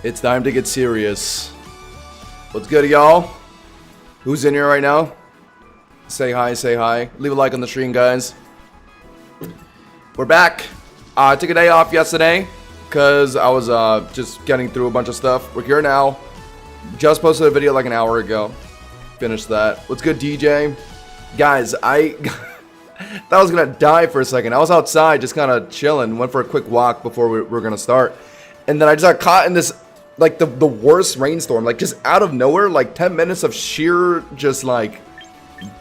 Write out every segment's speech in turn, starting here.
It's time to get serious. What's good, y'all? Who's in here right now? Say hi, say hi. Leave a like on the stream, guys. We're back. I took a day off yesterday because I was just getting through a bunch of stuff. We're here now. Just posted a video like an hour ago. Finished that. What's good, DJ? Guys, I thought I was gonna die for a second. I was outside just kind of chilling. Went for a quick walk before we were gonna start. And then I just got caught in this, like, the worst rainstorm. Like, just out of nowhere, like, 10 minutes of sheer, just, like,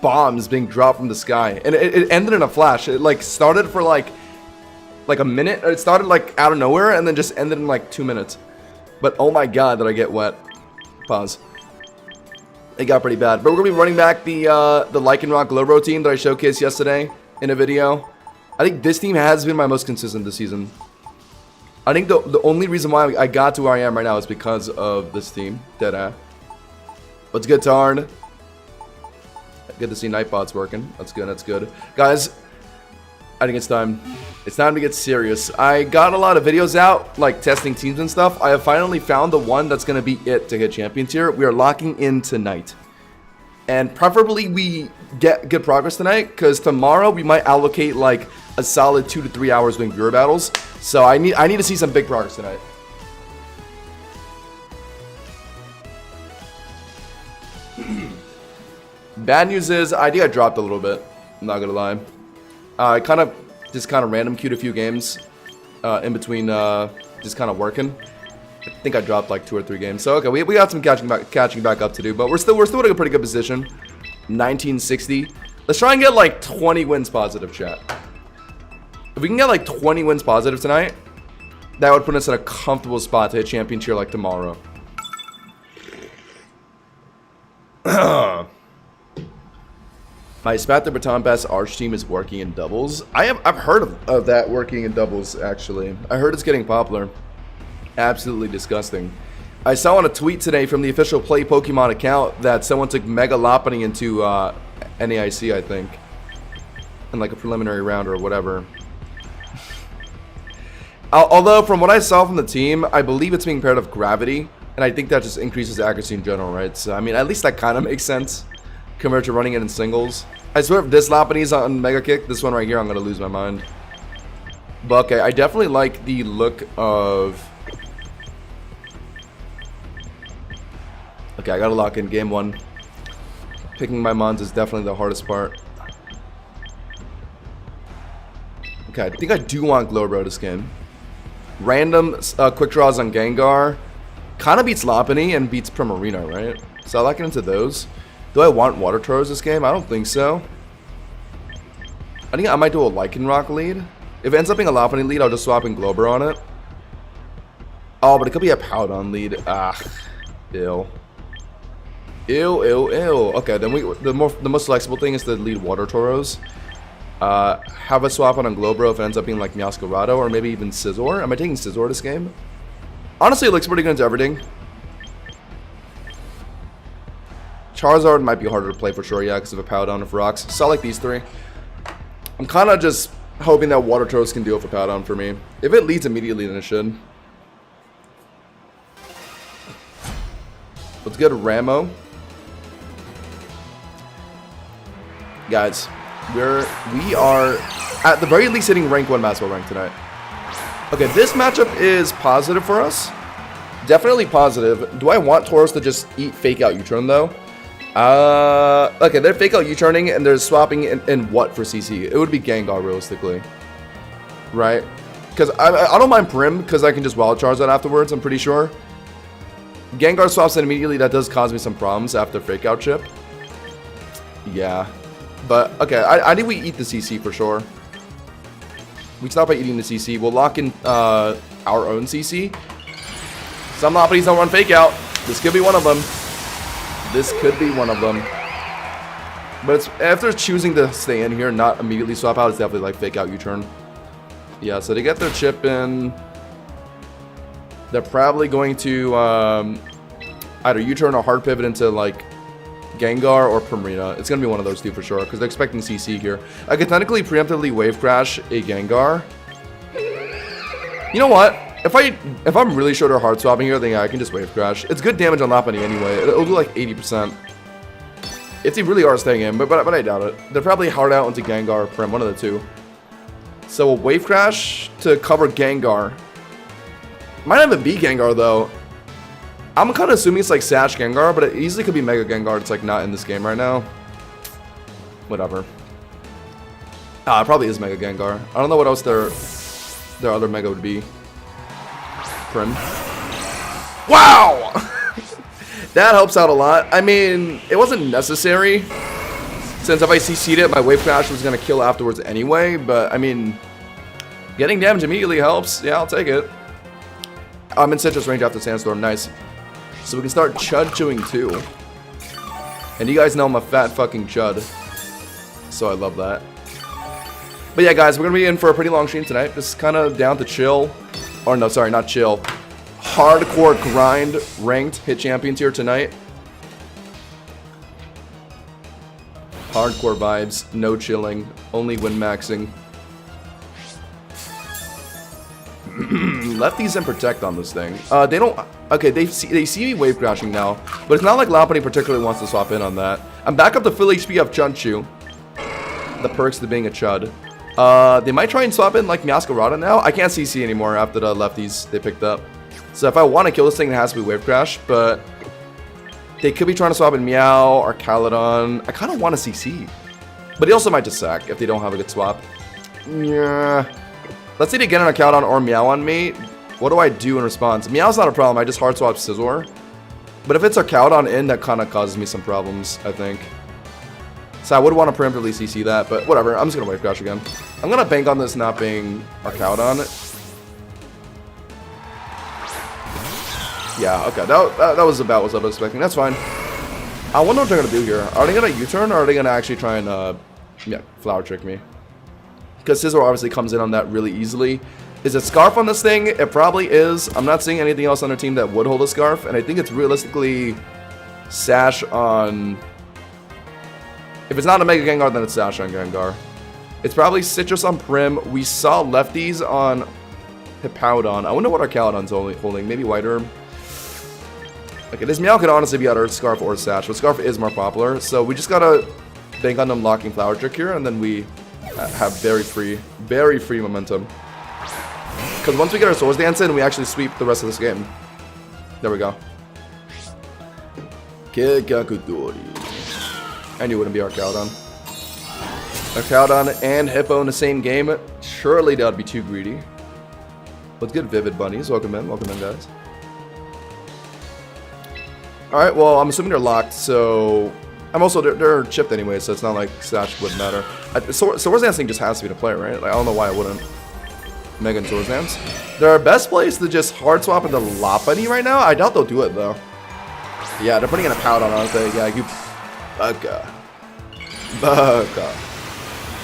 bombs being dropped from the sky. And it ended in a flash. It, like, started for, like a minute. It started, like, out of nowhere and then just ended in, like, 2 minutes. But, oh my god, did I get wet. Pause. It got pretty bad. But we're going to be running back the Lycanroc Glowbro team that I showcased yesterday in a video. I think this team has been my most consistent this season. I think the only reason why I got to where I am right now is because of this team. Deadass. What's good, Tarn? Good to see Nightbot's working. That's good, that's good. Guys, I think it's time. It's time to get serious. I got a lot of videos out, like testing teams and stuff. I have finally found the one that's going to be it to hit champion tier. We are locking in tonight. And preferably we get good progress tonight, because tomorrow we might allocate like a solid 2 to 3 hours doing viewer battles. So I need to see some big progress tonight. Bad news is I think I dropped a little bit. I'm not gonna lie. I kind of random queued a few games in between just kind of working. I think I dropped like 2 or 3 games. So okay, we got some catching back up to do, but we're still in a pretty good position. 1960. Let's try and get like 20 wins positive, chat. If we can get like 20 wins positive tonight, that would put us in a comfortable spot to hit champion tier like tomorrow. My Spat the Baton Pass Arch team is working in doubles. I've heard of that working in doubles, actually. I heard it's getting popular. Absolutely disgusting. I saw on a tweet today from the official Play Pokemon account that someone took Mega Lopunny into NAIC, I think. In like a preliminary round or whatever. Although, from what I saw from the team, I believe it's being paired with Gravity. And I think that just increases accuracy in general, right? So, I mean, at least that kind of makes sense. Compared to running it in singles. I swear if this Lopunny's on Mega Kick, this one right here, I'm going to lose my mind. But okay, I definitely like the look of... Okay, I got to lock in game 1. Picking my Mons is definitely the hardest part. Okay, I think I do want Glowbro this game. Random quick draws on Gengar. Kind of beats Lopunny and beats Primarina, right? So I like it into those. Do I want Water Turtles this game? I don't think so. I think I might do a Lycanroc lead. If it ends up being a Lopunny lead, I'll just swap in Glowbro on it. Oh, but it could be a Powdon lead. Ah, ew. Ew, ew, ew. Okay, then the most flexible thing is to lead Water Toros. Have a swap on Glowbro if it ends up being like Meowscarado or maybe even Scizor. Am I taking Scizor this game? Honestly, it looks pretty good into everything. Charizard might be harder to play for sure, yeah, because of a Powdon of rocks. So I like these 3. I'm kind of just hoping that Water Turtles can deal with a Powdon for me. If it leads immediately, then it should. Let's get a Ramo. Guys, we are at the very least hitting rank 1 basketball rank tonight. Okay, this matchup is positive for us. Definitely positive. Do I want Tauros to just eat Fake Out U-Turn though? Okay, they're Fake Out U-Turning and they're swapping in what for CC? It would be Gengar realistically. Right? Because I don't mind Prim because I can just Wild Charge that afterwards, I'm pretty sure. Gengar swaps it immediately, that does cause me some problems after Fake Out chip. Yeah. But, okay, I think we eat the CC for sure. We stop by eating the CC. We'll lock in our own CC. Some Lopunnies don't run Fake Out. This could be one of them. This could be one of them. But it's, if they're choosing to stay in here and not immediately swap out, it's definitely like Fake Out U-Turn. Yeah, so to get their chip in, they're probably going to either U-Turn or hard pivot into like Gengar or Primarina. It's going to be one of those 2 for sure, because they're expecting CC here. I could technically preemptively Wave Crash a Gengar. You know what? If I'm really short or hard swapping here, then yeah, I can just wave crash. It's good damage on Lopunny anyway. It'll do like 80%. If they really are staying in, but I doubt it. They're probably hard out into Gengar or Prim, one of the two. So a wave crash to cover Gengar. Might not even be Gengar though. I'm kind of assuming it's like Sash Gengar, but it easily could be Mega Gengar. It's like not in this game right now. Whatever. It probably is Mega Gengar. I don't know what else their other Mega would be. Prim. Wow! That helps out a lot. I mean, it wasn't necessary, since if I CC'd it, my wave crash was going to kill afterwards anyway, but I mean, getting damage immediately helps. Yeah, I'll take it. I'm in citrus range after Sandstorm. Nice. So we can start Chud chewing too. And you guys know I'm a fat fucking Chud. So I love that. But yeah, guys, we're going to be in for a pretty long stream tonight. Just kind of down to chill. Or no, sorry, not chill. Hardcore grind ranked hit champions here tonight. Hardcore vibes, no chilling, only win maxing. Lefties and protect on this thing. They don't. Okay, they see me wave crashing now, but it's not like Lopunny particularly wants to swap in on that. I'm back up to full HP of Chunchu. The perks to being a Chud. They might try and swap in like Meowscarada now. I can't CC anymore after the lefties they picked up. So if I want to kill this thing, it has to be wave crash, but they could be trying to swap in Meow or Caledon. I kind of want to CC, but he also might just sack if they don't have a good swap. Yeah. Let's say they get on a Caledon or Meow on me. What do I do in response? Meow's not a problem. I just hard swap Scizor. But if it's a Caledon in, that kind of causes me some problems, I think. So I would want to preemptively CC that, but whatever. I'm just going to wave crash again. I'm going to bank on this not being our Caledon. Yeah, okay. That was about what I was expecting. That's fine. I wonder what they're going to do here. Are they going to U-turn or are they going to actually try and, yeah, flower trick me? Because Scizor obviously comes in on that really easily. Is it Scarf on this thing? It probably is. I'm not seeing anything else on their team that would hold a Scarf. And I think it's realistically Sash on... If it's not a Mega Gengar, then it's Sash on Gengar. It's probably Citrus on Prim. We saw lefties on Hippowdon. I wonder what our Caledon's holding. Maybe White Herb. Okay, this Meow could honestly be either Scarf or Sash, but Scarf is more popular. So we just gotta bank on them locking Flower Trick here, and then we have very free momentum. Because once we get our Swords Dance in, we actually sweep the rest of this game. There we go. Kikakudori. I knew it wouldn't be our Caledon. Our Caledon and Hippo in the same game. Surely that would be too greedy. Let's get Vivid Bunnies. Welcome in, guys. Alright, well, I'm assuming they're locked, so... I'm also... They're chipped anyway, so it's not like Sash wouldn't matter. Swords Dancing just has to be the play, right? Like, I don't know why it wouldn't. Mega and Swords Dance. They're best place to just hard swap into Lopunny right now. I doubt they'll do it, though. Yeah, they're putting in a pout on, aren't they? Yeah, you... Bugga.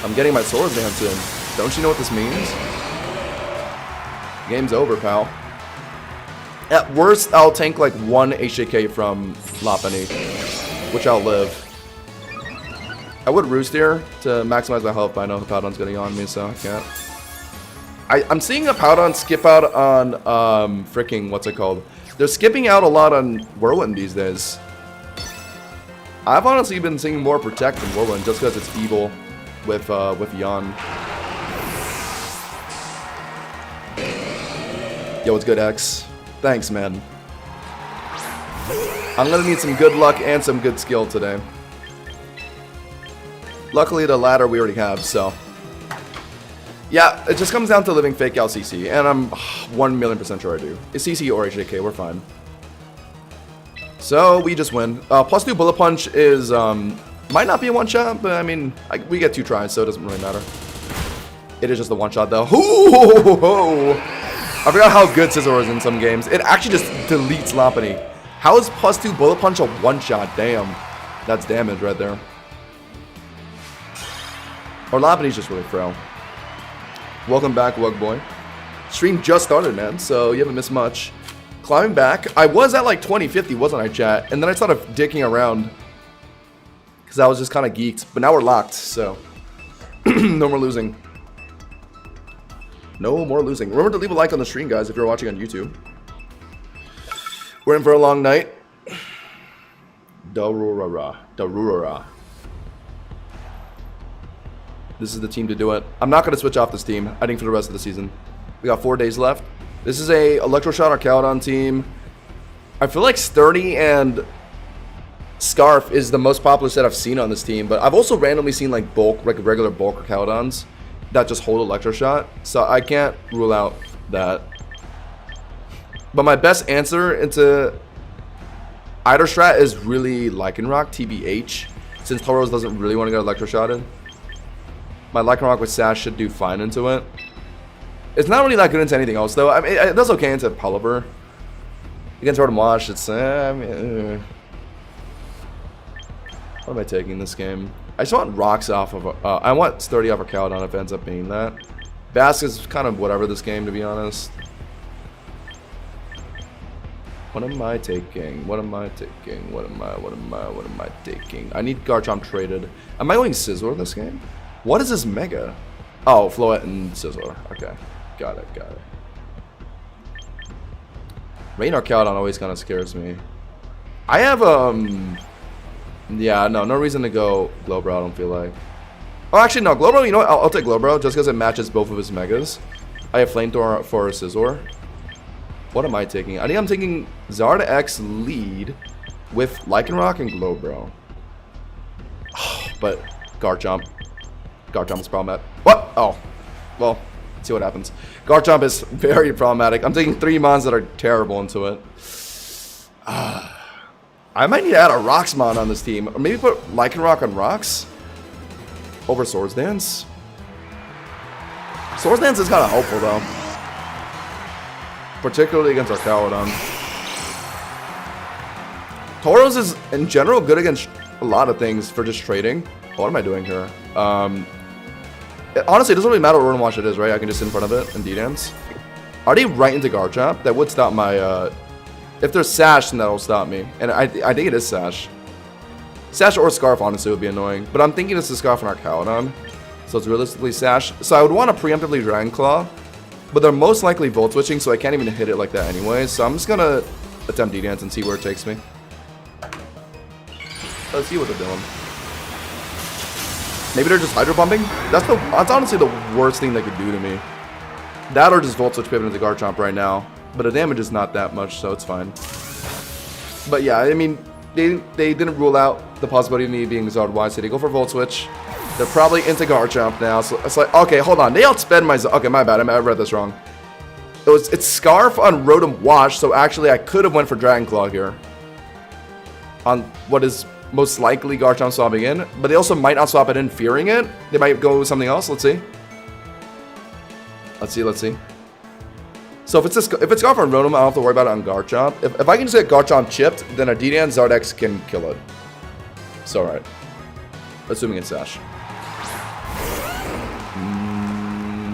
I'm getting my Swords Dance in. Don't you know what this means? Game's over, pal. At worst, I'll tank like one HJK from Lopunny, which I'll live. I would Roost here to maximize my health, but I know Hippowdon's getting on me, so I can't. I'm seeing Hippowdon skip out on, freaking, what's it called? They're skipping out a lot on Whirlwind these days. I've honestly been seeing more Protect than Whirlwind, just because it's evil with Yon. Yo, what's good, X? Thanks, man. I'm gonna need some good luck and some good skill today. Luckily, the latter we already have, so... Yeah, it just comes down to living fake out CC, and I'm 1,000,000% sure I do. It's CC or HJK, we're fine. So, we just win. +2 Bullet Punch is, might not be a one-shot, but I mean, we get 2 tries, so it doesn't really matter. It is just a one-shot, though. Ooh! I forgot how good Scizor is in some games. It actually just deletes Lopunny. How is +2 Bullet Punch a one-shot? Damn. That's damage right there. Or Lopunny's just really frail. Welcome back, Wug Boy. Stream just started, man, so you haven't missed much. Climbing back. I was at like 2050, wasn't I, chat? And then I started dicking around. Because I was just kind of geeked. But now we're locked, so. No more losing. No more losing. Remember to leave a like on the stream, guys, if you're watching on YouTube. We're in for a long night. Darurara. Darurara. This is the team to do it. I'm not going to switch off this team, I think, for the rest of the season. We got 4 days left. This is a Electroshock Archaladon team. I feel like Sturdy and Scarf is the most popular set I've seen on this team, but I've also randomly seen like bulk, like regular bulk Archaladons that just hold Electroshot, so I can't rule out that. But my best answer into either strat is really Lycanroc, TBH, since Tauros doesn't really want to get Electroshotted. My Lycanroc with Sash should do fine into it. It's not really that good into anything else, though. I mean, it does okay into Pelipper. Against Rotom Wash, it's... I mean, what am I taking this game? I just want Rocks off of... I want Sturdy off of Archaladon if it ends up being that. Bask is kind of whatever this game, to be honest. What am I taking? What am I taking? What am I taking? I need Garchomp traded. Am I going Scizor this game? What is this Mega? Oh, Floette and Scizor. Okay. Got it. Rain Archaladon always kind of scares me. I have, yeah, no reason to go Glowbro, I don't feel like. Oh, actually, no, Glowbro, you know what? I'll take Glowbro just because it matches both of his Megas. I have Flamethrower for Scizor. What am I taking? I think I'm taking Zard X lead with Lycanroc and Glowbro. But Garchomp. Garchomp is problematic. What? Oh. Well, let's see what happens. Garchomp is very problematic. I'm taking 3 mons that are terrible into it. I might need to add a Rocks mon on this team. Or maybe put Lycanroc on Rocks over Swords Dance. Swords Dance is kind of helpful, though. Particularly against Archaladon. Tauros is, in general, good against a lot of things for just trading. What am I doing here? Honestly, it doesn't really matter what Rotom Wash it is, right? I can just sit in front of it and D-Dance. Are they right into Garchomp? That would stop my, if there's Sash, then that'll stop me. And I think it is Sash. Sash or Scarf, honestly, would be annoying. But I'm thinking it's the Scarf and Archaladon. So it's realistically Sash. So I would want to preemptively Dragon Claw. But they're most likely Volt Switching, so I can't even hit it like that anyway. So I'm just going to attempt D-Dance and see where it takes me. Let's see what they're doing. Maybe they're just Hydro Pumping? That's honestly the worst thing they could do to me. That or just Volt Switch Pivot into Garchomp right now. But the damage is not that much, so it's fine. But yeah, I mean, they didn't rule out the possibility of me being Zard wise, so they go for Volt Switch. They're probably into Garchomp now, so it's like, okay, hold on. They outsped my... Okay, my bad. I read this wrong. It's Scarf on Rotom Wash, so actually I could have went for Dragon Claw here. On what is most likely Garchomp swapping in, but they also might not swap it in fearing it. They might go with something else. Let's see. Let's see. So if it's Scarf on Rotom, I don't have to worry about it on Garchomp. If I can just get Garchomp chipped, then a D-Dance Zardex can kill it. It's alright. Assuming it's Sash.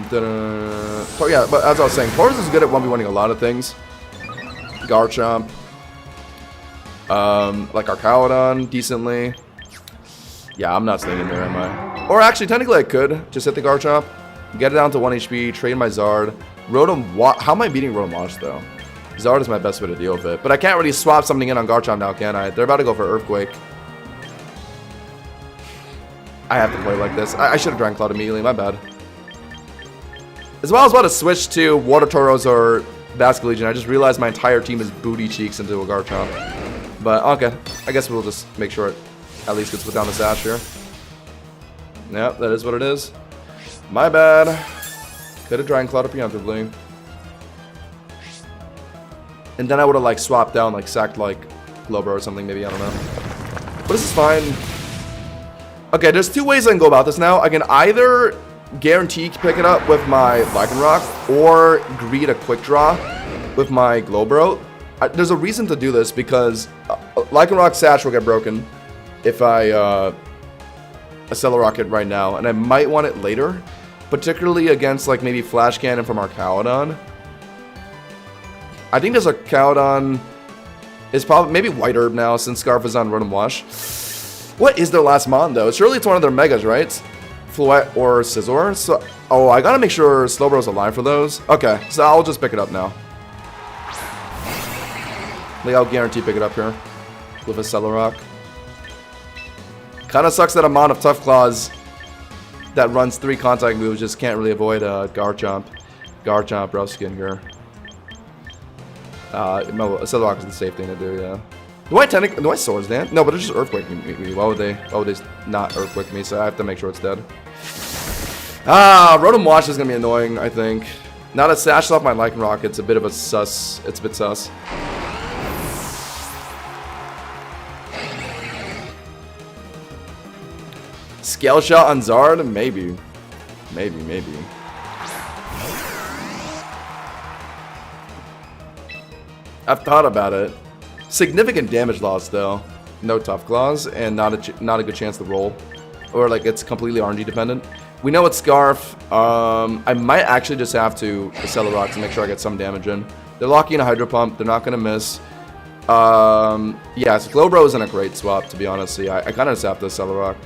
So yeah, but as I was saying, Tauros is good at 1v1ing a lot of things. Garchomp. Like Archaladon, decently. Yeah, I'm not staying in there, am I? Or actually, technically I could. Just hit the Garchomp. Get it down to 1 HP, trade my Zard. Rotom Wash. How am I beating Rotom Wash, though? Zard is my best way to deal with it. But I can't really swap something in on Garchomp now, can I? They're about to go for Earthquake. I have to play like this. I should have Dragon Clawed immediately, my bad. As well, I was about to switch to Water Tauros or Basket Legion. I just realized my entire team is booty cheeks into a Garchomp. But, okay. I guess we'll just make sure it at least gets down the Sash here. Yep, that is what it is. My bad. Could have Dragon Clawed preemptively. And then I would have, like, swapped down, like, sacked, like, Glowbro or something, maybe. I don't know. But this is fine. Okay, there's 2 ways I can go about this now. I can either guarantee pick it up with my Lycanroc or greed a Quick Draw with my Glowbro. There's a reason to do this because Lycanroc Sash will get broken if I Accelerocket right now, and I might want it later, particularly against like maybe Flash Cannon from Archaladon. I think this Archaladon is probably maybe White Herb now since Scarf is on Rotom Wash. What is their last mon though? Surely it's one of their megas, right? Floette or Scizor. So, oh, I gotta make sure Slowbro's alive for those. Okay, so I'll just pick it up now. Like, I'll guarantee pick it up here with a Cellurock. Kind of sucks that amount of Tough Claws that runs 3 contact moves just can't really avoid Garchomp. Garchomp, Ruskin here. Cellurock is the safe thing to do, yeah. Do I Swords Dance? No, but it's just Earthquake me. Why would they not Earthquake me? So I have to make sure it's dead. Rotom Wash is gonna be annoying, I think. Now that Sashes off my Lycanroc, it's a bit of a sus. It's a bit sus. Scale Shot on Zard? Maybe. Maybe. I've thought about it. Significant damage loss though. No Tough Claws and not a good chance to roll, or like it's completely RNG dependent. We know it's Scarf. I might actually just have to Cellurock to make sure I get some damage in. They're locking a Hydro Pump. They're not gonna miss. Yeah, so Slowbro isn't a great swap to be honest. So yeah, I kind of just have to Cellurock.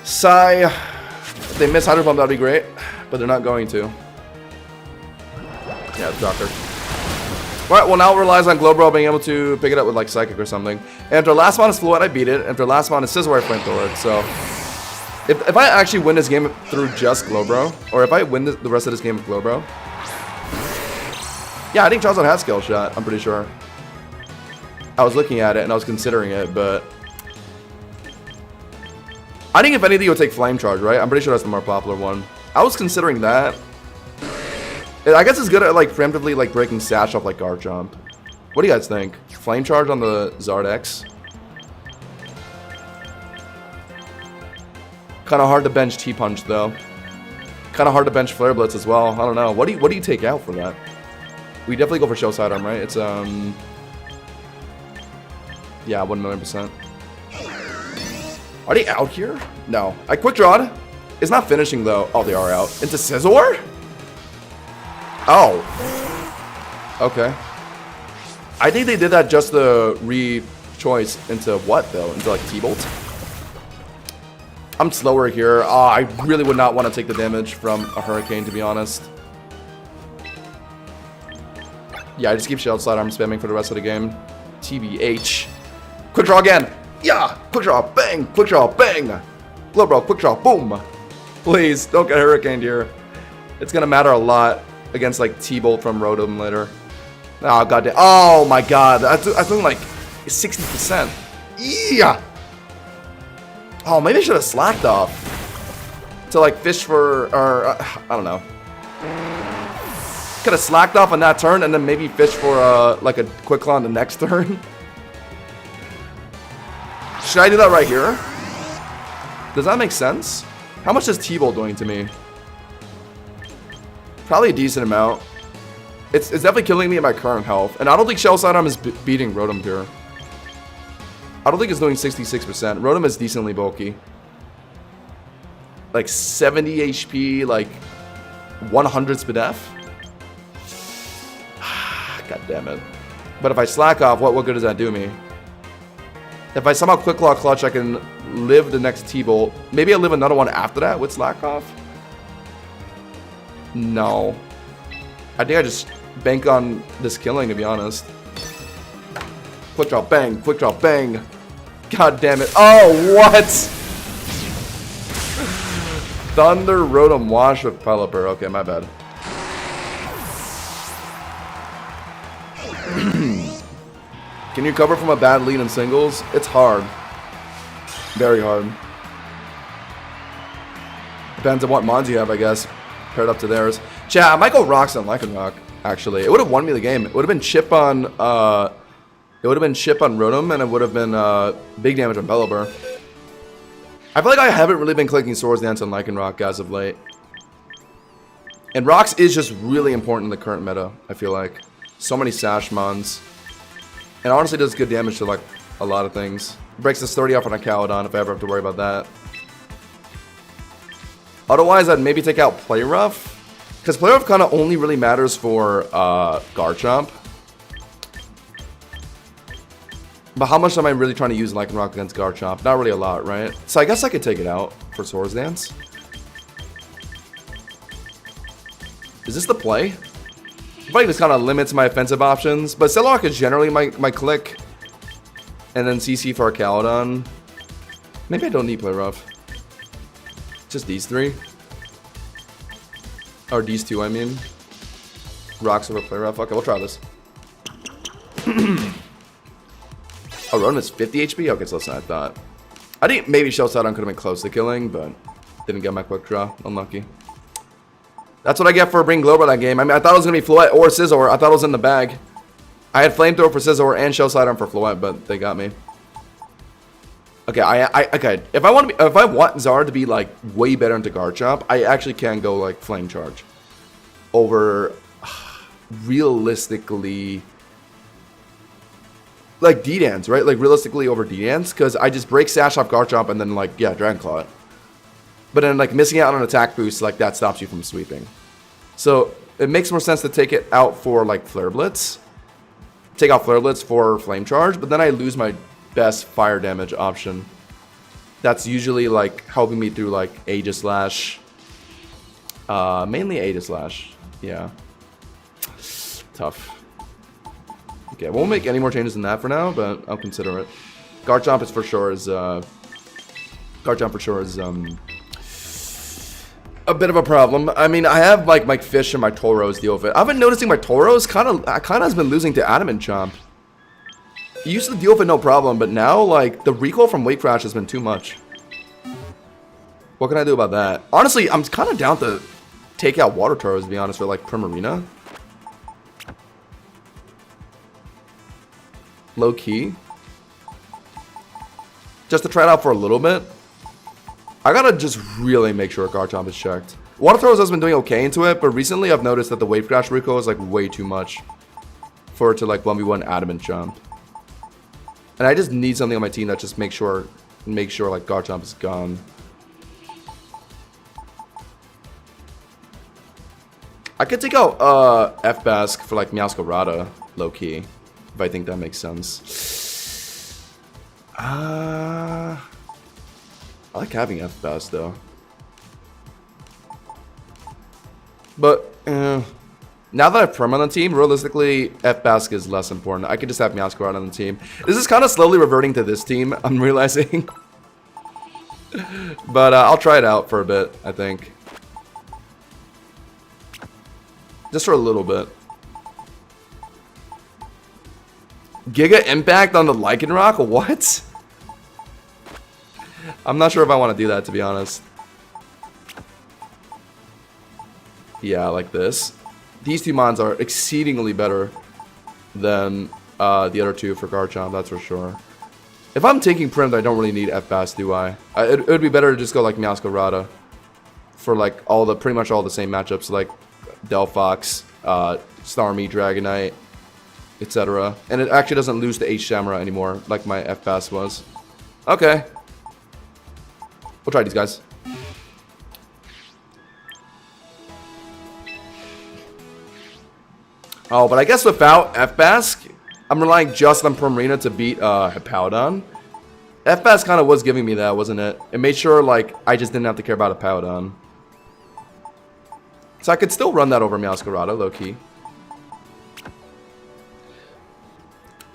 Sigh. If they miss Hydro Pump, that'd be great, but they're not going to. Yeah, the Doctor. Alright, well now it relies on Glowbro being able to pick it up with like Psychic or something. And after last one is Floette, I beat it. After last one is Scizor, I Flamethrower it. So if I actually win this game through just Glowbro, or if I win the rest of this game with Glowbro, yeah, I think Charizard has Scale Shot, I'm pretty sure. I was looking at it and I was considering it, but I think if anything, it would take Flame Charge, right? I'm pretty sure that's the more popular one. I was considering that. I guess it's good at like preemptively like breaking Sash off like Garchomp. What do you guys think? Flame Charge on the Zard X? Kind of hard to bench T-Punch though. Kind of hard to bench Flare Blitz as well. I don't know. What do you take out for that? We definitely go for Shell Sidearm, right? It's yeah, 1,000,000%. Are they out here? No. I Quick Drawed. It's not finishing though. Oh, they are out. Into Scizor? Oh. Okay. I think they did that just to re-choice into what though? Into like T-Bolt? I'm slower here. I really would not want to take the damage from a Hurricane to be honest. Yeah, I just keep Shell Sidearm spamming for the rest of the game. TBH. Quick Draw again! Yeah! Quick Draw, bang! Quick Draw, bang! Glowbro, Quick Draw, boom! Please, don't get Hurricaned here. It's gonna matter a lot against like T-Bolt from Rotom later. Oh goddamn! Oh my god! I think like 60%. Yeah. Oh, maybe I should have slacked off to like fish for, or I don't know. Could have slacked off on that turn and then maybe fish for like a Quick Claw on the next turn. Should I do that right here? Does that make sense? How much is T-Bolt doing to me? Probably a decent amount. It's definitely killing me at my current health. And I don't think Shell Sidearm is beating Rotom here. I don't think it's doing 66%. Rotom is decently bulky. Like 70 HP, like 100 SPDF. God damn it. But if I slack off, what good does that do me? If I somehow Quick Claw Clutch, I can live the next T-Bolt. Maybe I'll live another one after that with slack off. No. I think I just bank on this killing, to be honest. Quick Draw, bang. Quick Draw, bang. God damn it. Oh, what? Thunder Rotom Wash with Pelipper. Okay, my bad. Can you cover from a bad lead in singles? It's hard. Very hard. Depends on what mons you have, I guess. Paired up to theirs. Chat, I might go Rocks on Lycanroc, actually. It would have won me the game. It would have been chip on Rotom, and it would have been big damage on Pelipper. I feel like I haven't really been clicking Swords Dance on Lycanroc as of late. And Rocks is just really important in the current meta, I feel like. So many Sash mons. And honestly does good damage to like a lot of things. Breaks this 30 off on a Caledon if I ever have to worry about that. Otherwise, I'd maybe take out Play Rough. Because Play Rough kind of only really matters for Garchomp. But how much am I really trying to use Lycanroc against Garchomp? Not really a lot, right? So I guess I could take it out. for Swords Dance. Is this the play? I feel like this kind of limits my offensive options, but Cellhawk is generally my click. And then CC for Caledon. Maybe I don't need Play Rough. Just these three. Or these two, I mean. Rocks over Play Rough. Okay, we'll try this. Oh, Ronan is 50 HP? Okay, so less than I thought. I think maybe Shell Sidon could have been close to killing, but didn't get my quick draw. Unlucky. That's what I get for bringing Glober that game. I mean, I thought it was going to be Floette or Scizor. I thought it was in the bag. I had Flamethrower for Scizor and Shell Sidon for Floette, but they got me. Okay, okay. If I want Zard to be like way better into Garchomp, I actually can go like Flame Charge over realistically like D-Dance, right? Like realistically over D-Dance, because I just break Sash off Garchomp and then like Dragon Claw it. But then like missing out on an attack boost, like that stops you from sweeping. So it makes more sense to take it out for like Flare Blitz. Take out Flare Blitz for Flame Charge, but then I lose my best fire damage option. That's usually like helping me through like Aegislash. Mainly Aegislash. Yeah. Tough. Okay, won't make any more changes than that for now, but I'll consider it. Garchomp is for sure is a bit of a problem. I mean, I have like my Fish and my Tauros deal with it. I've been noticing my Tauros kind of has been losing to Adamant Chomp. He used to deal with it no problem, but now like the recoil from Weight Crash has been too much. What can I do about that? Honestly, I'm kind of down to take out Water Tauros, to be honest, for like Primarina. Low key. Just to try it out for a little bit. I gotta just really make sure Garchomp is checked. Water Tauros has been doing okay into it, but recently I've noticed that the Wave Crash recoil is like way too much for it to like 1v1 Adamant Chomp. And I just need something on my team that just make sure like Garchomp is gone. I could take out F-Bask for like Meowscarada, low key, if I think that makes sense. I like having F-Bask though. But now that I have Prim on the team, realistically, F-Bask is less important. I could just have Meowscarada on the team. This is kind of slowly reverting to this team, I'm realizing. But I'll try it out for a bit, I think. Just for a little bit. Giga Impact on the Lycanroc? What? I'm not sure if I want to do that, to be honest. Yeah, like this. These two mons are exceedingly better than the other two for Garchomp, that's for sure. If I'm taking Prim, I don't really need F-Bass, do I? It would be better to just go like Meowscarada for like pretty much all the same matchups, like Delphox, Starmie, Dragonite, etc. And it actually doesn't lose to H-Shamra anymore, like my F-Bass was. Okay. We'll try these guys. Oh, but I guess without F-Bask, I'm relying just on Primarina to beat Hippowdon. F-Bask kind of was giving me that, wasn't it? It made sure like I just didn't have to care about Hippowdon. So I could still run that over Meowscarada, low-key.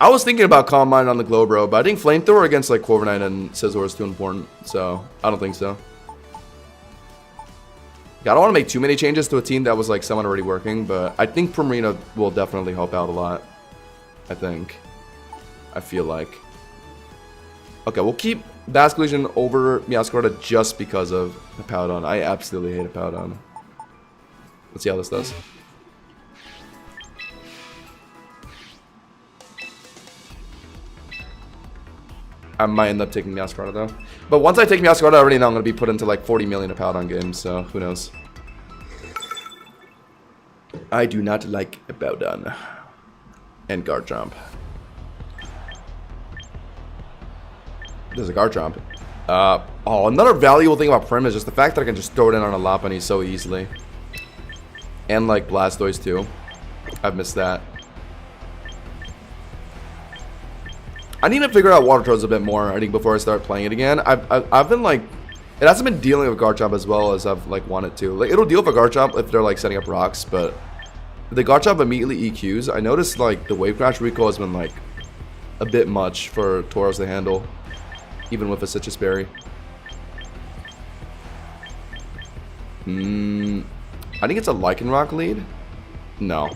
I was thinking about Calm Mind on the Glowbro, but I think Flamethrower against like Corviknight and Scizor is too important, so I don't think so. Yeah, I don't want to make too many changes to a team that was like someone already working, but I think Primarina will definitely help out a lot. I think. I feel like. Okay, we'll keep Basculation over Meowscarada just because of Hippowdon. I absolutely hate Hippowdon. Let's see how this does. I might end up taking Meowscarada though. But once I take Meowscarada, I already know I'm going to be put into like 40 million Hippowdon games, so who knows. I do not like Hippowdon. And Garchomp. There's a Garchomp. Oh, another valuable thing about Prim is just the fact that I can just throw it in on a Lopunny so easily. And like Blastoise too. I've missed that. I need to figure out Water Tauros a bit more, I think, before I start playing it again. I've been like It hasn't been dealing with Garchomp as well as I've like wanted to. Like it'll deal with a Garchomp if they're like setting up rocks, but if the Garchomp immediately EQs, I noticed like the Wave Crash recoil has been like a bit much for Tauros to handle, even with a Citrus Berry. I think it's a Lycanroc lead. No.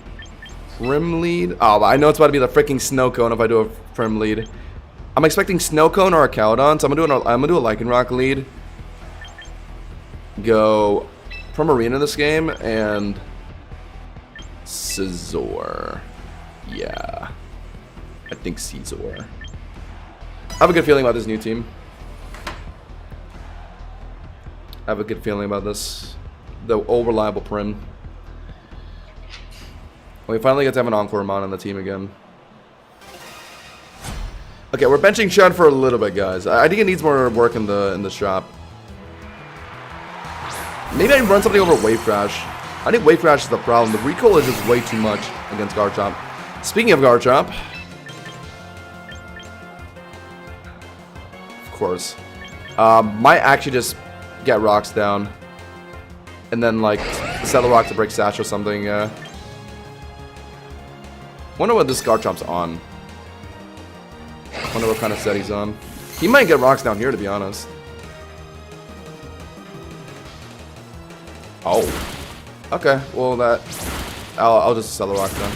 Prim lead. Oh, I know it's about to be the freaking Snow Cone if I do a Prim lead. I'm expecting Snow Cone or a Cowdon, so I'm gonna do a Lycanroc lead. Go Primarina this game and Scizor. Yeah. I think Scizor. I have a good feeling about this new team. I have a good feeling about this. The old reliable Prim. We finally get to have an Encore Mon on the team again. Okay, we're benching Chud for a little bit, guys. I think it needs more work in the shop. Maybe I can run something over Wave Crash. I think Wave Crash is the problem. The recoil is just way too much against Garchomp. Speaking of Garchomp, of course, might actually just get rocks down, and then like set a rock to break Sash or something. Wonder what this Garchomp's on. Wonder what kind of set he's on. He might get rocks down here, to be honest. Oh. Okay, well that... I'll just sell the rock then.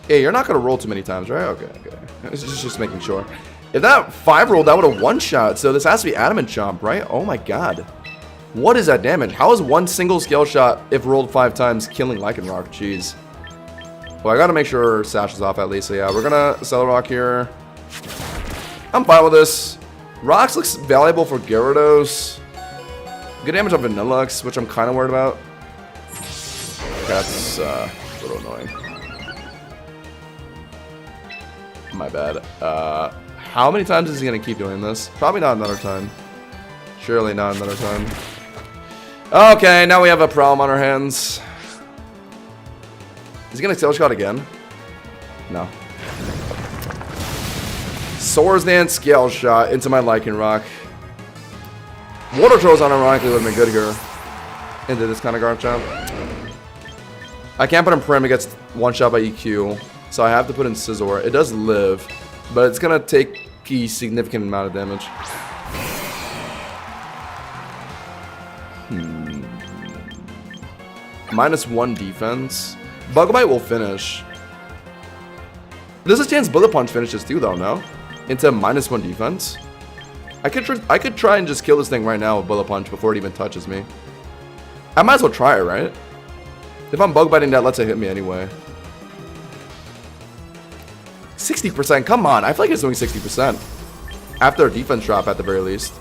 Yeah, you're not going to roll too many times, right? Okay, okay. It's just making sure. If that 5 rolled, that would have one-shot. So this has to be Adamant Chomp, right? Oh my god. What is that damage? How is one single scale shot, if rolled 5 times, killing Lycanroc? Jeez. Well, I got to make sure Sash is off at least. So yeah, we're going to sell a rock here. I'm fine with this. Rocks looks valuable for Gyarados. Good damage on Vanilluxe, which I'm kind of worried about. That's a little annoying. My bad. How many times is he going to keep doing this? Probably not another time. Surely not another time. Okay, now we have a problem on our hands. Is he going to Tail Shot again? No. Swords Dance, Scale Shot into my Lycanroc. Water Trolls unironically would have been good here. Into this kind of Garchomp. I can't put in Prim, it gets one shot by EQ. So I have to put in Scizor. It does live, but it's going to take a significant amount of damage. -1 defense. Bug Bite will finish. There's a chance Bullet Punch finishes too, though, no? Into -1 defense. I could try and just kill this thing right now with Bullet Punch before it even touches me. I might as well try it, right? If I'm Bug Biting, that lets it hit me anyway. 60%, come on. I feel like it's doing 60%. After a defense drop, at the very least.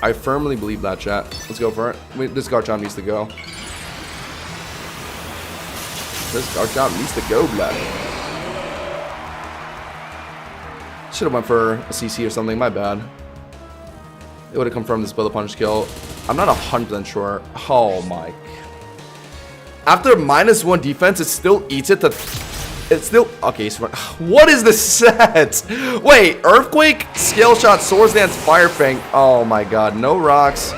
I firmly believe that, chat. Let's go for it. This Garchomp needs to go. This Garchomp needs to go, blood. Should have went for a CC or something. My bad. It would have confirmed this Bullet Punch kill. I'm not 100% sure. Oh my. After -1 defense, it still eats it to... It's still... Okay, so what is this set? Wait, Earthquake, Scale Shot, Swords Dance, Fire Fang. Oh my god, no rocks.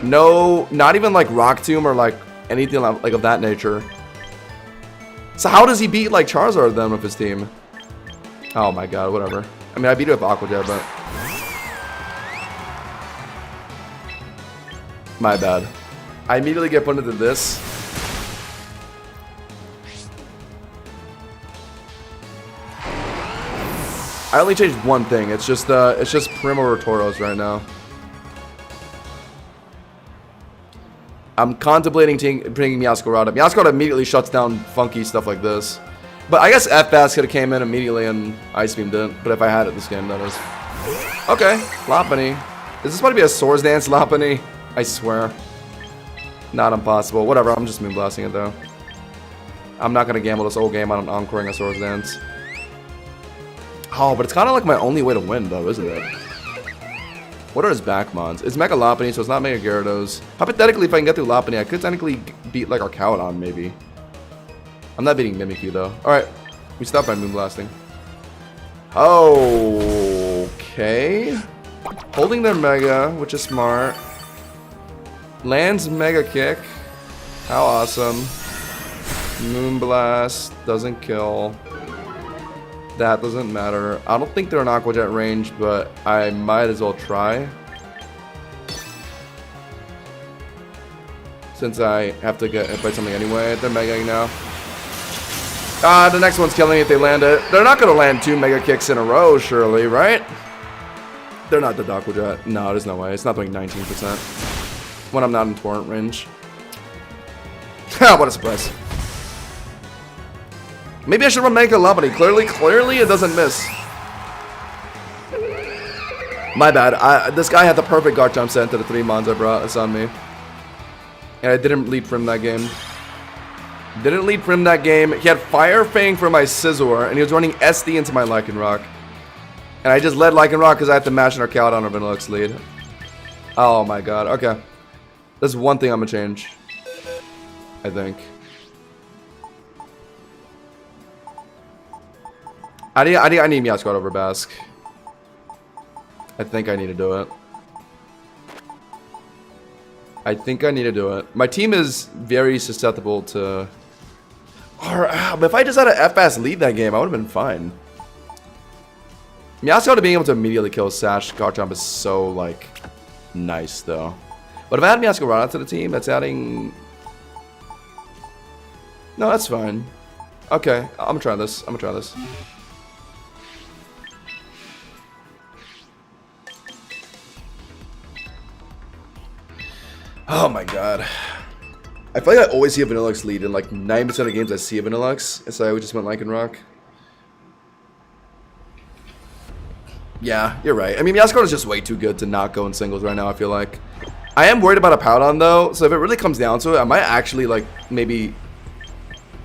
No, not even like Rock Tomb or like anything like of that nature. So how does he beat like Charizard then with his team? Oh my god, whatever. I mean, I beat it with Aqua Jet, but... My bad. I immediately get put into this. I only changed one thing. It's just Prim or Tauros right now. I'm contemplating bringing Meowscarada. Meowscarada immediately shuts down funky stuff like this. But I guess F-Bass could have came in immediately and Ice Beam didn't. But if I had it this game, that is. Okay, Lopunny. Is this about to be a Swords Dance Lopunny? I swear. Not impossible. Whatever, I'm just Moonblasting it though. I'm not going to gamble this whole game on encoring a Swords Dance. Oh, but it's kind of like my only way to win though, isn't it? What are his back mons? It's Mega Lopunny, so it's not Mega Gyarados. Hypothetically, if I can get through Lopunny, I could technically beat like our Cowdon, maybe. I'm not beating Mimikyu though. Alright, we stopped by Moonblasting. Okay. Holding their Mega, which is smart. Lands Mega Kick. How awesome. Moonblast doesn't kill. That doesn't matter. I don't think they're in Aqua Jet range, but I might as well try. Since I have to get hit by something anyway. They're Megaing now. The next one's killing if they land it. They're not going to land 2 Mega Kicks in a row, surely, right? They're not the Aqua Jet. No, there's no way. It's not doing 19% when I'm not in Torrent range. What a surprise. Maybe I should run Mega Lobby. Clearly it doesn't miss. My bad. This guy had the perfect Garchomp set into the 3 mons I brought. It's on me. And I didn't lead from that game. He had Fire Fang for my Scizor, and he was running SD into my Lycanroc. And I just led Lycanroc because I had to mash an Arcaludon or Vanillix lead. Oh my god. Okay. There's one thing I'm going to change. I think. I need Meowscarada over Basque. I think I need to do it. My team is very susceptible to... but if I just had an F-Bass lead that game, I would have been fine. Meowscarada being able to immediately kill Sash Garchomp is so, like, nice, though. But if I had Meowscarada to the team, that's adding... No, that's fine. Okay, I'm gonna try this. Oh my god. I feel like I always see a Vanillix lead in like 90% of games I see a Vanillix, and so I just went Lycanroc. Yeah, you're right. I mean, Meowscarada is just way too good to not go in singles right now, I feel like. I am worried about a Powdon though, so if it really comes down to it, I might actually like maybe...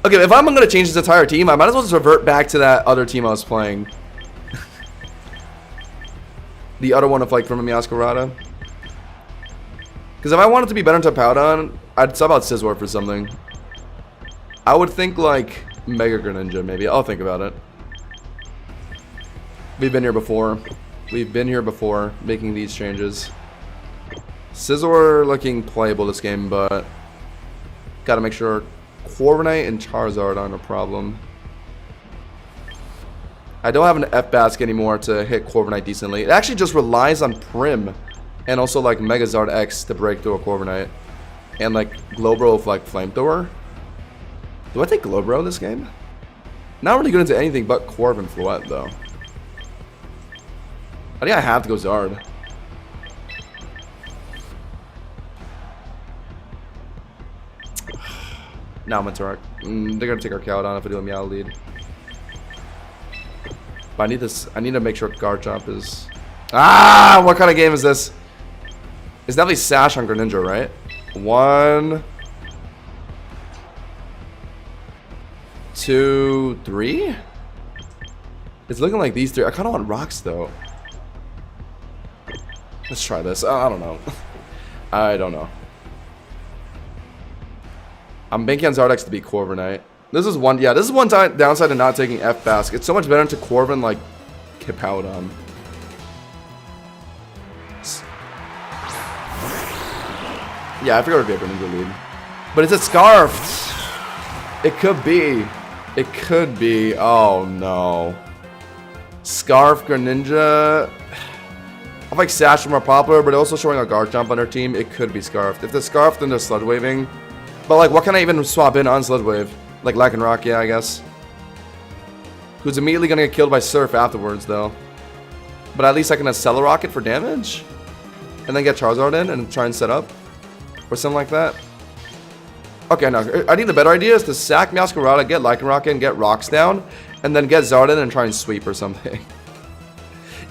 Okay, if I'm gonna change this entire team, I might as well just revert back to that other team I was playing. The other one of like from a Meowscarada. Because if I wanted to be better into Powdon, I'd sub out Scizor for something. I would think like Mega Greninja maybe. I'll think about it. We've been here before. Making these changes. Scizor looking playable this game, but gotta make sure Corviknight and Charizard aren't a problem. I don't have an F-Basque anymore to hit Corviknight decently. It actually just relies on Prim. And also like Megazard X to break through a Corviknight. And like Glowbro with like Flamethrower. Do I take Glowbro this game? Not really good into anything but Corv and Floette though. I think I have to go Zard. Now I'm into they're gonna take our Arcaludon if I do a Meow lead. But I need to make sure Garchomp is... Ah! What kind of game is this? It's definitely Sash on Greninja, right? 1, 2, 3? It's looking like these 3. I kind of want Rocks, though. Let's try this. I don't know. I don't know. I'm banking on Zardex to beat Corviknight. This is one downside to not taking F-Basque. It's so much better to Corvin like Hippowdon. Yeah, I figured it would be a Greninja lead. But it's a Scarfed. It could be. It could be. Oh no. Scarf Greninja. I like Sash more popular, but also showing a Garchomp on their team. It could be Scarfed. If they're Scarfed, then they're Sludge Waving. But like, what can I even swap in on Sludge Wave? Like Lycanroc, yeah, I guess. Who's immediately gonna get killed by Surf afterwards, though. But at least I can Accelerocket for damage, and then get Charizard in and try and set up. Or something like that. Okay, no. I think the better idea is to sack Meowscarada, get Lycanroc in, get Rocks down, and then get Zard in and try and sweep or something.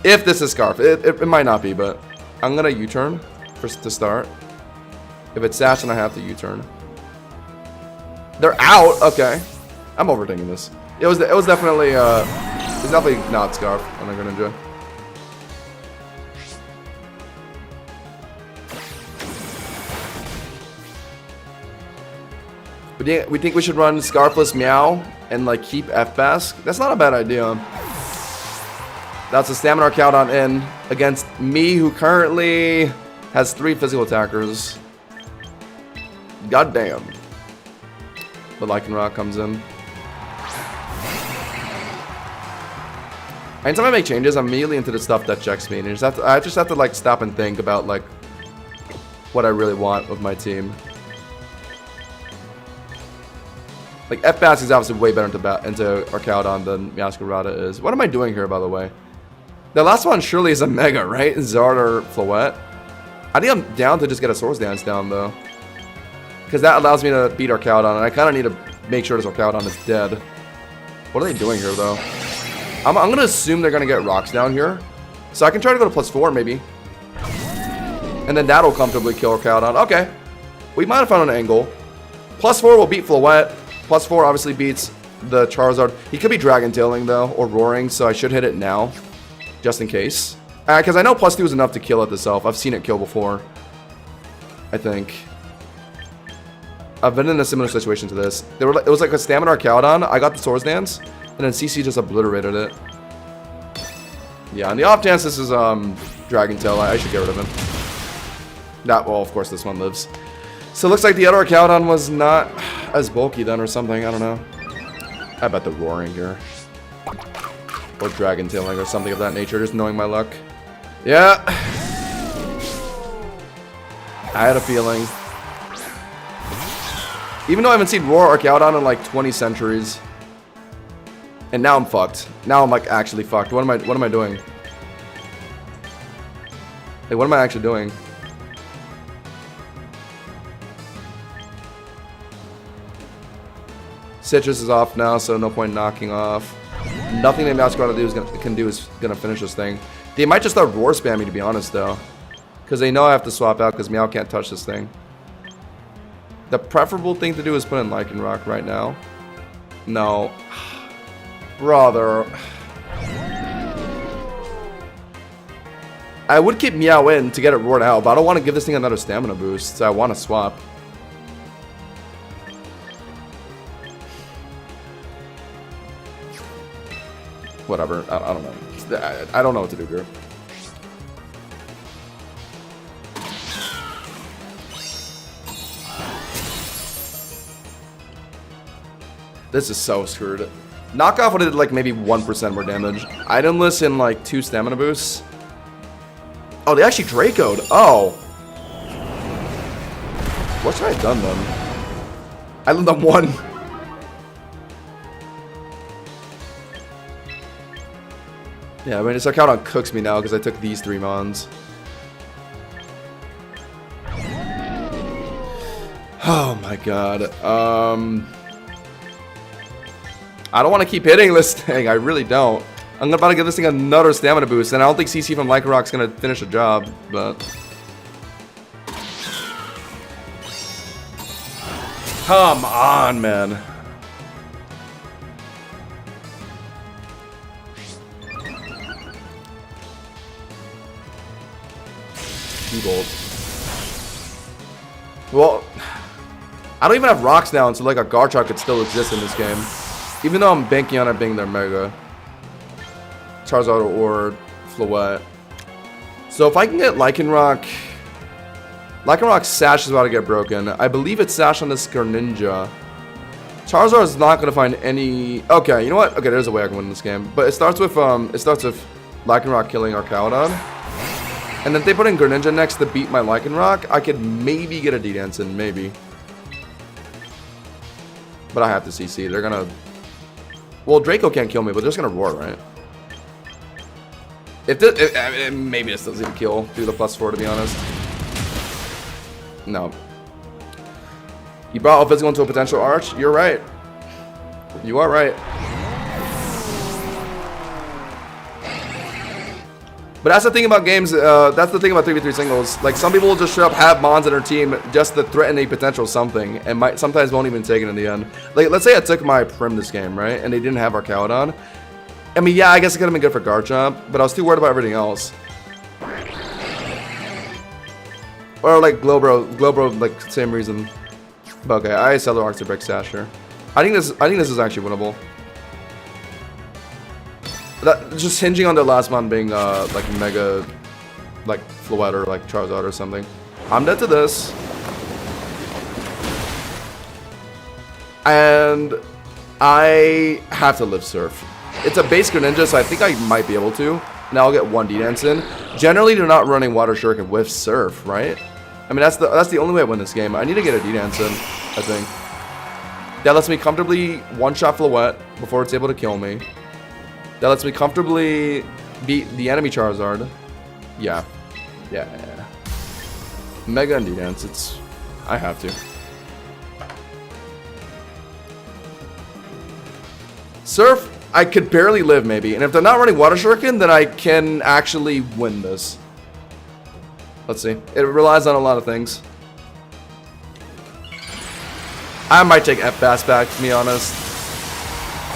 If this is Scarf. It might not be, but I'm going to U-turn to start. If it's Sash, then I have to U-turn. They're out? Okay. I'm overthinking this. It was definitely not Scarf on the Greninja. We think we should run Scarfless Meow and like keep F-Basque. That's not a bad idea. That's a stamina Archaudon in against me, who currently has 3 physical attackers. God damn. The Lycanroc comes in. Anytime I make changes, I'm immediately into the stuff that checks me. And I just have to like stop and think about like what I really want with my team. Like F-Bass is obviously way better into Archaudon than Meowscarada is. What am I doing here, by the way? The last one surely is a Mega, right? Zard or Floette. I think I'm down to just get a Swords Dance down though, because that allows me to beat Archaudon, and I kind of need to make sure this Archaudon is dead. What are they doing here though? I'm gonna assume they're gonna get rocks down here, so I can try to go to +4 maybe, and then that'll comfortably kill Archaudon. Okay, we might have found an angle. +4 will beat Floette. +4 obviously beats the Charizard. He could be Dragon Tailing though, or Roaring, so I should hit it now, just in case. Because I know +2 is enough to kill it itself. I've seen it kill before, I think. I've been in a similar situation to this. It was like a Stamina Archaudon. I got the Swords Dance, and then CC just obliterated it. Yeah, on the off chance this is Dragon Tail, I should get rid of him. Well, of course this one lives. So it looks like the other Archaudon was not as bulky then or something. I don't know. I bet the Roaring here. Or Dragon Tailing or something of that nature, just knowing my luck. Yeah. I had a feeling. Even though I haven't seen Roar Archaudon in like 20 centuries. And now I'm fucked. Now I'm like actually fucked. What am I doing? Like, what am I actually doing? Citrus is off now, so no point knocking off. Nothing that Meowscarada can do is gonna finish this thing. They might just start Roar spamming, to be honest, though, because they know I have to swap out because Meow can't touch this thing. The preferable thing to do is put in Lycanroc right now. No, brother. I would keep Meow in to get it roared out, but I don't want to give this thing another stamina boost, so I want to swap. Whatever. I don't know. I don't know what to do here. This is so screwed. Knockoff would have did like maybe 1% more damage. Itemless in like 2 stamina boosts. Oh, they actually Draco'd. Oh. What should I have done then? I let them 1. Yeah, I mean, it's Archaudon cooks me now because I took these 3 mons. Oh my god. I don't want to keep hitting this thing. I really don't. I'm about to give this thing another stamina boost, and I don't think CC from Lycanroc's going to finish the job, but... Come on, man. Gold. Well, I don't even have rocks now, so like a Garchomp could still exist in this game. Even though I'm banking on it being their Mega. Charizard or Floette. So if I can get Lycanroc... Lycanroc's Sash is about to get broken. I believe it's Sash on this Greninja. Charizard is not going to find any... Okay, you know what? Okay, there's a way I can win this game. But it starts with Lycanroc killing Archaudon. And then if they put in Greninja next to beat my Lycanroc, I could maybe get a D-Dance in, maybe. But I have to CC. They're gonna... Well, Draco can't kill me, but they're just gonna Roar, right? If this... maybe this doesn't even kill through the +4, to be honest. No. You brought a physical into a potential arch? You're right. You are right. But that's the thing about games, that's the thing about 3v3 singles. Like, some people will just straight up have mons in their team just to threaten a potential something, and sometimes won't even take it in the end. Like, let's say I took my Prim this game, right, and they didn't have Archaudon. I mean, yeah, I guess it could have been good for Garchomp, but I was too worried about everything else. Or, like, Glowbro, like, same reason. But okay, I sell the Arc to break Sasher. I think this is actually winnable. just hinging on the last one being like Mega, like Floette or like Charizard or something. I'm dead to this. And I have to live Surf. It's a base Greninja, so I think I might be able to. Now I'll get one D-Dance in. Generally, they're not running Water Shuriken with Surf, right? I mean, that's the only way I win this game. I need to get a D-Dance in, I think. That lets me comfortably one-shot Floette before it's able to kill me. That lets me comfortably beat the enemy Charizard. Yeah. Mega and D-Dance, it's... I have to. Surf, I could barely live maybe, and if they're not running Water Shuriken, then I can actually win this. Let's see. It relies on a lot of things. I might take F-Bass back, to be honest.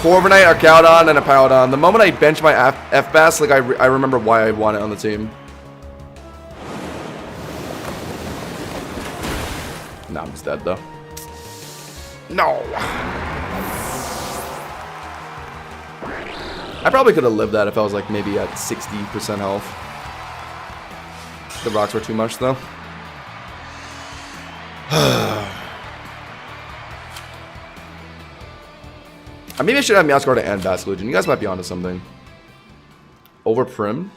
Corviknight, Arcaudon, and a Powdon. The moment I bench my F-Bass, like I remember why I want it on the team. Nah, I'm just dead though. No. I probably could have lived that if I was like maybe at 60% health. The rocks were too much though. Maybe I should have Meowscarada and Basculegion. You guys might be onto something. Over Prim?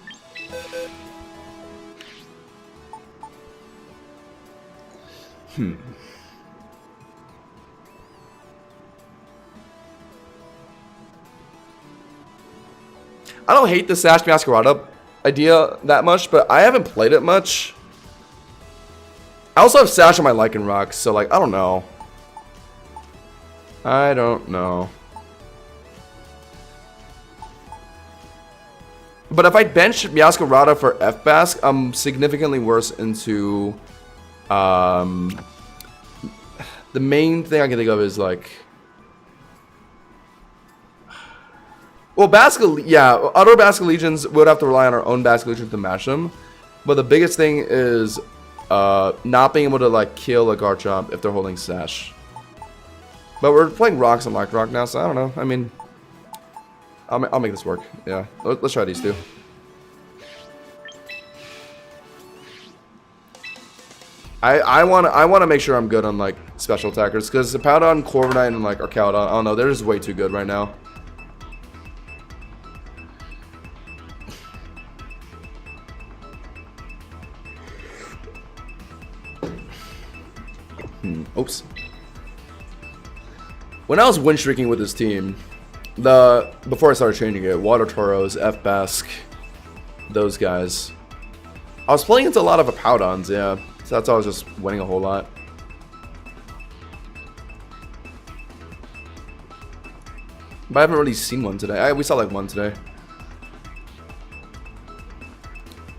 I don't hate the Sash Meowscarada idea that much, but I haven't played it much. I also have Sash on my Lycanroc, so like, I don't know. I don't know. But if I bench Meowscarada for F-Bask, I'm significantly worse into... the main thing I can think of is like... Well, other Basculegions would have to rely on our own Basculegion to match them. But the biggest thing is not being able to like kill a Garchomp if they're holding Sash. But we're playing Rocks and Lycanroc now, so I don't know. I mean... I'll make this work. Yeah, let's try these two. I want to make sure I'm good on like special attackers because the Powdon, Corviknight, and like Arcaudon. I don't know, they're just way too good right now. Oops. When I was win streaking with this team. Before I started changing it, Water Tauros, F-Bask, those guys. I was playing into a lot of Powdons, yeah. So that's why I was just winning a whole lot. But I haven't really seen one today. We saw like one today.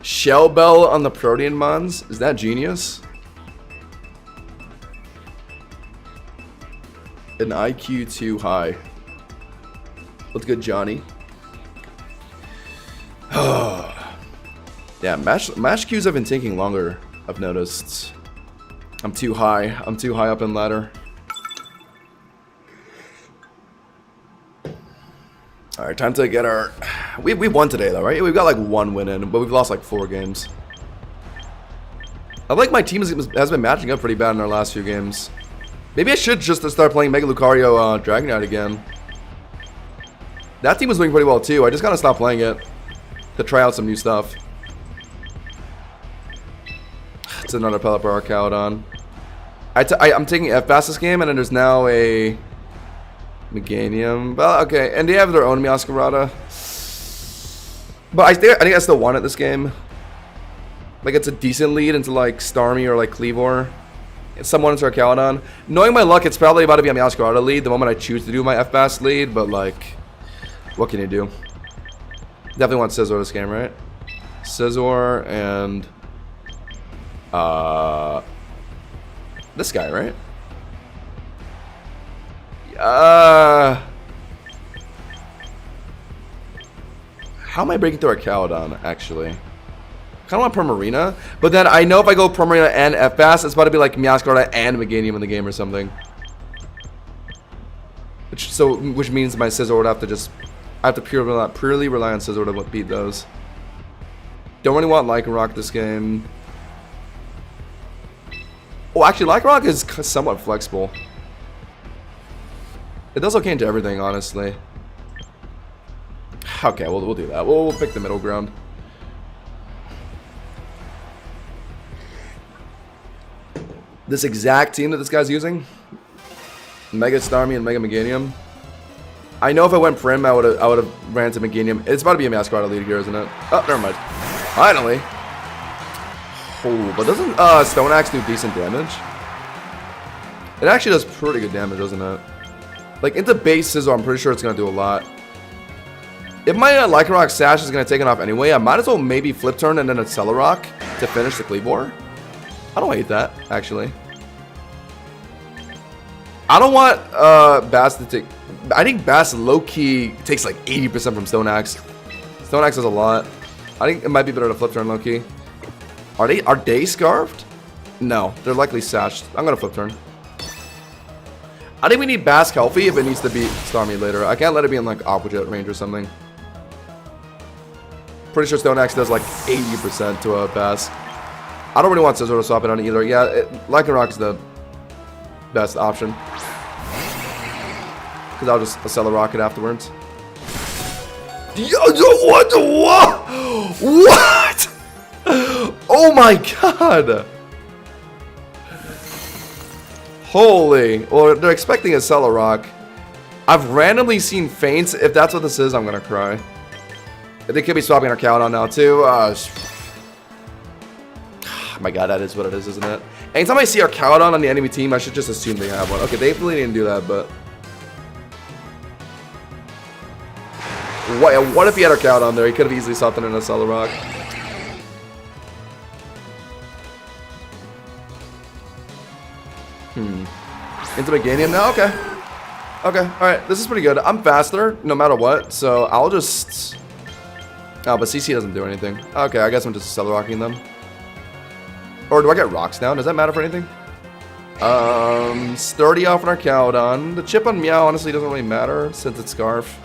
Shell Bell on the Protean Mons? Is that genius? An IQ too high. What's good, Johnny? Yeah, match queues have been taking longer, I've noticed. I'm too high. I'm too high up in ladder. Alright, time to get our... We won today, though, right? We've got like one win in, but we've lost like 4 games. I like my team has been matching up pretty bad in our last few games. Maybe I should just start playing Mega Lucario Dragonite again. That team was doing pretty well too. I just gotta stop playing it to try out some new stuff. It's another Pelipper Arcaudon. I'm taking F-Bass this game, and then there's now a Meganium. Well, okay, and they have their own Meowscarada. But I think I still want it this game. Like it's a decent lead into like Starmie or like Kleavor. Someone into Arcaudon. Knowing my luck, it's probably about to be a Meowscarada lead the moment I choose to do my F-Bass lead, but like... What can you do? Definitely want Scizor this game, right? Scizor and... this guy, right? How am I breaking through Arcaudon, actually? Kind of want Primarina, but then I know if I go Primarina and F-Bass, it's about to be like Meowscarada and Meganium in the game or something. Which means my Scizor would have to just I have to purely rely on Scizor to beat those. Don't really want Lycanroc this game. Oh, actually, Lycanroc is somewhat flexible. It does okay into everything, honestly. Okay, we'll do that. We'll pick the middle ground. This exact team that this guy's using, Mega Starmie and Mega Meganium. I know if I went Prim, I would have ran to Meganium. It's about to be a Masquerade Elite here, isn't it? Oh, never mind. Finally. Oh, but doesn't Stone Axe do decent damage? It actually does pretty good damage, doesn't it? Like, into base Scizor, I'm pretty sure it's going to do a lot. If my Lycanroc Sash is going to take it off anyway, I might as well maybe Flip Turn and then Accelerock to finish the Kleavor. I don't hate that, actually. I don't want Bass to take... I think Bass low-key takes like 80% from Stone Axe. Stone Axe does a lot. I think it might be better to Flip Turn low-key. Are they Scarfed? No, they're likely Sashed. I'm going to Flip Turn. I think we need Bass healthy if it needs to beat Starmie later. I can't let it be in like Aqua Jet range or something. Pretty sure Stone Axe does like 80% to a Bass. I don't really want Scizor to swap it on either. Yeah, Lycanroc is the best option. Because I'll just Accelerock it afterwards. What? What? Oh my god! Holy. Well, they're expecting a Accelerock. I've randomly seen feints. If that's what this is, I'm gonna cry. They could be swapping our Cowdon now, too. My god, that is what it is, isn't it? Anytime I see our Cowdon on the enemy team, I should just assume they have one. Okay, they really didn't do that, but... What if he had our Cowdon there? He could have easily swapped in an Accelerock. Into Meganium now? Okay. Okay, alright. This is pretty good. I'm faster, no matter what, so I'll just... Oh, but CC doesn't do anything. Okay, I guess I'm just Accelerocking them. Or do I get rocks down? Does that matter for anything? Sturdy off on our Cowdon. The chip on Meow honestly doesn't really matter since it's Scarf.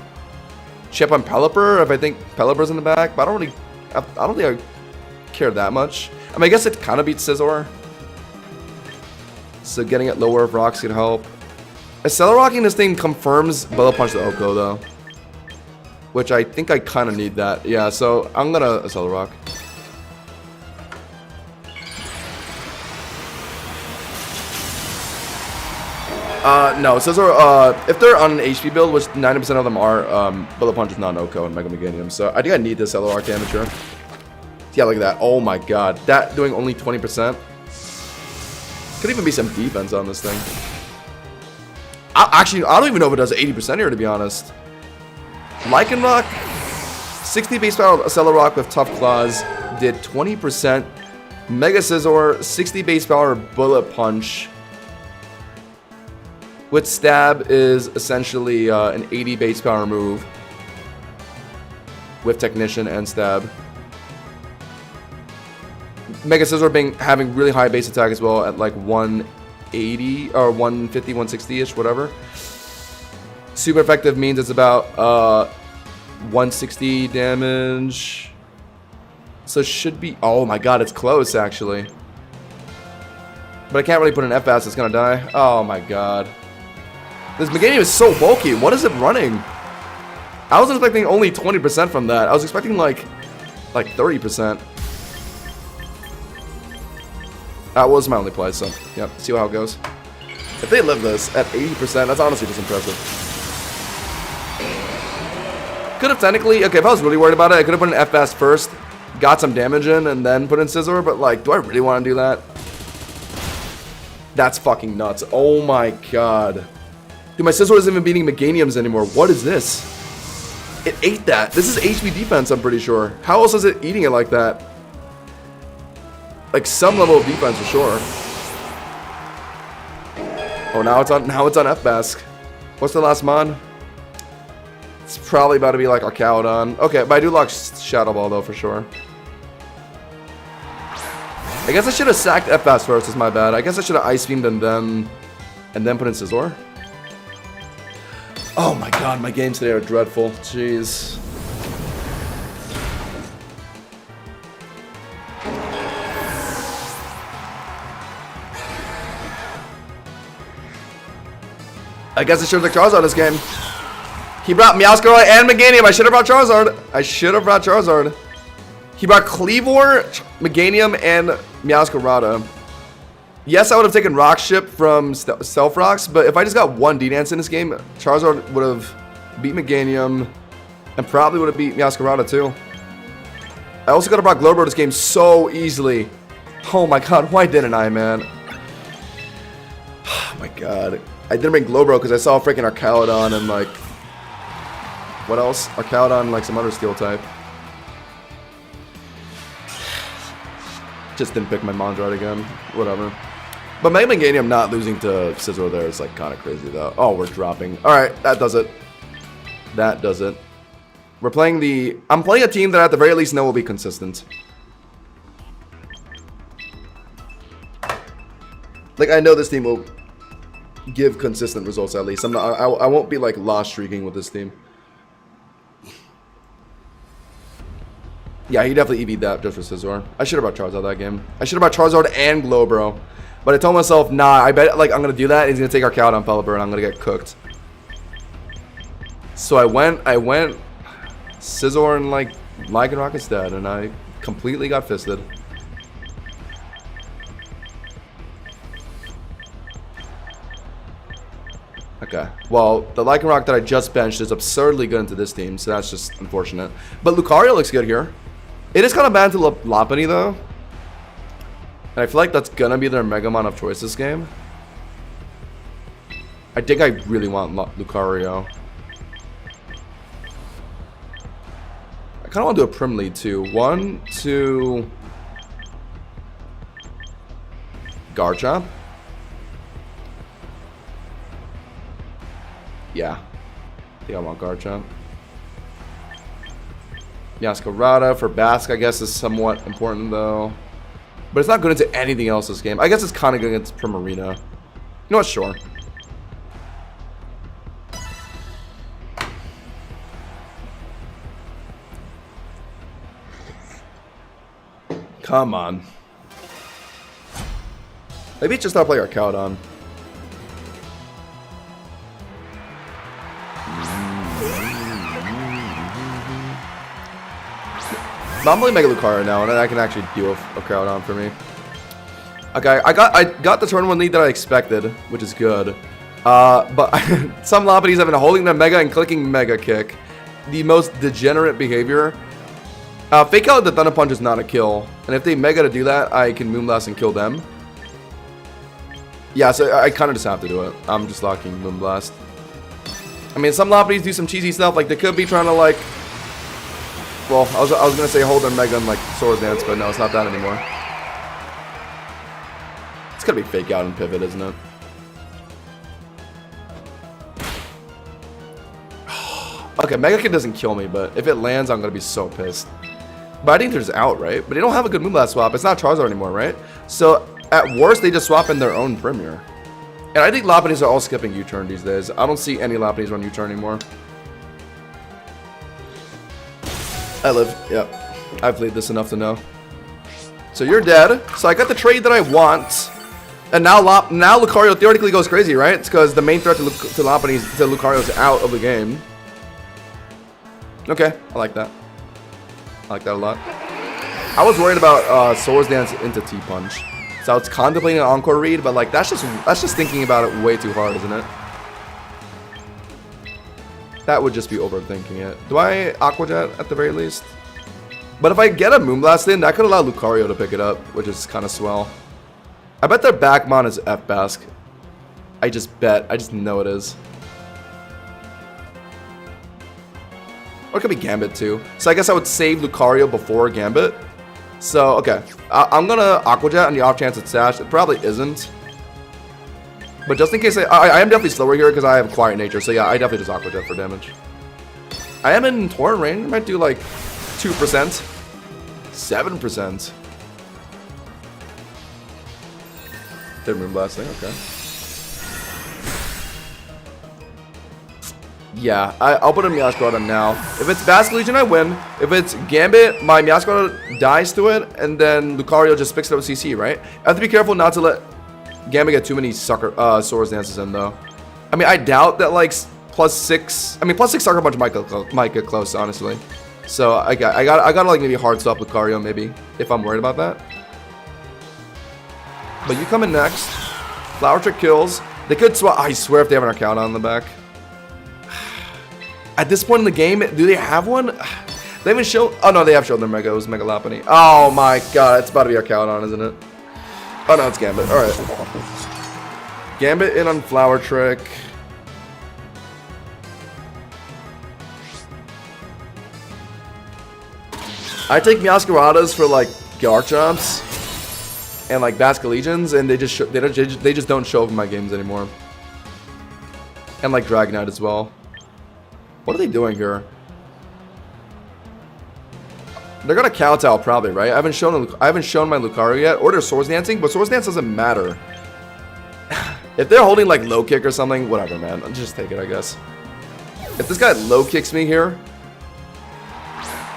Chip on Pelipper if I think Pelipper's in the back, but I don't think I care that much. I mean, I guess it kind of beats Scizor. So getting it lower if rocks could help. Accelerocking this thing confirms Bullet Punch the Oko though. Which I think I kind of need that. Yeah, so I'm gonna Accelerock. No, Scizor, if they're on an HP build, which 90% of them are, Bullet Punch is not Oko and Mega Meganium, so I think I need this Accelerock damage here. Yeah, look at that. Oh my god. That doing only 20%. Could even be some defense on this thing. Actually, I don't even know if it does 80% here, to be honest. Lycanroc, 60 base power Accelerock with Tough Claws, did 20%. Mega Scizor, 60 base power Bullet Punch. With Stab is essentially an 80 base power move. With Technician and Stab. Mega Scizor having really high base attack as well at like 180 or 150, 160-ish, whatever. Super effective means it's about 160 damage. So it should be... Oh my god, it's close actually. But I can't really put an F-Fast, it's gonna die. Oh my god. This Meganium is so bulky. What is it running? I was expecting only 20% from that. I was expecting like 30%. That was my only play, so yep, see how it goes. If they live this at 80%, that's honestly just impressive. Could have technically, okay, if I was really worried about it, I could have put an F-Fast first, got some damage in, and then put in Scizor, but like, do I really want to do that? That's fucking nuts. Oh my god. Dude, my Scizor isn't even beating Meganiums anymore. What is this? It ate that. This is HP defense, I'm pretty sure. How else is it eating it like that? Like some level of defense for sure. Oh, now it's on F-Bask. What's the last mod? It's probably about to be like our Cowdon. Okay, but I do like Shadow Ball though for sure. I guess I should have sacked F-Bask first, it's my bad. I guess I should have Ice Beamed and then put in Scizor. Oh my god, my games today are dreadful. Jeez. I guess I should have took Charizard this game. He brought Meowscarada and Meganium. I should have brought Charizard. He brought Kleavor, Meganium, and Meowscarada. Yes, I would have taken Rock Ship from Stealth Rocks, but if I just got one D-Dance in this game, Charizard would have beat Meganium and probably would have beat Meowscarada too. I also could have brought Glowbro this game so easily. Oh my god, why didn't I, man? Oh my god. I didn't bring Glowbro because I saw freaking Archaladon and like... What else? Archaladon and like some other steel type. Just didn't pick my Mondrite again. Whatever. But Mega Meganium not losing to Scizor there is like kind of crazy though. Oh, we're dropping. Alright, that does it. That does it. We're playing the... I'm playing a team that at the very least know will be consistent. Like, I know this team will give consistent results at least. I won't be like lost streaking with this team. Yeah, he definitely EV'd that just for Scizor. I should have brought Charizard that game. I should have brought Charizard and Glowbro. But I told myself, nah, I bet like I'm gonna do that and he's gonna take our Archaladon Pelipper and I'm gonna get cooked. So I went Scizor and like Lycanroc instead, and I completely got fisted. Okay, well, the Lycanroc that I just benched is absurdly good into this team, so that's just unfortunate. But Lucario looks good here. It is kind of bad to Lopunny though. And I feel like that's gonna be their Megamon of choice this game. I think I really want Lucario. I kind of want to do a Prim lead too. 1, 2... Garchomp. Yeah. I think I want Garchomp. Meowscarada for Basque, I guess, is somewhat important though. But it's not good into anything else this game. I guess it's kind of good against Primarina. You know what? Sure. Come on. Maybe it's just not play Archaladon. I'm playing Mega Lucario now, and I can actually deal with a Archaladon for me. Okay, I got the turn 1 lead that I expected, which is good. But some Lopunnies have been holding their Mega and clicking Mega Kick. The most degenerate behavior. Fake out the Thunder Punch is not a kill. And if they Mega to do that, I can Moonblast and kill them. Yeah, so I kind of just have to do it. I'm just locking Moonblast. I mean, some Lopunnies do some cheesy stuff. Like, they could be trying to, like... Well, I was going to say hold their Mega and, like, Swords Dance, but no, it's not that anymore. It's going to be Fake Out and Pivot, isn't it? Okay, Mega Kick doesn't kill me, but if it lands, I'm going to be so pissed. But I think there's out, right? But they don't have a good Moonblast swap. It's not Charizard anymore, right? So, at worst, they just swap in their own Premier. And I think Lopunnies are all skipping U-turn these days. I don't see any Lopunnies run U-turn anymore. I live. Yep. I've played this enough to know. So you're dead. So I got the trade that I want. And now Lucario theoretically goes crazy, right? It's because the main threat to Lucario is out of the game. Okay, I like that. I like that a lot. I was worried about Swords Dance into T-Punch. So I was contemplating an Encore read, but like that's just thinking about it way too hard, isn't it? That would just be overthinking it. Do I Aqua Jet at the very least? But if I get a Moonblast in, that could allow Lucario to pick it up, which is kind of swell. I bet their Backmon is F-Basque. I just bet. I just know it is. Or it could be Gambit too. So I guess I would save Lucario before Gambit. So, okay. I'm gonna Aqua Jet on the off chance it's Sash. It probably isn't. But just in case, I am definitely slower here because I have Quiet Nature. So yeah, I definitely just Aqua Jet for damage. I am in Torrent range. I might do like 2%. 7%. They're Moonblasting, okay. Yeah, I'll put in Meowscarada now. If it's Basque Legion, I win. If it's Gambit, my Meowscarada dies to it, and then Lucario just picks it up with CC, right? I have to be careful not to let Gambit get too many Swords Dances in, though. I mean, I doubt that, like, +6... I mean, +6 Sucker Punch might get close, honestly. So, I gotta like, maybe hard stop Lucario, maybe, if I'm worried about that. But you come in next. Flower Trick kills. They could swap... I swear if they have an Arcana on the back. At this point in the game, do they have one? They haven't shown... Oh, no, they have shown their Mega. It was Mega Lopunny. Oh, my God. It's about to be Arcana, isn't it? Oh, no, it's Gambit. All right. Gambit in on Flower Trick. I take Meowscaradas for, like, Garchomps and, like, Basque Legions, and they just don't show up in my games anymore. And, like, Dragonite as well. What are they doing here? They're gonna counter probably, right? I haven't shown my Lucario yet, or their Swords Dancing, but Swords Dance doesn't matter. If they're holding like low kick or something, whatever, man. I'll just take it, I guess. If this guy low kicks me here,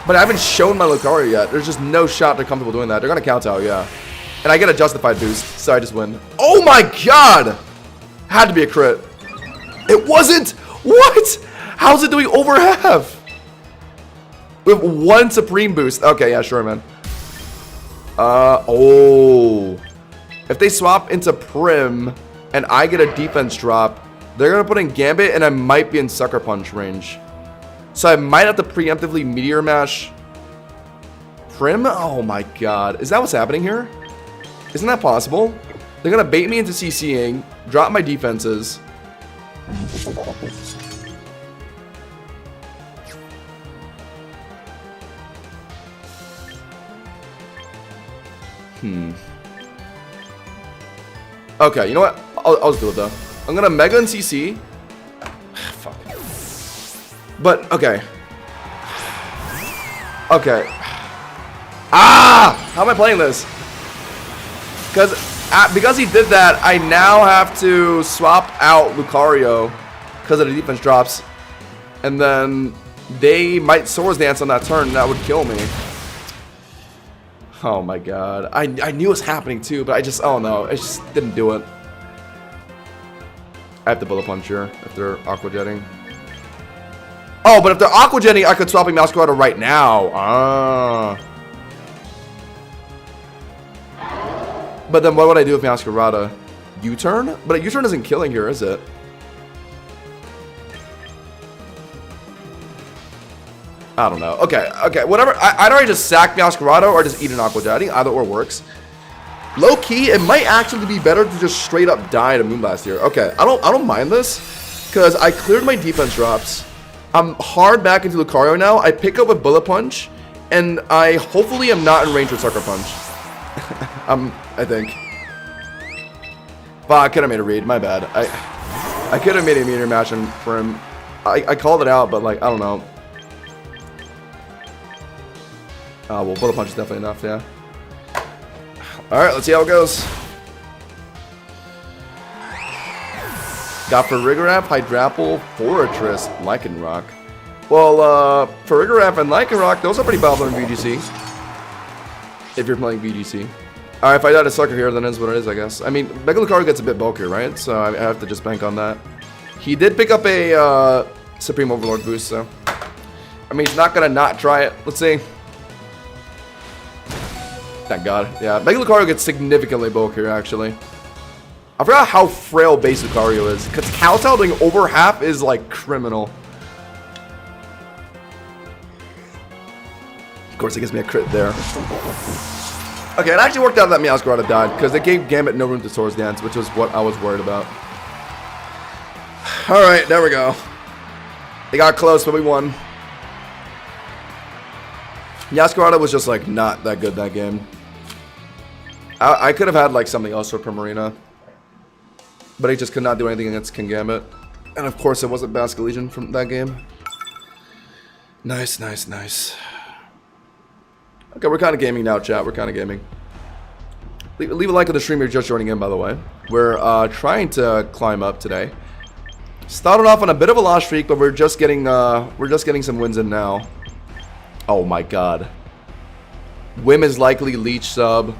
but I haven't shown my Lucario yet, there's just no shot they're comfortable doing that. They're gonna counter, yeah. And I get a justified boost, so I just win. Oh my God! Had to be a crit. It wasn't. What? How's it doing over half? With one Supreme boost. Okay, yeah, sure, man. Oh. If they swap into Prim and I get a defense drop, they're going to put in Gambit and I might be in Sucker Punch range. So I might have to preemptively Meteor Mash Prim? Oh my God. Is that what's happening here? Isn't that possible? They're going to bait me into CCing, drop my defenses. Okay, you know what? I'll just do it though. I'm gonna Mega and CC. Fuck. But okay. Okay. Ah! How am I playing this? Because he did that, I now have to swap out Lucario because of the defense drops, and then they might Swords Dance on that turn. And that would kill me. Oh my God. I knew it was happening too, but I just, oh no, I just didn't do it. I have to Bullet Punch here if they're Aqua Jetting. Oh, but if they're Aqua Jetting, I could swap a Meowscarada right now. Ah. But then what would I do with Meowscarada? U-turn? But a U-turn isn't killing here, is it? I don't know. Okay, whatever. I'd already just sack Meowscarada or just eat an Aqua Jet. I think either or works. Low key, it might actually be better to just straight up die to Moonblast here. Okay, I don't mind this because I cleared my defense drops. I'm hard back into Lucario now. I pick up with Bullet Punch, and I hopefully am not in range with Sucker Punch. I think. But I could have made a read. My bad. I could have made a Meteor Mash for him. I called it out, but like I don't know. Well, Bullet Punch is definitely enough, yeah. Alright, let's see how it goes. Got Farigiraf, Hydrapple, Forretress, Lycanroc. Well, Farigiraf and Lycanroc, those are pretty powerful in VGC. If you're playing VGC. Alright, if I die to Sucker here, then it is what it is, I guess. I mean, Mega Lucario gets a bit bulkier, right? So I have to just bank on that. He did pick up a Supreme Overlord boost, so... I mean, he's not gonna not try it. Let's see. Thank God. Yeah, Mega Lucario gets significantly bulkier, actually. I forgot how frail base Lucario is. Because Kowtow doing over half is, like, criminal. Of course, it gives me a crit there. Okay, it actually worked out that Meowscarada died. Because it gave Gambit no room to Swords Dance, which was what I was worried about. Alright, there we go. They got close, but we won. Meowscarada was just, like, not that good that game. I could have had, like, something else for Primarina. But he just could not do anything against Kingambit. And, of course, it wasn't Basque Legion from that game. Nice, nice, nice. Okay, we're kind of gaming now, chat. We're kind of gaming. Leave a like on the stream if you're just joining in, by the way. We're trying to climb up today. Started off on a bit of a loss streak, but we're just getting some wins in now. Oh my god. Wim is likely Leech sub.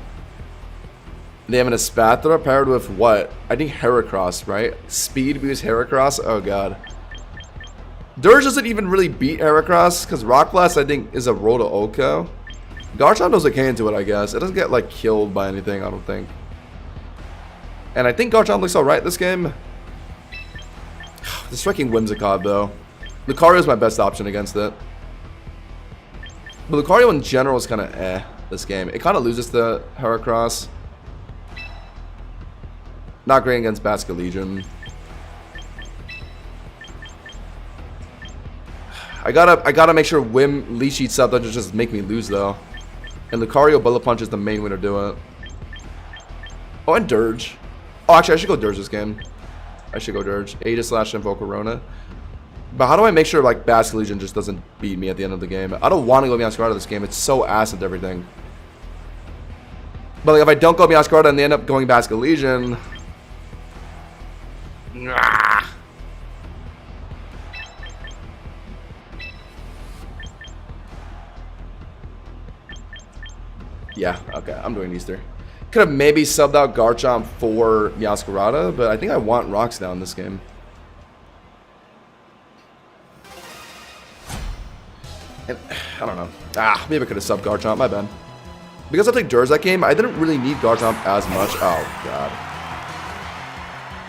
They have an Espathra paired with what? I think Heracross, right? Speed because Heracross? Oh god. Dirge doesn't even really beat Heracross, because Rock Blast I think is a roll to Oko. Garchomp does okay into it, I guess. It doesn't get like killed by anything, I don't think. And I think Garchomp looks alright this game. The striking Whimsicott though. Lucario is my best option against it. But Lucario in general is kind of this game. It kind of loses to Heracross. Not great against Basculegion. I gotta make sure Wim Leech eats up doesn't just make me lose though. And Lucario Bullet Punch is the main way to do it. Oh, and Dirge. Oh, actually, I should go Dirge this game. I should go Dirge. Aegislash and Volcarona. But how do I make sure like Basculegion just doesn't beat me at the end of the game? I don't want to go Meowscarada this game. It's so ass at everything. But like if I don't go Meowscarada and they end up going Basculegion. Yeah, okay, I'm doing Easter. Could have maybe subbed out Garchomp for Meowscarada, but I think I want Rocks down this game. And, I don't know. Maybe I could have subbed Garchomp, my bad. Because I took Dirge that game, I didn't really need Garchomp as much. Oh, God.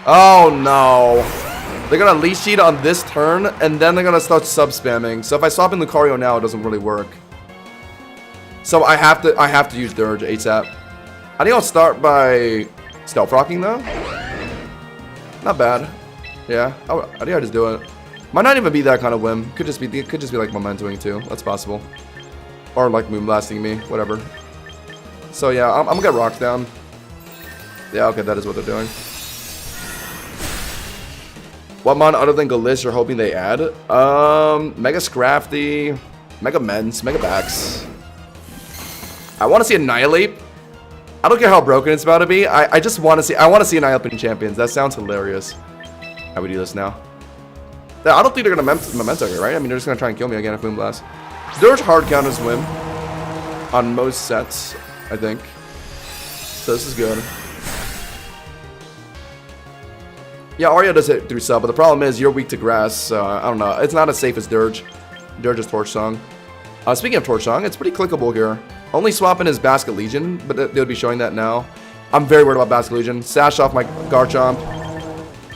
Oh, no. They're going to Leech Seed on this turn, and then they're going to start sub-spamming. So if I swap in Lucario now, it doesn't really work. So I have to use Dirge ASAP. I think I'll start by Stealth Rocking though. Not bad. Yeah, I think I just do it. Might not even be that kind of whim. Could just be like Momentoing too. That's possible. Or like Moonblasting me, whatever. So yeah, I'm gonna get Rocks down. Yeah, okay, that is what they're doing. What mon other than Galish you're hoping they add? Mega Scrafty, Mega Mence, Mega Bax. I want to see Annihilate. I don't care how broken it's about to be. I just want to see. I want to see Annihilate champions. That sounds hilarious. How we do this now? I don't think they're gonna Memento here, right? I mean, they're just gonna try and kill me again if Moonblast. Dirge hard counters Whim on most sets, I think. So this is good. Yeah, Arya does it through sub, but the problem is you're weak to grass. So I don't know. It's not as safe as Dirge. Dirge is Torch Song. Speaking of Torch Song, it's pretty clickable here. Only swapping is Basculegion, but they would be showing that now. I'm very worried about Basculegion. Sash off my Garchomp.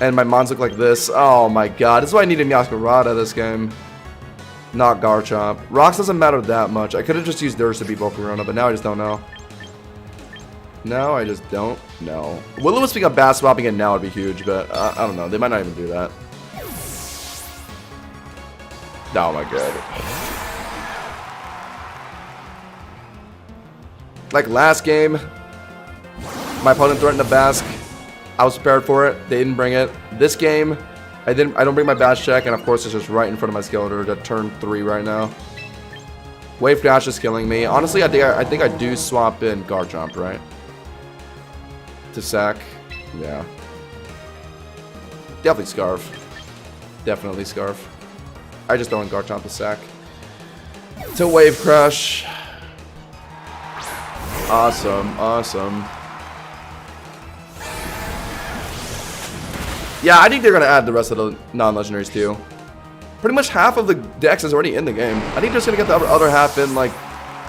And my mons look like this. Oh my god. This is why I needed Meowscarada this game. Not Garchomp. Rocks doesn't matter that much. I could have just used Dirge to beat Volcarona, but now I just don't know. Now I just don't know. Will-O-Wisp being a Bass swapping it now would be huge, but I don't know. They might not even do that. Oh my god. Like last game, my opponent threatened a Basque. I was prepared for it. They didn't bring it. This game, I don't bring my Bash check, and of course it's just right in front of my Skeletor at turn 3 right now. Wave Dash is killing me. Honestly, I think I do swap in Garchomp, right? To sack. Yeah. Definitely Scarf. Definitely Scarf. I just don't want Garchomp to sack. To Wave Crush. Awesome, awesome. Yeah, I think they're gonna add the rest of the non-legendaries too. Pretty much half of the Dex is already in the game. I think they're just gonna get the other half in like,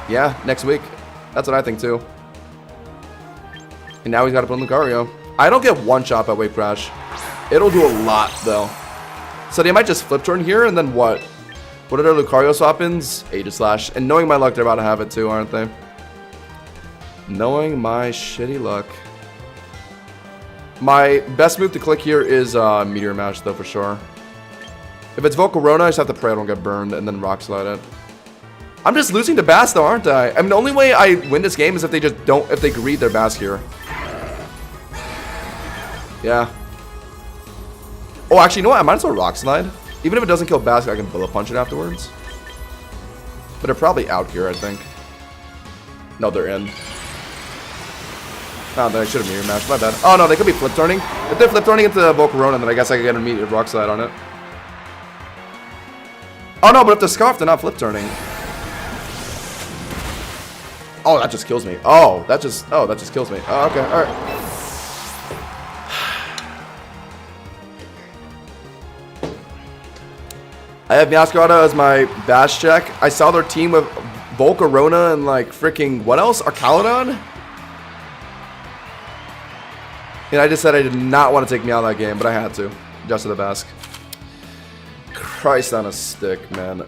yeah, next week. That's what I think too. And now he's gotta put in Lucario. I don't get one shot by Wave Crash. It'll do a lot though. So they might just flip turn here and then what? What are their Lucario swap-ins? Aegislash. And knowing my luck, they're about to have it too, aren't they? Knowing my shitty luck. My best move to click here is Meteor Mash, though, for sure. If it's Volcarona, I just have to pray I don't get burned and then Rock Slide it. I'm just losing to Bass, though, aren't I? I mean, the only way I win this game is if they just don't, if they greed their Bass here. Yeah. Oh, actually, you know what? I might as well Rock Slide. Even if it doesn't kill Bass, I can Bullet Punch it afterwards. But they're probably out here, I think. No, they're in. Oh, then I should have mirror matched. My bad. Oh no, they could be flip turning. If they're flip turning into Volcarona, then I guess I could get an immediate rock slide on it. Oh no, but if the Scarf, they're not flip turning. Oh, that just kills me. Oh, that just kills me. Oh, okay, all right. I have Meowscarada as my bash check. I saw their team with Volcarona and like freaking what else? Arcaludon? And I just said I did not want to take Meow that game, but I had to. Just to the Basque. Christ on a stick, man.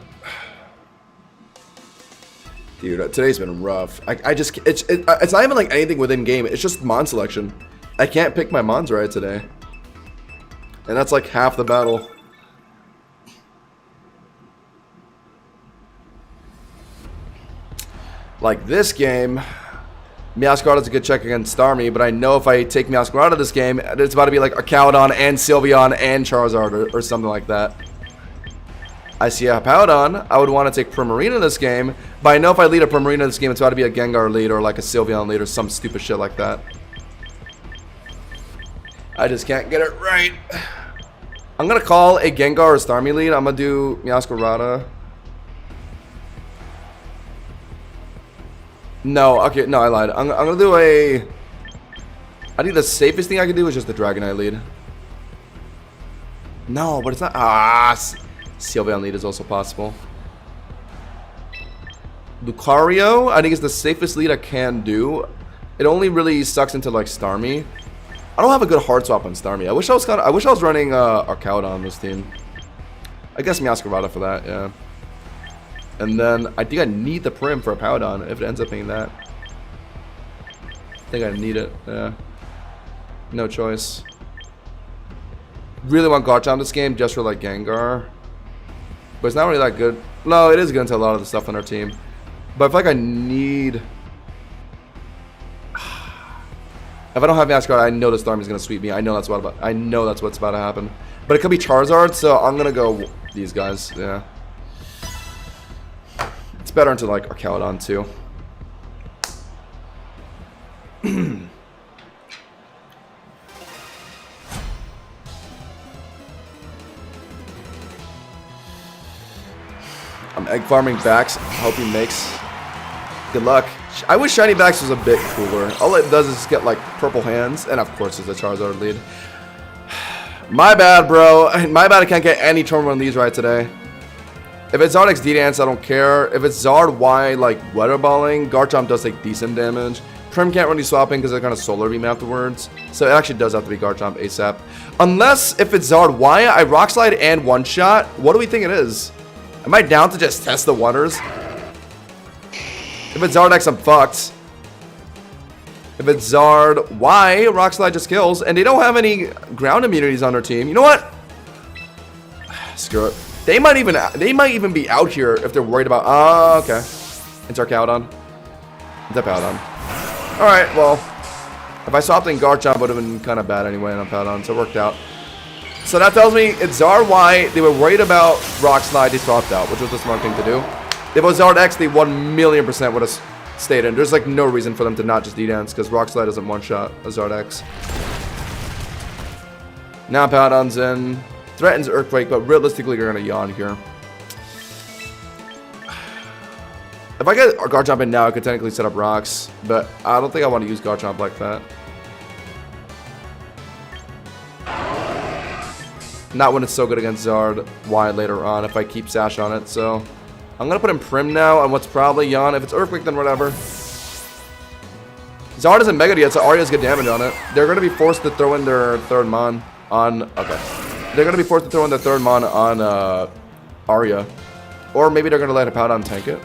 Dude, today's been rough. I just it's not even like anything within game. It's just Mon selection. I can't pick my Mons right today. And that's like half the battle. Like this game, Meowscarada's a good check against Starmie, but I know if I take Meowscarada this game, it's about to be like Arcaludon and Sylveon and Charizard or something like that. I see a Hippowdon. I would want to take Primarina this game, but I know if I lead a Primarina this game, it's about to be a Gengar lead or like a Sylveon lead or some stupid shit like that. I just can't get it right. I'm going to call a Gengar or Starmie lead. I'm going to do Meowscarada. No, okay, no, I lied. I'm gonna do a... I think the safest thing I can do is just the Dragonite lead. No, but it's not... Ah, Sylveon lead is also possible. Lucario, I think is the safest lead I can do. It only really sucks into like Starmie. I don't have a good hard swap on Starmie. I wish I was running Arcaludon on this team. I guess Meowscarada for that, yeah. And then I think I need the Prim for a Powdon if it ends up being that. I think I need it, yeah. No choice. Really want Garchomp this game just for like Gengar. But it's not really that good. No, it is good into a lot of the stuff on our team. But I feel like I need... If I don't have Meowscarada, I know the Starmie is gonna sweep me. I know that's what's about to happen. But it could be Charizard, so I'm gonna go these guys, yeah. It's better into like Arcaludon too. I'm egg farming Bax. Hope he makes. Good luck. I wish Shiny Bax was a bit cooler. All it does is get like purple hands, and of course it's a Charizard lead. My bad, bro. My bad. I can't get any turn one leads right today. If it's Zard X D-Dance, I don't care. If it's Zard Y, like Weather Balling, Garchomp does take decent damage. Prim can't really swap in because they're kind of Solar Beam afterwards. So it actually does have to be Garchomp ASAP. Unless if it's Zard Y, I Rock Slide and One Shot. What do we think it is? Am I down to just test the wonders? If it's Zard X, I'm fucked. If it's Zard Y, Rock Slide just kills. And they don't have any ground immunities on their team. You know what? Screw it. They might even be out here if they're worried about... Oh, okay. It's Arcaludon. It's Powdon. Alright, well. If I swapped in Garchomp, it would have been kind of bad anyway on Powdon, so it worked out. So that tells me it's Zard Y. They were worried about Rock Slide. They swapped out, which was the smart thing to do. If it was Zard X, they 1,000,000% would have stayed in. There's like no reason for them to not just D-Dance, because Rock Slide doesn't one-shot a Zard X. Now Powdon's in. Threatens Earthquake, but realistically, you're going to yawn here. If I get Garchomp in now, I could technically set up rocks, but I don't think I want to use Garchomp like that. Not when it's so good against Zard Y later on, if I keep Sash on it, so... I'm going to put in Prim now on what's probably Yawn. If it's Earthquake, then whatever. Zard isn't Mega yet, so Arya's get damage on it. They're going to be forced to throw in their third Mon on... Okay. They're going to be forced to throw in their third Mon on Arya. Or maybe they're going to let Hippowdon tank it.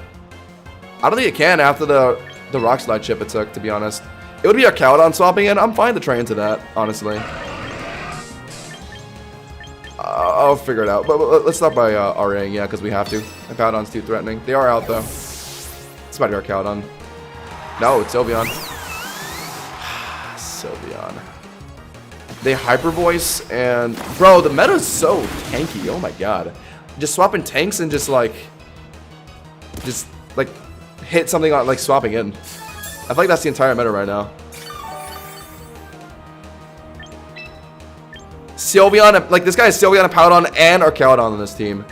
I don't think it can after the Rock Slide chip it took, to be honest. It would be Arcaludon swapping in. I'm fine to try into that, honestly. I'll figure it out. But let's start by Arya, yeah, because we have to. Hippowdon's too threatening. They are out, though. It's about to be Arcaludon. No, it's Sylveon. Sylveon. They Hyper Voice, and... Bro, the meta's so tanky. Oh, my God. Just swapping tanks and just, like... hit something on, like, swapping in. I feel like that's the entire meta right now. Sylveon, like this guy is Sylveon, Powdon, and Archaeodon on this team.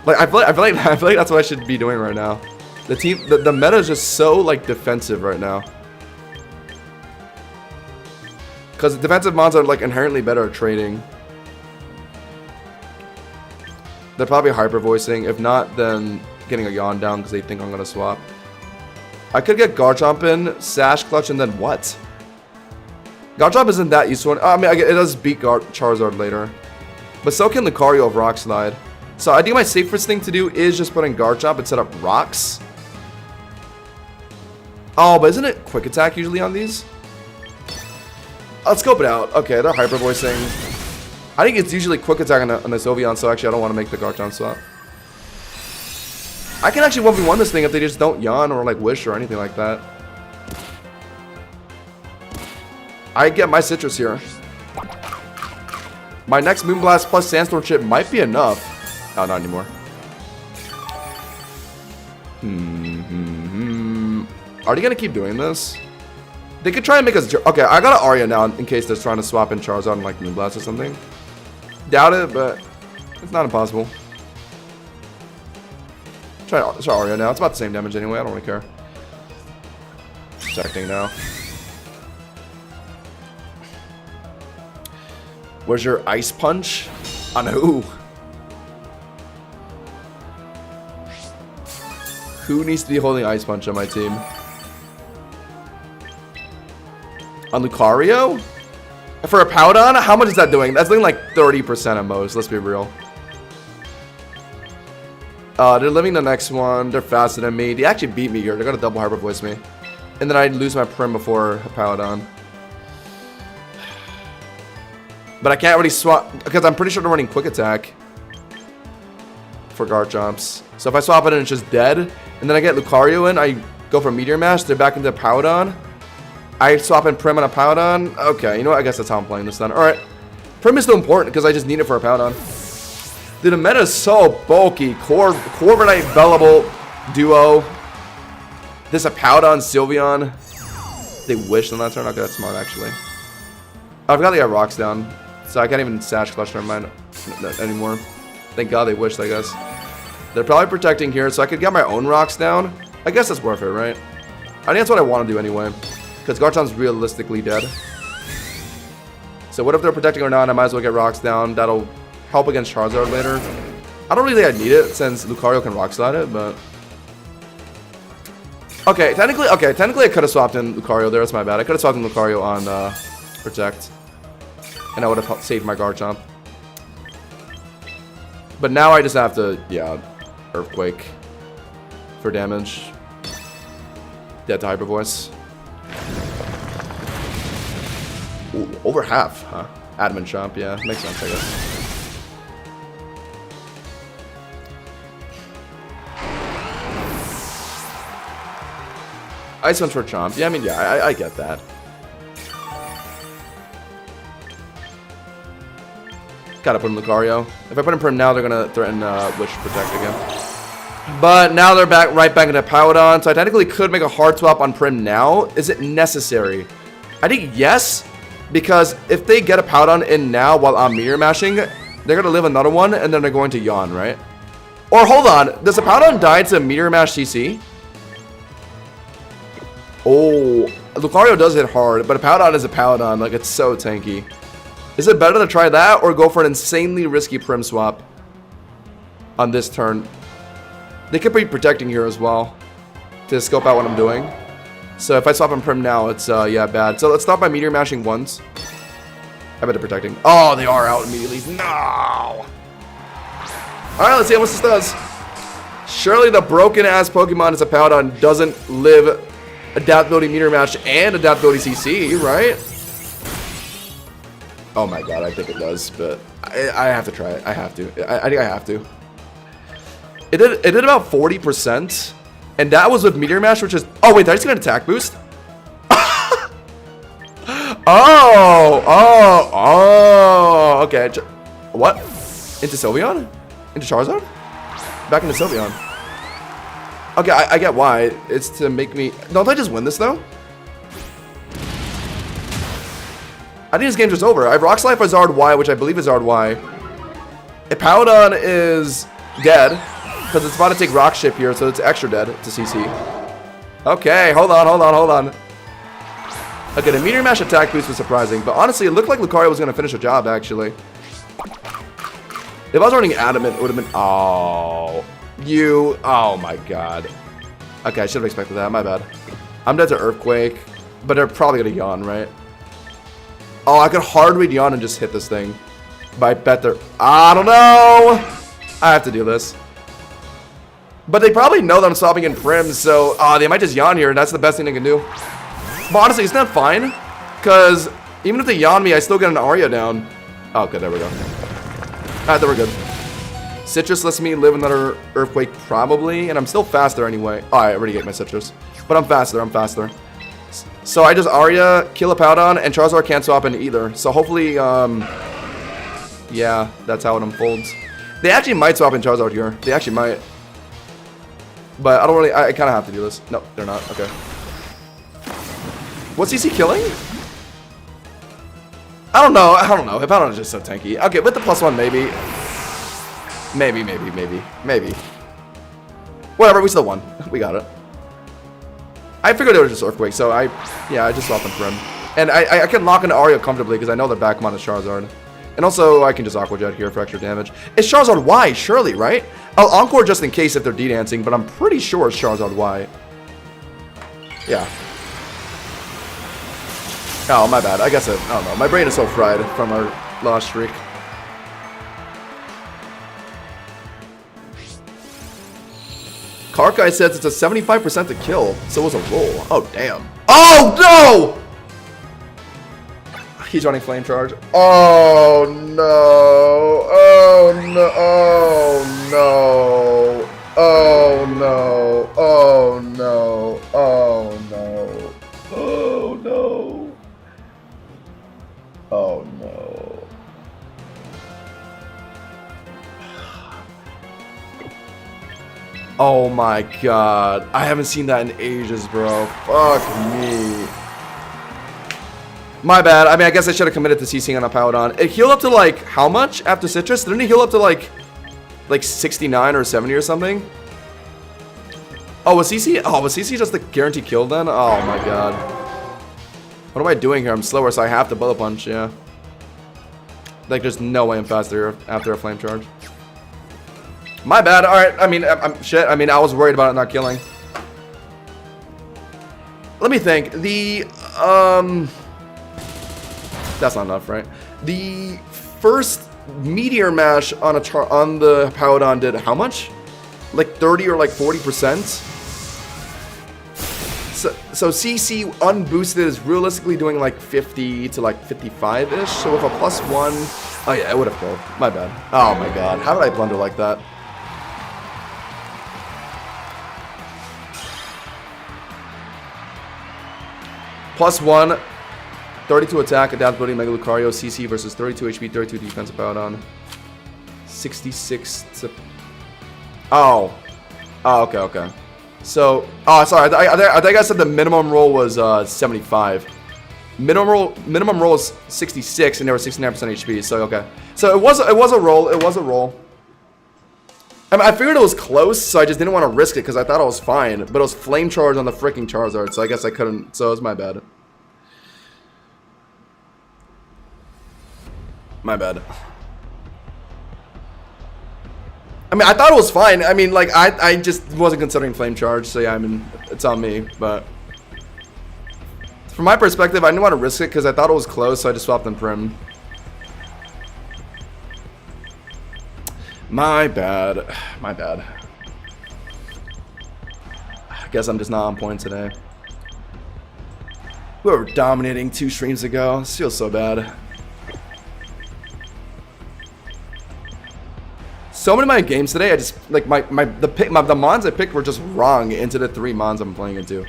Like I feel like that's what I should be doing right now. The meta is just so like defensive right now. Because defensive mons are like inherently better at trading. They're probably hyper voicing. If not, then getting a yawn down because they think I'm gonna swap. I could get Garchomp in, Sash Clutch, and then what? Garchomp isn't that useful. I mean, it does beat Charizard later. But so can Lucario of Rock Slide. So I think my safest thing to do is just put in Garchomp and set up Rocks. Oh, but isn't it Quick Attack usually on these? Let's scope it out. Okay, they're hyper voicing. I think it's usually Quick Attack on the Sylveon, so actually I don't want to make the Garchomp swap. I can actually 1v1 this thing if they just don't yawn or like wish or anything like that. I get my Citrus here. My next Moonblast plus Sandstorm chip might be enough. Oh, not anymore. Are they gonna keep doing this? They could try and make us... Okay, I got an Arya now in case they're trying to swap in Charizard and like Moonblast or something. Doubt it, but it's not impossible. Try Arya now. It's about the same damage anyway. I don't really care. Protecting now. Where's your Ice Punch? On who? Who needs to be holding Ice Punch on my team? On Lucario? For a Powdon? How much is that doing? That's doing like 30% at most. Let's be real. They're living the next one. They're faster than me. They actually beat me here. They're gonna double hyper voice me. And then I'd lose my Prim before a Powdon. But I can't really swap because I'm pretty sure they're running Quick Attack for Garchomps. So if I swap it in, it's just dead. And then I get Lucario in. I go for Meteor Mash. They're back into Powdon. I swap in Prim on a Powdon. Okay, you know what? I guess that's how I'm playing this then. Alright. Prim is still important because I just need it for a Powdon. Dude, the meta is so bulky. Corviknight, Bellable, Duo. This a Powdon, Sylveon. They wished on that turn. Okay, that's smart actually. I forgot they got Rocks down. So I can't even Sash Clutch mine anymore. Thank God they wished, I guess. They're probably protecting here, so I could get my own Rocks down. I guess that's worth it, right? I think that's what I want to do anyway. Because Garchomp's realistically dead. So what if they're protecting or not? I might as well get Rocks down. That'll help against Charizard later. I don't really think I need it since Lucario can Rock Slide it, but... Okay, technically I could have swapped in Lucario there. That's my bad. I could have swapped in Lucario on Protect. And I would have saved my Garchomp. But now I just have to, yeah, Earthquake for damage. Dead to Hyper Voice. Ooh, over half, huh? Admin Chomp, yeah, makes sense, I guess. Ice Punch for Chomp. Yeah, I mean, yeah, I get that. Gotta put in Lucario. If I put in Prim now, they're gonna threaten Wish Protect again. But now they're right back into Powdon, so I technically could make a hard swap on Prim now. Is it necessary? I think yes, because if they get a Powdon in now while I'm Meteor Mashing, they're gonna live another one, and then they're going to yawn, right? Or hold on, does a Powdon die to Meteor Mash CC? Oh, Lucario does hit hard, but a Powdon is a Powdon. Like, it's so tanky. Is it better to try that or go for an insanely risky Prim swap on this turn? They could be protecting here as well to scope out what I'm doing. So if I swap in Prim now, it's, yeah, bad. So let's stop by Meteor Mashing once. I bet they're protecting. Oh, they are out immediately. No! Alright, let's see how much this does. Surely the broken-ass Pokemon as a Powdon doesn't live Adaptability Meteor Mash and Adaptability CC, right? Oh my god, I think it does, but I have to try it. I have to. I think I have to. It did about 40%, and that was with Meteor Mash, which is... Oh, wait, did I just get an attack boost? Oh, okay. What? Into Sylveon? Into Charizard? Back into Sylveon. Okay, I get why. It's to make me... Don't I just win this, though? I think this game's just over. I have Rock Slide for Zard Y, which I believe is Zard Y. If Paladon is dead, because it's about to take Rock Ship here, so it's extra dead to CC. Okay, hold on. Okay, the Meteor Mash attack boost was surprising, but honestly, it looked like Lucario was going to finish the job, actually. If I was running Adamant, it would have been... Oh, my god. Okay, I should have expected that, my bad. I'm dead to Earthquake, but they're probably going to Yawn, right? Oh, I could hard read Yawn and just hit this thing. But I bet they're... I don't know! I have to do this. But they probably know that I'm stopping in Prim, so... they might just Yawn here, and that's the best thing they can do. But honestly, it's not fine. Because even if they Yawn me, I still get an Arya down. Oh, okay, there we go. Alright, there we're good. Citrus lets me live another Earthquake, probably. And I'm still faster anyway. Oh, I already get my Citrus. But I'm faster. So I just Arya, kill a Powdon, and Charizard can't swap in either. So hopefully, yeah, that's how it unfolds. They actually might swap in Charizard here. They actually might. But I don't really, I kind of have to do this. No, they're not. Okay. What's CC killing? I don't know. Hippowdon is just so tanky. Okay, with the +1, maybe. Maybe. Whatever, we still won. We got it. I figured it was just Earthquake, so I just swapped them for him. And I can lock into Arya comfortably because I know their backmon is Charizard. And also, I can just Aqua Jet here for extra damage. It's Charizard Y, surely, right? I'll Encore just in case if they're D-dancing, but I'm pretty sure it's Charizard Y. Yeah. Oh, my bad. I guess I don't know. My brain is so fried from our lost streak. Karkai says it's a 75% to kill, so it was a roll. Oh, damn. Oh, no! He's running Flame Charge. Oh, no. Oh, no. Oh, no. Oh, no. Oh, no. Oh, no. Oh, no. Oh, no. Oh my god. I haven't seen that in ages, bro. Fuck me. My bad. I mean, I guess I should have committed to CCing on a Powdon. It healed up to, like, how much after Citrus? Didn't it heal up to, like 69 or 70 or something? Oh, was CC? Oh, was CC just the guaranteed kill then? Oh my god. What am I doing here? I'm slower, so I have to Bullet Punch, yeah. Like, there's no way I'm faster after a Flame Charge. My bad. Alright, I mean, shit. I mean, I was worried about it not killing. Let me think. That's not enough, right? The first Meteor Mash on the Powdon did how much? Like 30 or like 40%? So CC unboosted is realistically doing like 50 to like 55-ish. So with a +1... Oh yeah, it would have killed. My bad. Oh my god. How did I blunder like that? +1, 32 attack, adaptability, Mega Lucario, CC versus 32 HP, 32 defense, Powdon. 66 to... Oh. Oh, okay. So, oh, sorry, I think I said the minimum roll was 75. Minimum roll is 66, and they were 69% HP, so okay. So it was a roll. I mean, I figured it was close, so I just didn't want to risk it because I thought it was fine. But it was Flame Charge on the freaking Charizard, so I guess I couldn't. So it was my bad. My bad. I mean, I thought it was fine. I mean, like, I just wasn't considering Flame Charge, so yeah, I mean, it's on me. But from my perspective, I didn't want to risk it because I thought it was close, so I just swapped in Prim. My bad. I guess I'm just not on point today. We were dominating 2 streams ago. This feels so bad. So many of my games today, I just like the mons I picked were just wrong into the 3 mons I'm playing into.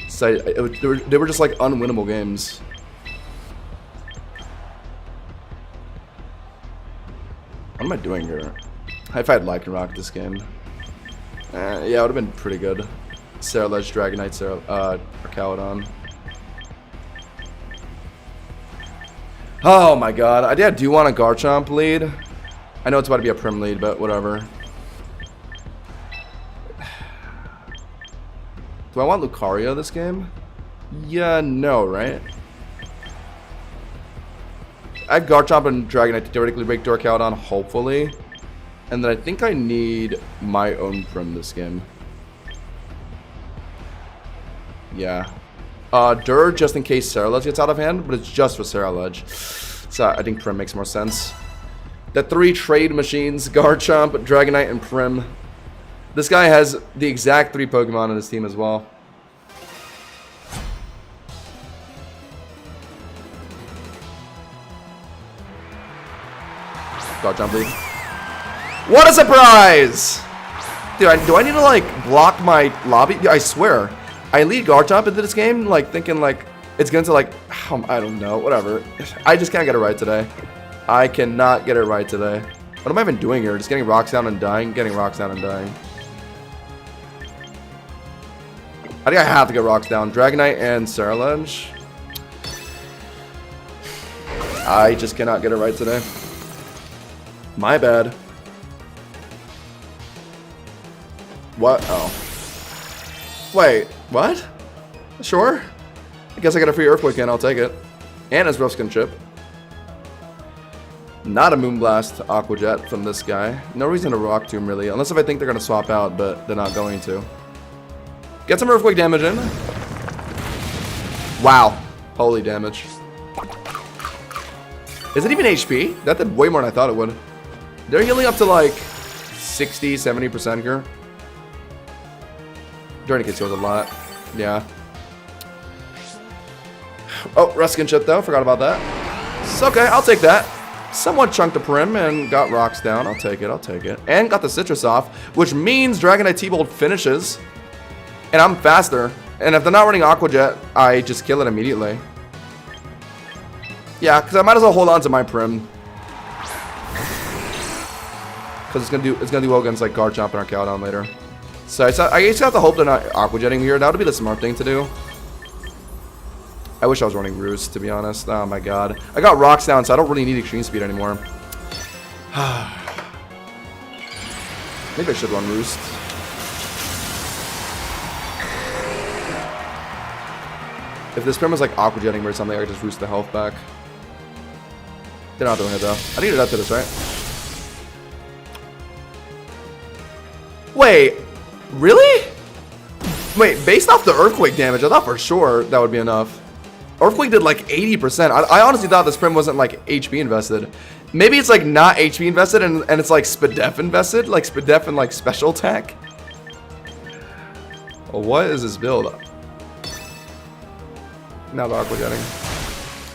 So they were just like unwinnable games. What am I doing here? If I had Lycanroc this game, yeah, it would have been pretty good. Ceruledge, Dragonite, Arcaladon. Oh my god. I do want a Garchomp lead. I know it's about to be a Prim lead, but whatever. Do I want Lucario this game? Yeah, no, right? I have Garchomp and Dragonite to theoretically break Dorkoudon, hopefully. And then I think I need my own Prim this game. Yeah. Dur just in case Ceruledge gets out of hand, but it's just for Ceruledge. So I think Prim makes more sense. The 3 trade machines, Garchomp, Dragonite, and Prim. This guy has the exact 3 Pokemon on his team as well. Garchomp lead. What a surprise! Dude, do I need to, like, block my lobby? I swear. I lead Garchomp into this game, like, thinking, like, it's going to, like, I don't know, whatever. I just can't get it right today. I cannot get it right today. What am I even doing here? Just getting rocks down and dying? Getting rocks down and dying. I think I have to get rocks down. Dragonite and Ceruledge. I just cannot get it right today. My bad. What? Oh. Wait, what? Sure. I guess I got a free Earthquake and I'll take it. And his Rough Skin Chip. Not a Moonblast Aqua Jet from this guy. No reason to Rock Tomb, really. Unless if I think they're going to swap out, but they're not going to. Get some Earthquake damage in. Wow. Holy damage. Is it even HP? That did way more than I thought it would. They're healing up to like 60, 70% here. Tourniquet heals a lot. Yeah. Oh, Ruskin Chip though. Forgot about that. It's okay. I'll take that. Somewhat chunked the Prim and got rocks down. I'll take it. I'll take it. And got the Citrus off, which means Dragonite T-Bolt finishes. And I'm faster. And if they're not running Aqua Jet, I just kill it immediately. Yeah, because I might as well hold on to my Prim. Because it's gonna do well against like Garchomp and Archaeodon later. So I just have to hope they're not Aqua Jetting here. That would be the smart thing to do. I wish I was running Roost, to be honest. Oh my god. I got rocks down, so I don't really need Extreme Speed anymore. Maybe I should run Roost. If this Prim was like Aqua Jetting or something, I could just Roost the health back. They're not doing it though. I needed that to this, right? Wait, really? Wait, based off the Earthquake damage, I thought for sure that would be enough. Earthquake did like 80%. I honestly thought this Prim wasn't like HP invested. Maybe it's like not HP invested and it's like Spadef invested. Like Spadef and like special attack. Well, what is this build? Now the Aqua Jetting.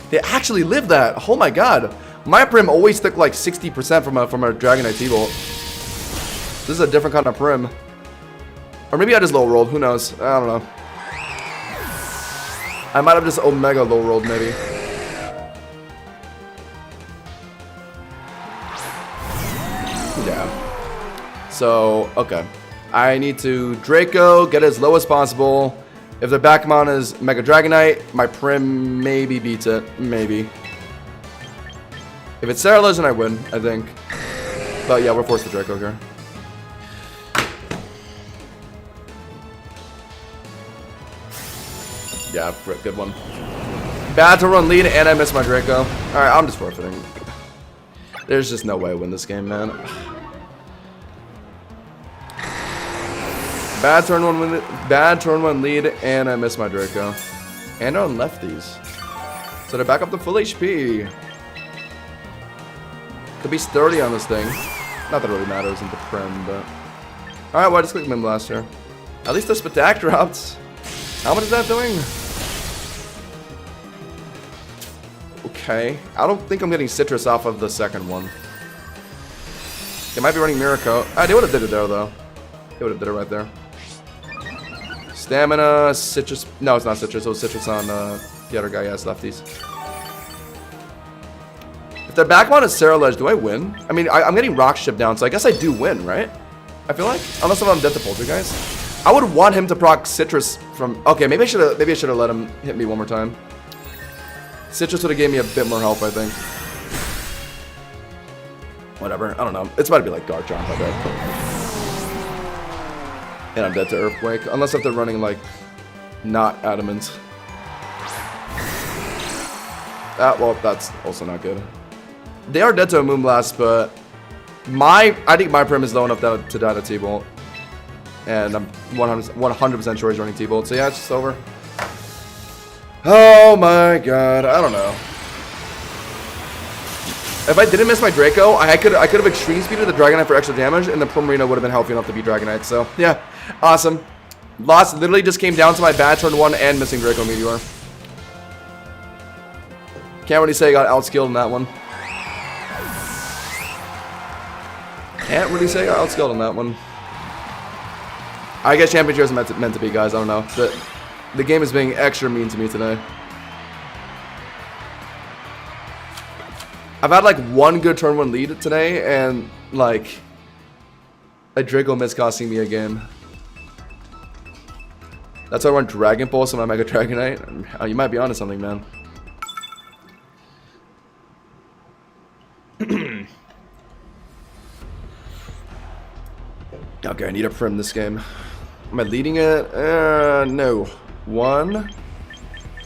They actually lived that. Oh my god. My Prim always took like 60% from a Dragonite T-Bolt. This is a different kind of Prim. Or maybe I just low rolled. Who knows? I don't know. I might have just Omega low rolled maybe. Yeah. So, okay. I need to Draco, get as low as possible. If the Backmon is Mega Dragonite, my Prim maybe beats it. Maybe. If it's Ceruledge, then I win, I think. But yeah, we're forced to Draco here. Yeah, good one. Bad to run lead, and I missed my Draco. Alright, I'm just forfeiting. There's just no way I win this game, man. Bad turn one lead, and I missed my Draco. And on lefties. So they're back up to full HP. Could be sturdy on this thing. Not that it really matters in the Prim, but... Alright, well, I just clicked Moonblast here. At least the Spatak dropped. How much is that doing? Okay. I don't think I'm getting Citrus off of the second one. They might be running Miracle. They would have did it there, though. They would have did it right there. Stamina, Citrus. No, it's not Citrus. It was Citrus on the other guy. Yes, lefties. If their Backmon is Ceruledge, do I win? I mean, I'm getting Rock Ship down, so I guess I do win, right? I feel like. Unless I'm dead to Poltergeist. I would want him to proc Citrus from... Okay, maybe I should have let him hit me one more time. Citrus would have gave me a bit more help, I think. Whatever, I don't know. It's about to be like Garchomp, I bet. And I'm dead to Earthquake. Unless if they're running, like, not Adamant. Well, that's also not good. They are dead to a Moonblast, but I think my Prim is low enough to die to T-Bolt. And I'm 100% sure he's running T-Bolt. So yeah, it's just over. Oh my god, I don't know. If I didn't miss my Draco, I could have Extreme Speeded the Dragonite for extra damage, and the Primarina would have been healthy enough to beat Dragonite. So yeah, awesome. Loss literally just came down to my bad turn 1 and missing Draco Meteor. Can't really say I got outskilled in that one. Can't really say I got outskilled in that one. I guess Championship is meant to be, guys. I don't know. The game is being extra mean to me today. I've had like one good turn 1 lead today, and like a Draco miss costing me a game. That's why I run Dragon Pulse on my Mega Dragonite. Oh, you might be onto something, man. Okay, I need a Prim this game. Am I leading it? No. 1.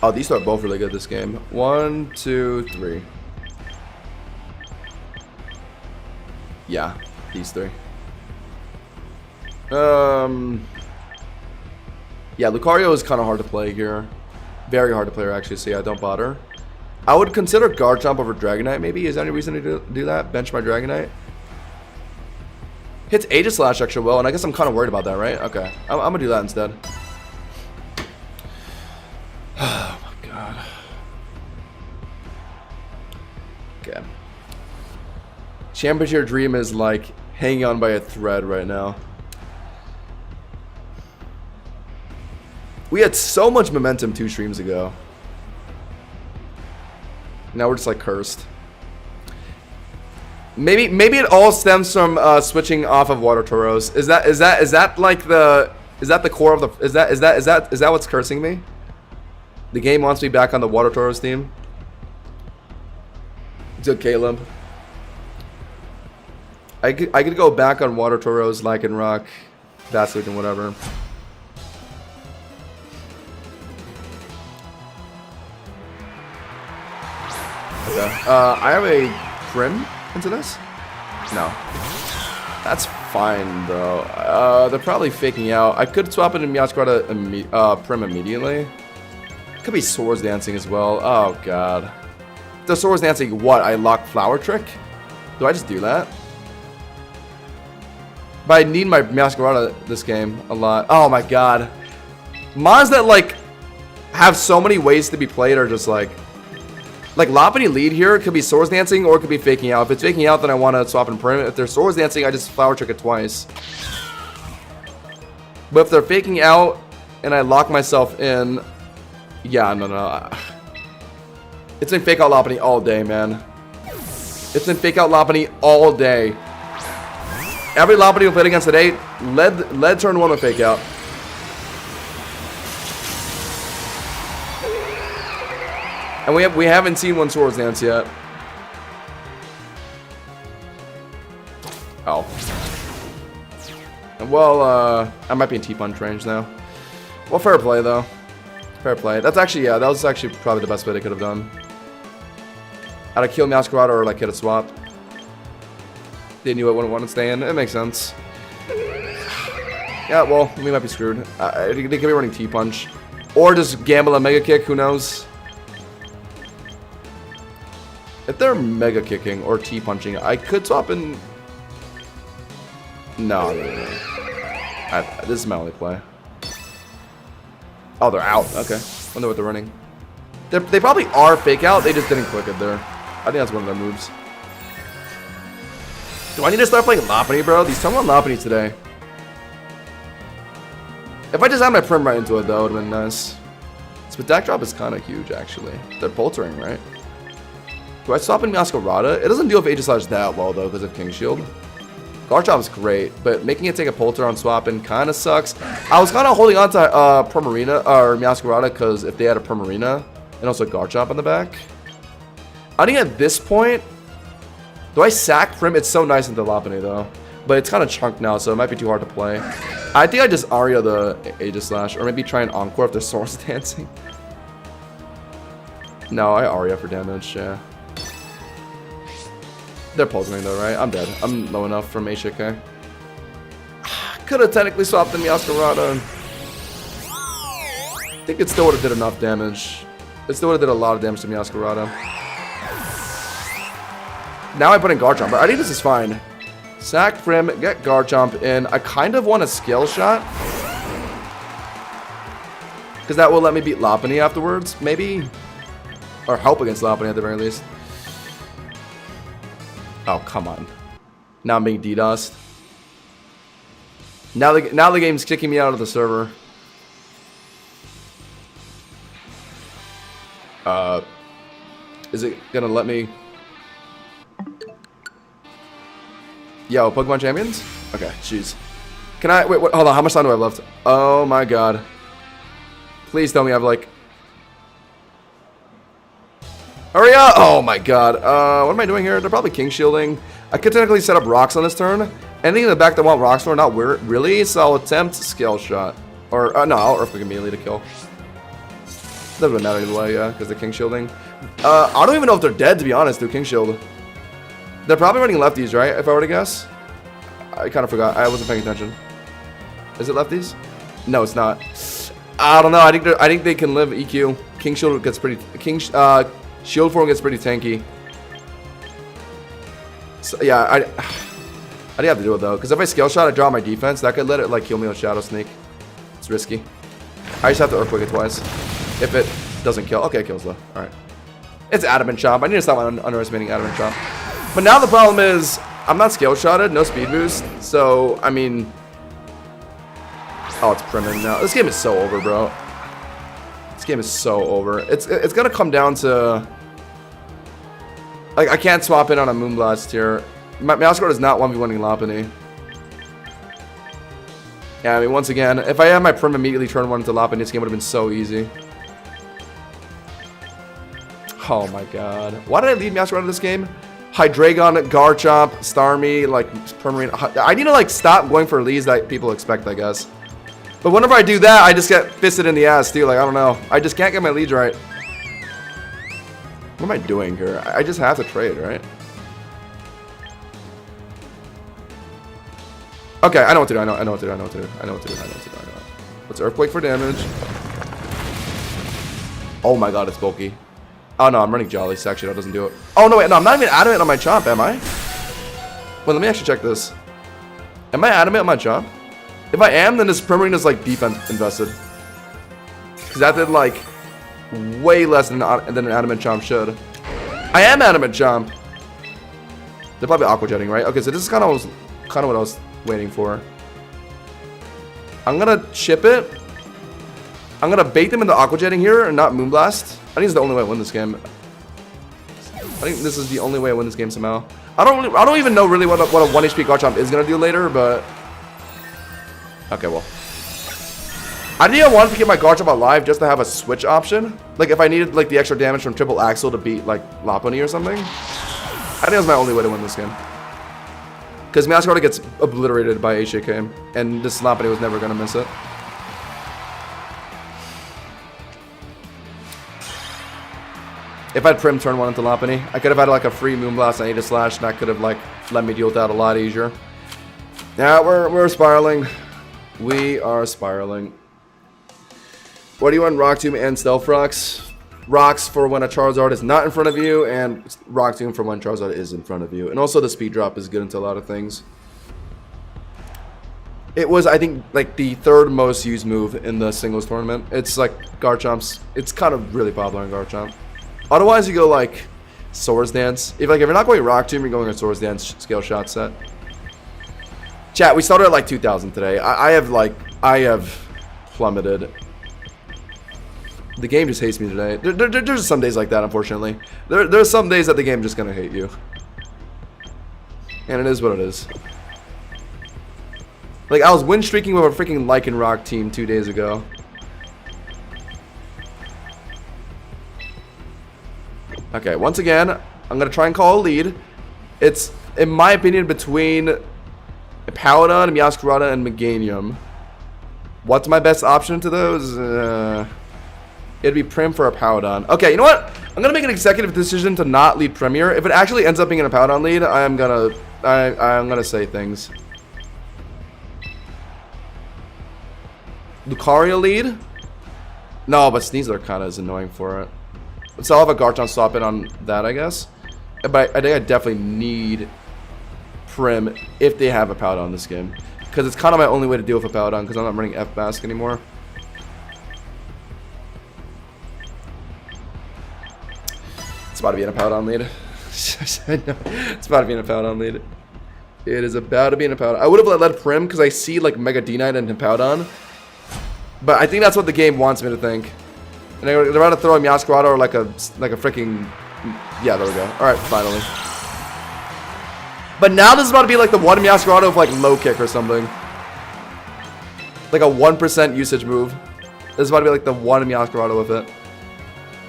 Oh, these two are both really good this game. 1, 2, 3. Yeah, these 3. Yeah, Lucario is kind of hard to play here. Very hard to play, actually, so yeah, don't bother. I would consider Garchomp over Dragonite, maybe. Is there any reason to do that? Bench my Dragonite? Hits Aegislash extra well, and I guess I'm kind of worried about that, right? Okay, I'm gonna do that instead. Oh my god. Okay. Championship Dream is like hanging on by a thread right now. We had so much momentum 2 streams ago. Now we're just like cursed. Maybe it all stems from switching off of Water Tauros. Is that like the core of the is that what's cursing me? The game wants me back on the Water Tauros team. Good Caleb. I could go back on Water Tauros, Lycanroc, Basilisk, and whatever. Okay. I have a Prim into this? No. That's fine, bro. They're probably faking out. I could swap it in Meowscarada Prim immediately. Could be Swords Dancing as well. Oh, God. The Swords Dancing, what? I lock Flower Trick? Do I just do that? But I need my Meowscarada this game a lot. Oh, my God. Mons that, like, have so many ways to be played are just, like Lopunny lead here, it could be Swords Dancing or it could be faking out. If it's faking out, then I want to swap and Prim. If they're Swords Dancing, I just Flower Trick it twice. But if they're faking out and I lock myself in, yeah, no. It's been fake out Lopunny all day, man. It's been fake out Lopunny all day. Every Lopunny we played against today, led turn 1 with fake out. And we haven't seen one Swords Dance yet. Oh. Well, I might be in T-Punch range now. Well, fair play, though. Fair play. That's actually, yeah, that was actually probably the best way they could have done. Either kill Meowscarada or, like, hit a swap. They knew it wouldn't want to stay in. It makes sense. Yeah, well, we might be screwed. They could be running T-Punch. Or just gamble a Mega Kick, who knows? If they're Mega Kicking or T-Punching, I could swap in... No. This is my only play. Oh, they're out. Okay. Wonder what they're running. They probably are fake out. They just didn't click it there. I think that's one of their moves. Do I need to start playing Lopunny, bro? These turn 1 Lopunny today. If I just had my Prim right into it, though, it would have been nice. This deck drop is kind of huge, actually. They're Poltering, right? Do I swap in Meowscarada? It doesn't deal with Aegislash that well, though, because of King Shield. Garchomp's great, but making it take a Polter on swapping kind of sucks. I was kind of holding on to Primarina, or Meowscarada, because if they had a Primarina, and also Garchomp on the back, I think at this point, do I sack Prim? It's so nice into Lopunny though. But it's kind of chunked now, so it might be too hard to play. I think I just Aria the Aegislash, or maybe try an Encore if they're Swords Dancing. No, I Aria for damage, yeah. They're Pulsing though, right? I'm dead. I'm low enough from HK. Could have technically swapped the Meowscarada. I think it still would have did enough damage. It still would have did a lot of damage to Meowscarada. Now I put in Garchomp, but I think this is fine. Sack Prim, get Garchomp in. I kind of want a Scale Shot. Because that will let me beat Lopunny afterwards, maybe. Or help against Lopunny at the very least. Oh, come on. Now I'm being DDoSed. Now the game's kicking me out of the server. Is it gonna let me? Yo, Pokemon Champions? Okay, jeez. Can I wait, hold on, how much time do I have left? Oh my god. Please tell me I have like... Hurry up! Oh my god. What am I doing here? They're probably King Shielding. I could technically set up rocks on this turn. Anything in the back that want rocks for, not really, so I'll attempt Scale Shot. Or, no, I'll Earthquake immediately to kill. Doesn't really matter either way, yeah, because they're King Shielding. I don't even know if they're dead, to be honest, through King Shield. They're probably running lefties, right, if I were to guess? I kind of forgot. I wasn't paying attention. Is it lefties? No, it's not. I don't know. I think they can live EQ. King Shield gets pretty... Shield form gets pretty tanky. So, yeah, I didn't have to do it, though. Because if I Scale Shot, I draw my defense. That could let it, like, kill me with Shadow Sneak. It's risky. I just have to Earthquake it twice. If it doesn't kill. Okay, it kills, though. Alright. It's Adamant Chomp. I need to stop underestimating Adamant Chomp. But now the problem is, I'm not Scale Shotted, no speed boost. So, I mean... Oh, it's Primin now. This game is so over, bro. This game is so over. It's gonna come down to... Like, I can't swap in on a Moonblast here. Meowscarada is not 1v1ing Lopunny. Yeah, I mean, once again, if I had my Prim immediately turn 1 into Lopunny, this game would have been so easy. Oh my god. Why did I leave Meowscarada in this game? Hydreigon, Garchomp, Starmie, like, Primarine. I need to, like, stop going for leads that people expect, I guess. But whenever I do that, I just get fisted in the ass, too. Like, I don't know. I just can't get my leads right. What am I doing here? I just have to trade, right? Okay, I know what to do. I know what to do. I know what to do. I know what to do. I know what to do. I know. Let's Earthquake for damage. Oh my god, it's bulky. Oh no, I'm running Jolly. Actually, that doesn't do it. Oh no, wait, no, I'm not even adamant on my Chomp, am I? Wait, let me actually check this. Am I adamant on my Chomp? If I am, then this Primarine is like defense invested. Because that did like way less than an Adamant Chomp should. I am Adamant Chomp. They're probably Aqua Jetting, right? Okay, so this is kind of what I was waiting for. I'm gonna chip it. I'm gonna bait them into Aqua Jetting here and not Moonblast. I think it's the only way I win this game. I think this is the only way I win this game somehow. I don't even know really what a 1 HP Garchomp is gonna do later, but okay, well. I think I wanted to keep my Garchomp alive just to have a switch option. Like if I needed like the extra damage from Triple Axel to beat like Lopunny or something. I think that was my only way to win this game. Because Meowscarada gets obliterated by HJK, and this Lopunny was never gonna miss it. If I had Prim turn 1 into Lopunny, I could have had like a free Moonblast and Aegislash, and that could have like let me deal with that a lot easier. Yeah, we're spiraling. We are spiraling. What do you want? Rock Tomb and Stealth Rocks? Rocks for when a Charizard is not in front of you, and Rock Tomb for when Charizard is in front of you. And also the speed drop is good into a lot of things. It was, I think, like the 3rd most used move in the singles tournament. It's like Garchomp's. It's kind of really popular in Garchomp. Otherwise, you go like Swords Dance. If you're not going Rock Tomb, you're going a Swords Dance Scale Shot set. Chat, we started at like 2,000 today. I have plummeted. The game just hates me today. There's some days like that, unfortunately. There's some days that the game just gonna hate you. And it is what it is. Like, I was win streaking with a freaking Lycanroc team 2 days ago. Okay, once again, I'm going to try and call a lead. It's, in my opinion, between Paladin, Meowscarada, and Meganium. What's my best option to those? It'd be Prim for a Paladin. Okay, you know what? I'm going to make an executive decision to not lead Premier. If it actually ends up being a Paladin lead, I'm going to say things. Lucario lead? No, but Sneasler kind of is annoying for it. So I'll have a Garchomp swap in on that, I guess. But I think I definitely need Prim if they have a Paladin in this game. Because it's kind of my only way to deal with a Paladin, because I'm not running F-Mask anymore. It's about to be in a Paladin lead. It's about to be in a Paladin lead. It is about to be in a Paladin. I would have led Prim, because I see like Mega D-Knight and Paladin. But I think that's what the game wants me to think. And they're about to throw a Meowscarada or like a freaking... Yeah, there we go. Alright, finally. But now this is about to be like the one Meowscarada with like low kick or something. Like a 1% usage move. This is about to be like the one Meowscarada with it.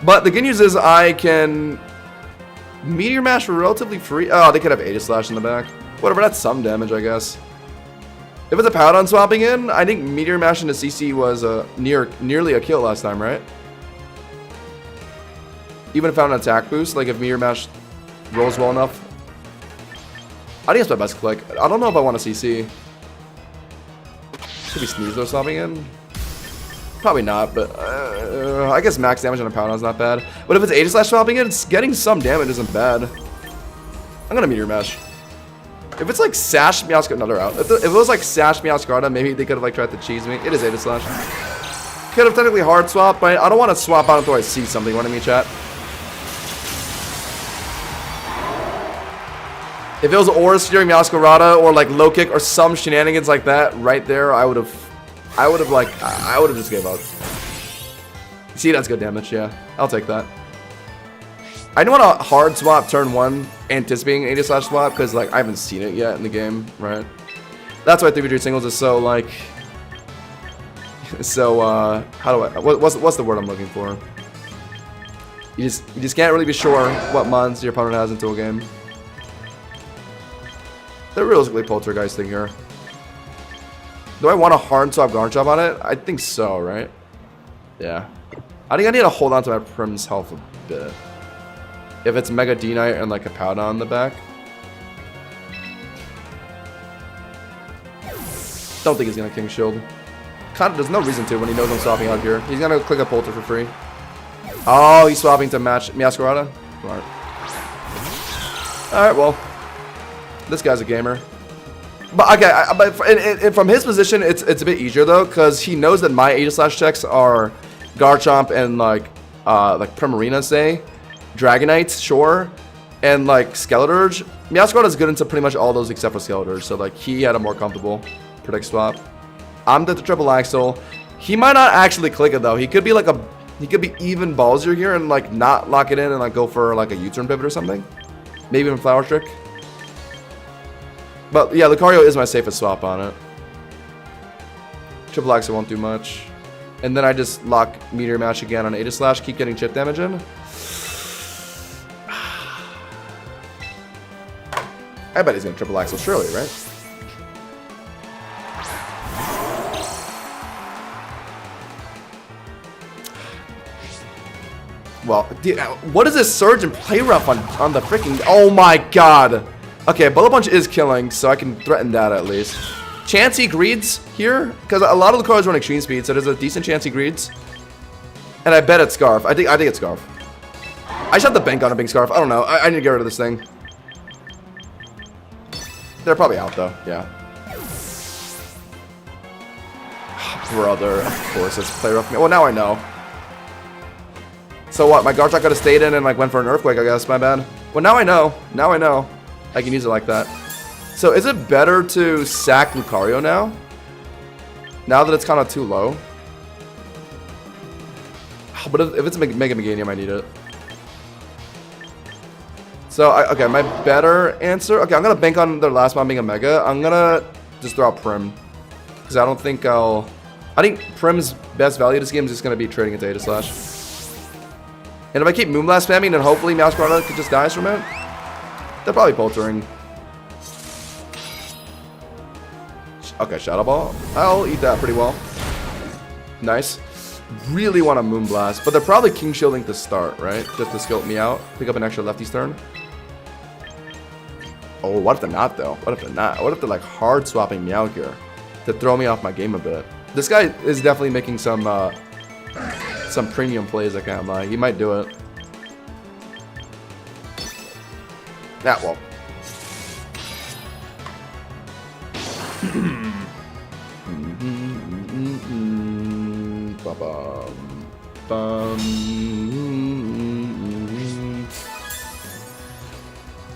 But the good news is I can... Meteor Mash for relatively free. Oh, they could have Aegislash in the back. Whatever, that's some damage, I guess. If it's a Paladin swapping in, I think Meteor Mash into CC was nearly a kill last time, right? Even if I found an attack boost, like if Meteor Mash rolls well enough. I think it's my best click. I don't know if I want to CC. Should be Sneasler swapping in. Probably not, but I guess max damage on a Paladin is not bad. But if it's Aegislash swapping in, it's getting some damage isn't bad. I'm gonna Meteor Mash. If it's like Sash Meowscarada, no, they're out. If it was like Sash Meowscarada, maybe they could have like tried to cheese me. It is Aegislash. Could have technically hard swap, but I don't want to swap out until I see something. You know what I mean, chat? If it was Aura Steering Meowscarada or like low kick or some shenanigans like that right there, I would have just gave up. See, that's good damage, yeah. I'll take that. I don't want a hard swap turn 1 anticipating Aegislash swap because like I haven't seen it yet in the game, right? That's why 3v3 singles is so like how do I what's the word I'm looking for? You just can't really be sure what mons your opponent has into a game. They're realistically poltergeisting here. Do I want a hard swap Garchomp on it? I think so, right? Yeah. I think I need to hold on to my Prim's health a bit. If it's Mega D-Knight and like a Paladin on the back. Don't think he's gonna King Shield. There's no reason to when he knows I'm swapping out here. He's gonna click a Polter for free. Oh, he's swapping to match Meowscarada? Smart. Alright, well. This guy's a gamer. But okay, but from his position, it's a bit easier though, because he knows that my Aegislash checks are Garchomp and like Primarina, say, Dragonites, sure, and like Skeleturge. Meowscarada is good into pretty much all those except for Skeleturge, so like he had a more comfortable predict swap. I'm the triple axle. He might not actually click it though. He could be like he could be even ballsier here and like not lock it in and like go for like a U-turn pivot or something. Maybe even Flower Trick. But yeah, Lucario is my safest swap on it. Triple Axel won't do much. And then I just lock Meteor Mash again on Aegislash, keep getting chip damage in. I bet he's gonna Triple Axel surely, right? Well, dude, what is this surge and play rough on the freaking... Oh my god! Okay, Bullet Punch is killing, so I can threaten that at least. Chance he greeds here, because a lot of the cards run extreme speed, so there's a decent chance he greeds. And I bet it's Scarf. I think it's Scarf. I should have the bank on a big Scarf. I don't know. I need to get rid of this thing. They're probably out though. Yeah. Brother, of course it's play rough. Well, now I know. So what? My Garchomp could have stayed in and like went for an Earthquake. I guess. My bad. Well, now I know. Now I know. I can use it like that. So is it better to sack Lucario now? Now that it's kind of too low? But if it's Mega Meganium, I need it. So, okay, my better answer... Okay, I'm going to bank on their last one being a Mega. I'm going to just throw out Prim. Because I don't think I'll... I think Prim's best value this game is just going to be trading into Aegislash. And if I keep Moonblast spamming, then hopefully Meowscarada could just dies from it. They're probably Poltering. Okay, Shadow Ball. I'll eat that pretty well. Nice. Really want a Moonblast, but they're probably King Shielding to start, right? Just to scope me out. Pick up an extra lefty's turn. Oh, what if they're not, though? What if they're not? What if they're, like, hard swapping Meow here to throw me off my game a bit? This guy is definitely making some premium plays, I can't lie. He might do it. That well.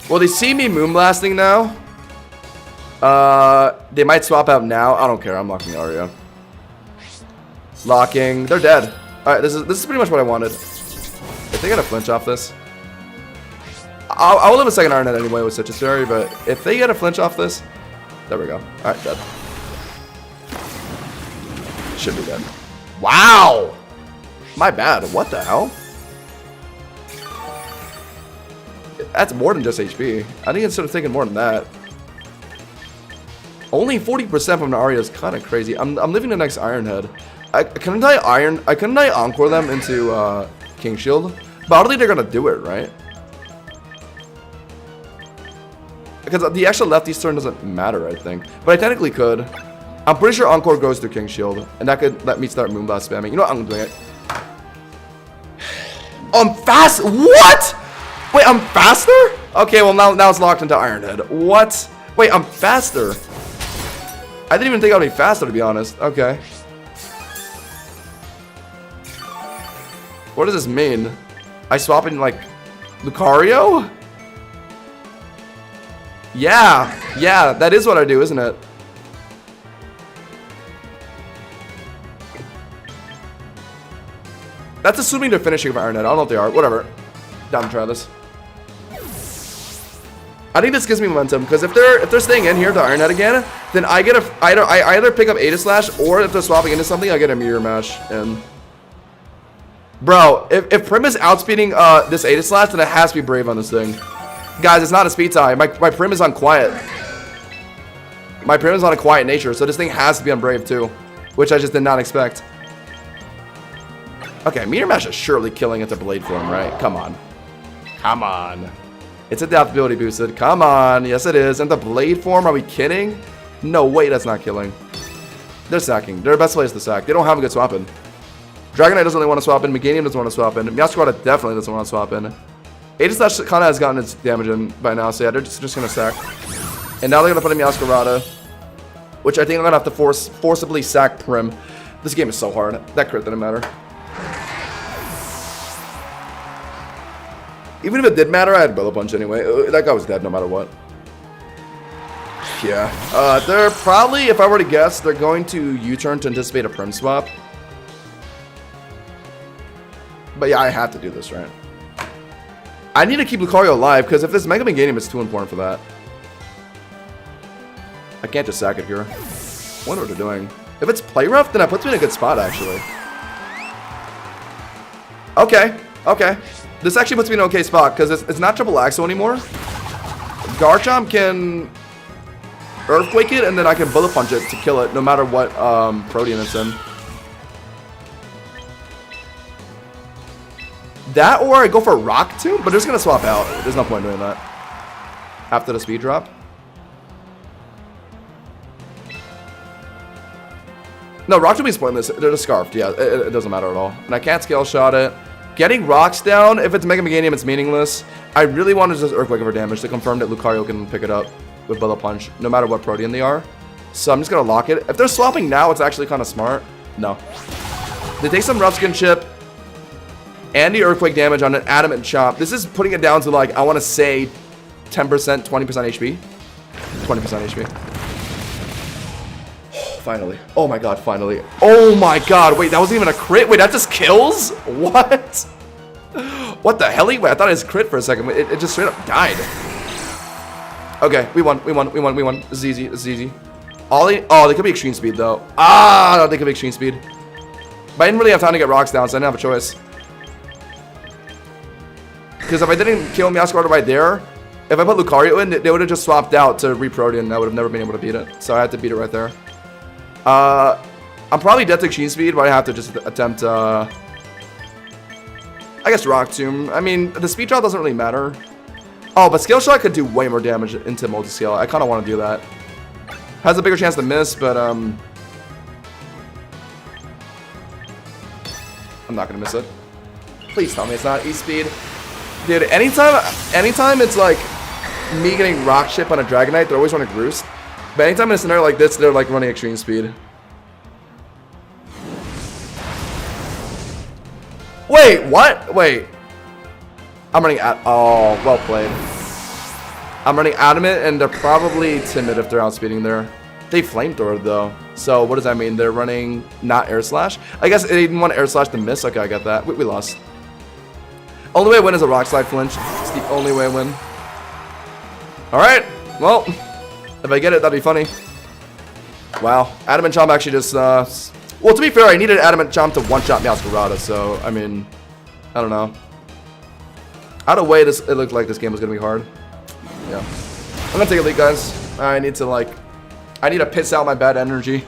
Well, they see me Moonblasting now. They might swap out now. I don't care. I'm locking Aria. Locking. They're dead. All right, this is pretty much what I wanted. If they get a flinch off this, I will live a second Iron Head anyway with Citrus Fairy, but if they get a flinch off this, there we go. All right, dead. Should be dead. Wow. My bad. What the hell? That's more than just HP. I think it's sort of taking more than that. Only 40% from the Aria is kind of crazy. I'm leaving the next Iron Head. I couldn't I Encore them into King Shield, but I don't think they're gonna do it, right? Because the actual lefty's turn doesn't matter, I think. But I technically could. I'm pretty sure Encore goes through King Shield, and that could let me start Moonblast spamming. You know what? I'm doing it. Oh, I'm fast. What? Wait, I'm faster? Okay, well now it's locked into Iron Head. What? Wait, I'm faster. I didn't even think I'd be faster, to be honest. Okay. What does this mean? I swap in, like, Lucario? Yeah, that is what I do, isn't it? That's assuming they're finishing with Iron Head. I don't know if they are. Whatever. Down to try this. I think this gives me momentum, because if they're staying in here to Iron Head again, then I get I either pick up Aegislash, or if they're swapping into something, I get a Meteor Mash. And bro, if Prim is outspeeding this Aegislash, then it has to be Brave on this thing. Guys, it's not a speed tie. My Prim is on quiet. My Prim is on a quiet nature, so this thing has to be on Brave too, which I just did not expect. Okay, Meteor Mash is surely killing at the Blade form, right? Come on. Come on. It's adaptability boosted. Come on. Yes, it is. And the Blade form, are we kidding? No way, that's not killing. They're sacking. Their best play is to sack. They don't have a good swap in. Dragonite doesn't really want to swap in. Meganium doesn't want to swap in. Meowscarada definitely doesn't want to swap in. Aegislash kind of has gotten its damage in by now, so yeah, they're just going to sack. And now they're going to put in Meowscarada, which I think I'm going to have to forcibly sack Prim. This game is so hard. That crit didn't matter. Even if it did matter, I had Bellow Punch anyway. That guy was dead no matter what. Yeah. They're probably, if I were to guess, they're going to U-turn to anticipate a Prim swap. But yeah, I have to do this, right? I need to keep Lucario alive, because if this Mega Meganium is too important for that. I can't just sack it here. I wonder what they're doing. If it's Play Rough, then that puts me in a good spot, actually. Okay. Okay. This actually puts me in an okay spot, because it's not Triple Axle anymore. Garchomp can Earthquake it, and then I can Bullet Punch it to kill it, no matter what Protean it's in. That, or I go for Rock Tomb, but they're just going to swap out. There's no point doing that. After the speed drop. No, Rock Tomb is pointless. They're just Scarfed. Yeah, it doesn't matter at all. And I can't Scale Shot it. Getting rocks down, if it's Mega Meganium, it's meaningless. I really want to just Earthquake for damage to confirm that Lucario can pick it up with Bullet Punch, no matter what Protean they are. So I'm just going to lock it. If they're swapping now, it's actually kind of smart. No. They take some Rough Skin Chip and the Earthquake damage on an Adamant Chomp. This is putting it down to, like, I want to say 10%, 20% HP. 20% HP. Finally. Oh my god, finally. Oh my god, wait, that wasn't even a crit? Wait, that just kills? What? What the hell? Wait, I thought it was crit for a second. It just straight up died. Okay, we won. This is easy. This is easy. Oh, they could be Extreme Speed, though. Ah, no, they could be Extreme Speed. But I didn't really have time to get rocks down, so I didn't have a choice. Because if I didn't kill Meowscarada right there, if I put Lucario in, they would have just swapped out to Reprotean, and I would have never been able to beat it. So I had to beat it right there. I'm probably dead to Extreme Speed, but I have to just attempt, I guess Rock Tomb. I mean, the speed drop doesn't really matter. Oh, but Scale Shot could do way more damage into multi-scale. I kind of want to do that. Has a bigger chance to miss, but, I'm not going to miss it. Please tell me it's not E-Speed. Dude, anytime it's like me getting Rock Chip on a Dragonite, they're always running Roost. But anytime in a scenario like this, they're like running Extreme Speed. Wait, what? Wait. I'm running oh, well played. I'm running Adamant, and they're probably timid if they're outspeeding there. They Flamethrower though. So what does that mean? They're running not Air Slash? I guess they didn't want Air Slash to miss. Okay, I got that. We lost. Only way I win is a Rock Slide flinch. It's the only way I win. Alright. Well, if I get it, that'd be funny. Wow. Adamant Chomp actually just, well, to be fair, I needed Adamant Chomp to one-shot Meowscarada, so, I mean, I don't know. Either way, it looked like this game was going to be hard. Yeah. I'm going to take a lead, guys. I need to piss out my bad energy.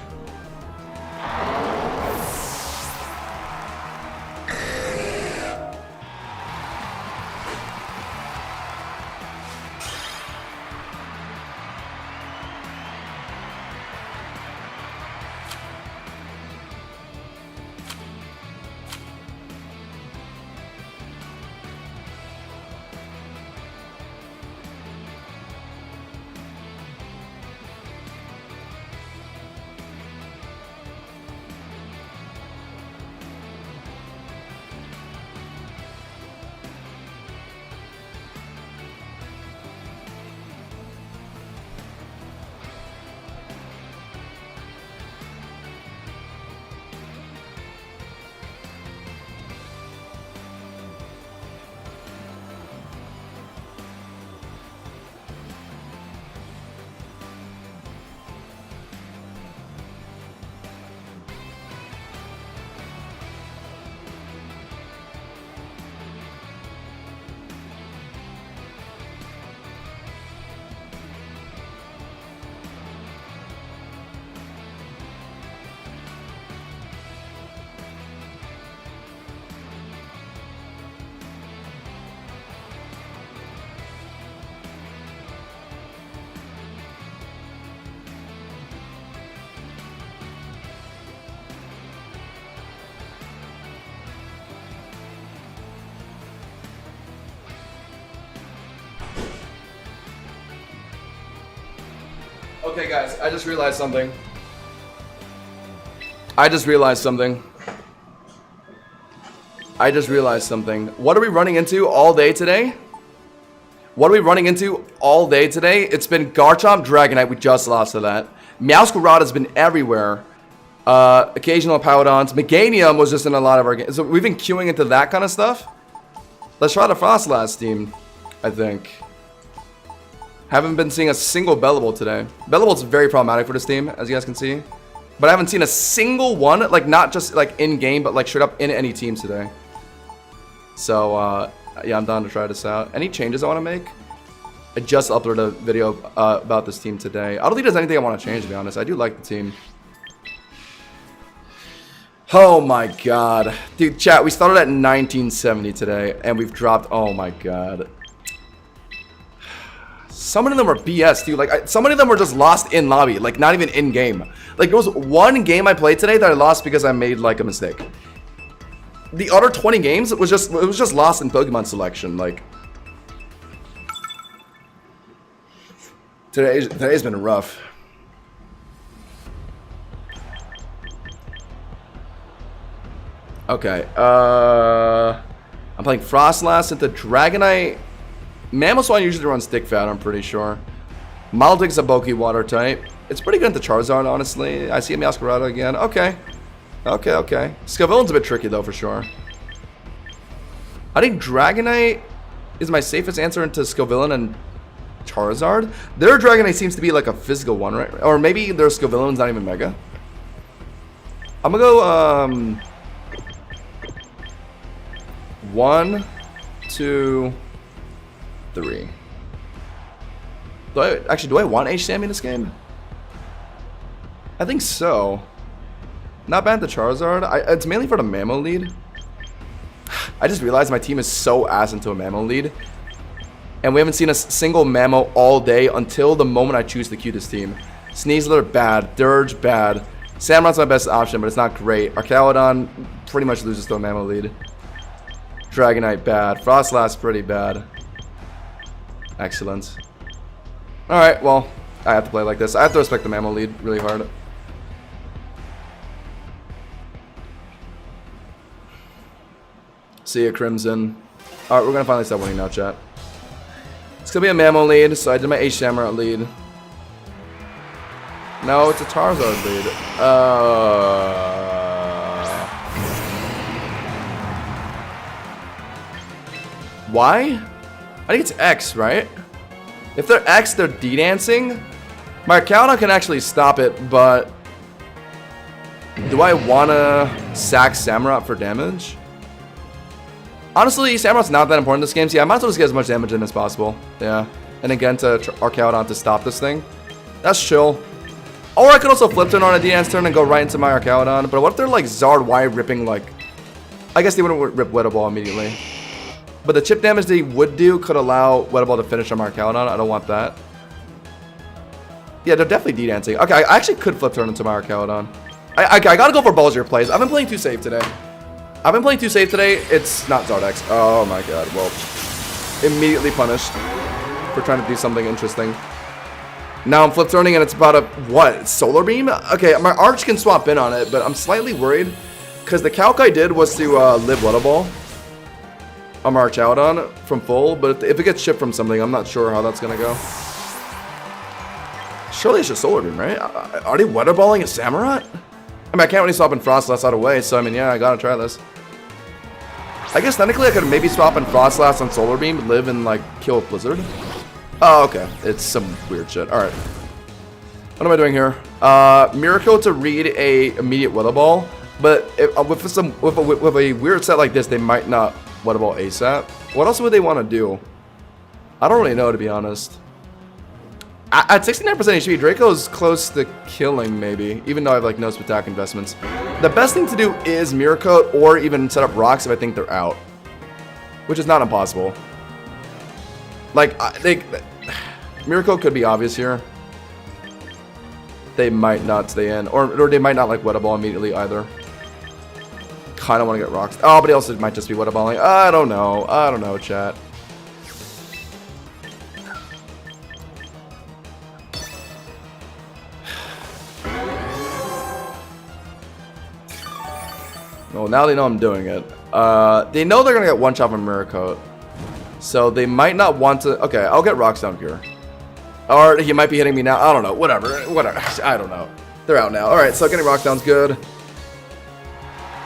Okay, guys, I just realized something. I just realized something. What are we running into all day today? It's been Garchomp, Dragonite. We just lost to that. Meowscarada has been everywhere. Occasional Powdons. Meganium was just in a lot of our games. So we've been queuing into that kind of stuff. Let's try the Frostlass team, I think. Haven't been seeing a single Bellable today. Bellable's very problematic for this team, as you guys can see. But I haven't seen a single one, like not just like in-game, but like straight up in any teams today. So, yeah, I'm down to try this out. Any changes I want to make? I just uploaded a video about this team today. I don't think there's anything I want to change, to be honest. I do like the team. Oh my god. Dude, chat, we started at 1970 today, and we've dropped, oh my god. Some of them are BS, dude. Like, some of them were just lost in lobby, like not even in game. Like, there was one game I played today that I lost because I made like a mistake. The other 20 games, it was just lost in Pokemon selection. Like, today's been rough. Okay, I'm playing Frostlass into Dragonite. Mamoswine usually runs Stick Fat, I'm pretty sure. Maldek's a bulky water type. It's pretty good into Charizard, honestly. I see a Meowscarada again. Okay. Okay. Scavillain's a bit tricky, though, for sure. I think Dragonite is my safest answer into Scavillain and Charizard. Their Dragonite seems to be like a physical one, right? Or maybe their Scavillain's not even Mega. I'm gonna go, 1, 2... 3. Do I want H-Sammy in this game? I think so. Not bad the Charizard. It's mainly for the Mammo lead. I just realized my team is so ass into a Mammo lead. And we haven't seen a single Mammo all day until the moment I choose to queue this team. Sneasler, bad. Dirge, bad. Samurot's my best option, but it's not great. Archaeodon pretty much loses to a Mammo lead. Dragonite, bad. Frostlass, pretty bad. Excellent. Alright, well, I have to play like this. I have to respect the Mammo lead really hard. See ya, Crimson. Alright, we're gonna finally start winning now, chat. It's gonna be a Mammo lead, so I did my H-Samurott lead. No, it's a Charizard lead. Why? I think it's X, right? If they're X, they're D-dancing. My Archaeodon can actually stop it, but do I wanna sack Samurott for damage? Honestly, Samurot's not that important in this game, so yeah, I might as well just get as much damage in as possible. Yeah. And again to Archaeodon to stop this thing. That's chill. Or I could also flip turn on a D-dance turn and go right into my Archaeodon. But what if they're like Zard Y ripping like... I guess they wouldn't rip Weather Ball immediately. But the chip damage they would do could allow Weather Ball to finish on my Archaeodon. I don't want that. Yeah, they're definitely D-dancing. Okay, I actually could flip turn into my Archaeodon. I gotta go for Ballsier plays. I've been playing too safe today. It's not Zardex. Oh my god, well. Immediately punished for trying to do something interesting. Now I'm flip turning and it's about a, what? Solar Beam? Okay, my Arch can swap in on it, but I'm slightly worried. Because the calc I did was to live Weather Ball on my Archaeodon from full. But if it gets shipped from something, I'm not sure how that's going to go. Surely it's just Solar Beam, right? Are they Weather Balling a Samurott? I mean, I can't really swap in Frostlass out of way, so I mean, yeah, I gotta try this. I guess technically I could maybe swap in Frostlass on Solar Beam, live and like kill Blizzard. Oh, okay. It's some weird shit. Alright. What am I doing here? Miracle to read a immediate Weather Ball, but with a weird set like this, they might not Weather Ball ASAP. What else would they want to do? I don't really know, to be honest. At 69% HP, Draco is close to killing, maybe, even though I have like no attack investments. The best thing to do is Mirror Coat or even set up rocks if I think they're out, which is not impossible. Like, Mirror Coat could be obvious here. They might not stay in, or they might not like Weather Ball immediately either. Kind of want to get rocks. Oh, but he also might just be Weather Balling. I don't know, chat. Well, now they know I'm doing it. They know they're gonna get one shot from Mirror Coat, so they might not want to. Okay, I'll get rocks down here, or he might be hitting me now. I don't know. Whatever. I don't know. They're out now. All right, so getting rocks down's good.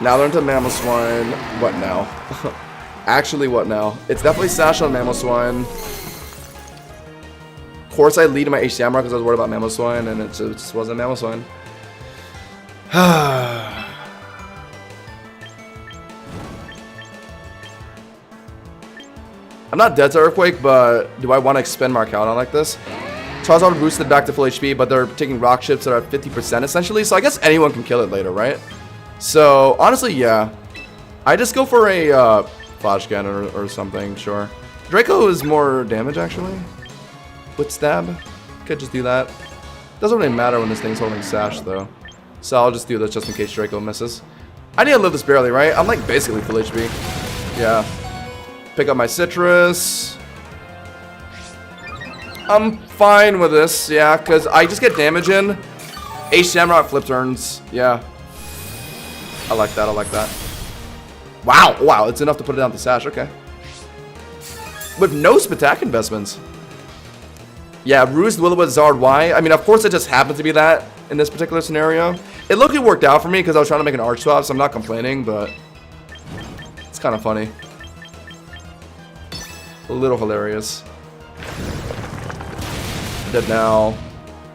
Now they're into Mamoswine. What now? Actually, what now? It's definitely Sash on Mamoswine. Of course, I lead my H-Samurott because I was worried about Mamoswine, and it just wasn't Mamoswine. I'm not dead to Earthquake, but do I want to expend my Archaeodon like this? Charizard boosted back to full HP, but they're taking rock chips that are at 50% essentially, so I guess anyone can kill it later, right? So, honestly, yeah. I just go for a Flash Cannon or something, sure. Draco is more damage, actually. With Stab. Could just do that. Doesn't really matter when this thing's holding Sash, though. So I'll just do this just in case Draco misses. I need to live this barely, right? I'm like basically full HP. Yeah. Pick up my Citrus. I'm fine with this, yeah, because I just get damage in. H-Samurott flip turns, yeah. I like that, I like that. Wow, it's enough to put it down to Sash, okay. With no attack investments. Yeah, Ruse, Will-O-Wisp, Zard, Y. I mean, of course it just happened to be that in this particular scenario. It looked like it worked out for me because I was trying to make an arch swap, so I'm not complaining, but it's kind of funny. A little hilarious. Dead now.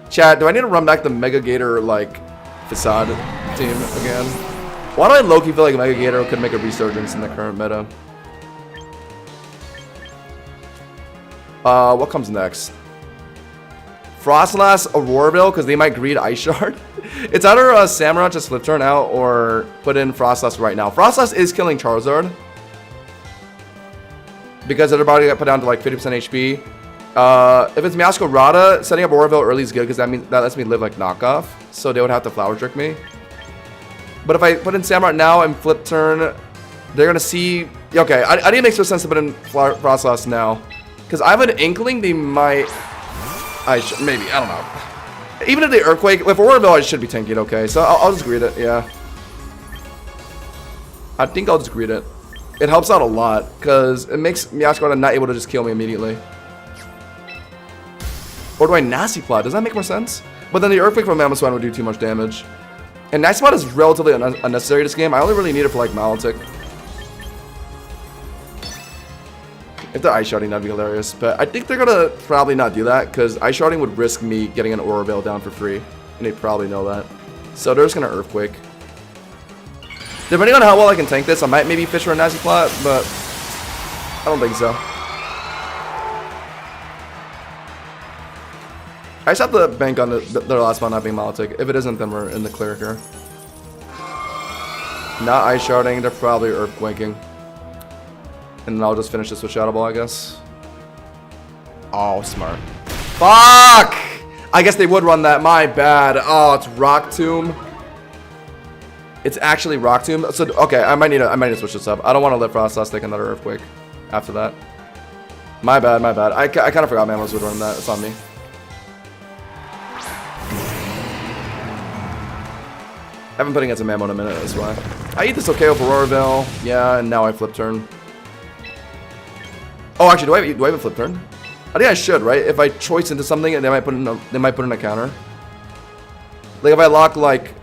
Chat, do I need to run back the Mega Gator, like, Facade team again? Why do I low-key feel like Mega Gator could make a resurgence in the current meta? What comes next? Frostlass, Auroraville, because they might greed Ice Shard. It's either Samurott just flip turn out or put in Frostlass right now. Frostlass is killing Charizard. Because they're about to get put down to like 50% HP. If it's Meowscarada, setting up Auroraville early is good because that lets me live like knockoff. So they would have to Flower Trick me. But if I put in Samurott now and flip turn, they're going to see... Okay, I think it makes more sense to put in Frostlass now. Because I have an inkling they might... maybe, I don't know. Even if they Earthquake, with Auroraville, I should be tanking okay. So I'll just greet it, yeah. I think I'll just greet it. It helps out a lot, because it makes Meowscarada not able to just kill me immediately. Or do I Nasty Plot? Does that make more sense? But then the Earthquake from Mamoswine would do too much damage. And Nasty Plot is relatively unnecessary this game. I only really need it for like Milotic. If they're Ice Sharding, that'd be hilarious. But I think they're gonna probably not do that, because Ice Sharding would risk me getting an Auroraville down for free. And they probably know that. So they're just gonna Earthquake. Depending on how well I can tank this, I might maybe fish for a Nasty Plot, but I don't think so. I just have to bank on their last one not being Milotic. If it isn't, then we're in the clear here. Not Ice Sharding, they're probably Earthquaking. And then I'll just finish this with Shadow Ball, I guess. Oh, smart. Fuck! I guess they would run that. My bad. Oh, it's Rock Tomb. It's actually Rock Tomb. So okay, I might need to switch this up. I don't want to let Frostlass take another Earthquake after that. My bad, my bad. I kind of forgot Mammals would run that. It's on me. I haven't put against a Mammo in a minute, that's why. I eat this okay with Auroraville. Yeah, and now I flip turn. Oh, actually, do I have a flip turn? I think I should, right? If I choice into something, and they might put in a counter. Like if I lock like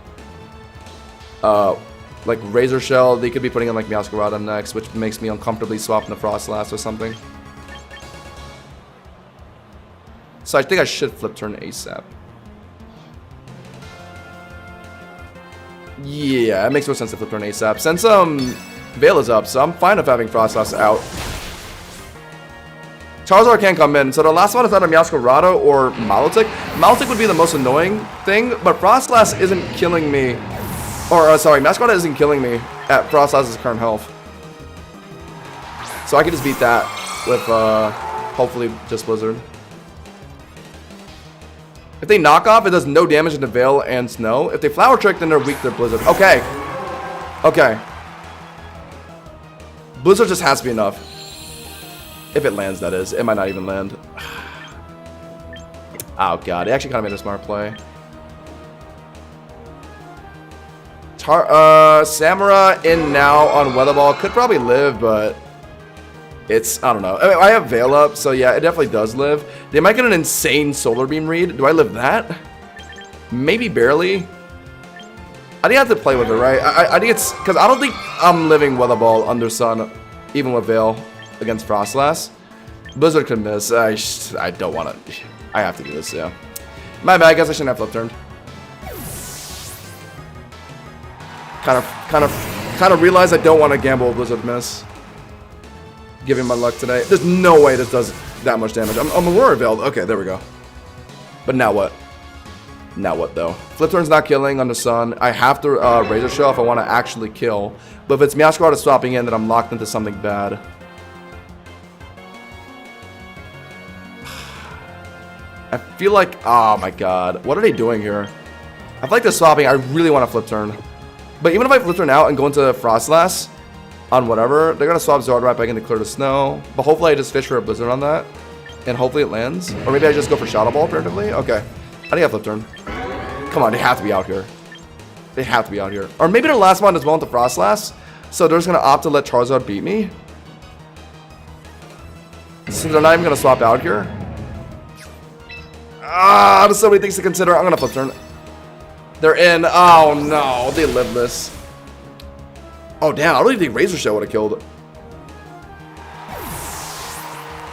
Razor Shell, they could be putting in like Meowscarada next, which makes me uncomfortably swap into Frostlass or something. So I think I should flip turn ASAP. Yeah, it makes more sense to flip turn ASAP. Since Veil is up, so I'm fine with having Frostlass out. Charizard can't come in, so the last one is either Meowscarada or Milotic. Milotic would be the most annoying thing, but Frostlass isn't killing me. Or, sorry, Meowscarada isn't killing me at Frostlass's current health. So I can just beat that with, hopefully, just Blizzard. If they knock off, it does no damage into Veil and Snow. If they Flower Trick, then they're weak to Blizzard. Okay. Okay. Blizzard just has to be enough. If it lands, that is. It might not even land. Oh, God. It actually kind of made a smart play. Samurott in now on Weather Ball. Could probably live, but it's, I don't know. I mean, I have Veil up, so yeah, it definitely does live. They might get an insane Solar Beam read. Do I live that? Maybe barely. I think I have to play with it, right? I think it's, because I don't think I'm living Weather Ball under Sun, even with Veil against Frostlass. Blizzard could miss. I don't want to. I have to do this, yeah. My bad, I guess I shouldn't have flip turned. Kind of realize I don't want to gamble a Blizzard miss. Giving my luck today. There's no way this does that much damage. I'm Auroraville. Okay, there we go. But now what? Now what, though? Flip turn's not killing under Sun. I have to Razor Shell if I want to actually kill. But if it's Meowscarada swapping in, then I'm locked into something bad. I feel like... Oh, my God. What are they doing here? I feel like they're swapping. I really want to flip turn. But even if I flip turn out and go into Frostlass on whatever, they're going to swap Zoroark back into Clear to Snow. But hopefully I just fish for a Blizzard on that. And hopefully it lands. Or maybe I just go for Shadow Ball, alternatively. Okay. I think I flip turn. Come on, they have to be out here. They have to be out here. Or maybe their last one is well into Frostlass. So they're just going to opt to let Charizard beat me. So they're not even going to swap out here. Ah, there's so many things to consider. I'm going to flip turn. They're in. Oh, no. They live this. Oh, damn. I don't even think Razor Shell would have killed.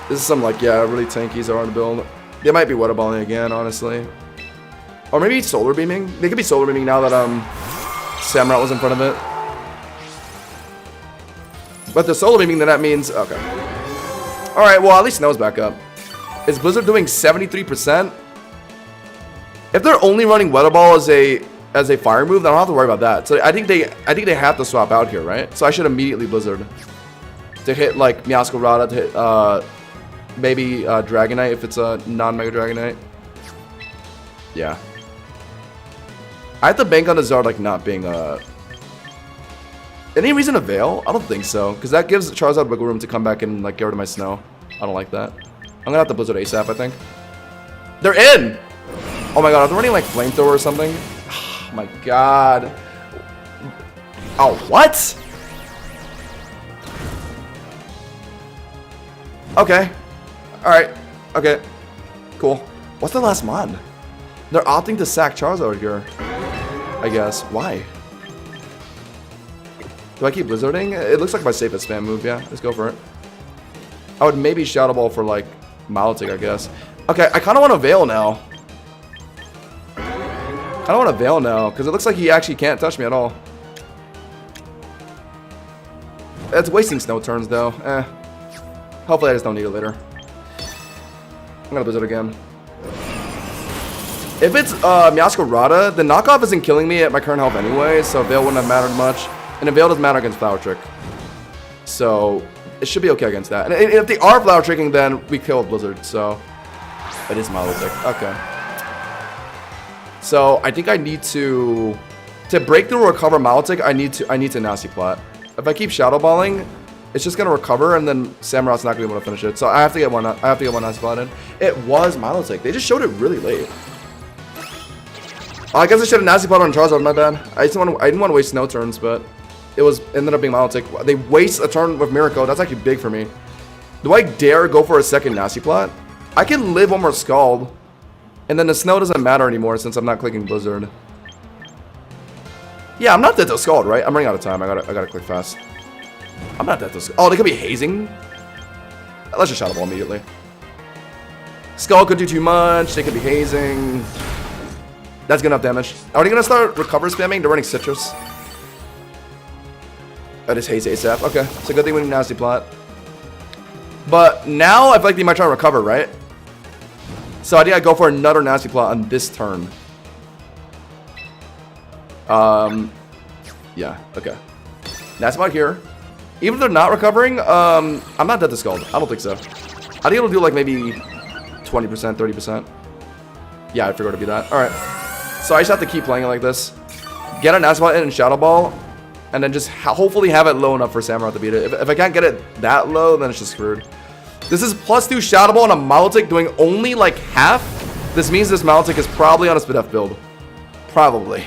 This is some, like, yeah, really tanky Zoroark build. They might be Weather Balling again, honestly. Or maybe Solar Beaming. They could be Solar Beaming now that Samurott was in front of it. But the Solar Beaming, then that means... Okay. Alright, well, at least Snow's back up. Is Blizzard doing 73%? If they're only running Weather Ball as a fire move, then I don't have to worry about that. So I think they have to swap out here, right? So I should immediately Blizzard to hit like Meowscarada, to hit maybe Dragonite if it's a non-Mega Dragonite. Yeah. I have to bank on the Zard like not being any reason to Veil? I don't think so, because that gives Charizard wiggle room to come back and like get rid of my Snow. I don't like that. I'm gonna have to Blizzard ASAP, I think. They're in! Oh my god, are they running like Flamethrower or something? Oh my god. Oh, what? Okay. Alright. Okay. Cool. What's the last mod? They're opting to sack Charizard here. I guess. Why? Do I keep Blizzarding? It looks like my safest spam move, yeah. Let's go for it. I would maybe Shadow Ball for like Milotic, I guess. Okay, I kind of want to Veil now. I don't want to Veil now, because it looks like he actually can't touch me at all. It's wasting Snow turns, though. Eh. Hopefully I just don't need it later. I'm gonna Blizzard again. If it's Meowscarada, the knockoff isn't killing me at my current health anyway, so Veil wouldn't have mattered much. And a Veil doesn't matter against Flower Trick. So it should be okay against that. And if they are Flower Tricking, then we kill Blizzard, so it is Milotic. Okay. So I think I need to break through recover Milotic, I need to Nasty Plot. If I keep Shadow Balling, it's just gonna recover and then Samurot's not gonna be able to finish it. So I have to get one Nasty Plot in. It was Milotic. They just showed it really late. I guess I should have Nasty Plot on Charizard, my bad. I didn't want to waste Snow turns, but it ended up being Milotic. They waste a turn with Miracle. That's actually big for me. Do I dare go for a second Nasty Plot? I can live one more Scald, and then the Snow doesn't matter anymore since I'm not clicking Blizzard. Yeah, I'm not dead to Scald, right? I'm running out of time. I gotta click fast. I'm not dead to Scald. Oh, they could be hazing. Let's just Shadow Ball immediately. Scald could do too much. They could be hazing. That's good enough damage. Are they gonna start recover spamming? They're running Citrus. That is haze ASAP. Okay, so good thing we need Nasty Plot. But now I feel like they might try to recover, right? So I think I go for another Nasty Plot on this turn. Yeah, okay. Nasty Plot here. Even if they're not recovering, I'm not dead to Scald. I don't think so. I think it'll do like maybe 20%, 30%. Yeah, I figured it'd be that. Alright. So I just have to keep playing it like this. Get a Nasty Plot in and Shadow Ball. And then just hopefully have it low enough for Samurott to beat it. If I can't get it that low, then it's just screwed. This is +2 Shadow Ball and a Milotic doing only like half. This means this Milotic is probably on a Spidef build. Probably.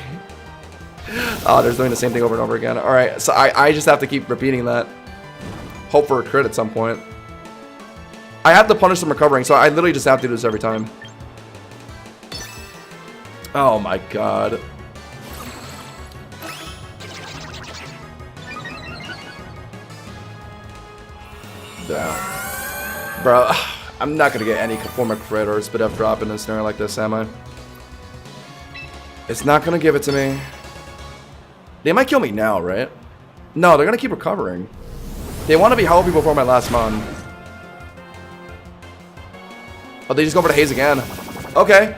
Oh, they're doing the same thing over and over again. Alright, so I just have to keep repeating that. Hope for a crit at some point. I have to punish them recovering, so I literally just have to do this every time. Oh my god. Yeah. Bro, I'm not gonna get any form of crit or Spidef drop in a scenario like this, am I? It's not gonna give it to me. They might kill me now, right? No, they're gonna keep recovering. They want to be healthy before my last mon. Oh, they just go for the haze again. Okay.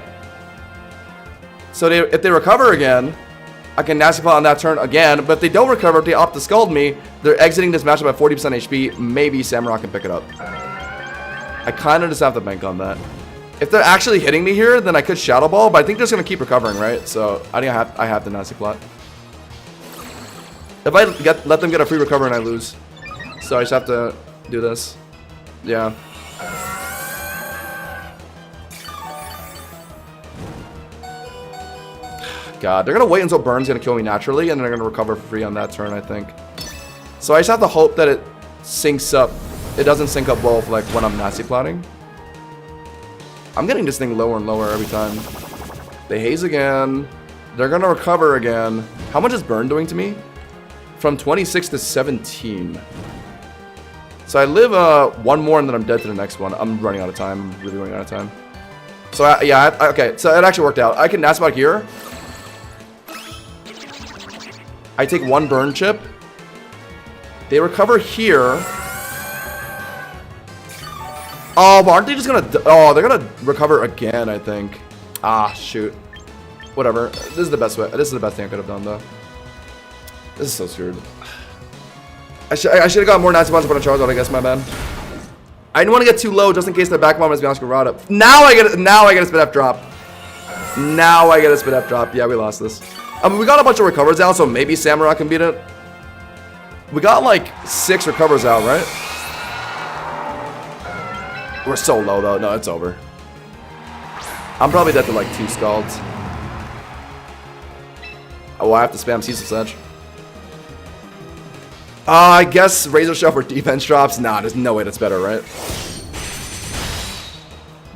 So if they recover again, I can Nasty Plot on that turn again. But if they don't recover, if they opt to Scald me, they're exiting this matchup at 40% HP. Maybe Samurott can pick it up. I kind of just have to bank on that. If they're actually hitting me here, then I could Shadow Ball, but I think they're just going to keep recovering, right? So I think I have to Nasty Plot. If I let them get a free recover and I lose. So I just have to do this. Yeah. God, they're going to wait until Burn's going to kill me naturally, and then they're going to recover for free on that turn, I think. So I just have to hope that it syncs up. It doesn't sync up well for, like, when I'm Nasty Plotting. I'm getting this thing lower and lower every time. They haze again. They're going to recover again. How much is Burn doing to me? From 26 to 17. So I live one more and then I'm dead to the next one. I'm running out of time. I'm really running out of time. So okay. So it actually worked out. I can Nasty Plot here. I take one Burn chip. They recover here. Oh, but aren't they just gonna... Oh, they're gonna recover again, I think. Ah, shoot. Whatever. This is the best way. This is the best thing I could have done, though. This is so screwed. I should have got more nasty ones for the charge out, I guess, my bad. I didn't want to get too low just in case the back bomb is Masquerada. Now I get a spit F drop. Now I get a spit F drop. Yeah, we lost this. I mean, we got a bunch of recovers out, so maybe Samurai can beat it. We got like 6 recovers out, right? We're so low though. No, it's over. I'm probably dead to like 2 scalds. Oh, I have to spam Cecil Sedge. I guess Razor Shell for defense drops. Nah, there's no way that's better, right?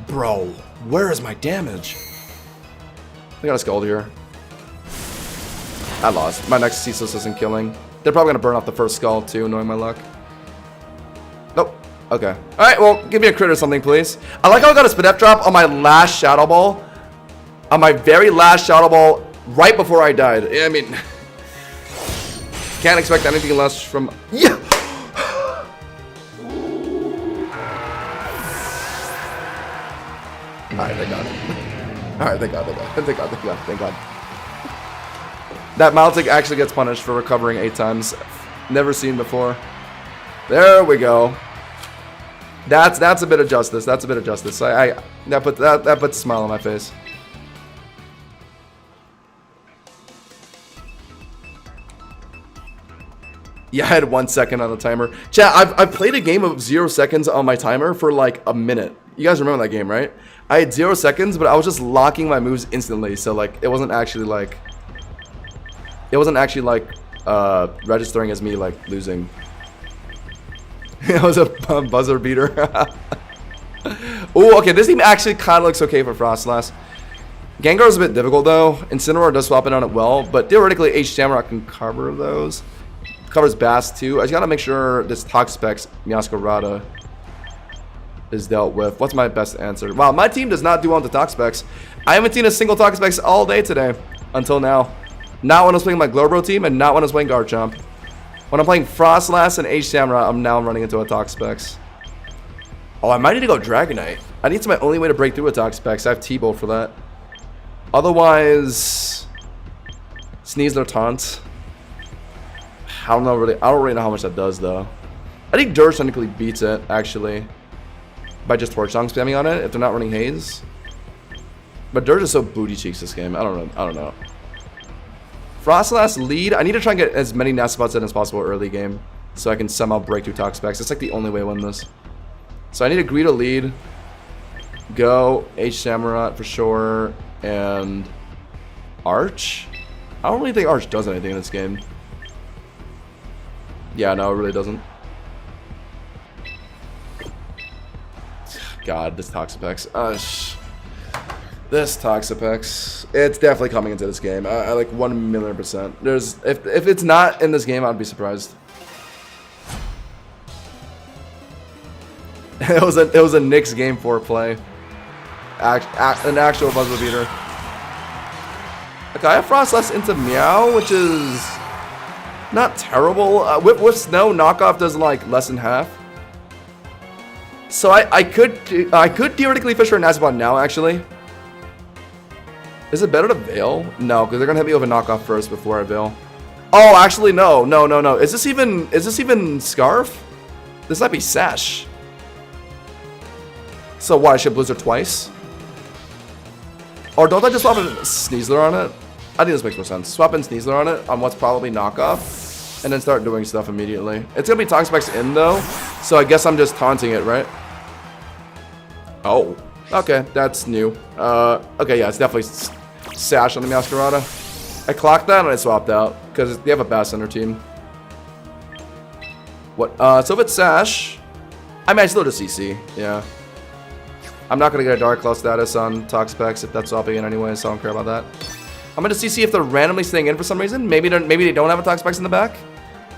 Bro, where is my damage? I got a Scald here. I lost. My next Cecil isn't killing. They're probably gonna burn off the first Scald too, knowing my luck. Nope. Okay. Alright, well, give me a crit or something, please. I like how I got a Spit F drop on my last Shadow Ball. On my very last Shadow Ball, right before I died. I mean... Can't expect anything less from... Yeah! Alright, thank God. Alright, thank God, thank God. That Maltic actually gets punished for recovering 8 times. Never seen before. There we go. That's a bit of justice. That's a bit of justice. That puts a smile on my face. Yeah, I had 1 second on the timer. Chat, I've played a game of 0 seconds on my timer for like a minute. You guys remember that game, right? I had 0 seconds, but I was just locking my moves instantly. So like, it wasn't actually like registering as me like losing. It was a buzzer beater. Oh, okay. This team actually kind of looks okay for Frostlass. Gengar is a bit difficult though. Incineroar does swap in on it well, but theoretically H Shamrock can cover those. Covers Bass too. I just gotta make sure this Toxapex Meowscarada is dealt with. What's my best answer? Wow, my team does not do well with the Toxapex. I haven't seen a single Toxapex all day today. Until now. Not when I was playing my Glowbro team and not when I was playing Garchomp. When I'm playing Frostlass and H Shamrock, I'm now running into a Toxapex. Oh, I might need to go Dragonite. I think it's my only way to break through a Toxapex. I have T-Bolt for that. Otherwise, Sneasler Taunt. I don't really know how much that does though. I think Dirge technically beats it actually by just Torch Song spamming on it if they're not running Haze. But Dirge is so booty cheeks this game. I don't know. Frostlass lead. I need to try and get as many nasty spots in as possible early game so I can somehow break through Toxapex. It's like the only way to win this. So I need a Greedo lead. Go H Samurott for sure and Arch. I don't really think Arch does anything in this game. Yeah, no, it really doesn't. God, this Toxapex. This Toxapex. It's definitely coming into this game. I like 1,000,000%. There's if it's not in this game, I'd be surprised. It was a Nyx game 4 play. An actual buzzer beater. Okay, I have Frostlass into Meow, which is not terrible. With Snow, knockoff does like less than half. So I could theoretically fish for a Nasty Bot now, actually. Is it better to Veil? No, because they're gonna hit me with a knockoff first before I Veil. Oh, actually, no. Is this even Scarf? This might be Sash. So what? I should Blizzard twice? Or don't I just swap a Sneasler on it? I think this makes more sense. Swap in Sneasler on it on what's probably knockoff, and then start doing stuff immediately. It's gonna be Toxapex in though, so I guess I'm just taunting it, right? Oh, okay, that's new. Okay, yeah, it's definitely Sash on the Meowscarada. I clocked that and I swapped out because they have a Bass on their team. What? So if it's Sash, I mean, I still just CC. Yeah. I'm not gonna get a Dark Claw status on Toxapex if that's swapping in anyway, so I don't care about that. I'm gonna CC if they're randomly staying in for some reason. Maybe they don't have a Toxapex in the back.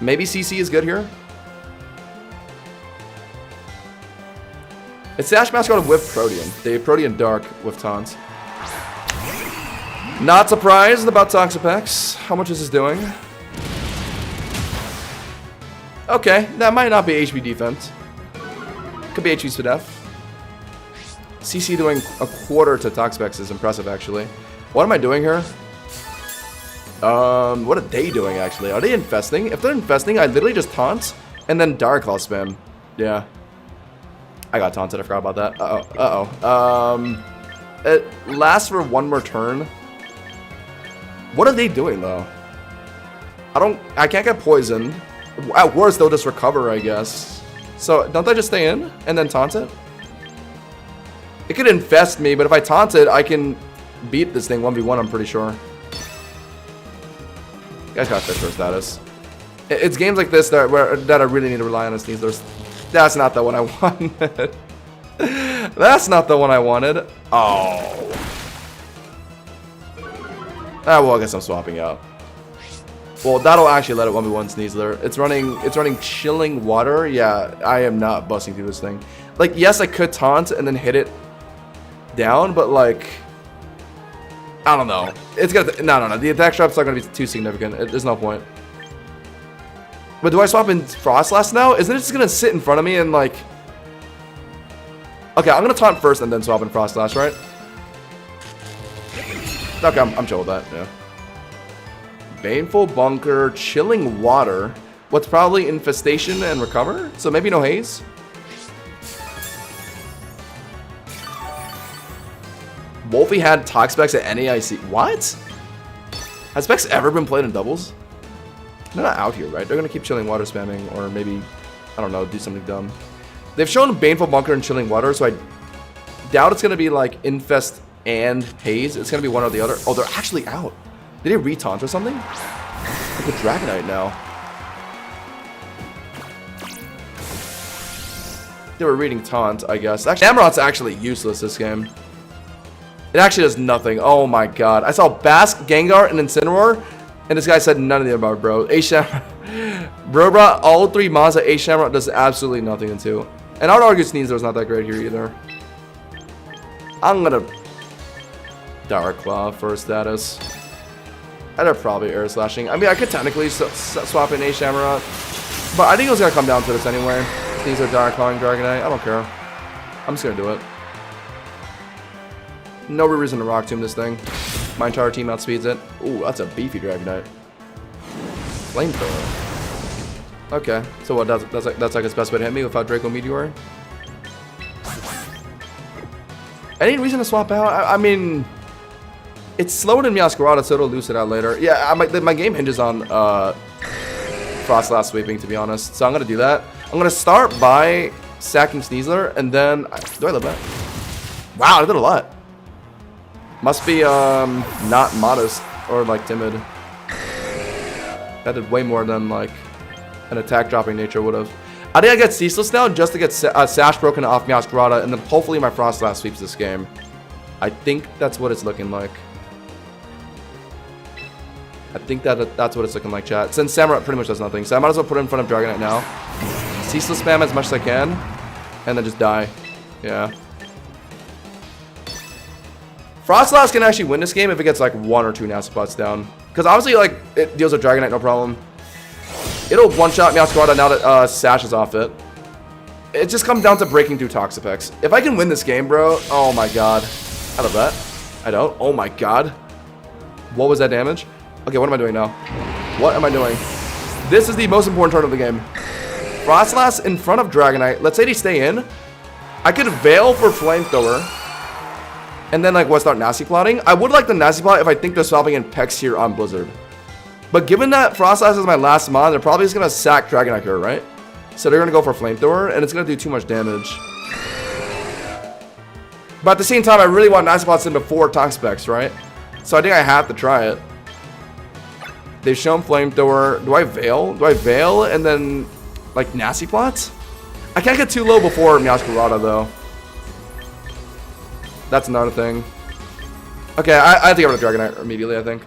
Maybe CC is good here. It's Sash Mascot with Protean. They have Protean Dark with Taunt. Not surprised about Toxapex. How much is this doing? Okay, that might not be HP defense. Could be HP Spidef. CC doing a quarter to Toxapex is impressive, actually. What am I doing here? What are they doing, actually? Are they infesting? If they're infesting, I literally just taunt and then Dark Claw spam. Yeah. I got taunted. I forgot about that. Uh-oh. It lasts for one more turn. What are they doing, though? I can't get poisoned. At worst, they'll just recover, I guess. So, don't they just stay in and then taunt it? It could infest me, but if I taunt it, I can beat this thing 1v1, I'm pretty sure. You guys got Fisher status. It's games like this that I really need to rely on as Sneasler. That's not the one I wanted. That's not the one I wanted. Oh. Ah, well, I guess I'm swapping out. Well, that'll actually let it 1v1 Sneasler. It's running Chilling Water. Yeah, I am not busting through this thing. Like, yes, I could taunt and then hit it down, but like, I don't know. It's gonna no. The attack drop's not gonna be too significant. There's no point. But do I swap in Frostlass now? Isn't it just gonna sit in front of me and like? Okay, I'm gonna taunt first and then swap in Frostlass, right? Okay, I'm chill with that. Yeah. Baneful Bunker, Chilling Water. What's probably Infestation and Recover? So maybe no Haze? Wolfie had Toxapex at NAIC. What? Has Specs ever been played in doubles? They're not out here, right? They're going to keep Chilling Water spamming or maybe, I don't know, do something dumb. They've shown Baneful Bunker and Chilling Water, so I doubt it's going to be like Infest and Haze. It's going to be one or the other. Oh, they're actually out. Did they retaunt or something? Look at Dragonite now. They were reading taunt, I guess. Actually, Amarot's actually useless this game. It actually does nothing. Oh my god. I saw Bask, Gengar, and Incineroar, and this guy said none of the above, bro. Bro brought all three mods that Shamrock does absolutely nothing into. And I would argue Sneasler's not that great here either. I'm gonna Dark Claw for status. I'd probably Air Slashing. I mean, I could technically swap in Shamrock, but I think it was gonna come down to this anyway. These are Dark Clawing Dragonite. I don't care. I'm just gonna do it. No reason to Rock Tomb this thing. My entire team outspeeds it. Ooh, that's a beefy Dragonite. Flamethrower. Okay, so what? That's like its best way to hit me without Draco Meteor. Any reason to swap out? I mean, it's slower than Meowscarada, so it'll lose it out later. Yeah, my game hinges on Frostlass sweeping, to be honest. So I'm gonna do that. I'm gonna start by sacking Sneasler, and then do I live that? Wow, I did a lot. Must be not modest or like timid. That did way more than like an attack dropping nature would have. I think I get Ceaseless now just to get Sash broken off Meowscarada, and then hopefully my Frostlass sweeps this game. I think that's what it's looking like. I think that's what it's looking like, chat. Since Samurai pretty much does nothing, so I might as well put it in front of Dragonite now. Ceaseless spam as much as I can, and then just die. Yeah. Frostlass can actually win this game if it gets like 1 or 2 nasty spots down. Because obviously, like, it deals with Dragonite, no problem. It'll one-shot Meowscarada now that Sash is off it. It just comes down to breaking through Toxapex. If I can win this game, bro, oh my god. I love that. I don't. Oh my god. What was that damage? Okay, what am I doing now? What am I doing? This is the most important turn of the game. Frostlass in front of Dragonite. Let's say they stay in. I could Veil for Flamethrower. And then, like, what, start Nasty Plotting? I would like the Nasty Plot if I think they're swapping in Pex here on Blizzard. But given that Frostlass is my last mod, they're probably just going to sack Dragonite here, right? So they're going to go for Flamethrower, and it's going to do too much damage. But at the same time, I really want Nasty Plots in before Toxapex, right? So I think I have to try it. They've shown Flamethrower. Do I Veil? Do I Veil and then, like, Nasty Plots? I can't get too low before Meowscarada, though. That's another thing. Okay, I think I'm gonna Dragonite immediately, I think.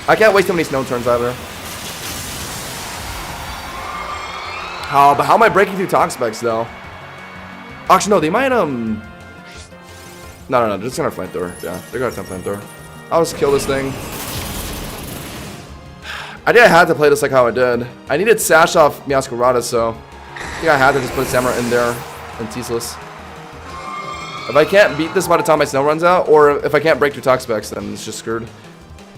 I can't waste too many snow turns either. But how am I breaking through Toxapex, though? Actually, no, they might, No, they're just gonna Flamethrower. Yeah, they're gonna attempt Flamethrower. I'll just kill this thing. I think I had to play this like how I did. I needed Sash off Meowscarada, so I think I had to just put Samurai in there and Ceaseless. If I can't beat this by the time my snow runs out, or if I can't break through Toxapex, then it's just screwed.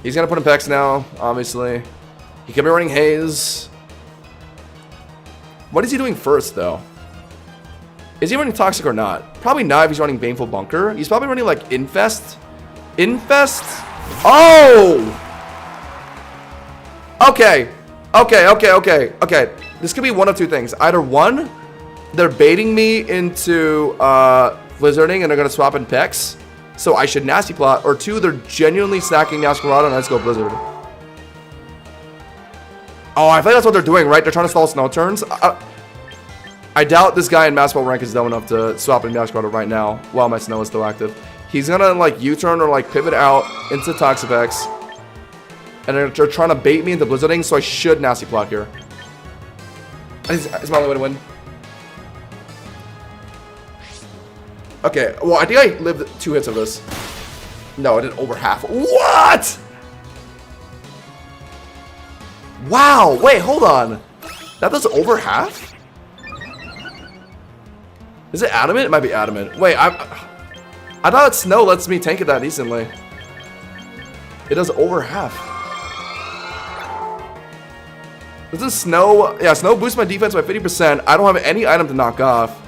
He's gonna put in Pex now, obviously. He could be running Haze. What is he doing first, though? Is he running Toxic or not? Probably not if he's running Baneful Bunker. He's probably running, like, Infest. Infest? Oh! Okay. Okay. This could be one of two things. Either one, they're baiting me into Blizzarding and they're gonna swap in Pex, so I should Nasty Plot. Or two, they're genuinely stacking Meowscarada and let's go Blizzard. Oh, I think that's what they're doing, right? They're trying to stall snow turns. I doubt this guy in Master Ball rank is dumb enough to swap in Meowscarada right now while my snow is still active. He's gonna like U-turn or like pivot out into Toxapex. And they're trying to bait me into Blizzarding, so I should Nasty Plot here. It's my only way to win. Okay, well, I think I lived 2 hits of this. No, I did over half. What? Wow, wait, hold on. That does over half? Is it Adamant? It might be Adamant. Wait, I thought Snow lets me tank it that decently. It does over half. Doesn't Snow... Yeah, Snow boosts my defense by 50%. I don't have any item to knock off.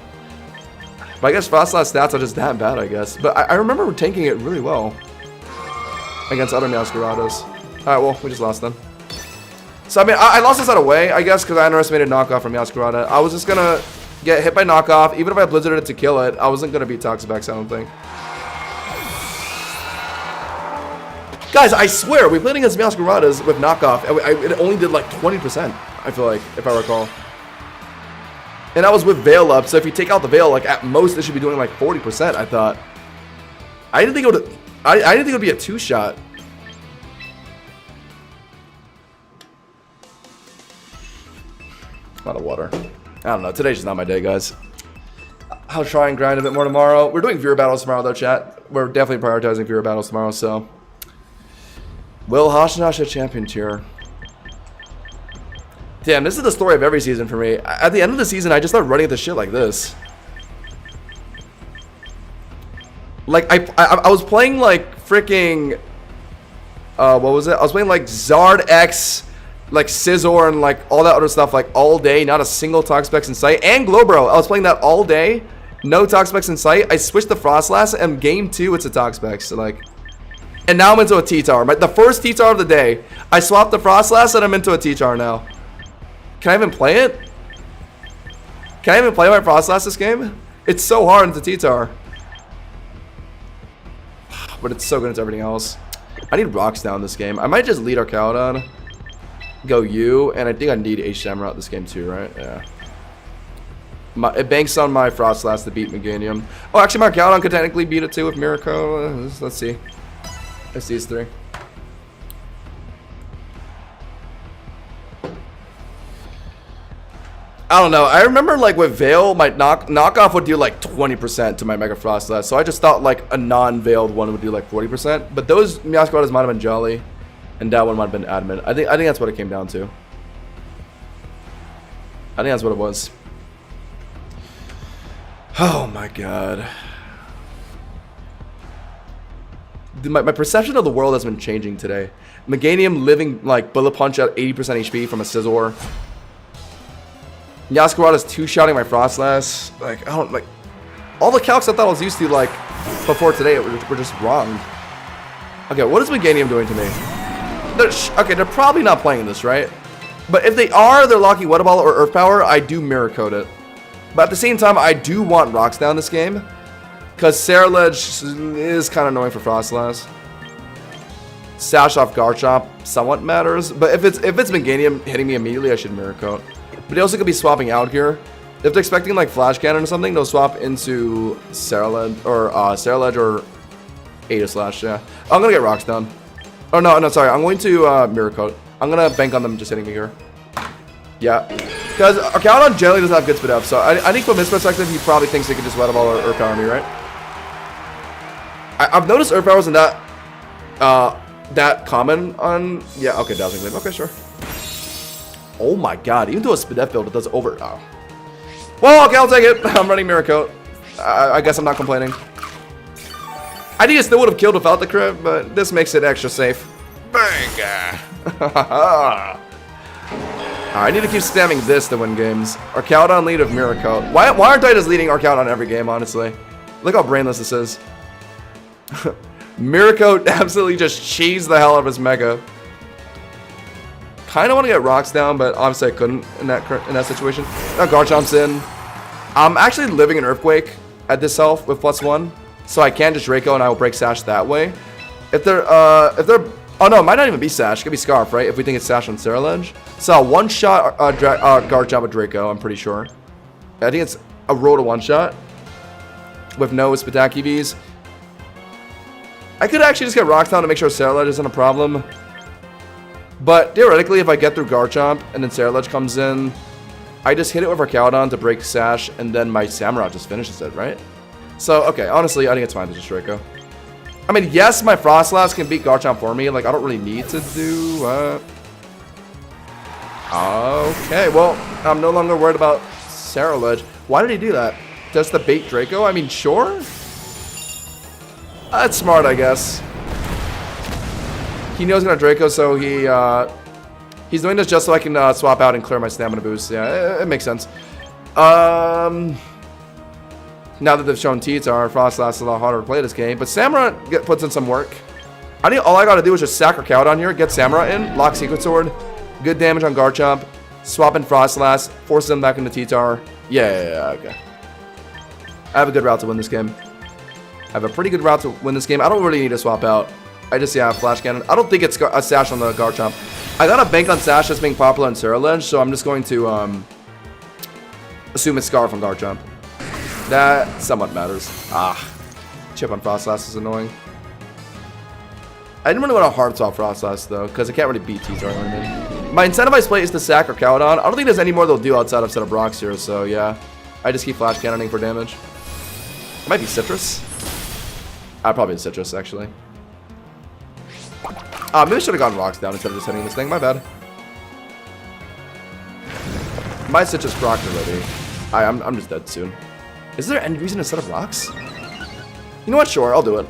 But I guess Frostlass stats are just that bad, I guess. But I remember tanking it really well against other Meowscaradas. Alright, well, we just lost then. So, I mean, I lost this out of way, I guess, because I underestimated knockoff from Meowscarada. I was just gonna get hit by knockoff. Even if I blizzarded it to kill it, I wasn't gonna beat Toxapex, I don't think. Guys, I swear, we played against Meowscaradas with knockoff, and it only did like 20%, I feel like, if I recall. And that was with Veil up, so if you take out the Veil, like, at most, it should be doing like 40%, I thought. I didn't think it would... I didn't think it would be a 2-shot. A lot of water. I don't know, today's just not my day, guys. I'll try and grind a bit more tomorrow. We're doing viewer battles tomorrow, though, chat. We're definitely prioritizing viewer battles tomorrow, so... Will Hashinash a champion tier? Damn, this is the story of every season for me. At the end of the season, I just start running into shit like this. Like, I was playing, like, freaking... what was it? I was playing, like, Zard X, like, Scizor, and, like, all that other stuff, like, all day. Not a single Toxapex in sight. And Glowbro. I was playing that all day. No Toxapex in sight. I switched to Frostlass, and game 2, it's a Toxapex. So, like... And now I'm into a T-Tower. The first T-Tower of the day. I swapped the Frostlass, and I'm into a T-Tower now. Can I even play it? Can I even play my Frostlass this game? It's so hard into T-Tower. But it's so good into everything else. I need Rocks down this game. I might just lead Arcaudon. Go U. And I think I need H-Shamrock this game too, right? Yeah. It banks on my Frostlass to beat Meganium. Oh, actually, my Arcaudon could technically beat it too with Miracle. Let's see. Let's see these 3. I don't know. I remember like with Veil, my knockoff would do like 20% to my Mega Frostlass. So I just thought like a non-veiled one would do like 40%. But those Meowscaradas might have been Jolly, and that one might have been Adamant. I think that's what it came down to. I think that's what it was. Oh my god. My perception of the world has been changing today. Meganium living like Bullet Punch at 80% HP from a Scizor. Meowscarada's 2-shotting my Frostlass. Like, I don't, like... All the calcs I thought I was used to, like, before today were just wrong. Okay, what is Meganium doing to me? Okay, they're probably not playing this, right? But if they are, they're locking Weather Ball or Earth Power, I do Mirror Coat it. But at the same time, I do want Rocks down this game. Because Ceruledge is kind of annoying for Frostlass. Sash off Garchomp somewhat matters. But if it's Meganium hitting me immediately, I should Mirror Coat. But they also could be swapping out here. If they're expecting like Flash Cannon or something, they'll swap into Ceruledge or Aegislash, yeah. I'm gonna get Rocks down. Oh no, sorry. I'm going to Mirror Coat. I'm gonna bank on them just hitting me here. Yeah. Because Arcaudon generally doesn't have good speed up, so I think from his perspective, he probably thinks he can just Weather Ball or Earth Power me, right? I've noticed Earth Power isn't that common on... Yeah, okay, Dazzling Gleam. Okay, sure. Oh my god, even though a Spadef build, it does over... Oh. Well, okay, I'll take it. I'm running Mirror Coat. I guess I'm not complaining. I think it still would have killed without the crit, but this makes it extra safe. Bang! I need to keep spamming this to win games. Arcaudon lead of Miracle. Why aren't I just leading Arcaudon every game, honestly? Look how brainless this is. Miracle absolutely just cheesed the hell out of his Mega. Kind of want to get rocks down, but obviously I couldn't in that situation. Now Garchomp's in. I'm actually living in Earthquake at this health with +1, so I can just Draco and I will break Sash that way. If they're, oh no, it might not even be Sash. It could be Scarf, right? If we think it's Sash on Ceruledge. So one-shot Garchomp with Draco, I'm pretty sure. I think it's a roll to one-shot with no Spitaki Vs. I could actually just get rocks down to make sure Ceruledge isn't a problem. But theoretically, if I get through Garchomp and then Ceruledge comes in, I just hit it with Arcaudon to break Sash, and then my Samurott just finishes it, right? So, okay, honestly, I think it's fine to just Draco. I mean, yes, my Frostlass can beat Garchomp for me. Like, I don't really need to do... Okay, well, I'm no longer worried about Ceruledge. Why did he do that? Just to bait Draco? I mean, sure. That's smart, I guess. He knows he's gonna Draco, so he's doing this just so I can swap out and clear my stamina boost. Yeah, it makes sense. Now that they've shown T-Tar, Frostlass is a lot harder to play this game, but Samurott puts in some work. I think all I gotta do is just sack Arcaudon here, get Samurott in, lock Secret Sword, good damage on Garchomp, swap in Frostlass, force him back into T-Tar. Yeah, okay. I have a good route to win this game. I have a pretty good route to win this game. I don't really need to swap out. I just, yeah, Flash Cannon. I don't think it's a Sash on the Garchomp. I got a bank on Sash that's being popular in Ceruledge, so I'm just going to assume it's Scarf on Garchomp. That somewhat matters. Chip on Frostlass is annoying. I didn't really want to hard swap Frostlass though, because I can't really beat T-Tar. My incentivized play is to sack Arcaudon. I don't think there's any more they'll do outside of set of rocks here, so yeah. I just keep Flash Cannoning for damage. It might be Citrus. Probably Citrus, actually. Maybe I should have gotten rocks down instead of just hitting this thing. My bad. My Citrus procced already. I'm just dead soon. Is there any reason to set up rocks? You know what? Sure, I'll do it.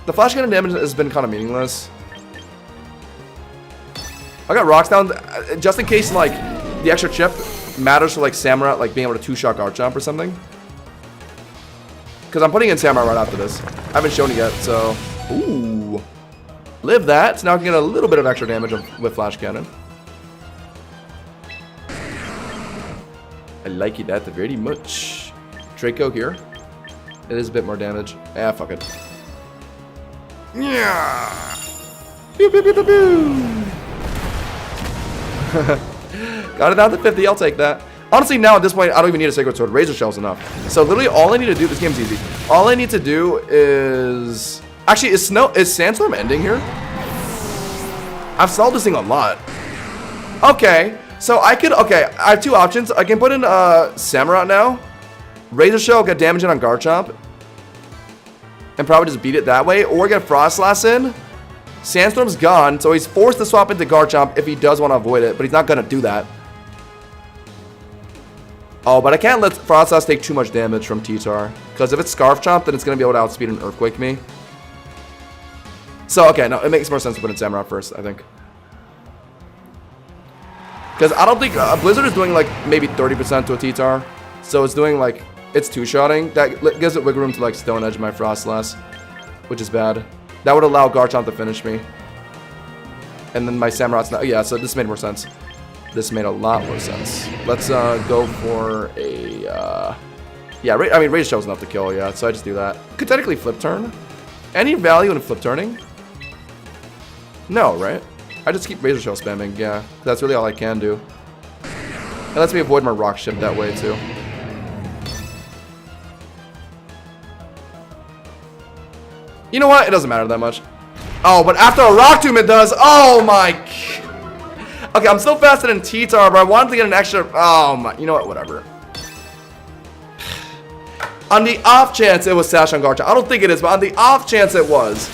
The Flash Cannon damage has been kind of meaningless. I got rocks down just in case, like, the extra chip matters for, like, Samurott, like, being able to two-shot Garchomp or something. Because I'm putting in Samurott right after this. I haven't shown it yet, so... Ooh. Live that. So now I can get a little bit of extra damage with Flash Cannon. I like it that very much. Draco here. It is a bit more damage. Ah, fuck it. Yeah. Pew, pew, pew, pew, pew. Got it down to 50. I'll take that. Honestly, now at this point, I don't even need a Sacred Sword. Razor Shell's enough. So literally, all I need to do. This game's easy. All I need to do is actually is Sandstorm ending here? I've stalled this thing a lot. Okay, so I could. Okay, I have two options. I can put in Samurott now. Razor Shell, get damage in on Garchomp, and probably just beat it that way, or get Frostlass in. Sandstorm's gone, so he's forced to swap into Garchomp if he does want to avoid it, but he's not gonna do that. Oh, but I can't let Frostlass take too much damage from T-Tar, because if it's Scarf Chomp, then it's gonna be able to outspeed and Earthquake me. So okay, no, it makes more sense to put in Samurott first, I think. Because I don't think Blizzard is doing like maybe 30% to a T-Tar, so it's doing like it's two-shotting. That gives it wiggle room to like Stone Edge my Frostlass, which is bad. That would allow Garchomp to finish me, and then my Samurott's not. Yeah, so this made more sense. This made a lot more sense. Let's go for a yeah. I mean, Razor Shell's enough to kill. Yeah, so I just do that. Could technically flip turn. Any value in flip turning? No, right? I just keep Razor Shell spamming. Yeah, that's really all I can do. It lets me avoid my rock ship that way too. You know what? It doesn't matter that much. Oh, but after a Rock Tomb it does. Oh my. Okay, I'm still faster than T-Tar, but I wanted to get an extra. Oh my. You know what? Whatever. On the off chance it was Sash on Garchomp. I don't think it is, but on the off chance it was,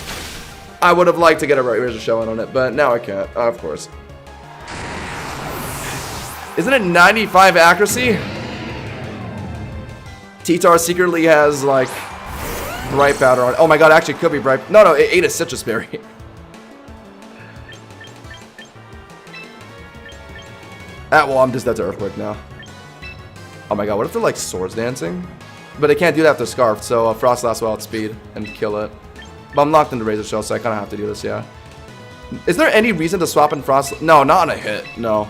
I would have liked to get a Razor Shell in on it, but now I can't. Of course. Isn't it 95 accuracy? T-Tar secretly has like Bright Powder on. Oh my god, actually could be Bright. No, it ate a Citrus Berry. Well, I'm just dead to Earthquake now. Oh my god, what if they're like Swords Dancing? But they can't do that after Scarf, so Frostlass will outspeed and kill it. But I'm locked into Razor Shell, so I kind of have to do this, yeah. Is there any reason to swap in Frost? No, not on a hit. No.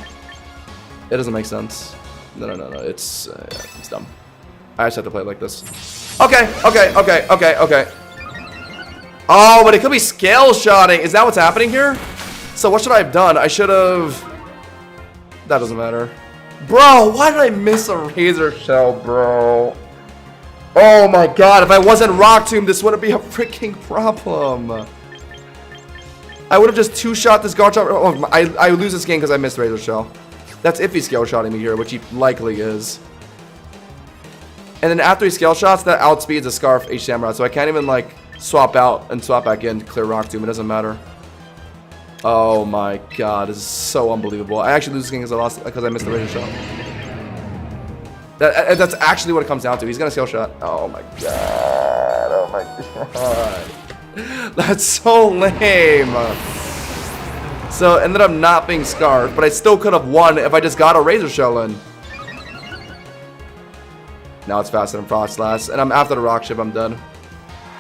It doesn't make sense. No. It's dumb. I just have to play it like this. Okay. Oh, but it could be Scale Shotting. Is that what's happening here? So what should I have done? I should have... That doesn't matter. Bro, why did I miss a Razor Shell, bro? Oh my god, if I wasn't Rock Tomb, this wouldn't be a freaking problem. I would have just two-shot this Garchomp. Oh, I lose this game because I missed Razor Shell. That's if he's Scale Shotting me here, which he likely is. And then after he Scale Shots, that outspeeds a Scarf H Samurai, so I can't even like swap out and swap back in to clear Rock Tomb. It doesn't matter. Oh my god, this is so unbelievable. I actually lose this game because I missed the Razor Shell. That's actually what it comes down to. He's gonna Scale Shot. Oh my god. Oh my god. That's so lame. So ended up not being Scarf, but I still could have won if I just got a Razor Shell in. Now it's faster than Frostlass, and I'm after the Rock Chip. I'm done.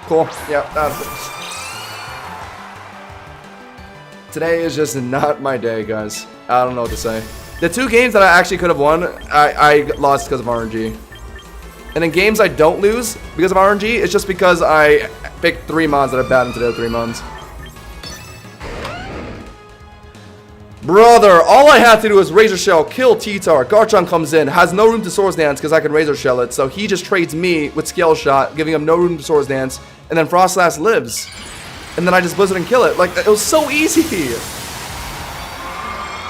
Cool. Yeah. Today is just not my day, guys. I don't know what to say. The two games that I actually could have won, I lost because of RNG. And in games I don't lose because of RNG, it's just because I picked 3 mons that are bad into the other 3 mons. Brother, all I had to do was Razor Shell, kill T-Tar. Garchomp comes in, has no room to Swords Dance because I can Razor Shell it. So he just trades me with Scale Shot, giving him no room to Swords Dance. And then Frostlass lives. And then I just Blizzard and kill it. Like, it was so easy.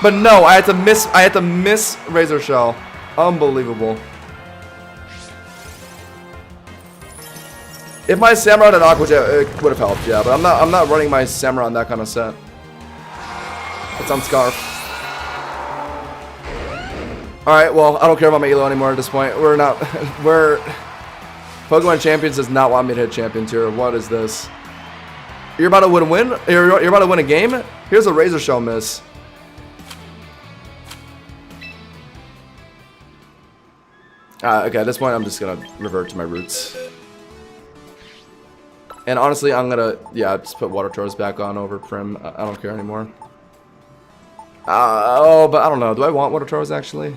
But no, I had to miss Razor Shell. Unbelievable. If my Samurai had Aqua Jet, it would have helped, yeah. But I'm not running my Samurai on that kind of set. It's on Scarf. Alright, well, I don't care about my Elo anymore at this point. Pokemon Champions does not want me to hit Champion Tier. What is this? You're about to win? You're about to win a game? Here's a Razor Shell miss. Okay, at this point, I'm just gonna revert to my roots. And honestly, I'm gonna, yeah, just put Water Torres back on over Prim. I don't care anymore. Oh, but I don't know. Do I want Water Torres, actually?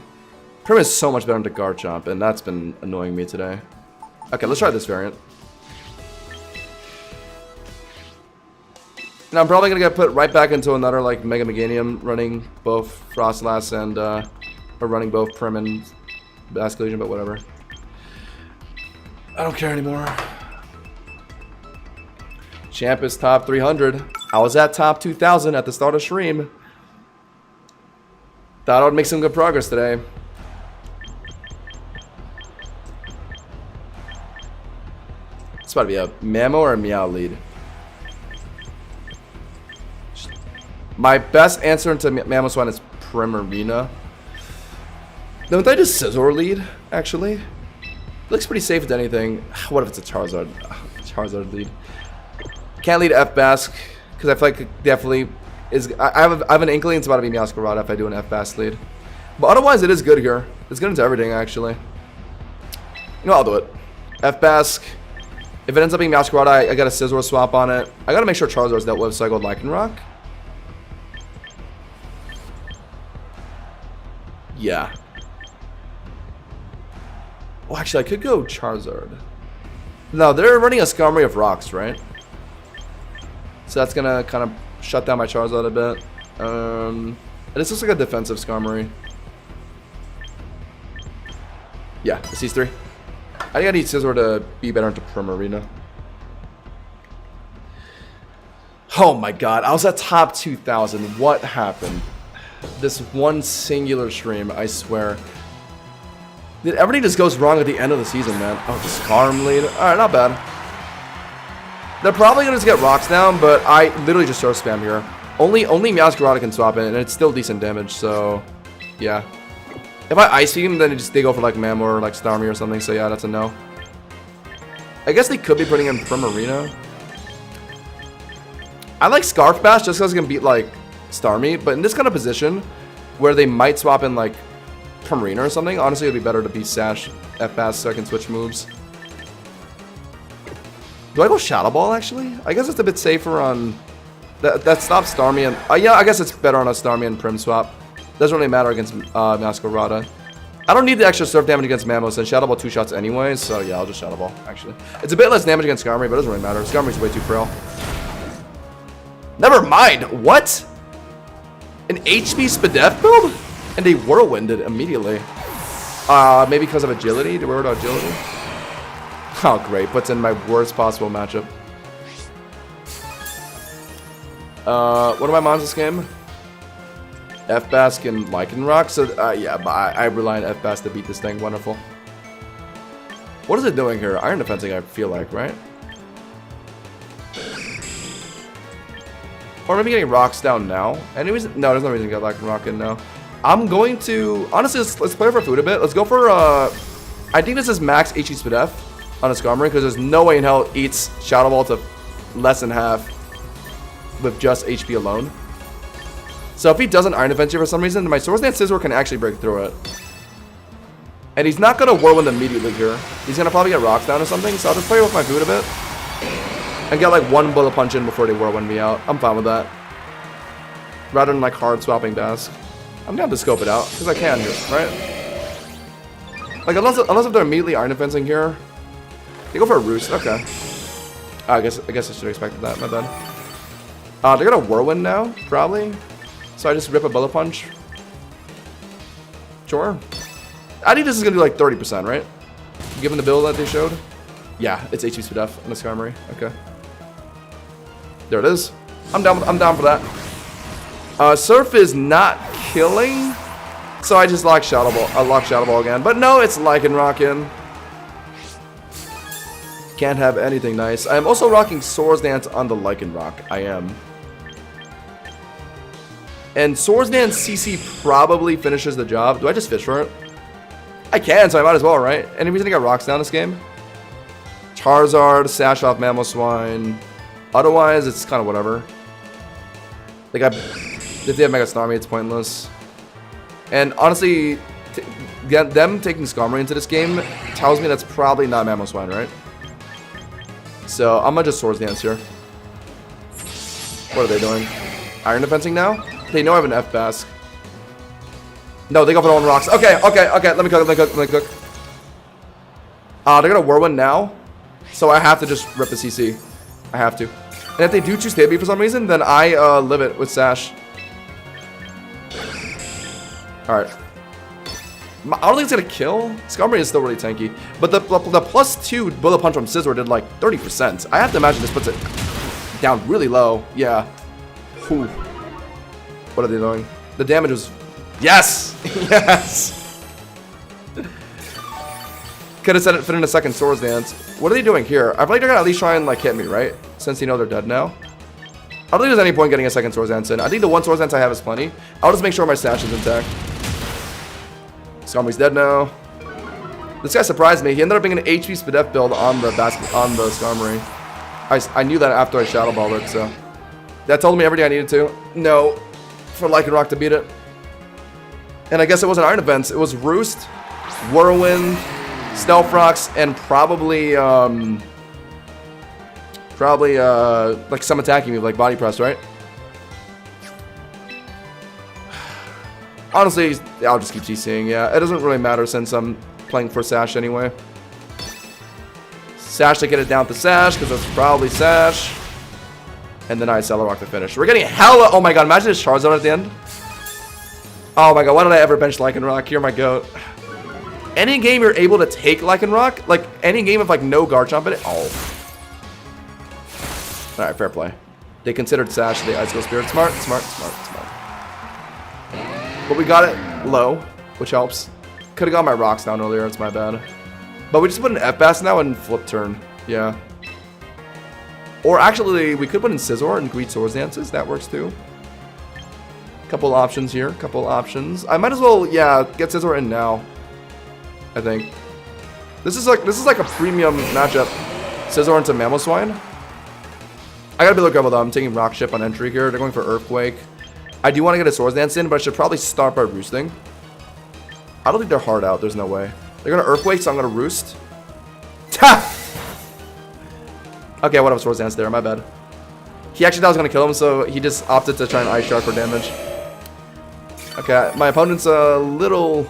Prim is so much better than Garchomp, and that's been annoying me today. Okay, let's try this variant. And I'm probably gonna get put right back into another, like, Mega Meganium running both Frostlass and, or running both Prim and Basculegion, but whatever. I don't care anymore. Champ is top 300. I was at top 2,000 at the start of stream. Thought I would make some good progress today. It's about to be a Mamo or a Meow lead. My best answer into Mamoswine is Primarina. Don't they just Scizor lead, actually? It looks pretty safe with anything. What if it's a Charizard? Charizard lead. Can't lead F-Bask, because I feel like it definitely is... I have an inkling it's about to be Meowscarada if I do an F-Bask lead. But otherwise, it is good here. It's good into everything, actually. You know, I'll do it. F-Bask. If it ends up being Meowscarada, I got a Scizor swap on it. I gotta make sure Charizard's dealt with, so I go Lycanroc. Yeah. Well, actually, I could go Charizard. No, they're running a Skarmory of rocks, right? So that's gonna kind of shut down my Charizard a bit. This looks like a defensive Skarmory. Yeah, it's these 3. I think I need Scizor to be better into Primarina. Oh my god, I was at top 2,000. What happened? This one singular stream, I swear. Everything just goes wrong at the end of the season, man. Oh, the Skarm lead. Alright, not bad. They're probably going to just get rocks down, but I literally just throw spam here. Only Meowscarada can swap in, and it's still decent damage, so... Yeah. If I Ice Beam, then they go for like Mamor or like Starmie or something, so yeah, that's a no. I guess they could be putting in Primarina. I like Scarf Bash just because it can beat like Starmie, but in this kind of position where they might swap in like Primarina or something, honestly it'd be better to be Sash F-Bass so I can switch moves. Do I go Shadow Ball actually? I guess it's a bit safer on... That stops Starmie and... yeah, I guess it's better on a Starmie and Prim swap. Doesn't really matter against Masquerada. I don't need the extra surf damage against Mamos and Shadow Ball 2 shots anyway, so yeah, I'll just Shadow Ball, actually. It's a bit less damage against Skarmory, but it doesn't really matter. Skarmory's way too frail. Never mind! What? An HP Spadef build? And they Whirlwinded immediately. Maybe because of agility? They were agility? Oh, great. Puts in my worst possible matchup. What are my mons this game? F-Bask and Lycanroc. So, yeah, but I rely on F-Bask to beat this thing. Wonderful. What is it doing here? Iron defensing, I feel like, right? Or maybe getting rocks down now. Anyways, no, there's no reason to get Lycanroc in now. I'm going to... Honestly, let's play for food a bit. Let's go for, I think this is max HP Spadef on a Skarmory, because there's no way in hell it eats Shadow Ball to less than half with just HP alone. So if he doesn't Iron Defense here for some reason, my Swords Dance Scizor can actually break through it. And he's not going to Whirlwind immediately here. He's going to probably get rocks down or something, so I'll just play with my food a bit. And get like one Bullet Punch in before they Whirlwind me out. I'm fine with that. Rather than like hard swapping Bask. I'm down to scope it out, because I can here, right? Like unless if they're immediately Iron Defensing here. They go for a Roost, okay. I guess I should have expected that, my bad. They're gonna Whirlwind now, probably. So I just rip a Bullet Punch. Sure. I think this is gonna do like 30%, right? Given the build that they showed. Yeah, it's HP Spadef on the Skarmory. Okay. There it is. I'm down for that. Surf is not killing. So I just lock Shadow Ball. I lock Shadow Ball again. But no, it's Lycanroc in. Can't have anything nice. I am also rocking Swords Dance on the Lycanroc. I am. And Swords Dance CC probably finishes the job. Do I just fish for it? I can, so I might as well, right? Any reason to get rocks down this game? Charizard, Sash off Mamoswine. Otherwise, it's kind of whatever. Like, if they have Mega Starmie, it's pointless. And honestly, them taking Skarmory into this game tells me that's probably not Mamoswine, right? So, I'm gonna just Swords Dance here. What are they doing? Iron Defensing now? They know I have an F-Bask. No, they go for their own rocks. Okay. Let me cook. They're gonna Whirlwind now. So I have to just rip the CC. I have to. And if they do choose to hit me for some reason, then I live it with Sash. Alright. I don't think it's gonna kill. Skarmory is still really tanky. But the +2 Bullet Punch from Scizor did like 30%. I have to imagine this puts it down really low. Yeah. Whew. What are they doing? The damage was... Yes! Yes! Could have said it fit in a second Swords Dance. What are they doing here? I feel like they're gonna at least try and like hit me, right? Since you know they're dead now. I don't think there's any point getting a second Swords Dance in. I think the one Swords Dance I have is plenty. I'll just make sure my Sash is intact. Skarmory's dead now. This guy surprised me. He ended up being an HP Spadef build on the Skarmory. I knew that after I Shadow Balled it, so... That told me everything I needed to. No. For Lycanroc to beat it. And I guess it wasn't Iron Defense. It was Roost, Whirlwind, Stealth Rocks, and probably like some attacking move, like Body Press, right? Honestly, I'll just keep CCing, yeah. It doesn't really matter since I'm playing for Sash anyway. Sash to get it down to Sash, because that's probably Sash. And then I Celerock to finish. We're getting hella... Oh my god, imagine this Charizard at the end. Oh my god, why did I ever bench Lycanroc? You're my goat. Any game you're able to take Lycanroc, like any game with like no Garchomp in it. Oh. Alright, fair play. They considered Sash the Ice Cold Spirit. Smart. But we got it low, which helps. Could have got my rocks down earlier, it's my bad. But we just put an F-Bass now and flip turn. Yeah. Or actually, we could put in Scizor and greet Swords Dances. That works too. Couple options here. Couple options. I might as well, yeah, get Scizor in now. I think. This is like a premium matchup. Scizor into Mamoswine. I gotta be a little careful though. I'm taking Rock Chip on entry here. They're going for Earthquake. I do want to get a Swords Dance in, but I should probably start by Roosting. I don't think they're hard out. There's no way. They're gonna Earthquake, so I'm gonna Roost. Ta! Okay, what up, Swords Dance there? My bad. He actually thought I was gonna kill him, so he just opted to try and Ice Shard for damage. Okay, my opponent's a little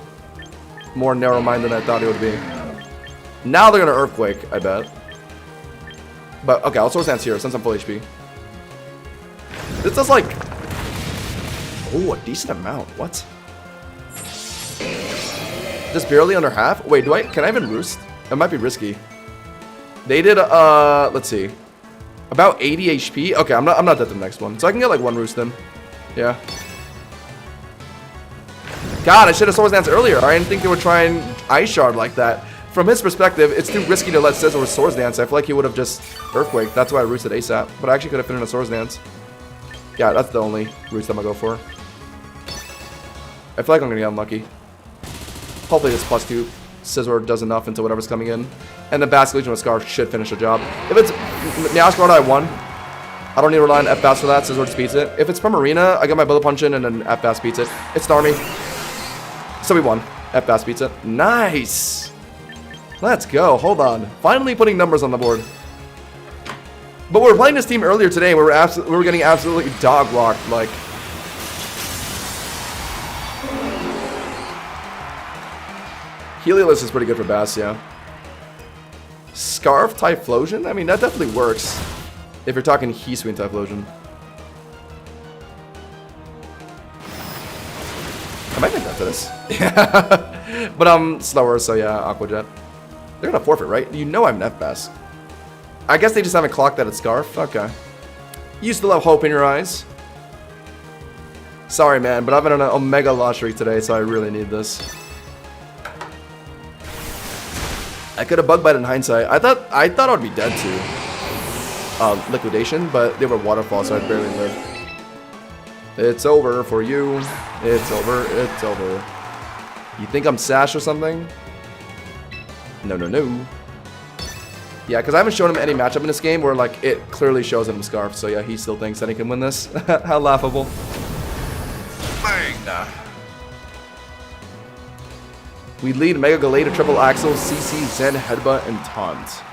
more narrow-minded than I thought he would be. Now they're gonna Earthquake, I bet. But okay, I'll Swords Dance here since I'm full HP. This does like, oh, a decent amount. What? Just barely under half. Wait, can I even Roost? It might be risky. They did let's see, about 80 HP. Okay, I'm not dead to the next one, so I can get like one Roost in. Yeah. God, I should have Swords Dance earlier. I didn't think they would try and Ice Shard like that. From his perspective, it's too risky to let Scizor Swords Dance. I feel like he would have just Earthquake. That's why I roosted ASAP. But I actually could have fit in a Swords Dance. Yeah, that's the only roost I'm gonna go for. I feel like I'm gonna get unlucky. Hopefully this +2 Scizor does enough into whatever's coming in. And the Basque Legion with Scarf should finish the job. If it's Meowscarada, I won. I don't need to rely on F-Bass for that. Scizor just beats it. If it's Primarina, I get my Bullet Punch in and then F-Bass beats it. It's Starmie. So we won. F-Bass beats it. Nice! Let's go. Hold on. Finally putting numbers on the board. But we were playing this team earlier today. We were getting absolutely dog walked. Like, Heliolisk is pretty good for Bass, yeah. Scarf Typhlosion? I mean, that definitely works. If you're talking Heat-Swing Typhlosion. I might make that for this. Yeah. But I'm slower, so yeah, Aqua Jet. They're gonna forfeit, right? You know I'm an F-Bass. I guess they just haven't clocked that at Scarf. Okay. You still have hope in your eyes. Sorry, man, but I've been on an Omega loss streak today, so I really need this. I could have Bug Bite in hindsight. I thought I'd be dead to Liquidation, but they were Waterfall, so I barely lived. It's over for you. It's over. It's over. You think I'm Sash or something? No, no, no. Yeah, because I haven't shown him any matchup in this game where, like, it clearly shows him Scarf. So, yeah, he still thinks that he can win this. How laughable. Bang! We lead Mega Gallade, Triple Axel, CC, Zen, Headbutt, and Taunt.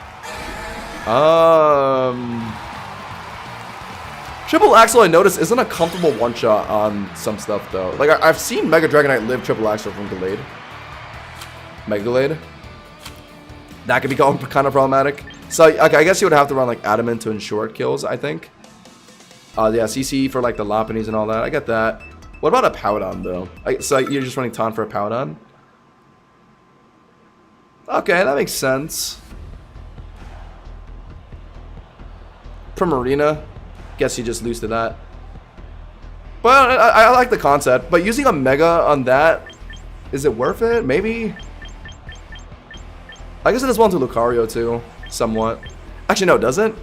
Triple Axel, I noticed, isn't a comfortable one-shot on some stuff, though. Like, I've seen Mega Dragonite live Triple Axel from Gallade. Mega Gallade. That could become kind of problematic. So, okay, I guess you would have to run, like, Adamant to ensure it kills, I think. Yeah, CC for, like, the Lopunnies and all that. I get that. What about a Powdon, though? So, you're just running Taunt for a Powdon? Okay, that makes sense. Primarina. Guess you just lose to that. But I like the concept. But using a Mega on that, is it worth it? Maybe. I guess it does well into Lucario too, somewhat. Actually, no, does it?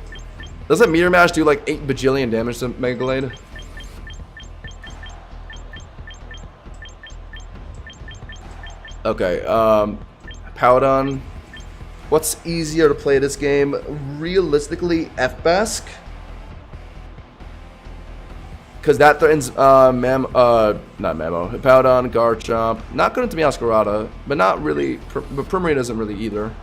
Doesn't Meteor Mash do like 8 bajillion damage to Mega Gallade? Okay, Powdon. What's easier to play this game? Realistically, F-Bask. Because that threatens, not Mamo. Powdon, Garchomp. Not good into Meowscarada, but not really, but Primarina isn't really either.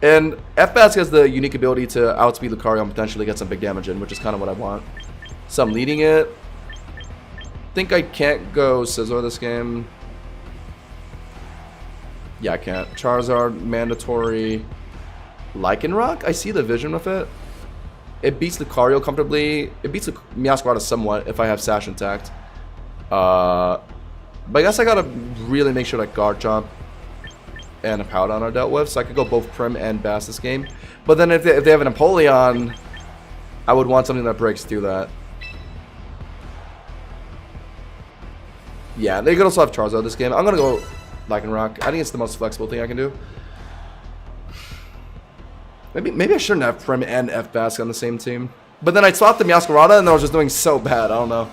And F-Bask has the unique ability to outspeed Lucario and potentially get some big damage in, which is kind of what I want. So I'm leading it. Think I can't go Scizor this game. Yeah, I can't. Charizard, mandatory. Lycanroc? I see the vision with it. It beats Lucario comfortably. It beats Meowscarada somewhat if I have Sash intact. But I guess I gotta really make sure that Garchomp and a Powdon are dealt with, so I could go both Prim and Bass this game. But then if they have an Empoleon, I would want something that breaks through that. Yeah, they could also have Charizard this game. I'm gonna go Lycanroc. I think it's the most flexible thing I can do. Maybe I shouldn't have Prim and F-Bask on the same team. But then I swapped the Meowscarada and I was just doing so bad. I don't know.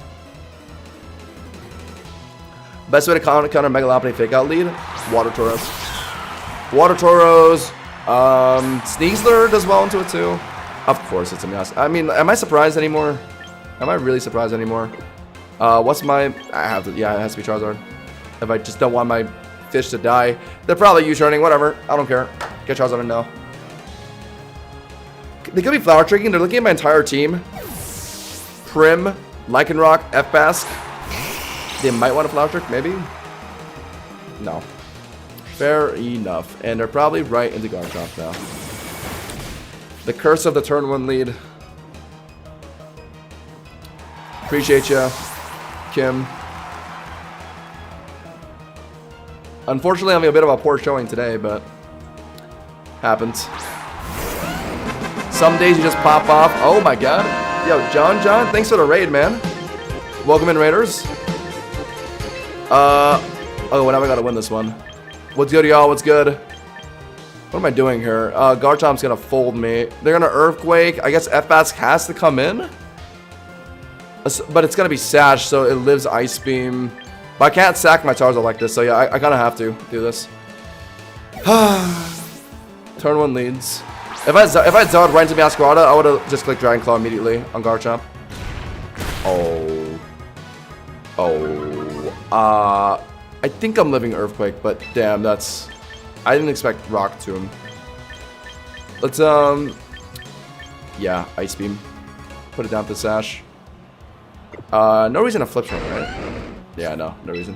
Best way to counter Mega Lopunny Fake Out lead? Water Tauros. Water Tauros. Sneasler does well into it too. Of course, it's a Meowscarada. I mean, am I surprised anymore? Am I really surprised anymore? What's my... I have to... Yeah, it has to be Charizard. If I just don't want my fish to die. They're probably U-turning, whatever. I don't care. Get Charizard in now. They could be Flower Tricking. They're looking at my entire team. Prim, Lycanroc, F-Bask. They might want a Flower Trick, maybe? No. Fair enough. And they're probably right into Garchomp now. The curse of the turn 1 lead. Appreciate ya, Kim. Unfortunately, I'm having a bit of a poor showing today, but happens. Some days you just pop off. Oh my god. Yo, John, thanks for the raid, man. Welcome in, Raiders. Oh, now I gotta win this one. What's good, y'all? What's good? What am I doing here? Garchomp's gonna fold me. They're gonna Earthquake. I guess F-Bask has to come in. But it's gonna be Sash, so it lives Ice Beam. But I can't sack my Charizard like this, so yeah, I kind of have to do this. Turn 1 leads. If I had Zard right into Meowscarada, I would have just clicked Dragon Claw immediately on Garchomp. I think I'm living Earthquake, but damn, that's... I didn't expect Rock Tomb. Let's, yeah, Ice Beam. Put it down to Sash. No reason to flip turn, right? Yeah, no reason.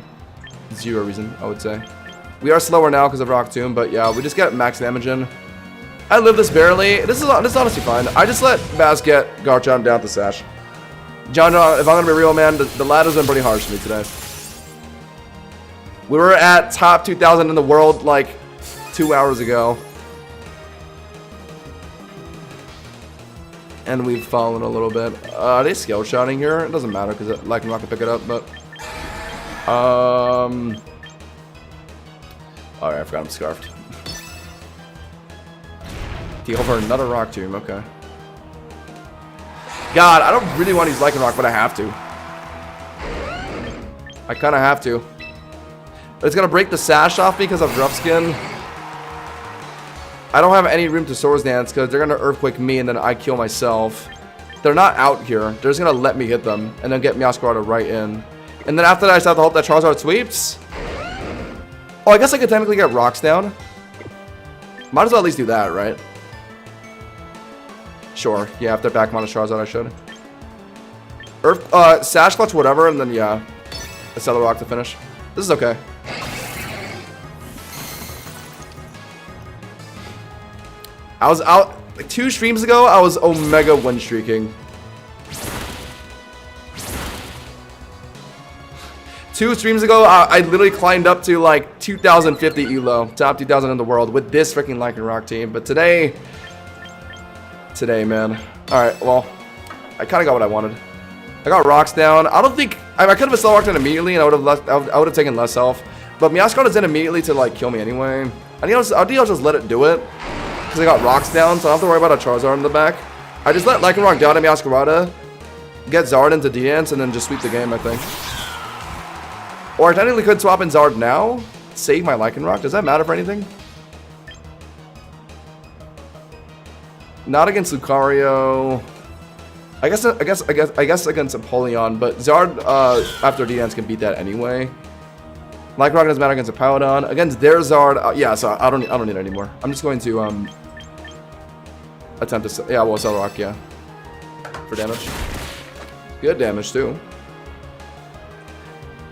Zero reason, I would say. We are slower now because of Rock Tomb, but yeah, we just get max damage in. I live this barely. This is honestly fine. I just let Baz get Garchomp down to Sash. John, if I'm gonna be real, man, the ladder's been pretty harsh for me today. We were at top 2,000 in the world like 2 hours ago. And we've fallen a little bit. Are they skill shotting here? It doesn't matter because Lycanroc can pick it up, but... Alright, I forgot I'm Scarfed. Deal for another Rock Tomb, okay. God, I don't really want to use Lycanroc, but I have to. I kind of have to. It's gonna break the Sash off me because of Rough Skin. I don't have any room to Swords Dance because they're gonna Earthquake me and then I kill myself. They're not out here. They're just gonna let me hit them and then get Meowscarada right in. And then after that, I just have to hope that Charizard sweeps. Oh, I guess I could technically get Rocks down. Might as well at least do that, right? Sure. Yeah, after back mono Charizard, I should. Sash Clutch, whatever, and then yeah, a Cellar Rock to finish. This is okay. I was out like 2 streams ago. I was Omega win streaking. 2 streams ago, I literally climbed up to like 2,050 elo, top 2,000 in the world with this freaking Lycanroc team. But today, man. All right, well, I kind of got what I wanted. I got Rocks down. I don't think I could have Cell Rocked in immediately, and I would have taken less health. But Meowscarada's in immediately to like kill me anyway. I think I'll just let it do it. Because I got Rocks down, so I don't have to worry about a Charizard in the back. I just let Lycanroc down to Meowscarada, get Zard into D-Dance, and then just sweep the game, I think. Or I technically could swap in Zard now, save my Lycanroc. Does that matter for anything? Not against Lucario. I guess against Empoleon, but Zard after D-Dance can beat that anyway. Lycanroc doesn't matter against a Paladon. Against their Zard, yeah, so I don't need it anymore. I'm just going to attempt to, yeah, well, Cell Rock, yeah, for damage. Good damage too.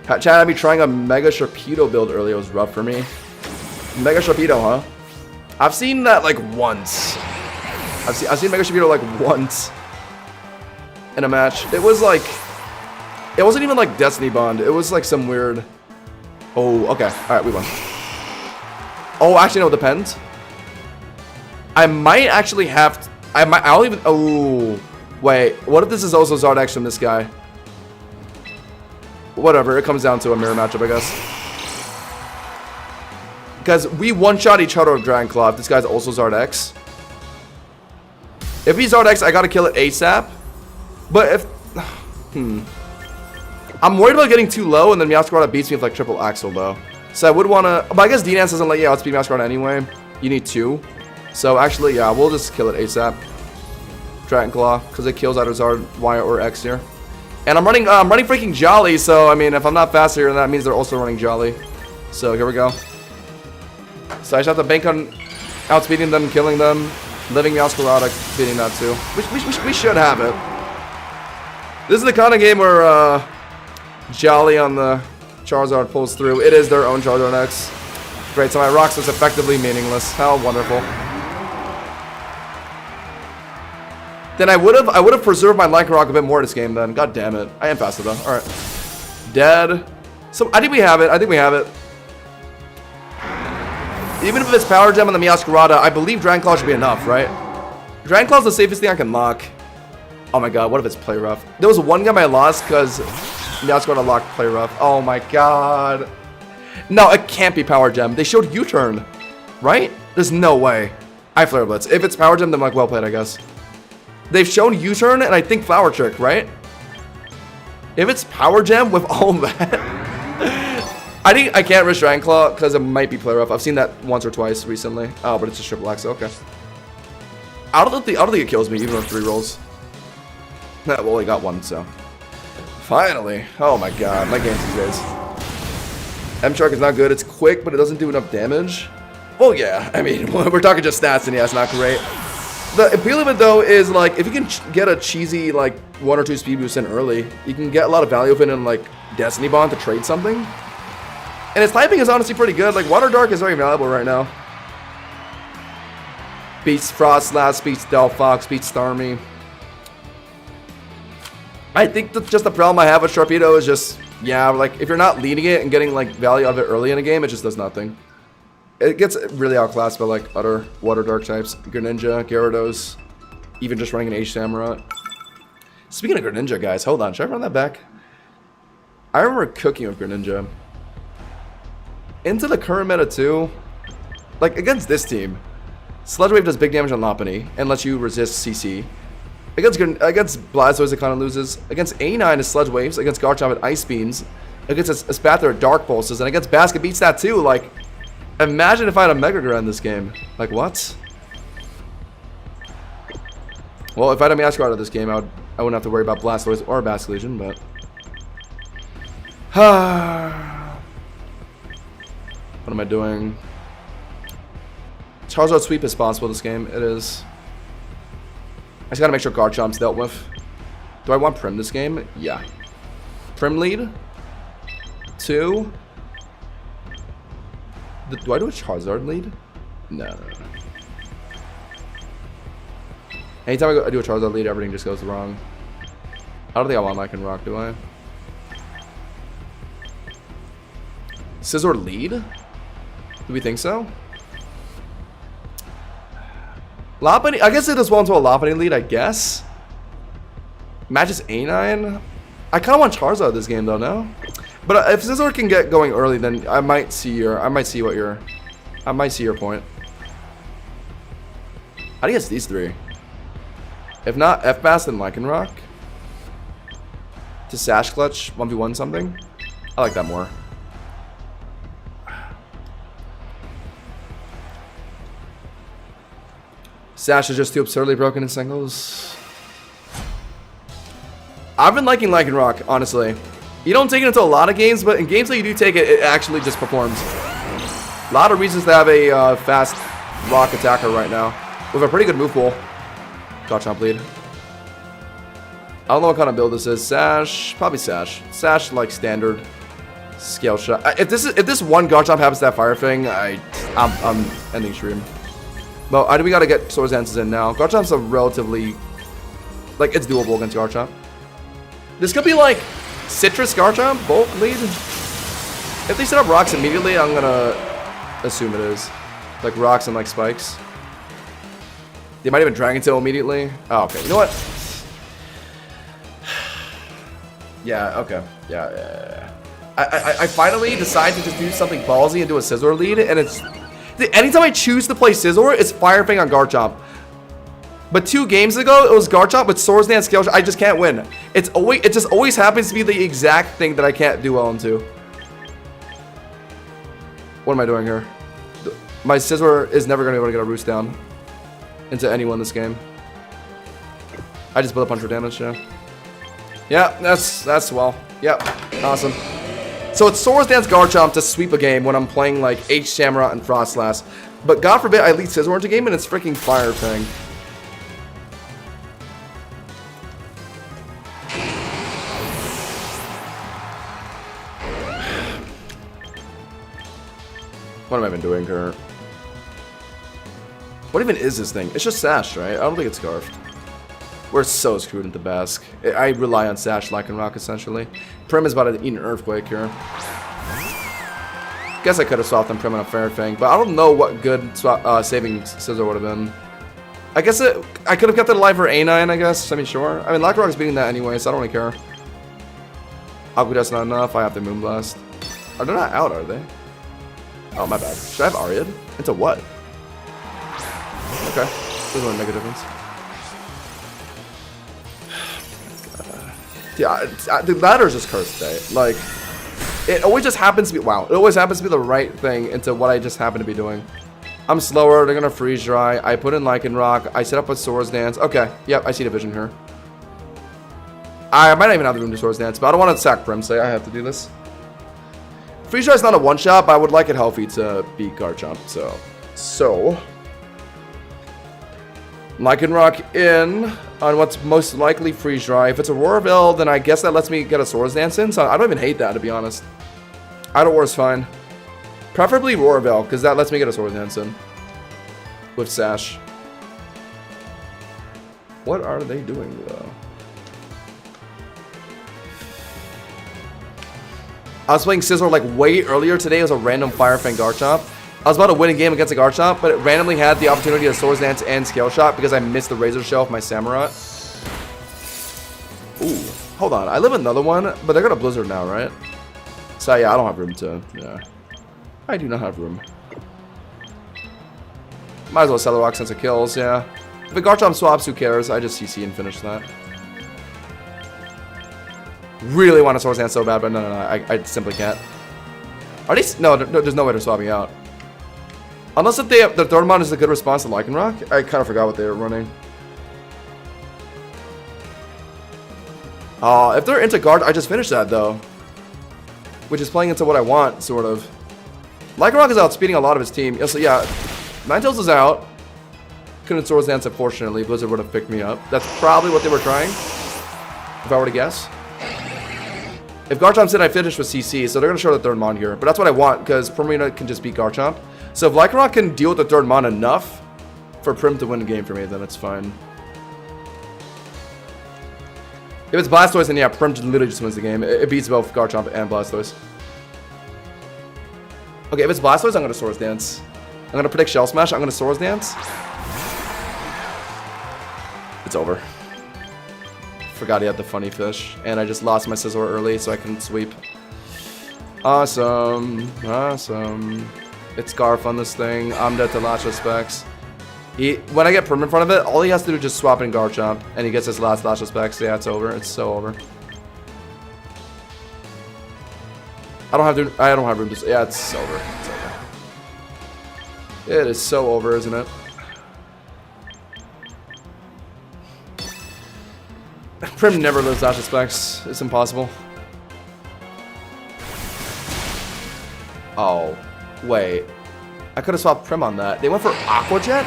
Chat had me trying a Mega Sharpedo build earlier. It was rough for me. Mega Sharpedo, huh? I've seen that like once. I've seen Mega Sharpedo like once in a match. It was like, it wasn't even like Destiny Bond. It was like some weird. Oh, okay. All right, we won. Oh, actually, no, it depends. I might actually have to, I'll even, oh, wait. What if this is also Zardex from this guy? Whatever, it comes down to a mirror matchup, I guess. Because we one-shot each other with Dragon Claw if this guy's also Zardex. If he's Zardex, I gotta kill it ASAP. But if, I'm worried about getting too low and then Meowscarada beats me with like triple Axel though. So I would wanna, but I guess D-Dance doesn't let you outspeed Meowscarada anyway. You need 2. So actually, yeah, we'll just kill it ASAP. Dragon Claw, because it kills either Zard, Y, or X here. And I'm running freaking Jolly, so I mean, if I'm not faster, then that means they're also running Jolly. So here we go. So I just have to bank on outspeeding them, killing them, living Meowscarada, beating that too. We should have it. This is the kind of game where Jolly on the Charizard pulls through. It is their own Charizard X. Great, so my Rocks was effectively meaningless. How wonderful. Then I would have preserved my Lycanroc a bit more this game then. God damn it. I am faster though. Alright. Dead. So I think we have it. Even if it's Power Gem on the Meowscarada, I believe Dragon Claw should be enough, right? Dragon Claw is the safest thing I can lock. Oh my god, what if it's Play Rough? There was one game I lost because Meowscarada locked Play Rough. Oh my god. No, it can't be Power Gem. They showed U-turn, right? There's no way. I Flare Blitz. If it's Power Gem, then like well played, I guess. They've shown U-turn and I think Flower Trick, right? If it's Power Gem with all that, I think I can't risk Dragon Claw because it might be Play Rough. I've seen that once or twice recently. Oh, but it's just Triple X. Okay. I don't think it kills me even with 3 rolls. Well, only got 1, so. Finally. Oh my god, my games these days. M-Shark is not good. It's quick, but it doesn't do enough damage. Well, yeah. I mean, we're talking just stats, and yeah, it's not great. The appeal of it, though, is, like, if you can get a cheesy, like, 1 or 2 speed boosts in early, you can get a lot of value of it in, like, Destiny Bond to trade something. And its typing is honestly pretty good. Like, Water Dark is very valuable right now. Beats Frostlass, beats Delphox, beats Starmie. I think just the problem I have with Sharpedo is just, yeah, like, if you're not leading it and getting, like, value out of it early in a game, it just does nothing. It gets really outclassed by, like, other Water Dark types. Greninja, Gyarados, even just running an H-Samurott. Speaking of Greninja, guys, hold on. Should I run that back? I remember cooking with Greninja. Into the current meta, too. Like, against this team, Sludge Wave does big damage on Lopunny and lets you resist CC. Against Blastoise, it kind of loses. Against A9 is Sludge Waves. Against Garchomp, it Ice Beams. Against Espathra, it Dark Pulses. And against Basket beats that, too. Like, imagine if I had a Mega Gra in this game. Like, what? Well, if I had a Meowscarada this game, I wouldn't have to worry about Blastoise or Basket Legion, but... What am I doing? Charizard Sweep is possible this game. It is. I just gotta make sure Garchomp's dealt with. Do I want Prim this game? Yeah. Prim lead. 2. Do I do a Charizard lead? No. Anytime I do a Charizard lead, everything just goes wrong. I don't think I want Lycanroc, do I? Scizor lead? Do we think so? Lopunny, I guess it does well into a Lopunny lead, I guess. Matches A9. I kind of want Charizard this game though, no? But if Scizor can get going early, then I might see your point. How do you guess these 3? If not F-Bass, then Lycanroc. To Sash Clutch, 1v1 something. I like that more. Sash is just too absurdly broken in singles. I've been liking Lycanroc, honestly. You don't take it into a lot of games, but in games that you do take it, it actually just performs. A lot of reasons to have a fast rock attacker right now. With a pretty good move pool. Garchomp lead. I don't know what kind of build this is. Sash, probably Sash. Sash like standard scale shot. If this one Garchomp happens to have Fire Fang, I'm ending stream. Well, I think we gotta get Swords Dances in now. Garchomp's a relatively, like, it's doable against Garchomp. This could be like Citrus Garchomp bulk lead. If they set up rocks immediately, I'm gonna assume it is like rocks and like spikes. They might even Dragon Tail immediately. Oh, okay. You know what? Yeah. Okay. Yeah. I finally decide to just do something ballsy and do a Scizor lead, and it's. Anytime I choose to play Scizor, it's Fire Fang on Garchomp. But 2 games ago, it was Garchomp with Swords Dance Scale Shot. I just can't win. It just always happens to be the exact thing that I can't do well into. What am I doing here? My Scizor is never going to be able to get a Roost down. into anyone this game. I just built up 100 damage, yeah. Yeah, that's well. Yep, awesome. So it's Swords Dance Garchomp to sweep a game when I'm playing like H Samurott and Frostlass. But God forbid I lead Scizor into game and it's freaking Fire Fang. What am I even doing here? What even is this thing? It's just Sash, right? I don't think it's Scarf. We're so screwed into Basque. I rely on Sash, Lycanroc, essentially. Prim is about to eat an Earthquake here. Guess I could have swapped on Prim on a Fire Fang, but I don't know what good saving Scizor would have been. I guess I could have kept it alive for A9, I guess. I mean, sure. I mean, Lycanroc is beating that anyway, so I don't really care. Aquajet's not enough. I have to Moonblast. Are they not out, are they? Oh, my bad. Should I have Ariad? Into what? Okay. Doesn't really make a difference. Yeah, the ladder is just cursed today. Like, it always just happens to be, wow, it always happens to be the right thing into what I just happen to be doing. I'm slower, they're gonna freeze dry, I put in Lycanroc, I set up a Swords Dance. Okay, yep, I see the vision here. I might not even have the room to Swords Dance, but I don't want to sack Prim, so I have to do this. Freeze dry is not a one-shot, but I would like it healthy to beat Garchomp, so... Lycanroc in on what's most likely freeze dry. If it's a Roarveil, then I guess that lets me get a Swords Dance in, so I don't even hate that, to be honest. Idle is fine. Preferably Roarveil, because that lets me get a Swords Dance in. With Sash. What are they doing, though? I was playing Scizor like way earlier today as a random Fire Fang Garchomp. I was about to win a game against a Garchomp, but it randomly had the opportunity to Swords Dance and Scale Shot because I missed the Razor Shell with my Samurott. Ooh, hold on. I live another one, but they're gonna Blizzard now, right? So yeah, I don't have room to, yeah. I do not have room. Might as well Celerock since it kills, yeah. If a Garchomp swaps, who cares? I just CC and finish that. Really want to Swords Dance so bad, but no, I simply can't. Are these? No, there's no way they're swapping out. Unless if they have, the third mon is a good response to Lycanroc. I kind of forgot what they were running. If they're into guard, I just finished that though. Which is playing into what I want, sort of. Lycanroc is outspeeding a lot of his team. So yeah, Ninetales is out. Couldn't Swords Dance, unfortunately. Blizzard would have picked me up. That's probably what they were trying. If I were to guess. If Garchomp said I finished with CC, so they're going to show the third mon here. But that's what I want, because Primarina can just beat Garchomp. So if Lycanroc can deal with the third mon enough for Prim to win the game for me, then it's fine. If it's Blastoise, then yeah, Prim literally just wins the game. It beats both Garchomp and Blastoise. Okay, if it's Blastoise, I'm going to Swords Dance. I'm going to predict Shell Smash. I'm going to Swords Dance. It's over. Forgot he had the funny fish, and I just lost my Scizor early, so I couldn't sweep. Awesome, awesome. It's Scarf on this thing. I'm dead to Last Specs. When I get Prim in front of it, all he has to do is just swap in Garchomp, and he gets his last Last Specs. Yeah, it's over. It's so over. I don't have room to. Yeah, it's over. It's over. It is so over, isn't it? Prim never lives Dash Specs. It's impossible. Oh, wait. I could have swapped Prim on that. They went for Aqua Jet?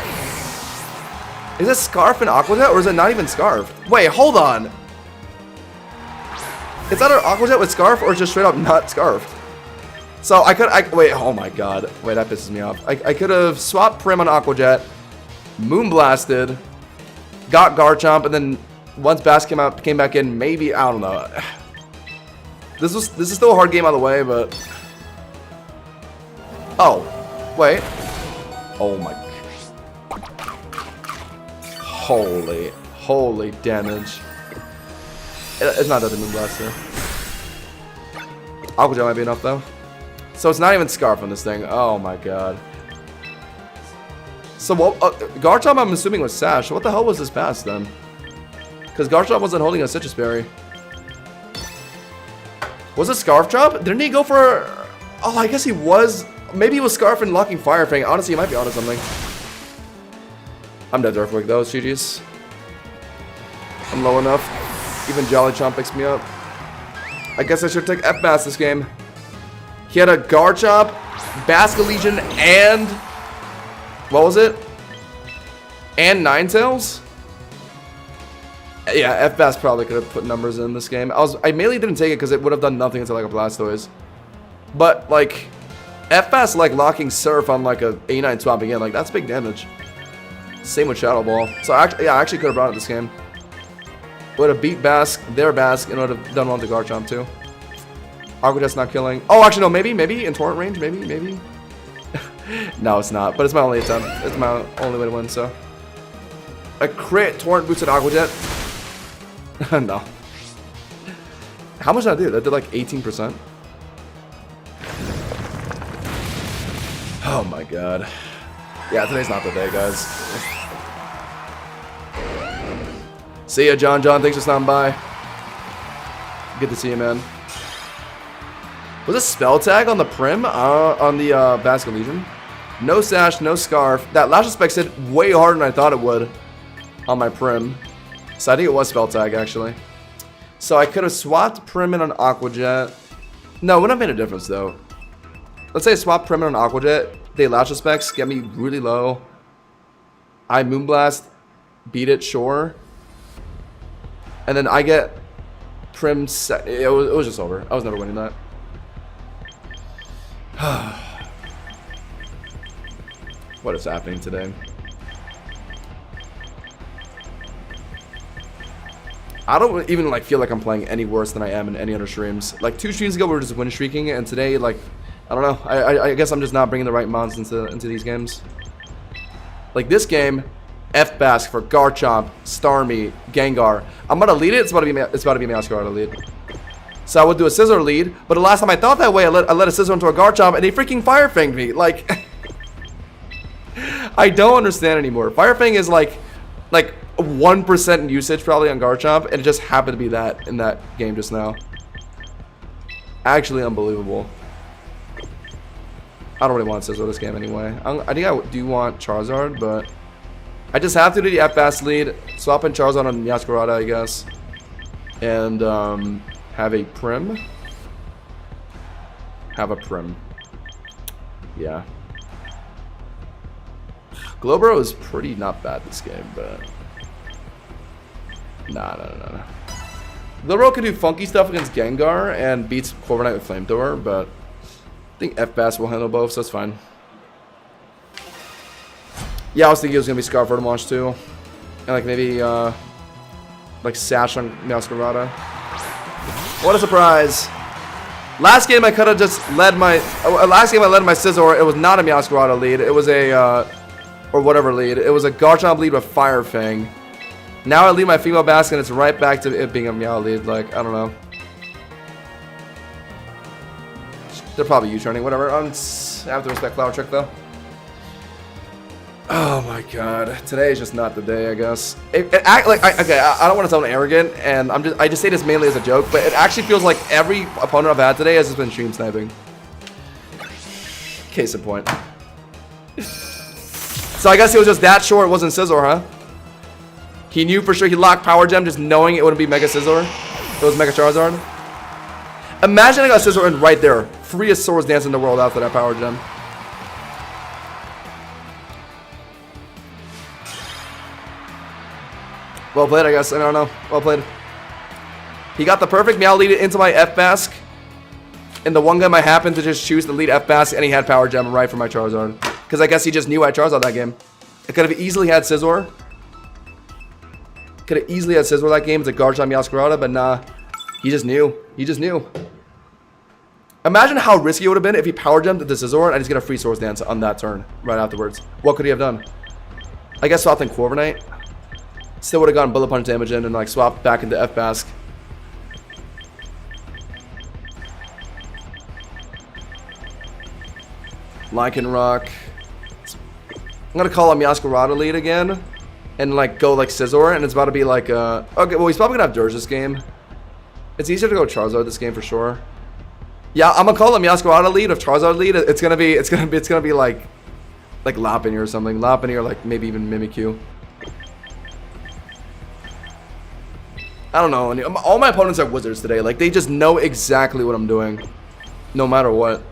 Is it Scarf and Aqua Jet, or is it not even Scarf? Wait, hold on. It's either Aqua Jet with Scarf, or just straight up not Scarfed. So wait, oh my god. Wait, that pisses me off. I could have swapped Prim on Aqua Jet, Moonblasted, got Garchomp, and then once Bass came back in, maybe, I don't know. This is still a hard game on the way, but oh, wait. Oh my, holy damage. It's not that the Moonblast here. Aqua Jet might be enough though. So it's not even Scarf on this thing. Oh my god. So what? Garchomp, I'm assuming was Sash. What the hell was this pass then? Because Garchomp wasn't holding a Citrus Berry. Was it Scarf Chomp? Didn't he go for... Oh, I guess he was... Maybe he was Scarf and locking Fire Fang. Honestly, he might be onto something. I'm dead Earthquake though, GG's. I'm low enough. Even Jolly Chomp picks me up. I guess I should take F-Bass this game. He had a Garchomp, Basket Legion, and... what was it? And Ninetales? Yeah, F-Bass probably could have put numbers in this game. I mainly didn't take it because it would have done nothing until like a Blastoise. But, like... F-Bass, like, locking Surf on, like, a A9 swap again. Like, that's big damage. Same with Shadow Ball. So, I actually could have brought it this game. Would have beat Basque, their Basque, and would have done well to Garchomp, too. Aqua Jet's not killing. Oh, actually, no, maybe. In Torrent range, maybe. No, it's not. But it's my only attempt. It's my only way to win, so. A crit Torrent boosted Aqua Jet. No. How much did I do? That did, like, 18%. Oh my god. Yeah, today's not the day, guys. See ya, John. Thanks for stopping by. Good to see you, man. Was it Spell Tag on the Prim? On the Basket Legion? No Sash, no Scarf. That Lash Specs hit way harder than I thought it would on my Prim. So I think it was Spell Tag, actually. So I could have swapped Prim in on Aqua Jet. No, it wouldn't have made a difference, though. Let's say I swap Prim in on Aqua Jet. They Lash Specs, get me really low. I Moonblast, beat it, sure. And then I get Prim set. It was just over. I was never winning that. What is happening today? I don't even like feel like I'm playing any worse than I am in any other streams. Like 2 streams ago we were just win streaking, and today like I don't know. I guess I'm just not bringing the right mons into these games. Like this game, F-Bask for Garchomp, Starmie, Gengar. I'm gonna lead it. It's about to be Masquerade lead. So I would do a Scizor lead, but the last time I thought that way, I let a Scizor into a Garchomp, and he freaking Fire Fanged me. Like, I don't understand anymore. Fire Fang is like 1% in usage probably on Garchomp, and it just happened to be that in that game just now. Actually unbelievable. I don't really want Scizor this game anyway. I think I do want Charizard, but I just have to do the F-Fast lead, swap in Charizard on Masquerade, I guess, and have a Prim. Have a Prim. Yeah. Glowbro is pretty not bad this game, but nah. Glowbro can do funky stuff against Gengar and beats Corviknight with Flamethrower, but I think F-Bass will handle both, so that's fine. Yeah, I was thinking it was gonna be Scarf Rotom launch too, and like maybe like Sash on Masquerade. What a surprise! Last game I could have just led my Scizor. It was not a Masquerade lead. It was a or whatever lead. It was a Garchomp lead with Fire Fang. Now I lead my female Basket, and it's right back to it being a Meow lead. Like I don't know. They're probably U-turning, whatever. I have to respect Flower Trick, though. Oh my god. Today is just not the day, I guess. Okay, I don't want to sound arrogant, and I just say this mainly as a joke, but it actually feels like every opponent I've had today has just been stream sniping. Case in point. So I guess it was just that short, it wasn't Scizor, huh? He knew for sure he locked Power Gem just knowing it wouldn't be Mega Scizor. It was Mega Charizard. Imagine I got Scizor in right there. Freest Swords Dance in the world after that Power Gem. Well played, I guess. I don't know. Well played. He got the perfect Meow lead into my F-Bask. And the one game I happened to just choose to lead F-Bask, and he had Power Gem right for my Charizard. Because I guess he just knew I Charizard that game. I could have easily had Scizor. Could have easily had Scizor that game. It's a Garchomp Masquerade, but nah. He just knew. He just knew. Imagine how risky it would have been if he Power Gemmed the Scizor and I just get a free Swords Dance on that turn right afterwards. What could he have done? I guess swapped in Corviknight. Still would have gotten Bullet Punch damage in and like swapped back into F-Bask. Lycanroc. I'm gonna call a Masquerade lead again and like go like Scizor, and it's about to be like okay, well he's probably gonna have Dirge this game. It's easier to go Charizard this game for sure. Yeah, I'm gonna call a Masquerade lead. If Charizard lead, it's gonna be like Lopunny or something. Lopunny or like maybe even Mimikyu. I don't know. All my opponents are wizards today. Like, they just know exactly what I'm doing. No matter what.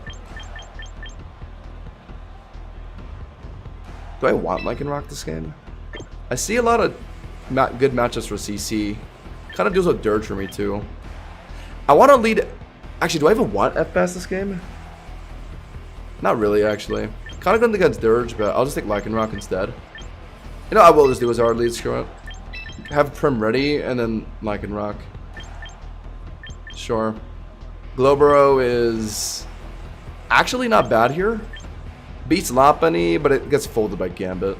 Do I want Lycanroc this game? I see a lot of good matchups for CC. Kind of deals with Dirge for me, too. I want to lead... Actually, do I even want FPass this game? Not really, actually. Kind of going against Dirge, but I'll just take Lycanroc instead. You know, I will just do a Zard lead, screw it. Have Prim ready, and then Lycanroc. Sure. Glowboro is actually not bad here. Beats Lopunny, but it gets folded by Gambit.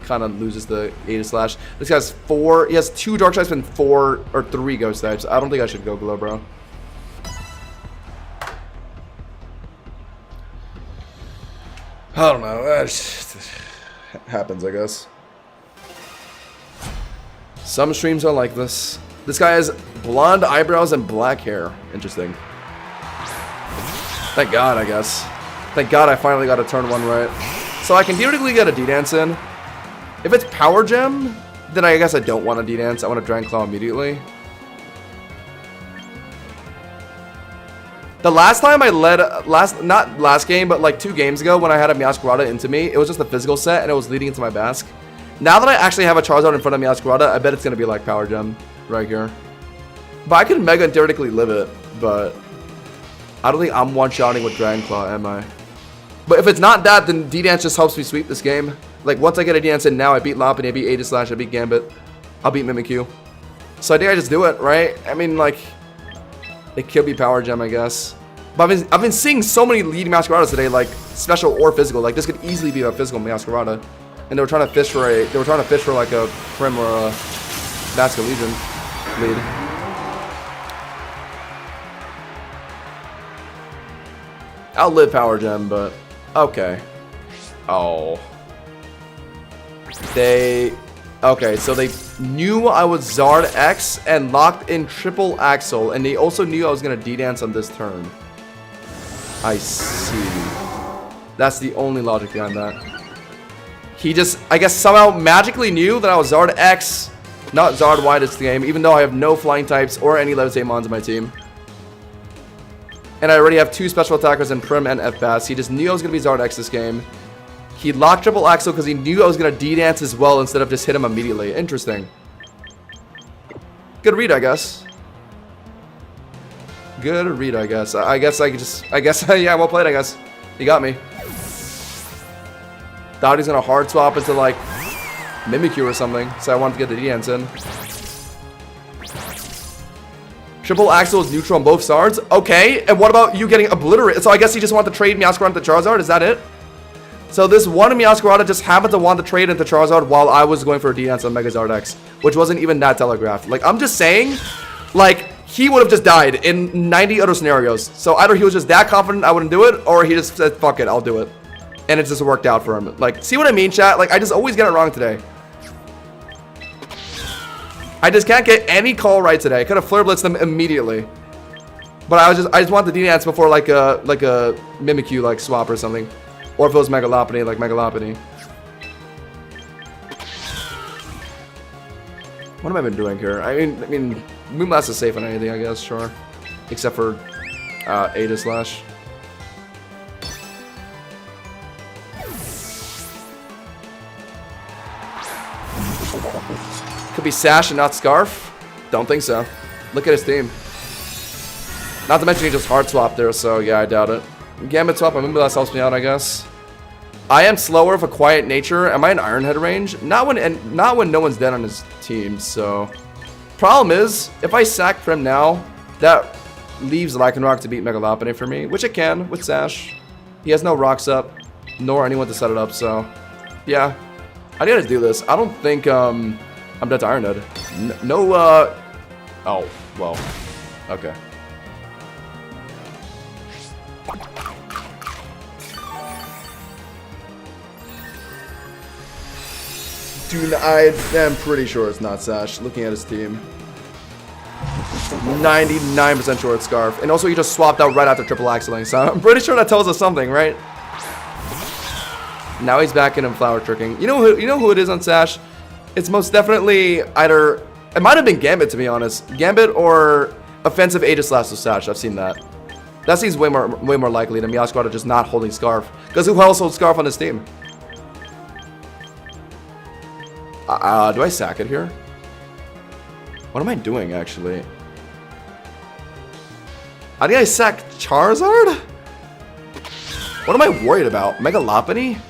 Kind of loses the Aegislash. This guy's 4. He has 2 Dark types and 4 or 3 Ghost types. I don't think I should go Glowboro. I don't know. That just happens, I guess. Some streams are like this. This guy has blonde eyebrows and black hair. Interesting. Thank God, I guess. Thank God I finally got a turn 1 right. So I can theoretically get a D-Dance in. If it's Power Gem, then I guess I don't want a D-Dance. I want a Dragon Claw immediately. The last time I led, not last game, but like 2 games ago when I had a Meowscarada into me, it was just a physical set and it was leading into my Basque. Now that I actually have a Charizard in front of Meowscarada, I bet it's going to be like Power Gem right here. But I could Mega and theoretically live it, but I don't think I'm one-shotting with Dragon Claw, am I? But if it's not that, then D-Dance just helps me sweep this game. Like, once I get a D-Dance in now, I beat Lopunny, I beat Aegislash, I beat Gambit, I'll beat Mimikyu. So I think I just do it, right? I mean, like, it could be Power Gem, I guess. But I've been seeing so many leading Meowscaradas today, like, special or physical. Like, this could easily be a physical Meowscarada. And they were trying to fish for like a Prim or a Basket Legion lead. I'll live Power Gem, but okay. Oh. Okay, so they knew I was Zard X and locked in Triple Axle, and they also knew I was gonna D-Dance on this turn. I see. That's the only logic behind that. He just, I guess, somehow magically knew that I was Zard X, not Zard Y this game, even though I have no flying types or any Levitate Mons in my team. And I already have 2 special attackers in Prim and FPass. He just knew I was going to be Zard X this game. He locked Triple Axle because he knew I was going to D-Dance as well instead of just hit him immediately. Interesting. Good read, I guess. Good read, I guess. I guess, yeah, well played, I guess. He got me. Thought he's gonna hard swap into like Mimikyu or something, so I wanted to get the D-Dance in. Triple Axle is neutral on both Zards. Okay, and what about you getting obliterated? So I guess he just wanted to trade Meowscarada into Charizard, is that it? So this one Meowscarada just happened to want to trade into Charizard while I was going for a D-Dance on Megazard X, which wasn't even that telegraphed. Like, I'm just saying, like, he would have just died in 90 other scenarios. So either he was just that confident I wouldn't do it, or he just said, fuck it, I'll do it. And it just worked out for him. Like, see what I mean, chat? Like, I just always get it wrong today. I just can't get any call right today. I could have Flare Blitzed them immediately. But I just want the D-Dance before like a Mimikyu like swap or something. Or if it was Mega Lopunny, like Mega Lopunny. What have I been doing here? I mean, Moonblast is safe on anything, I guess, sure. Except for Aegislash. Could be Sash and not Scarf? Don't think so. Look at his team. Not to mention he just hard swapped there, so yeah, I doubt it. Gambit swap, I remember that helps me out, I guess. I am slower of a quiet nature. Am I in Iron Head range? Not when no one's dead on his team, so. Problem is, if I sack Prim now, that leaves Lycanroc to beat Mega Lopunny for me, which it can with Sash. He has no rocks up, nor anyone to set it up, so. Yeah. I gotta do this. I don't think, I'm dead to Iron Head. Oh, well. Okay. Dude, I am pretty sure it's not Sash, looking at his team. 99% sure it's Scarf. And also he just swapped out right after triple axling, so I'm pretty sure that tells us something, right? Now he's back in and flower tricking. You know who it is on Sash? It's most definitely either It might have been Gambit, to be honest. Gambit or offensive Aegislash with Sash. I've seen that. That seems way more likely than Meowscarada just not holding Scarf. Because who else holds Scarf on this team? Do I sack it here? What am I doing, actually? I think I sack Charizard? What am I worried about? Mega Lopunny?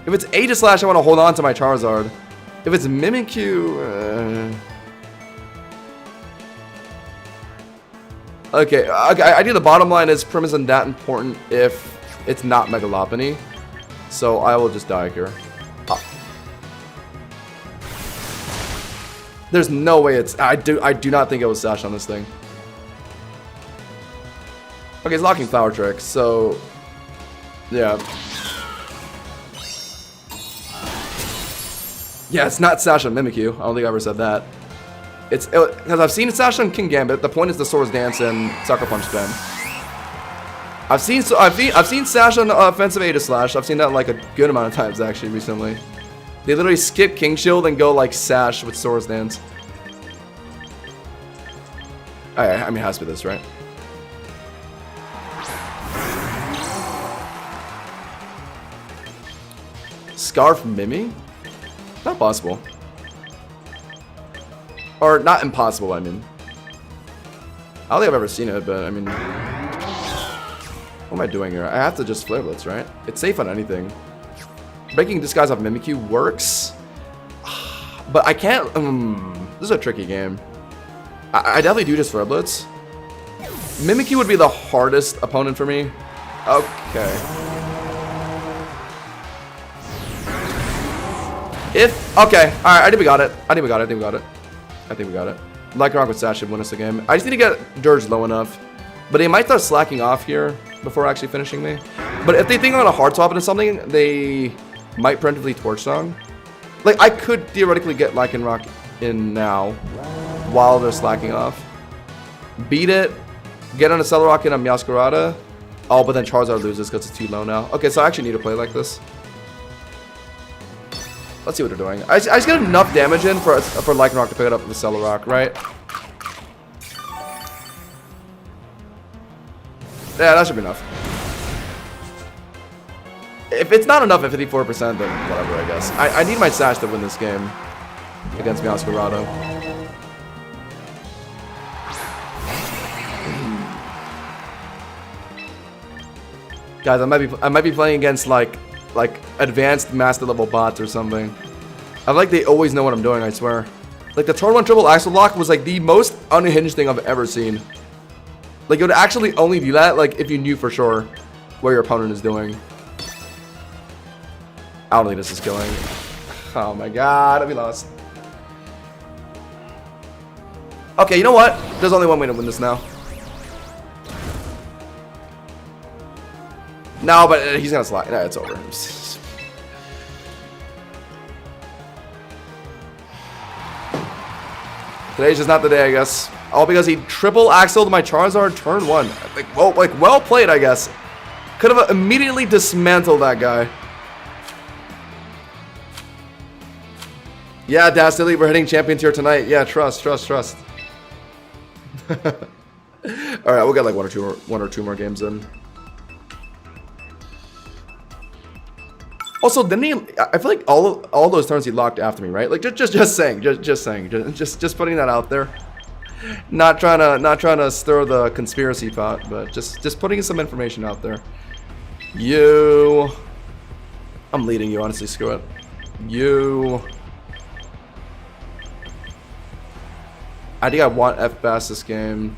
If it's Aegislash, I want to hold on to my Charizard. If it's Mimikyu... Okay, I think the bottom line is Prim isn't that important if it's not Mega Lopunny. So I will just die here. There's no way it's... I do not think it was Sash on this thing. Okay, it's locking Flower Trick, so... Yeah. Yeah, it's not Sash on Mimikyu. I don't think I ever said that. It's... Because I've seen Sash on King Gambit. The point is the Swords Dance and Sucker Punch spin. I've seen Sash on offensive Aegislash. I've seen that like a good amount of times actually recently. They literally skip King Shield and go like Sash with Swords Dance. I mean, it has to be this, right? Scarf Mimi? Not possible. Or not impossible, I mean. I don't think I've ever seen it, but I mean... What am I doing here? I have to just Flare Blitz, right? It's safe on anything. Breaking Disguise off Mimikyu works. But I can't... this is a tricky game. I definitely do just Flare Blitz. Mimikyu would be the hardest opponent for me. Okay. Okay. Alright, I think we got it. I think we got it. Lycanroc with Sash should win us the game. I just need to get Dirge low enough. But they might start slacking off here before actually finishing me. But if they think I'm gonna hard swap into something, they might preemptively Torch Song. Like, I could theoretically get Lycanroc in now while they're slacking off. Beat it, get on a Celerock and a Meowscarada. Oh, but then Charizard loses because it's too low now. Okay, so I actually need to play like this. Let's see what they're doing. I just get enough damage in for Lycanroc to pick it up with the Celerock, right? Yeah, that should be enough. If it's not enough at 54%, then whatever, I guess. I need my Sash to win this game against Meowscarada. Guys, I might be playing against like advanced master level bots or something. I feel like they always know what I'm doing, I swear. Like the turn 1 triple Axle Lock was like the most unhinged thing I've ever seen. Like it would actually only do that like if you knew for sure what your opponent is doing. I don't think this is killing. Oh my god, we lost. Okay, you know what? There's only one way to win this now. No, but he's gonna slide. No, it's over. Today's just not the day, I guess. All because he triple axled my Charizard turn 1. Well played, I guess. Could have immediately dismantled that guy. Yeah, Dastily, we're hitting champion tier tonight. Yeah, trust. Alright, we'll get like one or two more games in. Also, then I feel like all those turns he locked after me, right? Like just saying, just putting that out there. Not trying to stir the conspiracy pot, but just putting some information out there. I'm leading you, honestly. Screw it. I think I want F-Bass this game.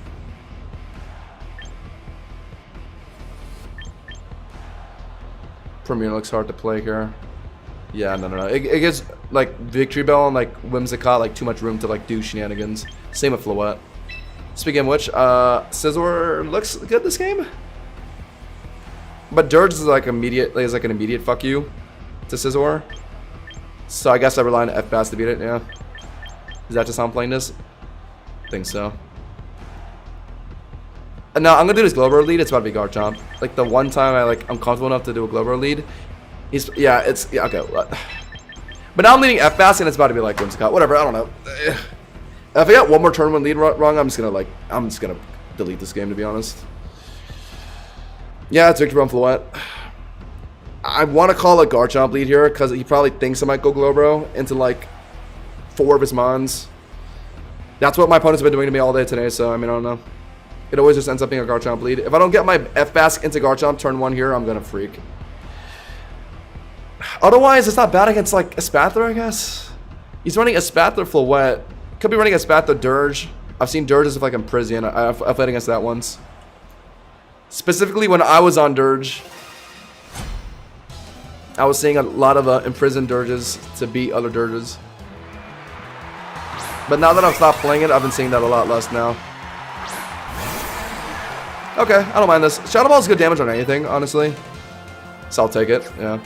Premier looks hard to play here. Yeah, no. It gives like Victory Bell and like Whimsicott like too much room to like do shenanigans. Same with Floette. Speaking of which, Scizor looks good this game. But Dirge is like an immediate fuck you to Scizor. So I guess I rely on F-Bass to beat it, yeah. Is that just how I'm playing this? I think so. And now I'm gonna do this Glowbro lead. It's about to be Garchomp. Like the one time I'm comfortable enough to do a Glowbro lead. Okay. But now I'm leading F-Bass and it's about to be like Whimsicott. Whatever. I don't know. If I get one more turn 1 lead wrong, I'm just gonna delete this game, to be honest. Yeah, it's Victor from Floette. I want to call a Garchomp lead here because he probably thinks I might go Glowbro into like 4 of his Mons. That's what my opponents have been doing to me all day today, so I mean, I don't know. It always just ends up being a Garchomp lead. If I don't get my F-Bask into Garchomp turn 1 here, I'm gonna freak. Otherwise, it's not bad against like Espathra, I guess. He's running Espathra Floette. Could be running Espathra Dirge. I've seen Dirges with like Imprison. I've played against that once. Specifically when I was on Dirge, I was seeing a lot of imprisoned Dirges to beat other Dirges. But now that I've stopped playing it, I've been seeing that a lot less now. Okay, I don't mind this. Shadow Ball is good damage on anything, honestly. So I'll take it, yeah.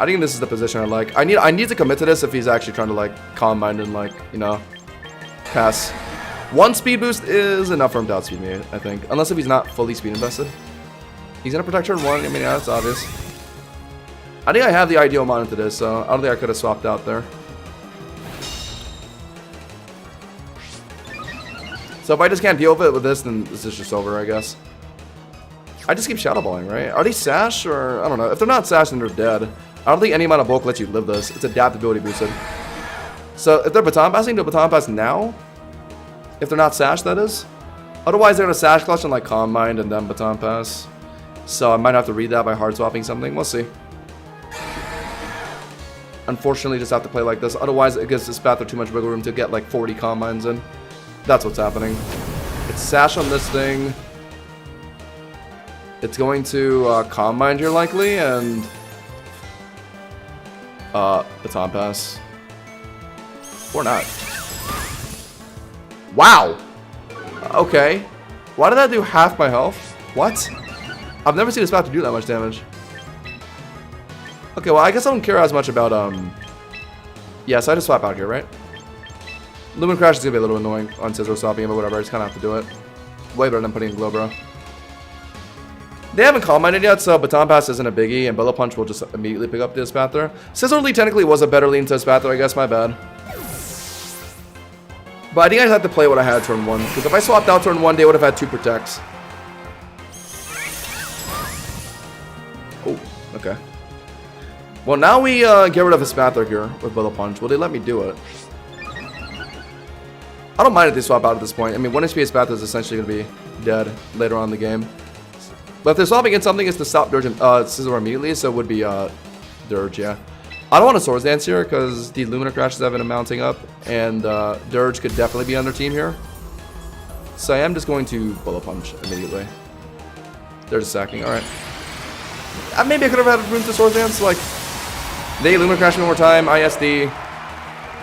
I think this is the position I like. I need to commit to this if he's actually trying to like Calm Mind and like, you know, pass. 1 speed boost is enough for him to outspeed me, I think. Unless if he's not fully speed invested. He's gonna protect turn 1. I mean, yeah, that's obvious. I think I have the ideal mon into this, so I don't think I could have swapped out there. So if I just can't deal with it with this, then this is just over, I guess. I just keep Shadow Balling, right? Are they Sash or I don't know. If they're not Sash, then they're dead. I don't think any amount of bulk lets you live this. It's adaptability boosted. So if they're Baton Passing, do a Baton Pass now. If they're not Sash, that is. Otherwise, they're gonna Sash Clutch and like Calm Mind and then Baton Pass. So I might have to read that by hard swapping something. We'll see. Unfortunately, just have to play like this. Otherwise, it gives this Espathra too much wiggle room to get like 40 Calm Minds in. That's what's happening. It's Sash on this thing. It's going to Calm Mind here likely, and Baton Pass. Or not. Wow! Okay. Why did that do half my health? What? I've never seen this Espathra do that much damage. Okay, well, I guess I don't care as much about, yeah, so I just swap out here, right? Lumen Crash is gonna be a little annoying on Scizor swapping, but whatever, I just kinda have to do it. Way better than putting in Glowbro. They haven't Calm Minded yet, so Baton Pass isn't a biggie, and Bullet Punch will just immediately pick up the Espathra. Scizor lead technically was a better lead into Espathra, I guess, my bad. But I think I had to play what I had turn 1, because if I swapped out turn 1, they would have had 2 Protects. Oh, okay. Well, now we get rid of Espathra here with Bullet Punch. Will they let me do it? I don't mind if they swap out at this point. I mean, 1 HP Espathra is essentially going to be dead later on in the game. But if they're swapping in something, it's to stop Dirge and Scizor immediately, so it would be Dirge, yeah. I don't want a Swords Dance here because the Lumina Crashes have been mounting up, and Dirge could definitely be on their team here. So I am just going to Bullet Punch immediately. They're just sacking, alright. Maybe I could have had room to Swords Dance, like, they Lumina Crash one more time, ISD,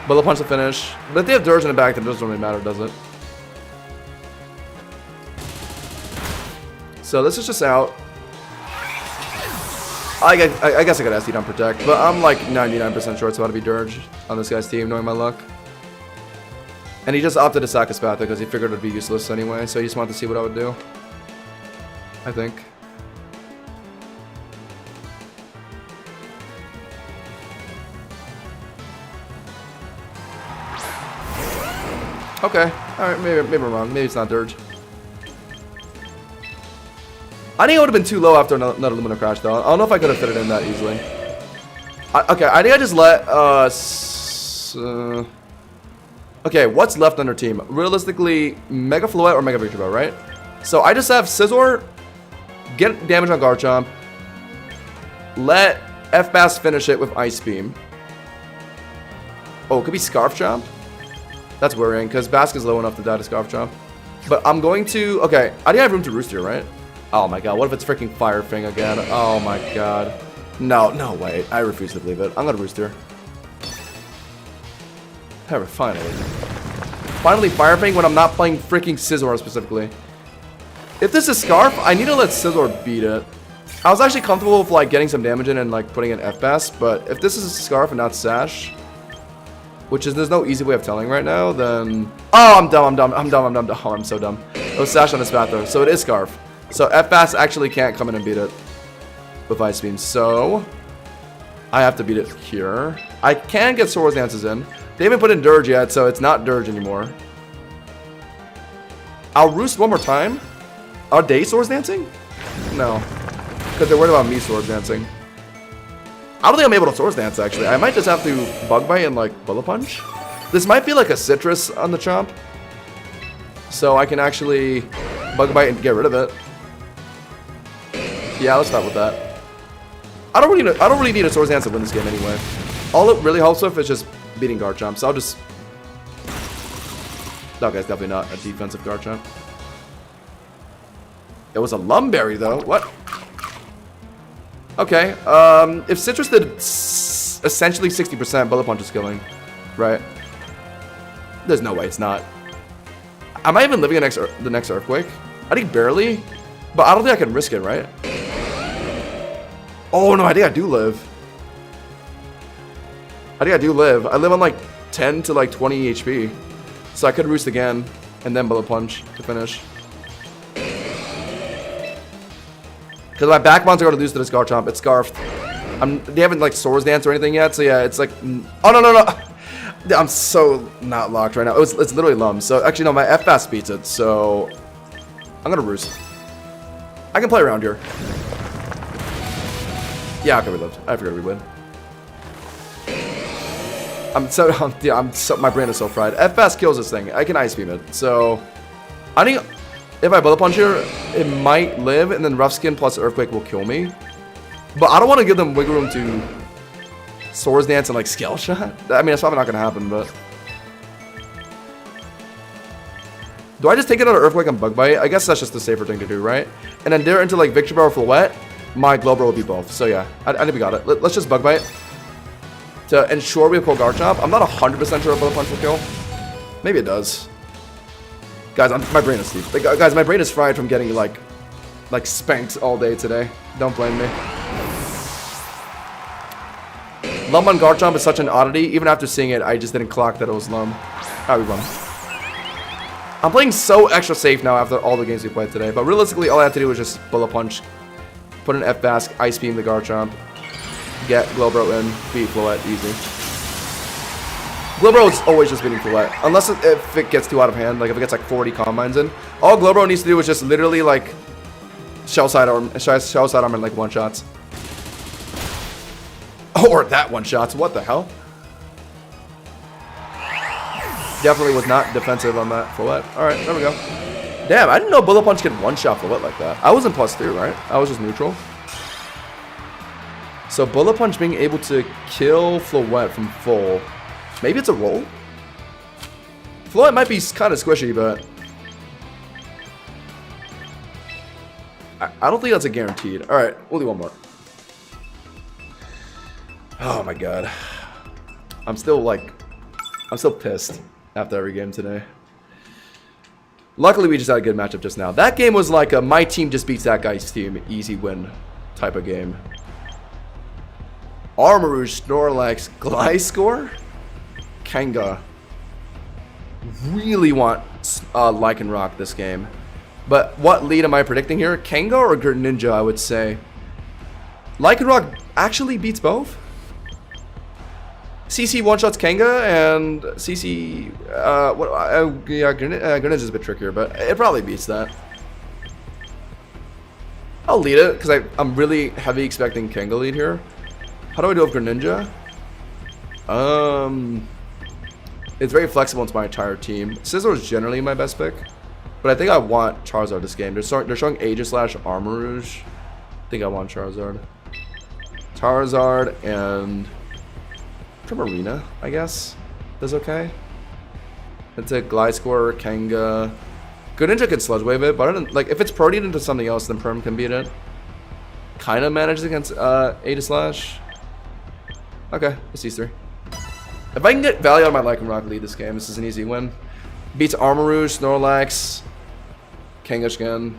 Bullet Punch to finish. But if they have Dirge in the back, then it doesn't really matter, does it? So this is just out. I guess I could SD on Protect, but I'm like 99% sure it's about to be Dirge on this guy's team, knowing my luck. And he just opted to sack Espathra because he figured it would be useless anyway, so he just wanted to see what I would do. I think. Okay, alright, maybe I'm wrong. Maybe it's not Dirge. I think it would have been too low after another Lumina Crash, though. I don't know if I could have fit it in that easily. Okay, I think I just let, okay, what's left on their team? Realistically, Mega Floette or Mega Victreebel, right? So I just have Scizor get damage on Garchomp, let F-Bass finish it with Ice Beam. Oh, it could be Scarf Chomp? That's worrying, because Bask is low enough to die to Scarf Chomp. But I'm going to, okay, I think I have room to Roost here, right? Oh my god, what if it's freaking Fire Fang again? Oh my god. No way. I refuse to believe it. I'm gonna Roost here. Finally. Finally Fire Fang when I'm not playing freaking Scizor specifically. If this is Scarf, I need to let Scizor beat it. I was actually comfortable with like getting some damage in and like putting in F-Bass, but if this is Scarf and not Sash, which is there's no easy way of telling right now, then... Oh, I'm dumb. Oh, I'm so dumb. It was Sash on Espathra, so it is Scarf. So F-Bass actually can't come in and beat it with Ice Beam. So I have to beat it here. I can get Swords Dances in. They haven't put in Dirge yet, so it's not Dirge anymore. I'll Roost one more time. Are they Swords Dancing? No. Because they're worried about me Swords Dancing. I don't think I'm able to Swords Dance, actually. I might just have to Bug Bite and, like, Bullet Punch. This might be like a Citrus on the Chomp. So I can actually Bug Bite and get rid of it. Yeah, let's start with that. I don't really need a Swords Dance to win this game anyway. All it really helps with is just beating Garchomp. So I'll just... That guy's definitely not a defensive Garchomp. It was a Lumberry, though. What? Okay. If Citrus did essentially 60%, Bullet Punch is killing. Right? There's no way it's not. Am I even living the next Earthquake? I think barely. But I don't think I can risk it, right? Oh, no, I think I do live. I think I do live. I live on like 10 to like 20 HP. So I could Roost again and then Bullet Punch to finish. Because my back bonds are going to lose to this Garchomp. It's Scarfed. They haven't like Swords Dance or anything yet. So yeah, it's like... Oh, no, no, no. I'm so not locked right now. It's literally Lum. So actually, no, my F-Fast beats it. So I'm going to Roost. I can play around here. Yeah, okay, we lived. I figured we would. My brain is so fried. F-Fast kills this thing. I can Ice Beam it. So I think if I Bullet Punch here, it might live, and then Rough Skin plus Earthquake will kill me. But I don't want to give them wiggle room to Swords Dance and like Scale Shot. I mean, that's probably not going to happen, but... Do I just take it out of Earthquake and Bug Bite? I guess that's just the safer thing to do, right? And then they're into like Victory Bell or Floette. My Glowbro will be both. So yeah, I think we got it. Let's just Bug Bite to ensure we pull Garchomp. I'm not 100% sure if Bullet Punch will kill. Maybe it does. Guys, my brain is asleep. Like, guys, my brain is fried from getting like spanked all day today. Don't blame me. Lum on Garchomp is such an oddity. Even after seeing it, I just didn't clock that it was Lum. Alright, we won. I'm playing so extra safe now after all the games we played today. But realistically, all I have to do is just Bullet Punch, put an F-Fast, Ice Beam the Garchomp, get Glowbro in, beat Floette, easy. Glowbro is always just beating Floette, unless if it gets too out of hand, like if it gets like 40 Combines in. All Glowbro needs to do is just literally like Shell Side Armor and like one-shots. Or that one-shots, what the hell? Definitely was not defensive on that Floette. Alright, there we go. Damn, I didn't know Bullet Punch could one-shot Floette like that. I wasn't +2, right? I was just neutral. So Bullet Punch being able to kill Floette from full. Maybe it's a roll? Floette might be kind of squishy, but... I don't think that's a guaranteed. Alright, we'll do one more. Oh my god. I'm still pissed after every game today. Luckily, we just had a good matchup just now. That game was like a my team just beats that guy's team, easy win type of game. Armarouge, Snorlax, Gliscor, Kanga. Really want Lycanroc this game. But what lead am I predicting here? Kanga or Greninja, I would say. Lycanroc actually beats both? CC one-shots Kanga, and CC... Greninja's a bit trickier, but it probably beats that. I'll lead it, because I'm really heavy expecting Kanga lead here. How do I do with Greninja? It's very flexible into my entire team. Scizor is generally my best pick, but I think I want Charizard this game. They're showing Aegislash Armarouge. I think I want Charizard. Charizard and Primarina, I guess. That's okay. It's a Gliscor, Kanga. Greninja can Sludge Wave it, but I don't, like if it's Protean into something else, then Perm can beat it. Kind of manages against Aegislash. Okay, it's these three. If I can get value out of my Lycanroc lead this game, this is an easy win. Beats Armarouge, Snorlax, Kangaskhan.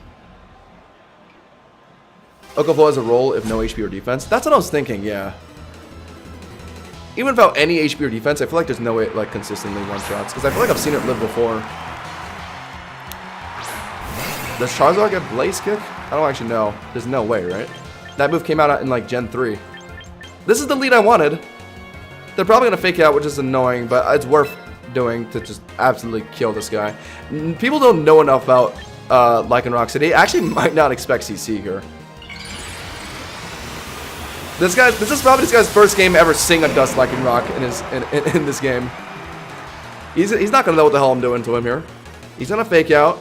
Okaflow has a roll if no HP or defense. That's what I was thinking, yeah. Even without any HP or defense, I feel like there's no way it like consistently one-shots. Because I feel like I've seen it live before. Does Charizard get Blaze Kick? I don't actually know. There's no way, right? That move came out in like Gen 3. This is the lead I wanted. They're probably gonna fake out, which is annoying, but it's worth doing to just absolutely kill this guy. People don't know enough about Lycanroc, so they actually might not expect CC here. This is probably this guy's first game ever seeing a Dust Lycanroc in this game. He's not gonna know what the hell I'm doing to him here. He's gonna fake out.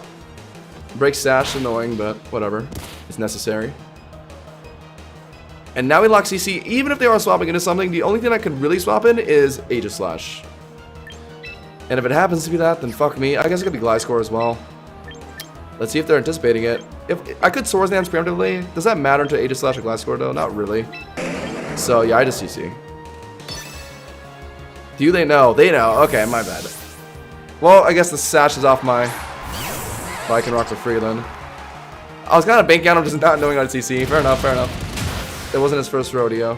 Break Sash, annoying, but whatever. It's necessary. And now we lock CC. Even if they are swapping into something, the only thing I can really swap in is Aegislash. And if it happens to be that, then fuck me. I guess it could be Gliscor as well. Let's see if they're anticipating it. If I could Swords Dance preemptively, does that matter to Aegislash or Gliscor though? Not really. So yeah, I just CC. Do they know? They know. Okay, my bad. Well, I guess the Sash is off my Lycanroc for free then. I was kind of banking on him just not knowing how to CC. Fair enough, fair enough. It wasn't his first rodeo.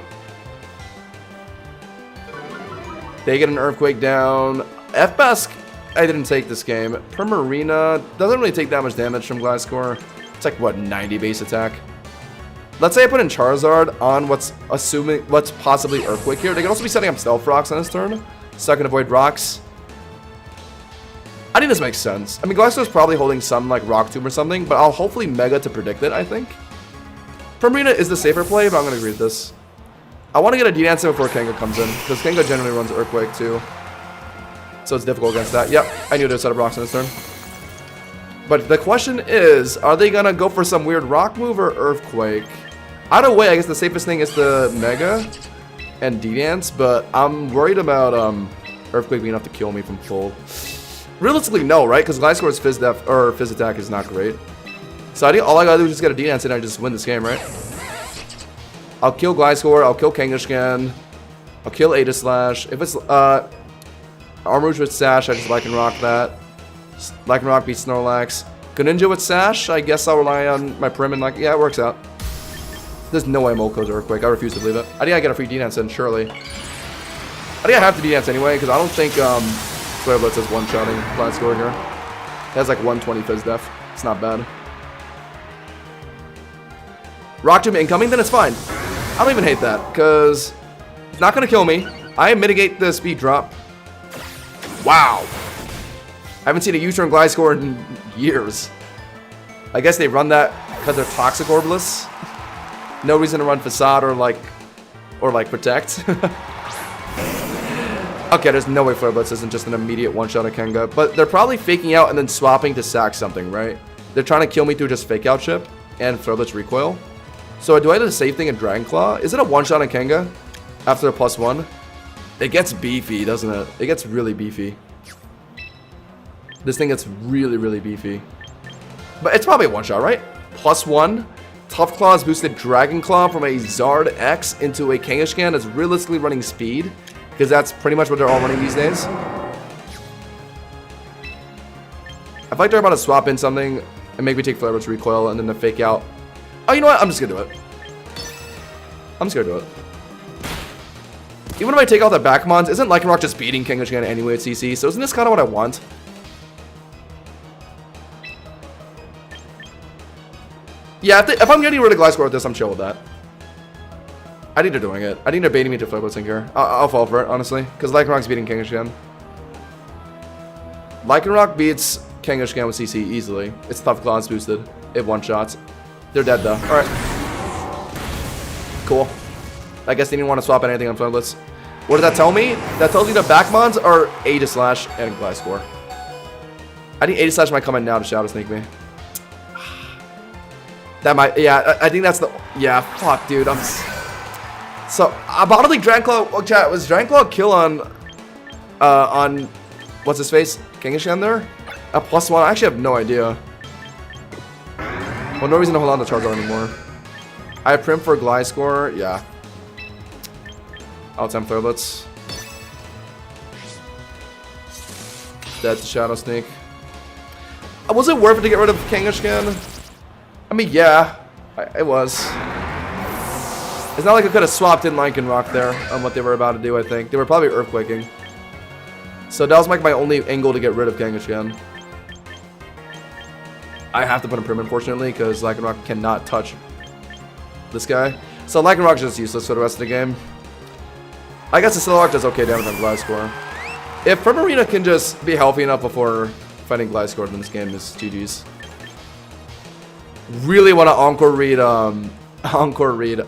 They get an Earthquake down. F-Bask, I didn't take this game. Primarina doesn't really take that much damage from Gliscor. It's like, what, 90 base attack? Let's say I put in Charizard on what's possibly Earthquake here. They can also be setting up Stealth Rocks on his turn, so I can avoid rocks. I think this makes sense. I mean, Gliscor's probably holding some, like, Rock Tomb or something, but I'll hopefully Mega to predict it, I think. Primarina is the safer play, but I'm going to agree with this. I want to get a D-Dance before Kanga comes in, because Kanga generally runs Earthquake, too. So it's difficult against that. Yep, I knew to set up rocks on his turn. But the question is, are they going to go for some weird rock move or Earthquake? Either way, I guess the safest thing is the Mega and D-Dance, but I'm worried about Earthquake being enough to kill me from full. Realistically, no, right? Because Gliscor's Fizz attack is not great. So I think all I gotta do is just get a D-Dance and I just win this game, right? I'll kill Gliscor, I'll kill Kangaskhan, I'll kill Aegislash. If it's Armrouge with Sash, I just Lycanroc that. Lycanroc beats Snorlax. Greninja with Sash, I guess I'll rely on my Prim and like, yeah, it works out. There's no way Molko's Earthquake, I refuse to believe it. I think I get a free D-Dance then, surely. I think I have to D-Dance anyway, because I don't think Flare Blitz is one-shotting Gliscor here. It has like 120 Fizz Def. It's not bad. Rock Tomb incoming, then it's fine. I don't even hate that, because it's not going to kill me. I mitigate the speed drop. Wow. I haven't seen a U-turn Gliscor in years. I guess they run that because they're Toxic Orbless. No reason to run Facade or like Protect. Okay, there's no way Flare Blitz isn't just an immediate one-shot of Kanga. But they're probably faking out and then swapping to sack something, right? They're trying to kill me through just Fake Out Chip and Flare Blitz Recoil. So do I do the same thing in Dragon Claw? Is it a one-shot on Kanga after a +1? It gets beefy, doesn't it? It gets really beefy. This thing gets really, really beefy. But it's probably a one-shot, right? +1. Tough Claws boosted Dragon Claw from a Zard X into a Kangaskhan that's realistically running speed. Because that's pretty much what they're all running these days. I feel like they're about to swap in something and make me take Flare Blitz Recoil and then the Fake Out. Oh, you know what? I'm just going to do it. I'm just going to do it. Even if I take out the Backmons, isn't Lycanroc just beating Kangaskhan anyway at CC? So isn't this kind of what I want? Yeah, if I'm getting rid of Gliscor with this, I'm chill with that. I think they're doing it. I think they're baiting me to Flare Blitzing here. I'll fall for it, honestly. Because Lycanroc's beating Kangaskhan. Lycanroc beats Kangaskhan with CC easily. It's Tough Claws boosted. It one-shots. They're dead, though. Alright. Cool. I guess they didn't want to swap anything on Flare Blitz. What does that tell me? That tells me the Backmons are Aegislash and Gliscor. I think Aegislash might come in now to Shadow Sneak me. That might... Yeah, I think that's the... Yeah, fuck, dude. So, bodily Dragon Claw... Oh, chat, was Dragon Claw kill on... What's his face? Kangaskhan there? A +1? I actually have no idea. Well, no reason to hold on to Charizard anymore. I have Prim for Gliscor. Yeah. I'll attempt Flare Blitz. Dead to Shadow Sneak. Was it worth it to get rid of Kangaskhan? I mean, yeah. It was. It's not like I could have swapped in Lycanroc there on what they were about to do, I think. They were probably Earthquaking. So that was like my only angle to get rid of Kangaskhan. I have to put him Prim, unfortunately, because Lycanroc cannot touch this guy. So Lycanroc's just useless for the rest of the game. I guess the Sillark does okay damage on Gliscor. If Primarina can just be healthy enough before fighting Gliscor, then this game is GG's. Really want to Encore read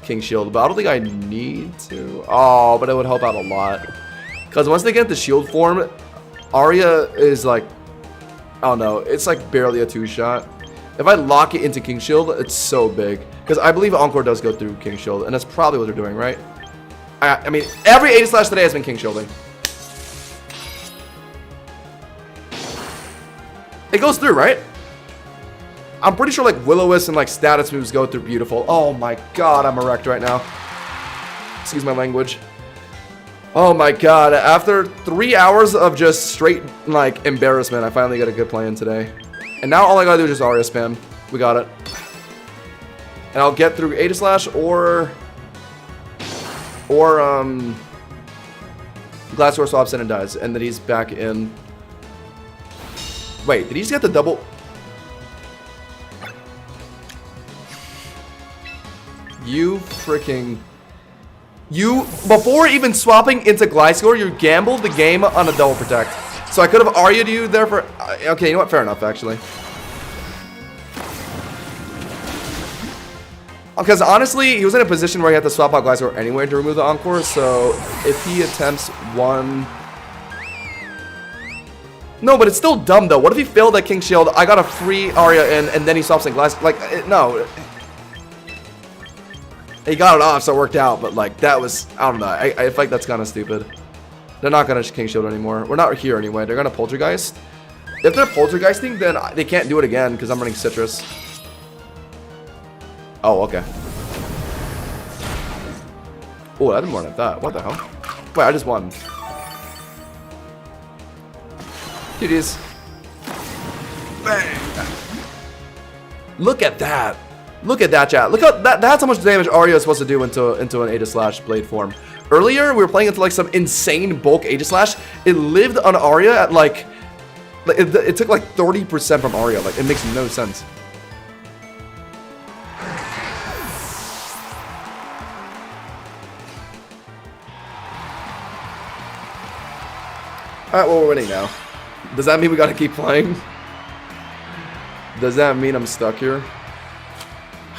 King Shield, but I don't think I need to. Oh, but it would help out a lot. Because once they get the shield form, Arya is like, I don't know, it's like barely a 2-shot. If I lock it into King Shield, it's so big. Because I believe Encore does go through King Shield, and that's probably what they're doing, right? I mean, every Aegislash today has been King Shielding. It goes through, right? I'm pretty sure like Will-O-Wisp and like status moves go through beautiful. Oh my god, I'm erect right now. Excuse my language. Oh my god, after 3 hours of just straight like embarrassment, I finally got a good play in today. And now all I gotta do is just Arya spam. We got it. And I'll get through Aegislash or Gliscor swaps in and dies. And then he's back in. Wait, did he just get the double? You freaking... You, before even swapping into Gliscor, you gambled the game on a double protect. So I could have Arya'd you there for... Okay, you know what? Fair enough, actually. Because honestly, he was in a position where he had to swap out Gliscor anyway to remove the Encore. So if he attempts one... No, but it's still dumb though. What if he failed at King Shield? I got a free Arya in, and then he swaps in Gliscor. Like, no. He got it off, so it worked out. But like, that was... I don't know. I feel like that's kind of stupid. They're not going to King Shield anymore. We're not here anyway. They're going to Poltergeist. If they're Poltergeisting, then they can't do it again because I'm running Citrus. Oh, okay. Oh, I didn't want it that. What the hell? Wait, I just won. GG's. Bang! Look at that. Look at that, chat. Look how that's how much damage Arya is supposed to do into an Aegislash blade form. Earlier, we were playing into like some insane bulk Aegislash. It lived on Arya at like it took like 30% from Arya. Like, it makes no sense. Alright, well, we're winning now. Does that mean we gotta keep playing? Does that mean I'm stuck here?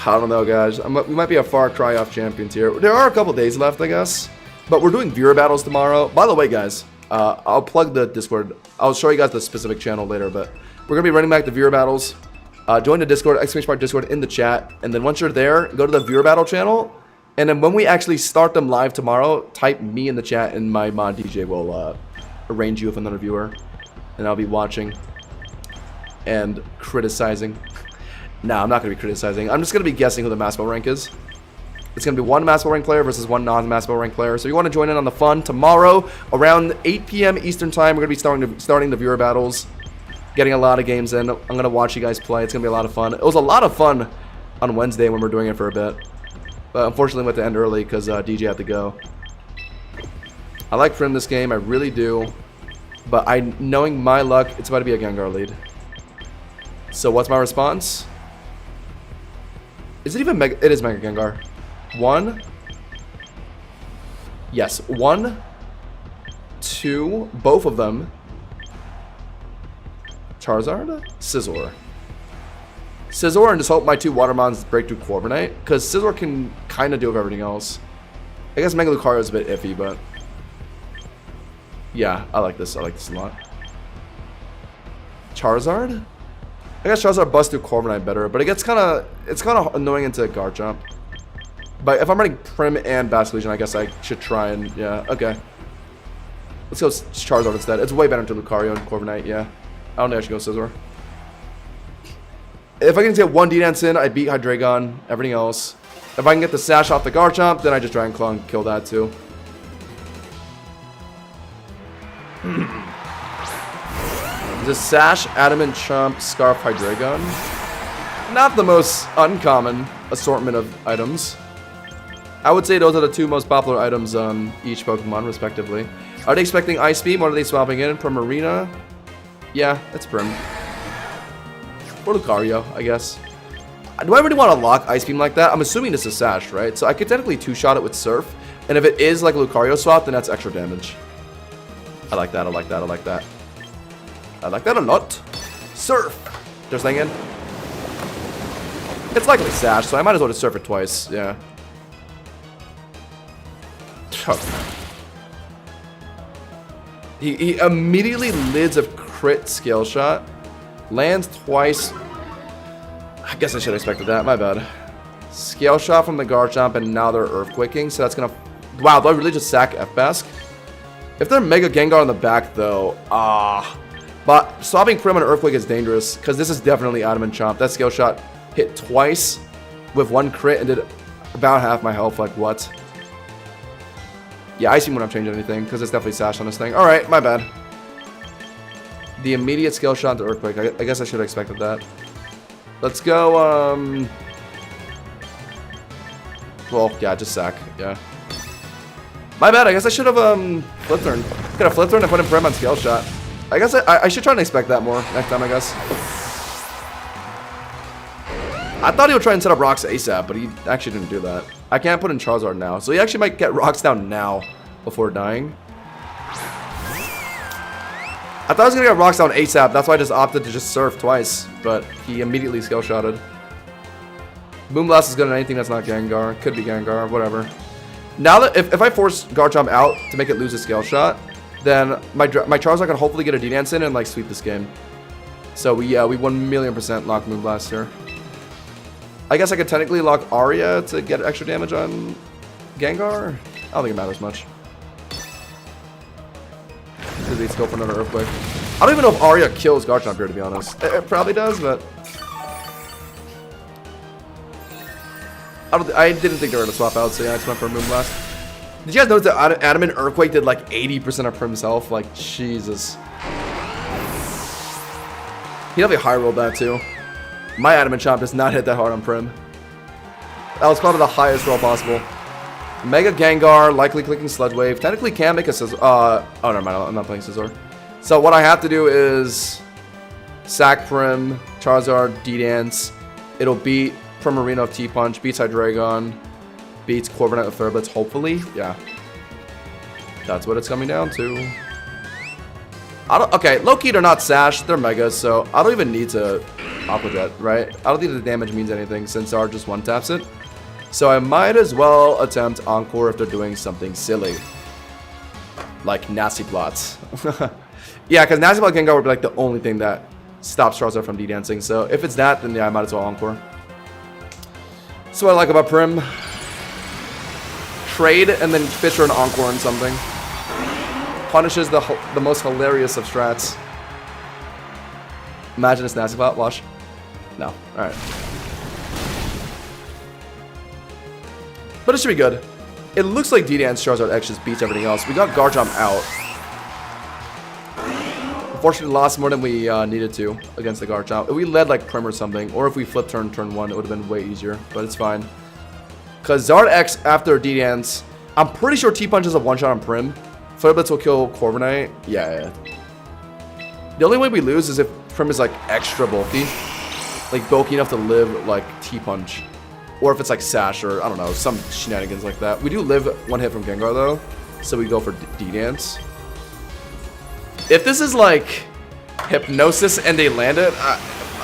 I don't know, guys. We might be a far cry off champions here. There are a couple days left, I guess. But we're doing viewer battles tomorrow. By the way, guys, I'll plug the Discord. I'll show you guys the specific channel later, but we're gonna be running back the viewer battles. Join the Discord, !Discord in the chat. And then once you're there, go to the viewer battle channel. And then when we actually start them live tomorrow, type me in the chat and my mod DJ will arrange you with another viewer, and I'll be watching and criticizing. Nah, I'm not going to be criticizing. I'm just going to be guessing who the Mass Bell rank is. It's going to be one Mass Bell rank player versus one non-Mass Bell rank player. So you want to join in on the fun tomorrow around 8 p.m. Eastern time. We're going to be starting the viewer battles, getting a lot of games in. I'm going to watch you guys play. It's going to be a lot of fun. It was a lot of fun on Wednesday when we were doing it for a bit, but unfortunately we had to end early because DJ had to go. I like Prim this game, I really do. But knowing my luck, it's about to be a Gengar lead. So what's my response? Is it even Mega? It is Mega Gengar. 1. Yes, 1, 2, both of them. Charizard? Scizor. Scizor, and just hope my 2 Watermons break through Corviknight, because Scizor can kind of do with everything else. I guess Mega Lucario is a bit iffy, but... yeah, I like this. I like this a lot. Charizard? I guess Charizard busts through Corviknight better, but it's kind of annoying into Garchomp. But if I'm running Prim and Basculegion, I guess I should try and yeah. Okay, let's go Charizard instead. It's way better into Lucario and Corviknight. Yeah, I don't think I should go Scizor. If I can get 1 D-Dance in, I beat Hydreigon. Everything else. If I can get the Sash off the Garchomp, then I just Dragon Claw and kill that too. The Sash, Adamant Chomp, Scarf, Hydreigon. Not the most uncommon assortment of items. I would say those are the 2 most popular items on each Pokemon, respectively. Are they expecting Ice Beam? What are they swapping in? Primarina? Yeah, it's Prim. Or Lucario, I guess. Do I really want to lock Ice Beam like that? I'm assuming this is Sash, right? So I could technically 2-shot it with Surf. And if it is like Lucario swap, then that's extra damage. I like that, I like that, I like that. I like that a lot. Surf! Just thing in. It's likely Sash, so I might as well just surf it twice, yeah. He immediately lids a crit skill shot. Lands twice. I guess I should have expected that, my bad. Scale shot from the Garchomp, and now they're Earthquaking, so that's gonna... Wow, do I really just sack F-Bask? If they're Mega Gengar on the back, though, but swapping Prim and Earthquake is dangerous, because this is definitely Adamant Chomp. That Scale Shot hit twice with one crit and did about half my health, like what? Yeah, I see when I'm changing anything, because it's definitely Sash on this thing. Alright, my bad. The immediate Scale Shot to Earthquake, I guess I should have expected that. Let's go, well, yeah, just sack, yeah. My bad, I guess I should have, Flip Turn. Could have Flip Turn and put in Prim on Scale Shot. I guess I should try and expect that more next time, I guess. I thought he would try and set up rocks ASAP, but he actually didn't do that. I can't put in Charizard now, so he actually might get rocks down now before dying. I thought I was going to get rocks down ASAP, that's why I just opted to just surf twice, but he immediately Scale Shotted. Moonblast is good at anything that's not Gengar. Could be Gengar, whatever. Now that if I force Garchomp out to make it lose a Scale Shot, then my Charizard can hopefully get a D-Dance in and like sweep this game. So we 1,000,000% lock Moonblast here. I guess I could technically lock Aria to get extra damage on Gengar. I don't think it matters much. Let's go for another Earthquake. I don't even know if Aria kills Garchomp here, to be honest. It probably does, but I didn't think they were going to swap out, so yeah, I just went for a Moonblast. Did you guys notice that Adamant Earthquake did like 80% of Prim's health? Like, Jesus. He definitely high rolled that too. My Adamant Chomp does not hit that hard on Prim. That was probably the highest roll possible. Mega Gengar, likely clicking Sludge Wave. Technically can make a Scizor. Oh, never mind, I'm not playing Scizor. So what I have to do is sack Prim, Charizard, D-Dance. It'll beat Primarina of T-Punch, beats Hydreigon, beats Corviknight of Third Blitz, hopefully. Yeah. That's what it's coming down to. Okay, low-key they're not Sash, they're Megas, so I don't even need to Aqua Jet, right? I don't think the damage means anything since R just one-taps it. So I might as well attempt Encore if they're doing something silly. Like Nasty Plots. Yeah, because Nasty Plot Gengar would be like the only thing that stops Charizard from D-Dancing, so if it's that, then yeah, I might as well Encore. So what I like about Prim. Trade and then Fisher and Encore and something. Punishes the most hilarious of strats. Imagine it's Nasty Plot. Watch. No. Alright. But it should be good. It looks like D-Dance Charizard X just beats everything else. We got Garchomp out. Unfortunately, lost more than we needed to against the Garchomp. If we led like Prim or something, or if we flipped turn 1, it would have been way easier. But it's fine. Because Zard X after D-Dance, I'm pretty sure T-Punch is a one-shot on Prim. Flare Blitz will kill Corviknight. Yeah. The only way we lose is if Prim is like extra bulky. Like bulky enough to live like T-Punch. Or if it's like Sash or, I don't know, some shenanigans like that. We do live one hit from Gengar though. So we go for D-Dance. If this is like Hypnosis and they land it,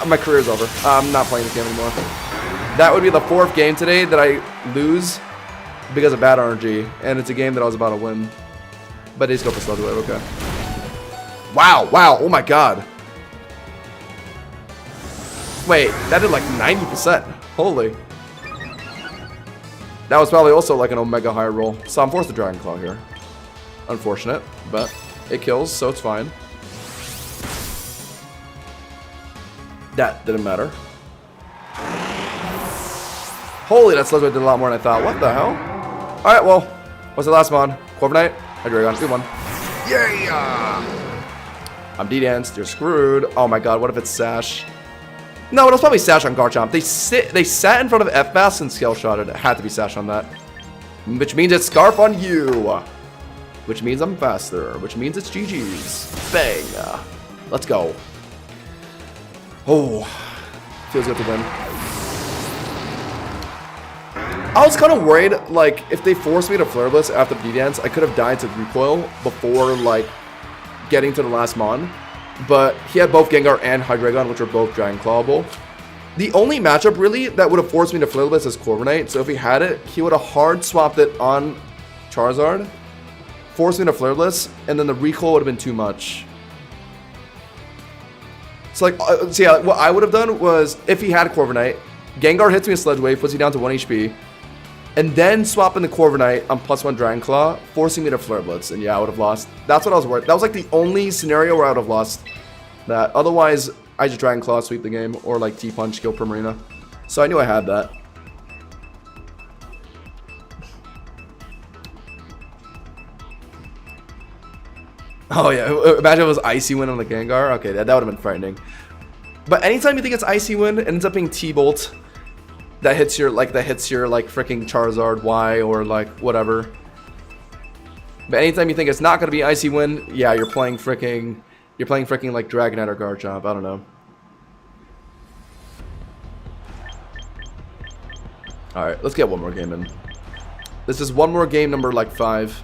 my career's over. I'm not playing this game anymore. That would be the 4th game today that I lose because of bad RNG. And it's a game that I was about to win. But they just go for Sludge Wave, okay. Wow, oh my god. Wait, that did like 90%. Holy. That was probably also like an Omega high roll. So I'm forced to Dragon Claw here. Unfortunate, but it kills, so it's fine. That didn't matter. Holy, that Sludge Wave did a lot more than I thought. What the hell? Alright, well, what's the last one? Corviknight? Hydreigon, good one. Yeah! I'm D-Danced, you're screwed. Oh my god, what if it's Sash? No, it was probably Sash on Garchomp. They sat in front of F-Bass and Scale Shotted. It had to be Sash on that. Which means it's Scarf on you. Which means I'm faster. Which means it's GG's. Bang. Let's go. Oh. Feels good to win. I was kind of worried, like, if they forced me to Flare Blitz after D-Dance, I could have died to Recoil before, like, getting to the last Mon. But he had both Gengar and Hydreigon, which are both Dragon Clawable. The only matchup, really, that would have forced me to Flare Blitz is Corviknight. So if he had it, he would have hard swapped it on Charizard, forced me to Flare Blitz, and then the recoil would have been too much. So, like, so yeah, what I would have done was, if he had Corviknight, Gengar hits me a Sledge Wave, puts me down to 1 HP, and then swap in the Corviknight on +1 Dragon Claw, forcing me to Flare Blitz, and yeah, I would have lost. That's what I was worried. That was like the only scenario where I would have lost that. Otherwise, I just Dragon Claw, sweep the game, or like T-Punch, kill Primarina. So I knew I had that. Oh yeah, imagine if it was Icy Wind on the Gengar. Okay, that would have been frightening. But anytime you think it's Icy Wind, it ends up being T-Bolt. That hits your like freaking Charizard Y or like whatever. But anytime you think it's not gonna be Icy Wind, yeah, you're playing freaking like Dragonite or Garchomp. I don't know. All right, let's get one more game in. This is one more game, number like 5.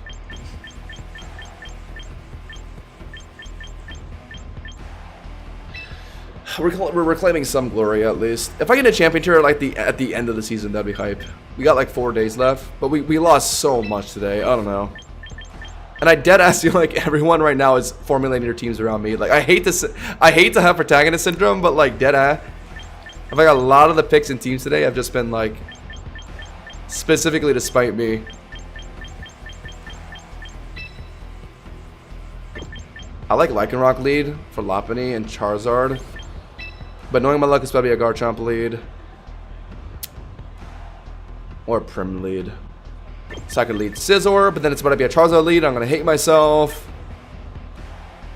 We're reclaiming some glory at least. If I get a champion tier like at the end of the season, that'd be hype. We got like 4 days left, but we lost so much today. I don't know. And I dead ass feel like everyone right now is formulating their teams around me. Like I hate to have protagonist syndrome, but like dead ass. I feel like a lot of the picks in teams today have just been like specifically to spite me. I like Lycanroc lead for Lopunny and Charizard. But knowing my luck, it's probably a Garchomp lead. Or a Prim lead. So I could lead Scizor, but then it's about to be a Charizard lead. I'm going to hate myself.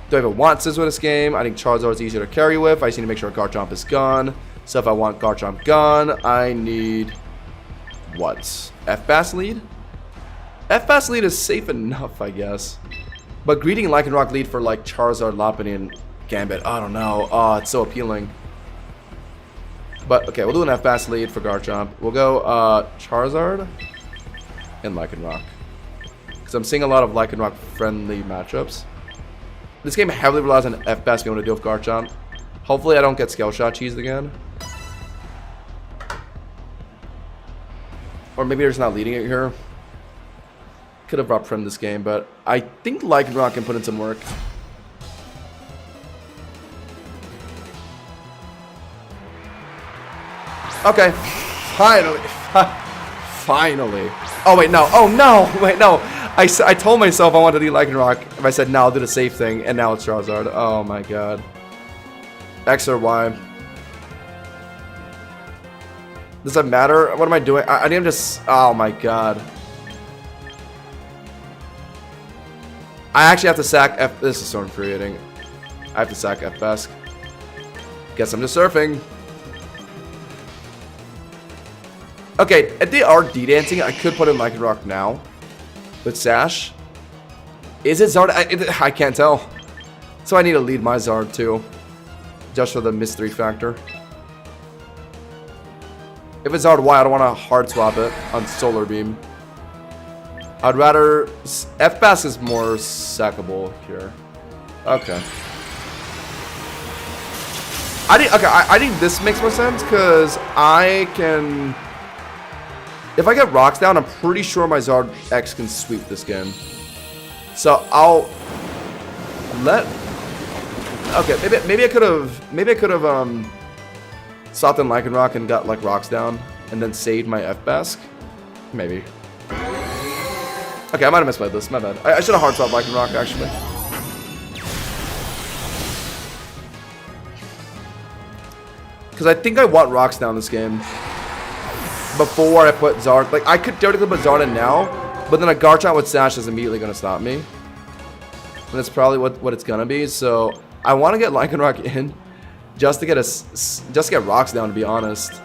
Do I even want Scizor in this game? I think Charizard is easier to carry with. I just need to make sure Garchomp is gone. So if I want Garchomp gone, I need... what? F-Bass lead? F-Bass lead is safe enough, I guess. But greeting Lycanroc lead for like Charizard, Lopunny, and Gambit, I don't know. Oh, it's so appealing. But, okay, we'll do an F-Bass lead for Garchomp. We'll go Charizard and Lycanroc. Because I'm seeing a lot of Lycanroc-friendly matchups. This game heavily relies on F-Bass being able to deal with Garchomp. Hopefully I don't get Scale Shot cheesed again. Or maybe they're just not leading it here. Could have brought Prim this game, but I think Lycanroc can put in some work. Okay, finally, finally. Oh wait, no. Oh no, wait, no. I told myself I wanted to do Lycanroc. If I said no, I'll do the safe thing, and now it's Charizard. Oh my god. X or Y. Does that matter? What am I doing? I think I'm just. Oh my god. I actually have to sack F. This is so infuriating. I have to sack F-Bask. Guess I'm just surfing. Okay, if they are D-dancing, I could put in Lycanroc now. With Sash. Is it Zard? I can't tell. So I need to lead my Zard too. Just for the mystery factor. If it's Zard Y, I don't want to hard swap it on Solar Beam. I'd rather... F-Bass is more sackable here. Okay. I think this makes more sense because I can... If I get rocks down, I'm pretty sure my Zard X can sweep this game. So I'll let... Okay, maybe I could have stopped in Lycanroc and got like rocks down and then saved my F-Bask. Maybe. Okay, I might have misplayed this. My bad. I should have hard swapped Lycanroc actually. Because I think I want rocks down this game. Before I put Zard, like I could theoretically put Zard in now, but then a Garchomp with Sash is immediately gonna stop me, and that's probably what it's gonna be. So I want to get Lycanroc in, just to get rocks down. To be honest,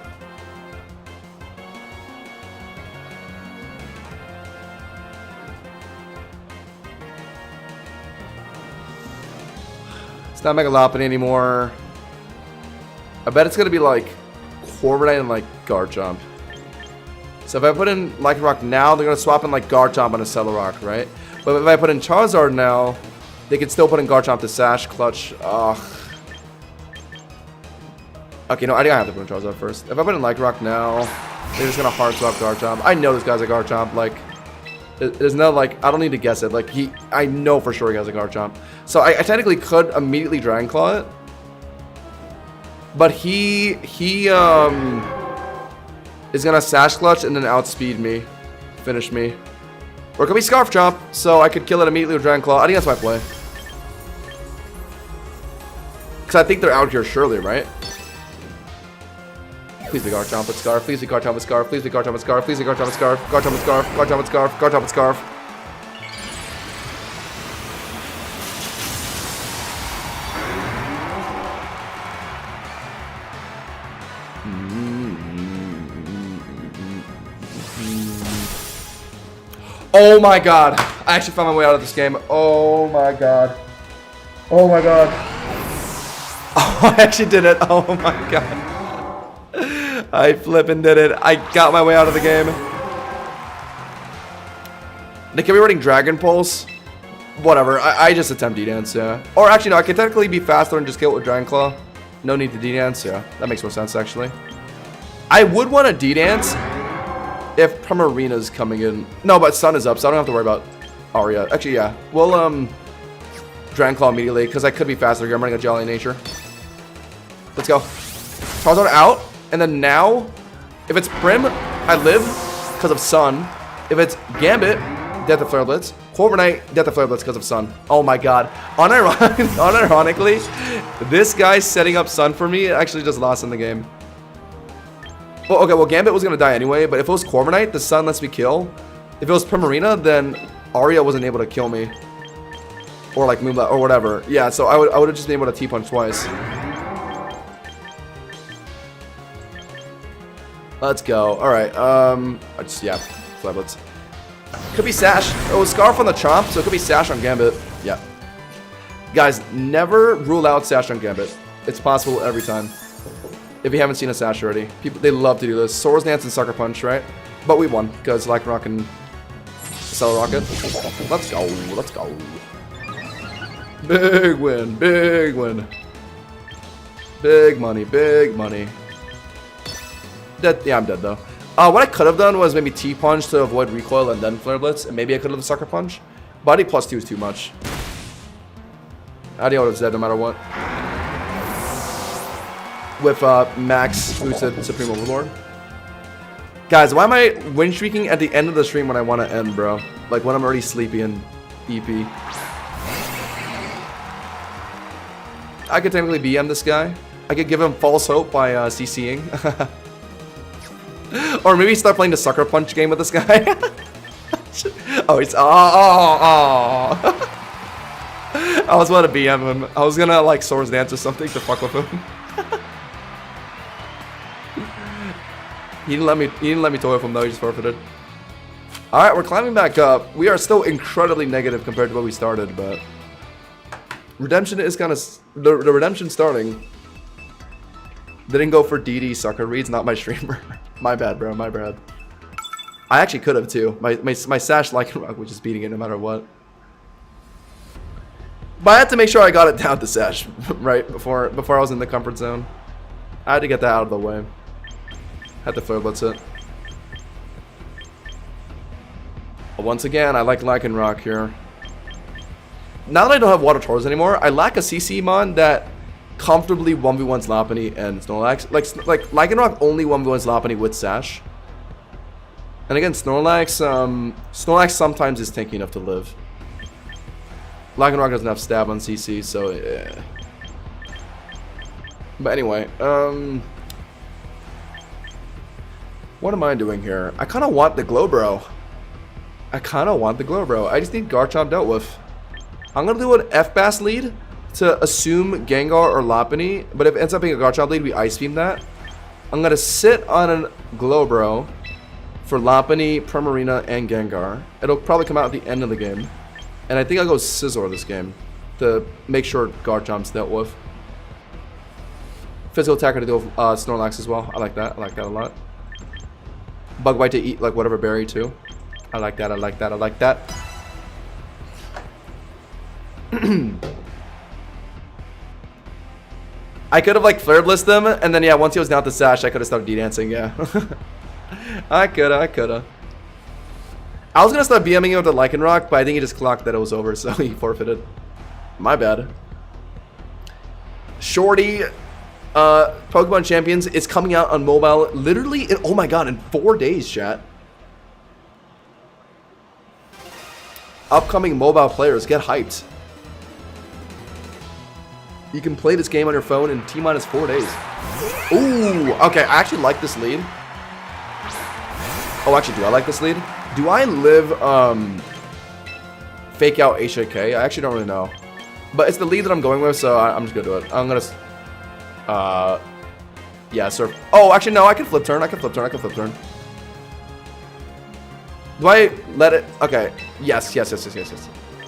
it's not Mega Lopunny anymore. I bet it's gonna be like Corviknight and like Garchomp. So if I put in Lycanroc now, they're gonna swap in like Garchomp and a Cellurock, right? But if I put in Charizard now, they can still put in Garchomp to Sash, Clutch. Ugh. Okay, no, I think I have to put in Charizard first. If I put in Lycanroc now, they're just gonna hard swap Garchomp. I know this guy's a Garchomp. Like, there's no like, I don't need to guess it. Like I know for sure he has a Garchomp. So I technically could immediately Dragon Claw it, but he is gonna Sash Clutch and then outspeed me, finish me. Or it could be Scarf Chomp, so I could kill it immediately with Dragon Claw. I think that's my play. Because I think they're out here surely, right? Please be Garchomp with Scarf. Please be Garchomp with Scarf. Please be Garchomp with Scarf. Please be Garchomp with Scarf. Garchomp with Scarf. Garchomp with Scarf. Garchomp with Scarf. Oh my god. I actually found my way out of this game. Oh my god. Oh my god. Oh, I actually did it. Oh my god. I flippin' did it. I got my way out of the game. They can be running Dragon Pulse. Whatever. I just attempt D-Dance, yeah. Or actually, no. I could technically be faster and just kill it with Dragon Claw. No need to D-Dance, yeah. That makes more sense, actually. I would want to D-Dance if Primarina's coming in. No, but Sun is up, so I don't have to worry about Aria. Actually, yeah. We'll, Dragon Claw immediately, because I could be faster here. I'm running a Jolly Nature. Let's go. Charizard out. And then now, if it's Prim, I live because of Sun. If it's Gambit, Death of Flare Blitz. Corviknight, Death of Flare Blitz because of Sun. Oh my god. Unironically, this guy setting up Sun for me actually just lost in the game. Well, okay, well, Gambit was going to die anyway, but if it was Corviknight, the Sun lets me kill. If it was Primarina, then Aria wasn't able to kill me. Or like Moonlight, or whatever. Yeah, so I would have just been able to T-Punch twice. Let's go. Alright, yeah, Flare Blitz. Could be Sash. Oh, Scarf on the Chomp, so it could be Sash on Gambit. Yeah. Guys, never rule out Sash on Gambit. It's possible every time. If you haven't seen a Sash already. People, they love to do this. Swords Dance and Sucker Punch, right? But we won, because Lycanroc and Cellurocket. Let's go, let's go. Big win, big win. Big money, big money. Dead, yeah, I'm dead though. What I could have done was maybe T-Punch to avoid recoil and then Flare Blitz, and maybe I could have Sucker Punch. Body +2 is too much. Adia would have dead no matter what. With max boosted Supreme Overlord. Guys, why am I win streaking at the end of the stream when I want to end, bro? Like when I'm already sleepy in EP. I could technically BM this guy. I could give him false hope by CCing. Or maybe start playing the Sucker Punch game with this guy. Oh, he's I was about to BM him. I was gonna like Swords Dance or something to fuck with him. He didn't let me toy with him though, he just forfeited. Alright, we're climbing back up. We are still incredibly negative compared to where we started, but Redemption is kind of the Redemption starting. Didn't go for DD sucker reads, not my streamer. My bad, bro, my bad. I actually could have too. My Sash Lycanroc was just beating it no matter what. But I had to make sure I got it down to Sash, right? Before I was in the comfort zone. I had to get that out of the way. Had to Flare Blitz it. But once again, I like Lycanroc here. Now that I don't have Water Taurus anymore, I lack a CC mon that comfortably 1v1s Lopunny and Snorlax. Like Lycanroc only 1v1s Lopunny with Sash. And again, Snorlax sometimes is tanky enough to live. Lycanroc doesn't have stab on CC, so yeah. But anyway, what am I doing here? I kind of want the Glowbro. I just need Garchomp dealt with. I'm going to do an F-Bass lead to assume Gengar or Lopunny, but if it ends up being a Garchomp lead, we Ice Beam that. I'm going to sit on a Glowbro for Lopunny, Primarina, and Gengar. It'll probably come out at the end of the game. And I think I'll go Scizor this game to make sure Garchomp's dealt with. Physical attacker to deal with Snorlax as well. I like that a lot. Bug Bite to eat like whatever berry too. I like that, I like that, I like that. I could have like Flare Bliss them, and then yeah, once he was down to Sash, I could have started D-dancing, yeah. I coulda. I was gonna start BMing him with the Lycanroc, but I think he just clocked that it was over, so he forfeited. My bad. Shorty, Pokemon Champions is coming out on mobile literally in, oh my god, in 4 days, chat. Upcoming mobile players, get hyped. You can play this game on your phone in T-minus 4 days. Ooh, okay, I actually like this lead. Oh, actually, do I like this lead? Do I live, fake out HAK? I actually don't really know. But it's the lead that I'm going with, so I'm just gonna do it. I'm gonna, yeah, Surf. Oh, actually, no, I can flip turn. I can flip turn. Do I let it? Okay. Yes. Yeah,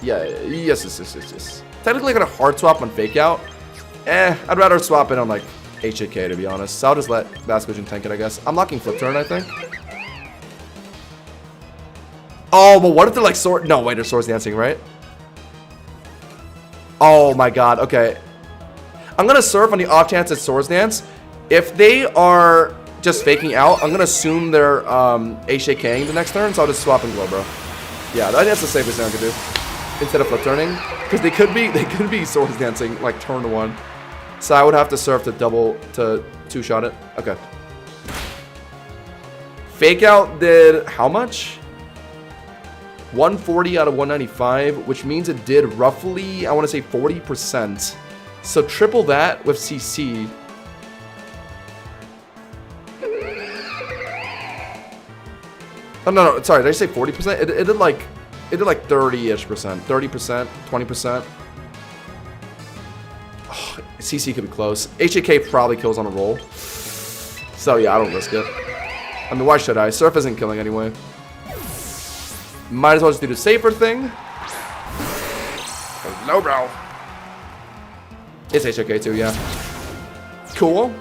yes. Technically, I got a hard swap on fake out. I'd rather swap it on, like, HAK, to be honest. So I'll just let Vast Vision tank it, I guess. I'm locking flip turn, I think. Oh, but what if they're, like, sword? No, wait, they're Swords Dancing, right? Oh, my God. Okay. I'm going to surf on the off chance it's Swords Dance. If they are just faking out, I'm going to assume they're HAKing the next turn, so I'll just swap and Glowbro. Yeah, I think that's the safest thing I could do. Instead of flip turning. Because they could be Swords Dancing, like, turn 1. So I would have to surf to two-shot it. Okay. Fake out did how much? 140 out of 195, which means it did roughly, I want to say 40%. So triple that with CC. Oh, no, sorry, did I say 40%? It did like 30-ish%, 30%, 20%. Oh, CC could be close. HAK probably kills on a roll. So yeah, I don't risk it. I mean, why should I? Surf isn't killing anyway. Might as well just do the safer thing. No, bro. It's HAK too, yeah. Cool.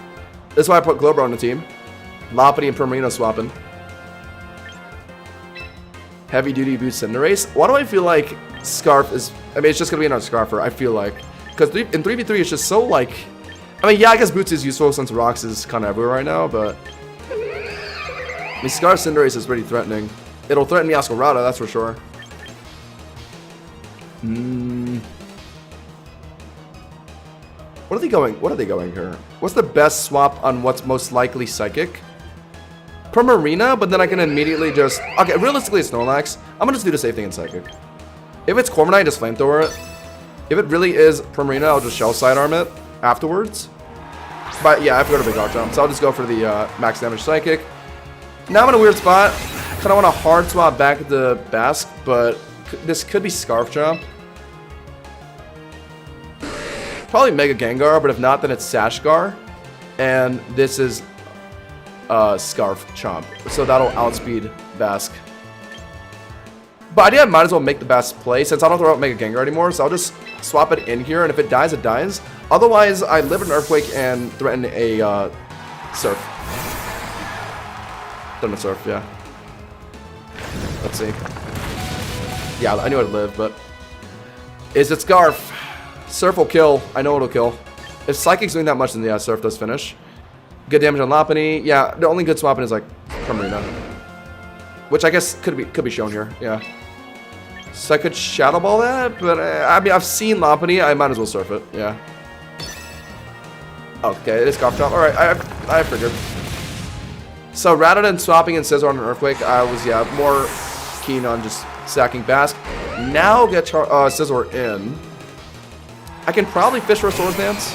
That's why I put Glowbro on the team. Lopunny and Primarina swapping. Heavy duty boots Cinderace. Why do I feel like Scarf is... I mean, it's just going to be another Scarfer, I feel like. Because in 3v3, it's just so, like... I mean, yeah, I guess Boots is useful since Rocks is kind of everywhere right now, but... I mean, Scarf Cinderace is pretty threatening. It'll threaten Meowscarada, that's for sure. What are they going here? What's the best swap on what's most likely Psychic? Primarina, but then I can immediately just... Okay, realistically it's Snorlax. I'm gonna just do the safe thing in Psychic. If it's Corviknight, just Flamethrower it. If it really is Primarina, I'll just Shell Sidearm it afterwards. But yeah, I have to go to Big Hard Jump, so I'll just go for the max damage Psychic. Now I'm in a weird spot. Kind of want a hard swap back to Basque, but this could be Scarf Jump. Probably Mega Gengar, but if not, then it's Sashgar. And this is Scarf Chomp. So that'll outspeed Basque. But I think I might as well make the Basque play since I don't throw out Mega Gengar anymore. So I'll just swap it in here, and if it dies, it dies. Otherwise, I live an Earthquake and threaten a Surf. Threaten a Surf, yeah. Let's see. Yeah, I knew I'd live, but... Is it Scarf? Surf will kill. I know it'll kill. If Psychic's doing that much, then yeah, Surf does finish. Good damage on Lopunny. Yeah, the only good swapping is like Primarina. Which I guess could be shown here, yeah. So I could Shadow Ball that, but I mean, I've seen Lopunny. I might as well Surf it, yeah. Okay, it is Scarf Chomp. Alright, I figured. So rather than swapping in Scizor on an Earthquake, I was, yeah, more keen on just sacking Basque. Now get Scizor in. I can probably fish for a Swords Dance.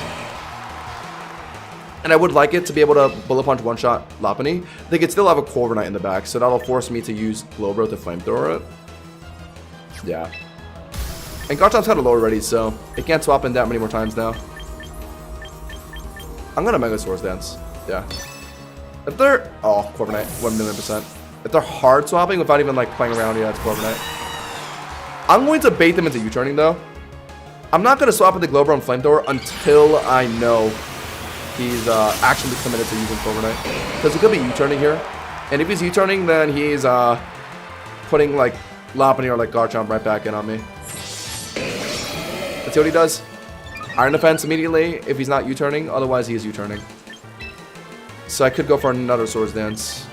And I would like it to be able to Bullet Punch one-shot Lopunny. They could still have a Corviknight in the back, so that'll force me to use Glowbro to Flamethrower it. Yeah. And Garchomp's kind of low already, so it can't swap in that many more times now. I'm gonna Mega Swords Dance. Yeah. If they're... Oh, Corviknight. 1,000,000%. If they're hard swapping without even, like, playing around, yeah, it's Corviknight. I'm going to bait them into U-turning, though. I'm not going to swap into Glowbro and Flamethrower until I know he's actually committed to using Corviknight. Because it could be U-turning here. And if he's U-turning, then he's putting like Lopunny or like Garchomp right back in on me. Let's see what he does. Iron Defense immediately if he's not U-turning. Otherwise, he is U-turning. So I could go for another Swords Dance.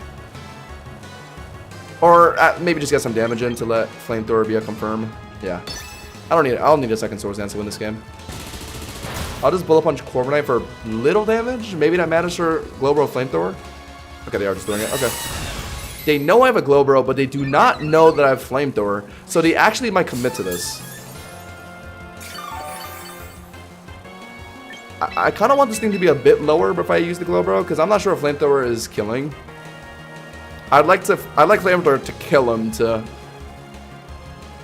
Or maybe just get some damage in to let Flamethrower be a confirm. Yeah. I'll need a second Swords Dance to win this game. I'll just Bullet Punch Corviknight for little damage. Maybe that matters for Glowbro Flamethrower. Okay, they are just doing it. Okay. They know I have a Glowbro, but they do not know that I have Flamethrower. So they actually might commit to this. I kind of want this thing to be a bit lower before I use the Glowbro, because I'm not sure if Flamethrower is killing. I'd like Flamethrower to kill him, to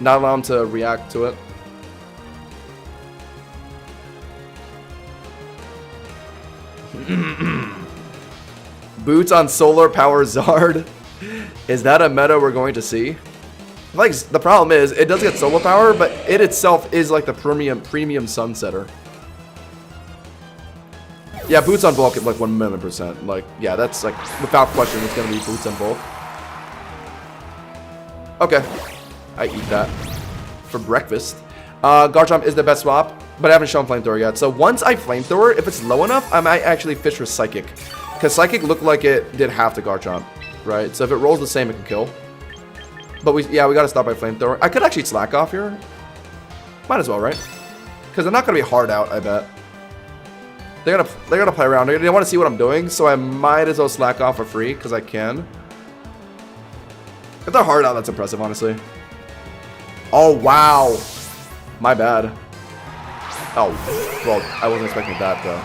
not allow him to react to it. Boots on Solar Power Zard. Is that a meta we're going to see? Like, the problem is, it does get solar power, but it itself is like the premium Sunsetter. Yeah, Boots on Bulk at like 1,000,000%. Like, yeah, that's like, without question, it's gonna be Boots on Bulk. Okay. I eat that for breakfast. Garchomp is the best swap, but I haven't shown Flamethrower yet. So once I Flamethrower, if it's low enough, I might actually fish for Psychic. Because Psychic looked like it did half to Garchomp, right? So if it rolls the same, it can kill. But we gotta stop by Flamethrower. I could actually slack off here. Might as well, right? Because they're not gonna be hard out, I bet. They're gonna play around. They want to see what I'm doing, so I might as well slack off for free because I can. If they're hard out, that's impressive, honestly. Oh wow, my bad. Oh well, I wasn't expecting that though.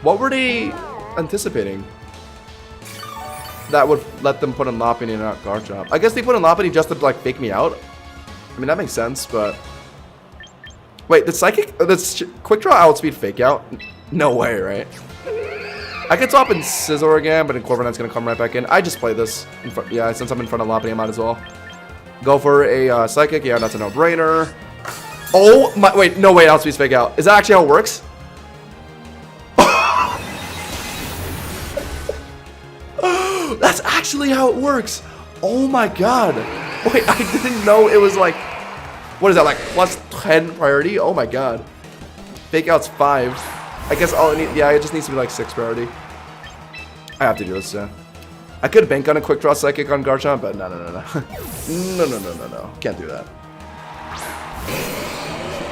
What were they anticipating? That would let them put in Lopunny and not Garchomp. I guess they put in Lopunny just to like fake me out. I mean that makes sense, but. Wait, the Psychic, the Quick Draw Outspeed Fake Out? No way, right? I could swap in Scizor again, but then Corviknight's gonna come right back in. I just play this. Yeah, since I'm in front of Lopunny, I might as well. Go for a Psychic. Yeah, that's a no-brainer. Oh my, wait, no way, Outspeed Fake Out. Is that actually how it works? That's actually how it works. Oh my god. Wait, I didn't know it was like, what is that, like plus 10 priority? Oh my god. Fake Out's 5. I guess all it needs, yeah, it just needs to be like 6 priority. I have to do this, yeah. I could bank on a Quick Draw Psychic on Garchomp, but no. No. Can't do that.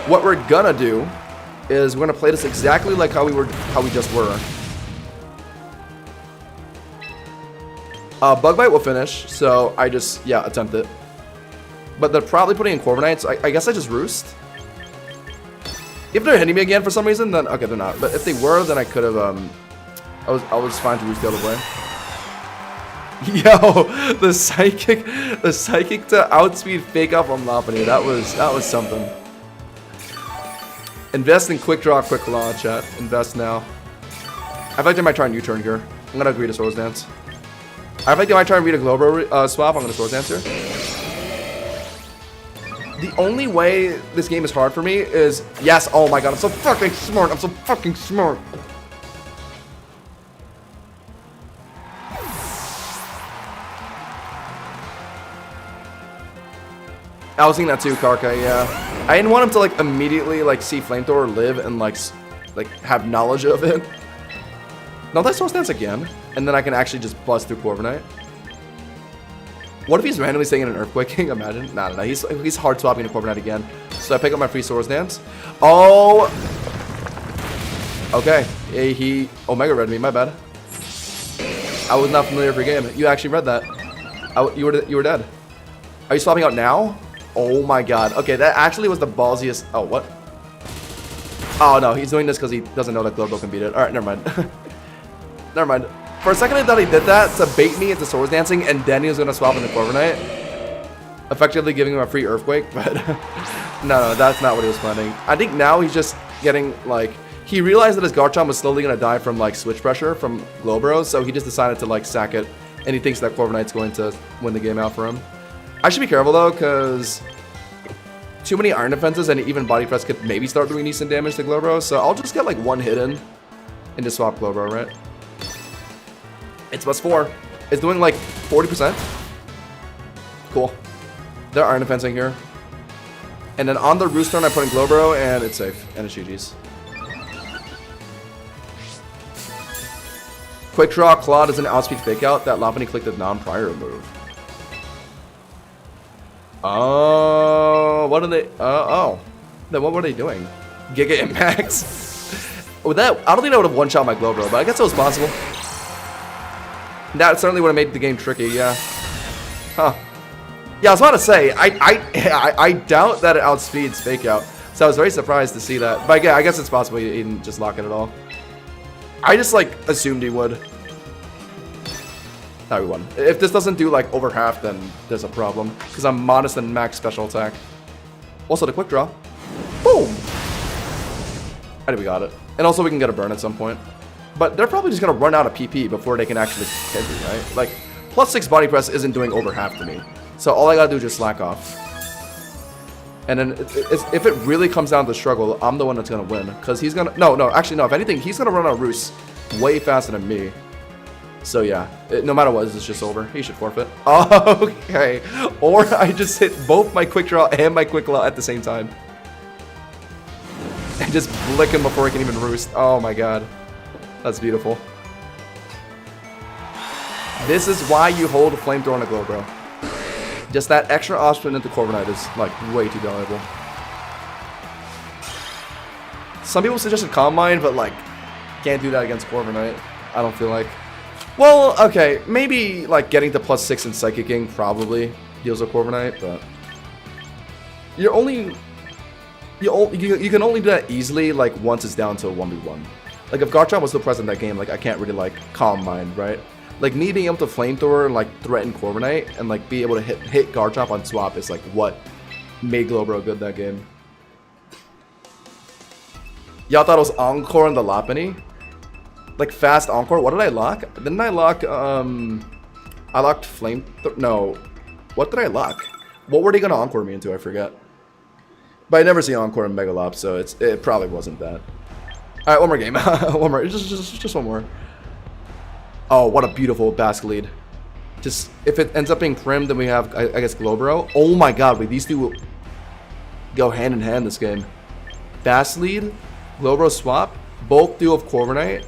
What we're gonna do is we're gonna play this exactly like how we just were. Bug Bite will finish, so I just, yeah, attempt it. But they're probably putting in Corviknight, so I guess I just Roost. If they're hitting me again for some reason, then okay, they're not. But if they were, then I could have. I was fine to Roost the other way. Yo, the psychic to outspeed Fake Out on Lopunny. That was something. Invest in Quick Draw, Quick Claw, chat. Invest now. I feel like they might try and U-turn here. I'm gonna agree to Swords Dance. I feel like they might try and read a Glowbro swap. I'm gonna Swords Dance here. The only way this game is hard for me is, yes, oh my god, I'm so fucking smart, I'm so fucking smart. I was thinking that too, Karka, yeah. I didn't want him to like immediately like see Flamethrower live and like have knowledge of it. No, let's Swords Dance again, and then I can actually just bust through Corviknight. What if he's randomly staying in an Earthquaking? Imagine. Nah. He's hard swapping to Corviknight again. So I pick up my free Swords Dance. Oh! Okay. He Omega read me. My bad. I was not familiar with your game. You actually read that. You were dead. Are you swapping out now? Oh my god. Okay, that actually was the ballsiest. Oh, what? Oh no, he's doing this because he doesn't know that Glowbro can beat it. Alright, never mind. Never mind. For a second I thought he did that to bait me into Swords Dancing and then he was going to swap into Corviknight. Effectively giving him a free Earthquake, but no, that's not what he was planning. I think now he's just getting, like, he realized that his Garchomp was slowly going to die from, like, switch pressure from Glowbro, so he just decided to, like, sack it, and he thinks that Corviknight's going to win the game out for him. I should be careful, though, because too many Iron Defenses and even Body Press could maybe start doing decent damage to Glowbro, so I'll just get, like, one hit in and just swap Glowbro, right? It's +4. It's doing like 40%. Cool. They're iron defensing here. And then on the Roost turn, I put in Glowbro, and it's safe. And it's GG's. Quick Draw Claw does an outspeed fake out that Lopunny clicked the non-prior move. Oh, what are they? Oh. Then what were they doing? Giga Impacts? With that, I don't think I would have one-shot my Glowbro, but I guess it was possible. That certainly would have made the game tricky, yeah. Huh. Yeah, I was about to say, I doubt that it outspeeds Fake Out. So I was very surprised to see that. But yeah, I guess it's possible he didn't just lock it at all. I just, like, assumed he would. Now we won. If this doesn't do, like, over half, then there's a problem. Because I'm modest and max special attack. Also, the Quick Draw. Boom! I think we got it. And also, we can get a burn at some point. But they're probably just going to run out of PP before they can actually hit me, right? Like, +6 body press isn't doing over half to me. So all I got to do is just slack off. And then if it really comes down to struggle, I'm the one that's going to win. Because he's going to... No, actually, no. If anything, he's going to run out of Roost way faster than me. So yeah, no matter what, it's just over. He should forfeit. Okay. Or I just hit both my Quick Draw and my Quick Claw at the same time. And just blick him before he can even Roost. Oh my god. That's beautiful. This is why you hold a Flamethrower and a Glowbro. Just that extra option into Corviknight is, like, way too valuable. Some people suggested Calm Mind, but, like, can't do that against Corviknight. I don't feel like. Well, okay, maybe, like, getting to +6 in Psychic King probably deals with Corviknight, but... You're only... You can only do that easily, like, once it's down to a 1v1. Like, if Garchomp was still present in that game, like, I can't really, like, Calm Mind, right? Like, me being able to Flamethrower and, like, threaten Corviknight and, like, be able to hit Garchomp on swap is, like, what made Glowbro good that game. Y'all thought it was Encore on the Lopunny? Like, fast Encore? What did I lock? Didn't I lock, I locked No. What did I lock? What were they gonna Encore me into? I forget. But I never see Encore in Megalop, so it probably wasn't that. Alright, one more game. One more. Just one more. Oh, what a beautiful Basque lead. Just, if it ends up being Prim, then we have, I guess, Glowbro. Oh my god, wait, these two go hand in hand this game. Basque lead, Glowbro swap, bulk duo of Corviknight.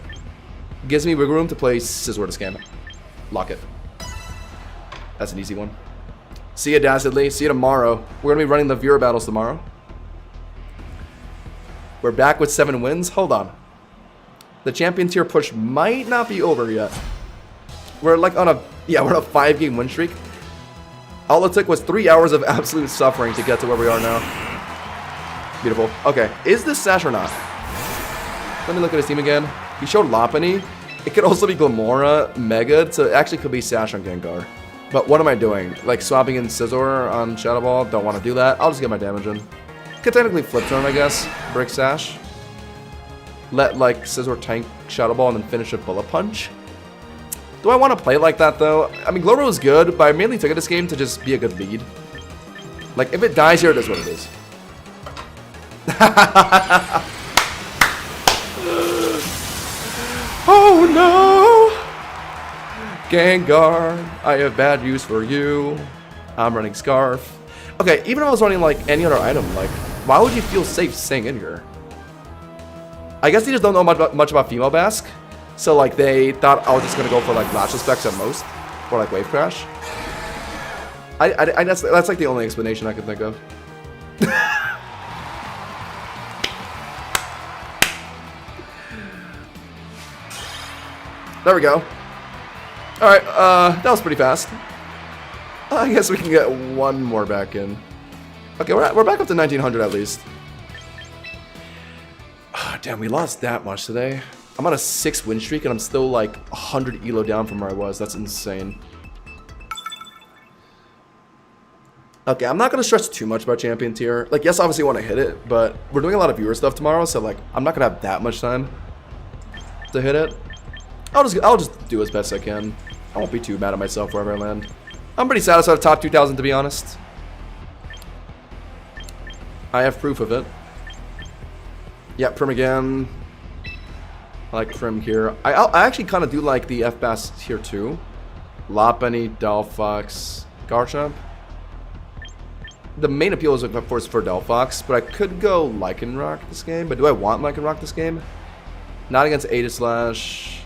Gives me wiggle room to play Scizor to scam. Lock it. That's an easy one. See you, Dazzledly. See you tomorrow. We're going to be running the viewer battles tomorrow. We're back with 7 wins. Hold on. The champion tier push might not be over yet. We're like on a... Yeah, we're on a 5-game win streak. All it took was 3 hours of absolute suffering to get to where we are now. Beautiful. Okay. Is this Sash or not? Let me look at his team again. He showed Lopunny. It could also be Glamora, Mega, so it actually could be Sash on Gengar. But what am I doing? Like swapping in Scizor on Shadow Ball? Don't want to do that. I'll just get my damage in. Could technically flip turn, I guess. Break Sash. Let like Scizor tank Shadow Ball and then finish a Bullet Punch. Do I want to play like that though? I mean, Glowbro is good, but I mainly took this game to just be a good lead. Like if it dies here, it is what it is. Oh no! Gengar, I have bad news for you. I'm running Scarf. Okay, even if I was running like any other item, like why would you feel safe staying in here? I guess they just don't know much about female Basque. So like they thought I was just gonna go for like Latches specs at most, or like Wave Crash. That's like the only explanation I can think of. There we go. Alright, that was pretty fast. I guess we can get one more back in. Okay, we're back up to 1900 at least. Oh, damn, we lost that much today. I'm on a 6 win streak and I'm still like 100 elo down from where I was. That's insane. Okay, I'm not going to stress too much about champion tier. Like, yes, obviously I want to hit it, but we're doing a lot of viewer stuff tomorrow, so like, I'm not going to have that much time to hit it. I'll just do as best I can. I won't be too mad at myself wherever I land. I'm pretty satisfied with top 2,000 to be honest. I have proof of it. Yeah, Prim again. I like Prim here. I actually kind of do like the F-Bass here too. Lopunny, Delphox, Garchomp. The main appeal is, of course, for Delphox, but I could go Lycanroc this game. But do I want Lycanroc this game? Not against Aegislash.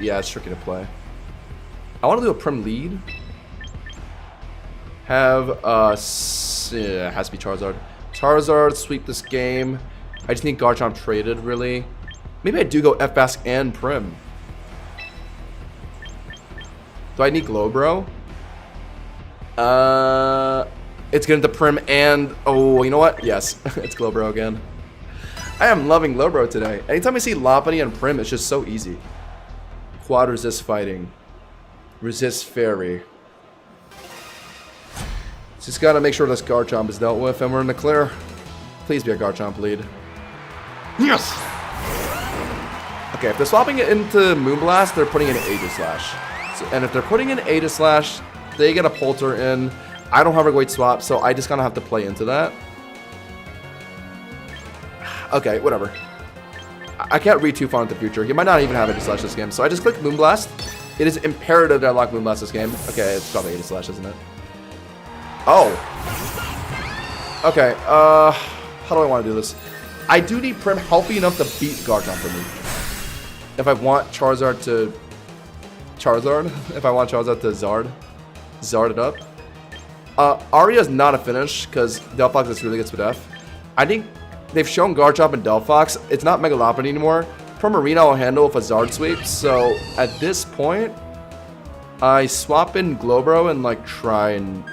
Yeah, it's tricky to play. I want to do a Prim lead. Have, yeah, it has to be Charizard. Charizard, sweep this game. I just need Garchomp traded, really. Maybe I do go F-Bask and Prim. Do I need Glowbro? It's getting the Prim and... Oh, you know what? Yes, it's Glowbro again. I am loving Glowbro today. Anytime I see Lopunny and Prim, it's just so easy. Quad resist fighting. Resist fairy. Just gotta make sure this Garchomp is dealt with and we're in the clear. Please be a Garchomp lead. Yes! Okay, if they're swapping it into Moonblast, they're putting in Aegislash. So, and if they're putting in Aegislash, they get a Polter in. I don't have a great swap, so I just kind of have to play into that. Okay, whatever. I can't read too far into the future. He might not even have Aegislash this game, so I just click Moonblast. It is imperative that I lock Moonblast this game. Okay, it's probably Aegislash, isn't it? Oh. Okay, how do I want to do this? I do need Prim healthy enough to beat Garchomp for me. If I want Charizard to... Charizard? If I want Charizard to Zard it up. Aria is not a finish, because Delphox is really good with F. I think they've shown Garchomp and Delphox. It's not Mega Lopunny anymore. Primarina will handle with a Zard sweep, so at this point, I swap in Glowbro and like try and...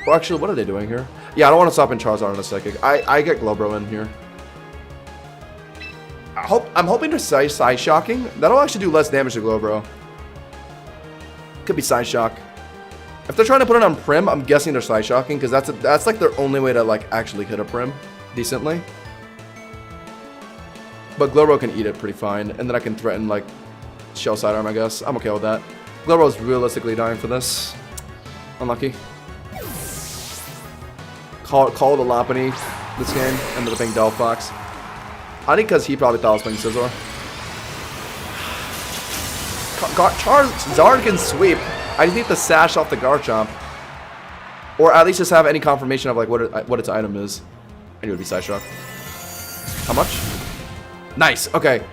Well, actually, what are they doing here? Yeah, I don't want to swap in Charizard on a Psychic. I get Glowbro in here. I'm hoping to Side Shocking. That'll actually do less damage to Glowbro. Could be Side Shock. If they're trying to put it on Prim, I'm guessing they're Side Shocking because that's like their only way to like actually hit a Prim decently. But Glowbro can eat it pretty fine, and then I can threaten like Shell Sidearm, I guess. I'm okay with that. Glowbro's realistically dying for this. Unlucky. Call the Lopunny this game, ended up being Delphox. I think because he probably thought I was playing Scizor. Zard can sweep. I just need to sash off the Garchomp. Or at least just have any confirmation of like what its item is. And it would be Side Shock. How much? Nice, okay.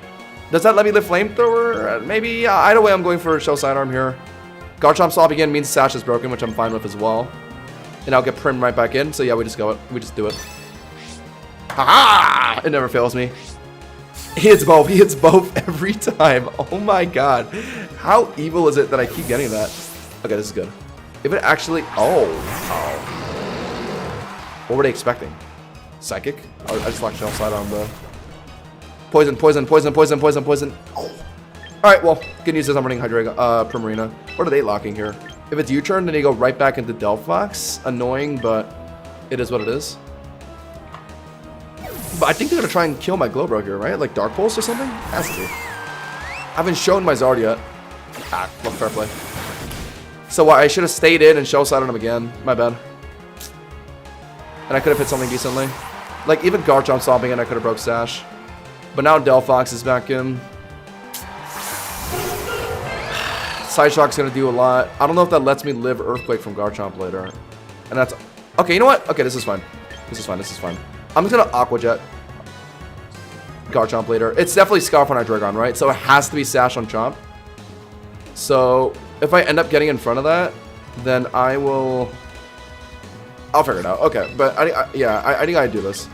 Does that let me lift Flamethrower? Maybe, either way I'm going for Shell Sidearm here. Garchomp swap again means Sash is broken, which I'm fine with as well. And I'll get Prim right back in, so yeah, we just do it. Haha! It never fails me. He hits both every time. Oh my god. How evil is it that I keep getting that? Okay, this is good. If it actually... Oh. What were they expecting? Psychic? I just locked Shell Sidearm though. Poison. Oh. Alright, well, good news is I'm running Primarina. What are they locking here? If it's U-turn, then you go right back into Delphox. Annoying, but it is what it is. But I think they're going to try and kill my Glowbro here, right? Like Dark Pulse or something? Has to be. I haven't shown my Zard yet. Ah, well, fair play. So I should have stayed in and Shell Sidearm him again. My bad. And I could have hit something decently. Like, even Garchomp swapping in, I could have broke Sash. But now Delphox is back in. Side Shock's gonna do a lot. I don't know if that lets me live Earthquake from Garchomp later. And that's... Okay, you know what? Okay, this is fine. This is fine. I'm just gonna Aqua Jet Garchomp later. It's definitely Scarf on Hydreigon, right? So it has to be Sash on Chomp. So if I end up getting in front of that, then I will... I'll figure it out. Okay, but I think I do this.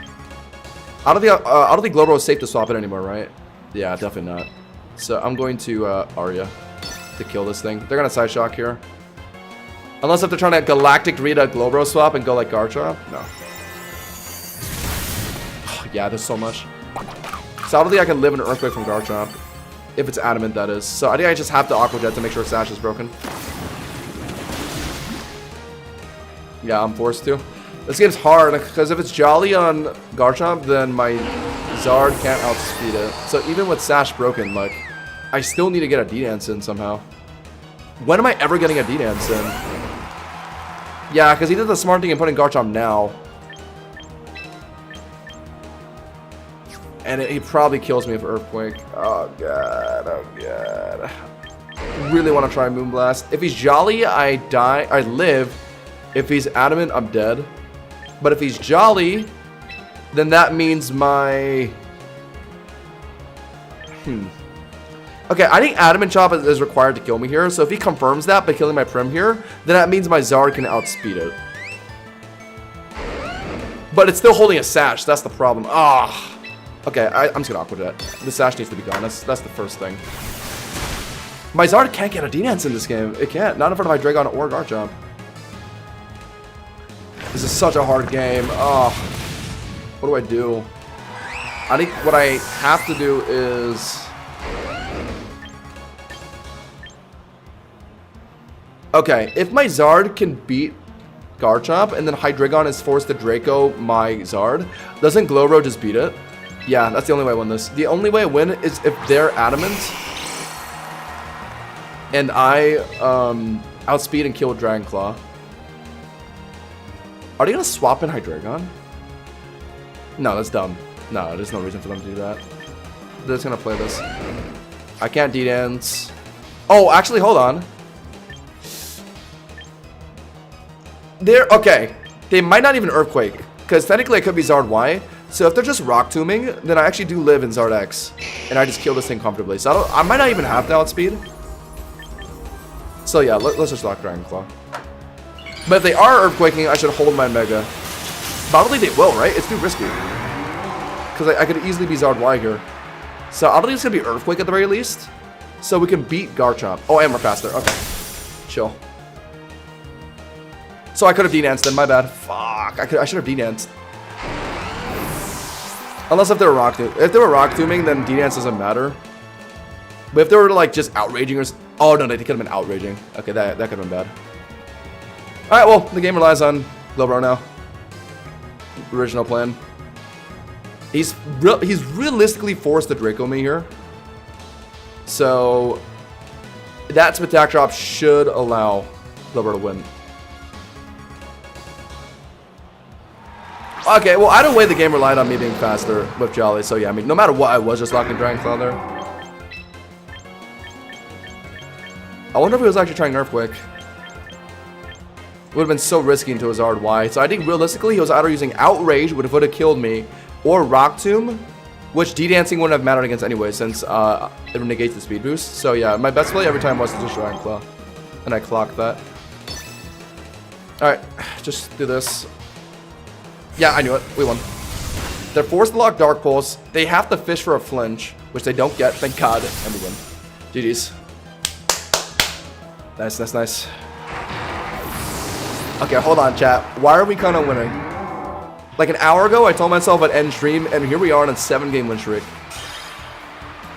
I don't think Glowbro is safe to swap it anymore, right? Yeah, definitely not. So I'm going to Aria to kill this thing. They're gonna Side Shock here. Unless if they're trying to Galactic Rita Glowbro swap and go like Garchomp. No. Yeah, there's so much. So I don't think I can live an Earthquake from Garchomp. If it's adamant, that is. So I think I just have to Aqua Jet to make sure Sash is broken. Yeah, I'm forced to. This game's hard, because if it's Jolly on Garchomp, then my Zard can't outspeed it. So even with Sash broken, like, I still need to get a D-Dance in somehow. When am I ever getting a D-Dance in? Yeah, because he did the smart thing in putting Garchomp now. And he probably kills me for Earthquake. Oh god, oh god. Really want to try Moonblast. If he's Jolly, I die. I live. If he's Adamant, I'm dead. But if he's Jolly, then that means my... Okay, I think Adamant Chop is required to kill me here. So if he confirms that by killing my Prim here, then that means my Zard can outspeed it. But it's still holding a Sash. That's the problem. Ah. Okay, I'm just going to Aqua Jet. The Sash needs to be gone. That's the first thing. My Zard can't get a D-Dance in this game. It can't. Not in front of my Hydreigon or Garchomp. This is such a hard game. Oh. What do I do? I think what I have to do is... Okay, if my Zard can beat Garchomp and then Hydreigon is forced to Draco my Zard, doesn't Glowro just beat it? Yeah, that's the only way I win this. The only way I win is if they're Adamant and I outspeed and kill Dragon Claw. Are they gonna swap in Hydreigon? No, that's dumb. No, there's no reason for them to do that. They're just gonna play this. I can't D-Dance. Oh, actually, hold on. Okay. They might not even Earthquake, because technically it could be Zard Y. So if they're just Rock Tombing, then I actually do live in Zard X, and I just kill this thing comfortably. So I might not even have to outspeed. So yeah, let's just lock Dragon Claw. But if they are Earthquaking, I should hold my Mega. But I don't think they will, right? It's too risky. Because I could easily be Zard Y here. So I don't think it's going to be Earthquake at the very least. So we can beat Garchomp. Oh, and we're faster. Okay. Chill. So I could have D-Danced then, my bad. Fuck, I should have D-Danced. Unless if they were Rock Tombing. If they were Rock Tombing, then D-Dance doesn't matter. But if they were like just outraging or... Oh no, they could have been outraging. Okay, that could have been bad. Alright, well, the game relies on Glowbro now. Original plan. He's realistically forced to Draco me here. So that Spectac Drop should allow Glowbro to win. Okay, well, either way, the game relied on me being faster with Jolly. So yeah, I mean, no matter what, I was just locking Dragon Claw there. I wonder if he was actually trying Earthquake. It would have been so risky into his Zard Y. So I think realistically, he was either using Outrage, which would have killed me, or Rock Tomb, which D-Dancing wouldn't have mattered against anyway, since it negates the speed boost. So yeah, my best play every time was to just Dragon Claw. And I clocked that. Alright, just do this. Yeah, I knew it. We won. They're forced to lock Dark Pulse. They have to fish for a flinch, which they don't get, thank God, and we win. GG's. Nice, nice, nice. Okay, hold on, chat. Why are we kind of winning? Like an hour ago, I told myself I'd end stream, and here we are on a 7-game win streak.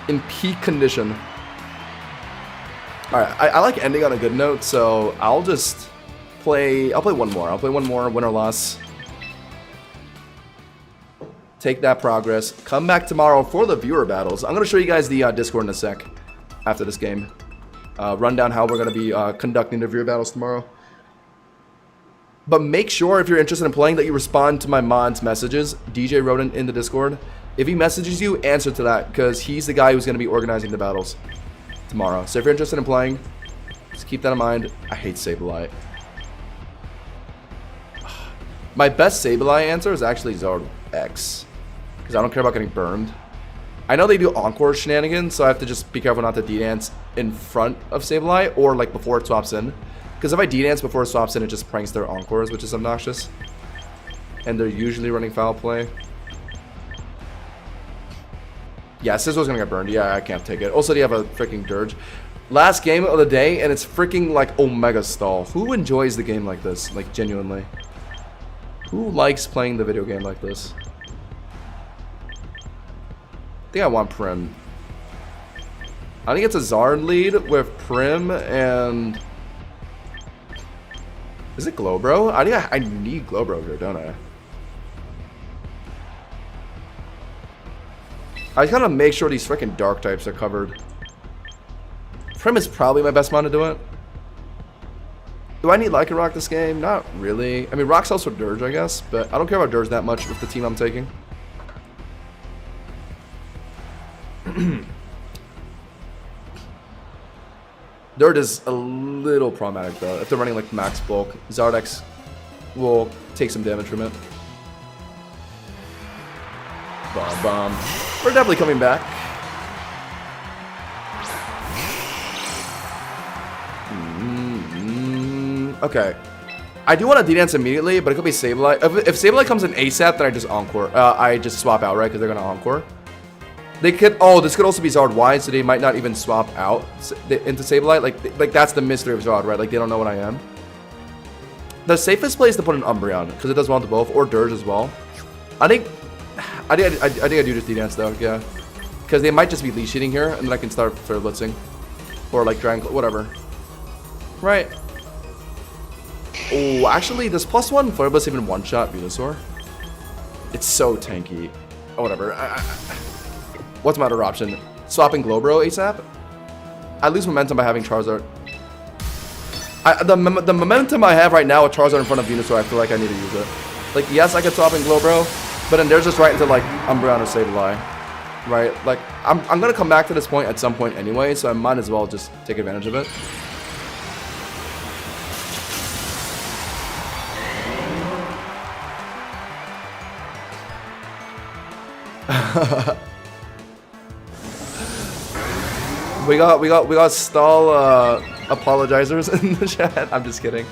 In peak condition. Alright, I like ending on a good note, so I'll just play... I'll play one more. I'll play one more, win or loss. Take that progress. Come back tomorrow for the viewer battles. I'm going to show you guys the Discord in a sec after this game. Run down how we're going to be conducting the viewer battles tomorrow. But make sure, if you're interested in playing, that you respond to my mod's messages. DJ Rodent in the Discord. If he messages you, answer to that, because he's the guy who's going to be organizing the battles tomorrow. So if you're interested in playing, just keep that in mind. I hate Sableye. My best Sableye answer is actually Zard X, because I don't care about getting burned. I know they do Encore shenanigans, so I have to just be careful not to D-Dance in front of Sableye, or like before it swaps in. Because if I D-Dance before it swaps in, it just pranks their Encores, which is obnoxious. And they're usually running foul play. Yeah, Sizzle's gonna get burned. Yeah, I can't take it. Also, they have a freaking Dirge. Last game of the day, and it's freaking like Omega Stall. Who enjoys the game like this? Like, genuinely. Who likes playing the video game like this? I think I want Prim. I think it's a Zard lead with Prim and... Is it Glowbro? I think I need Glowbro here, don't I? I gotta make sure these freaking dark types are covered. Prim is probably my best mon to do it. Do I need Lycanroc this game? Not really. I mean, Rock sells for Dirge, I guess, but I don't care about Dirge that much with the team I'm taking. Dirt is a little problematic though. If they're running like max bulk, Zardex will take some damage from it. Bomb, bomb. We're definitely coming back. Okay. I do want to D-Dance immediately, but it could be Sableye. If Sableye comes in ASAP, then I just Encore. I just swap out, right? Because they're going to Encore. They could... Oh, this could also be Zard Y, so they might not even swap out into Sableye. Like that's the mystery of Zard, right? Like, they don't know what I am. The safest play is to put an Umbreon, because it does well to both, or Dirge as well. I think I do just D-Dance, though, yeah. Because they might just be leash hitting here, and then I can start Flare Blitzing. Or, like, Dragon... Whatever. Right. Oh, actually, does +1 Flare Blitz even one-shot Venusaur? It's so tanky. Oh, whatever. What's my other option? Swapping Glowbro ASAP? I lose momentum by having Charizard. The momentum I have right now with Charizard in front of Venusaur, I feel like I need to use it. Like, yes, I could swap in Glowbro, but then there's just right into, like, Umbreon or Sableye. Right? Like, I'm going to come back to this point at some point anyway, so I might as well just take advantage of it. we got stall apologizers in the chat. I'm just kidding.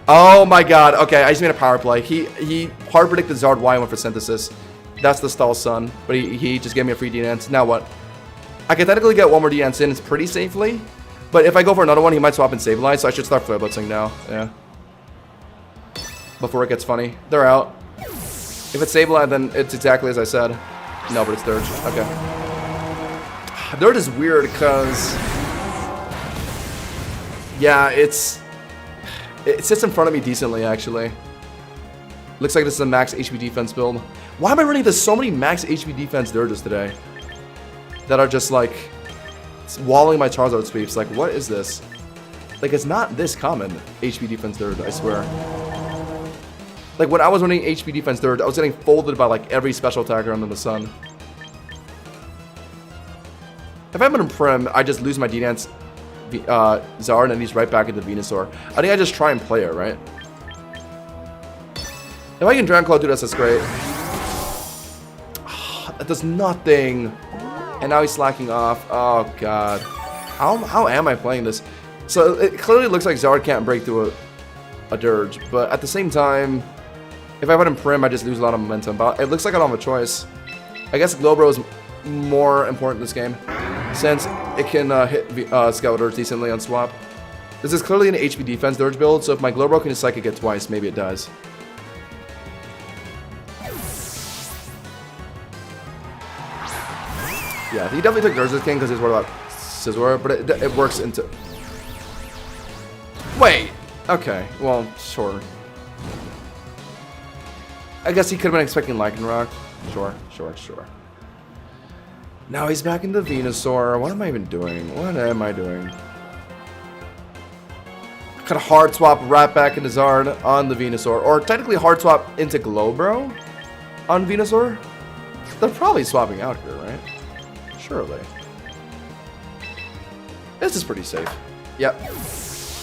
Oh my god. Okay, I just made a power play. He hard predicted Zard Y went for Synthesis. That's the stall son, but he just gave me a free D-Dance. Now what? I can technically get one more D-Dance in. It's pretty safely, but if I go for another one, he might swap in Sableye, so I should start Flare Blitzing now. Yeah. Before it gets funny. They're out. If it's Sableye, then it's exactly as I said. No, but it's Dirge. Okay. Dirge is weird because... Yeah, it sits in front of me decently, actually. Looks like this is a max HP defense build. Why am I running so many max HP defense Dirges today? That are just, like, walling my Charizard sweeps. Like, what is this? Like, it's not this common, HP defense Dirge, I swear. Like, when I was running HP defense Dirge, I was getting folded by, like, every special attacker under the sun. If I'm in Prim, I just lose my D-Dance Zard and he's right back into Venusaur. I think I just try and play it, right? If I can Dragon Claw do this, that's great. That does nothing. And now he's slacking off. Oh, God. How am I playing this? So, it clearly looks like Zard can't break through a Dirge. But at the same time... If I put in Prim, I just lose a lot of momentum. But it looks like I don't have a choice. I guess Glowbro is more important in this game, since it can hit Skeletor decently on swap. This is clearly an HP defense Dirge build, so if my Glowbro can Psychic it twice, maybe it does. Yeah, he definitely took Dirge's King because he's worried about Scizor, but it works into... Wait! Okay, well, sure. I guess he could have been expecting Lycanroc. Sure. Now he's back into Venusaur. What am I even doing? What am I doing? Could hard swap right back into Zard on the Venusaur. Or technically hard swap into Glowbro on Venusaur. They're probably swapping out here, right? Surely. This is pretty safe. Yep.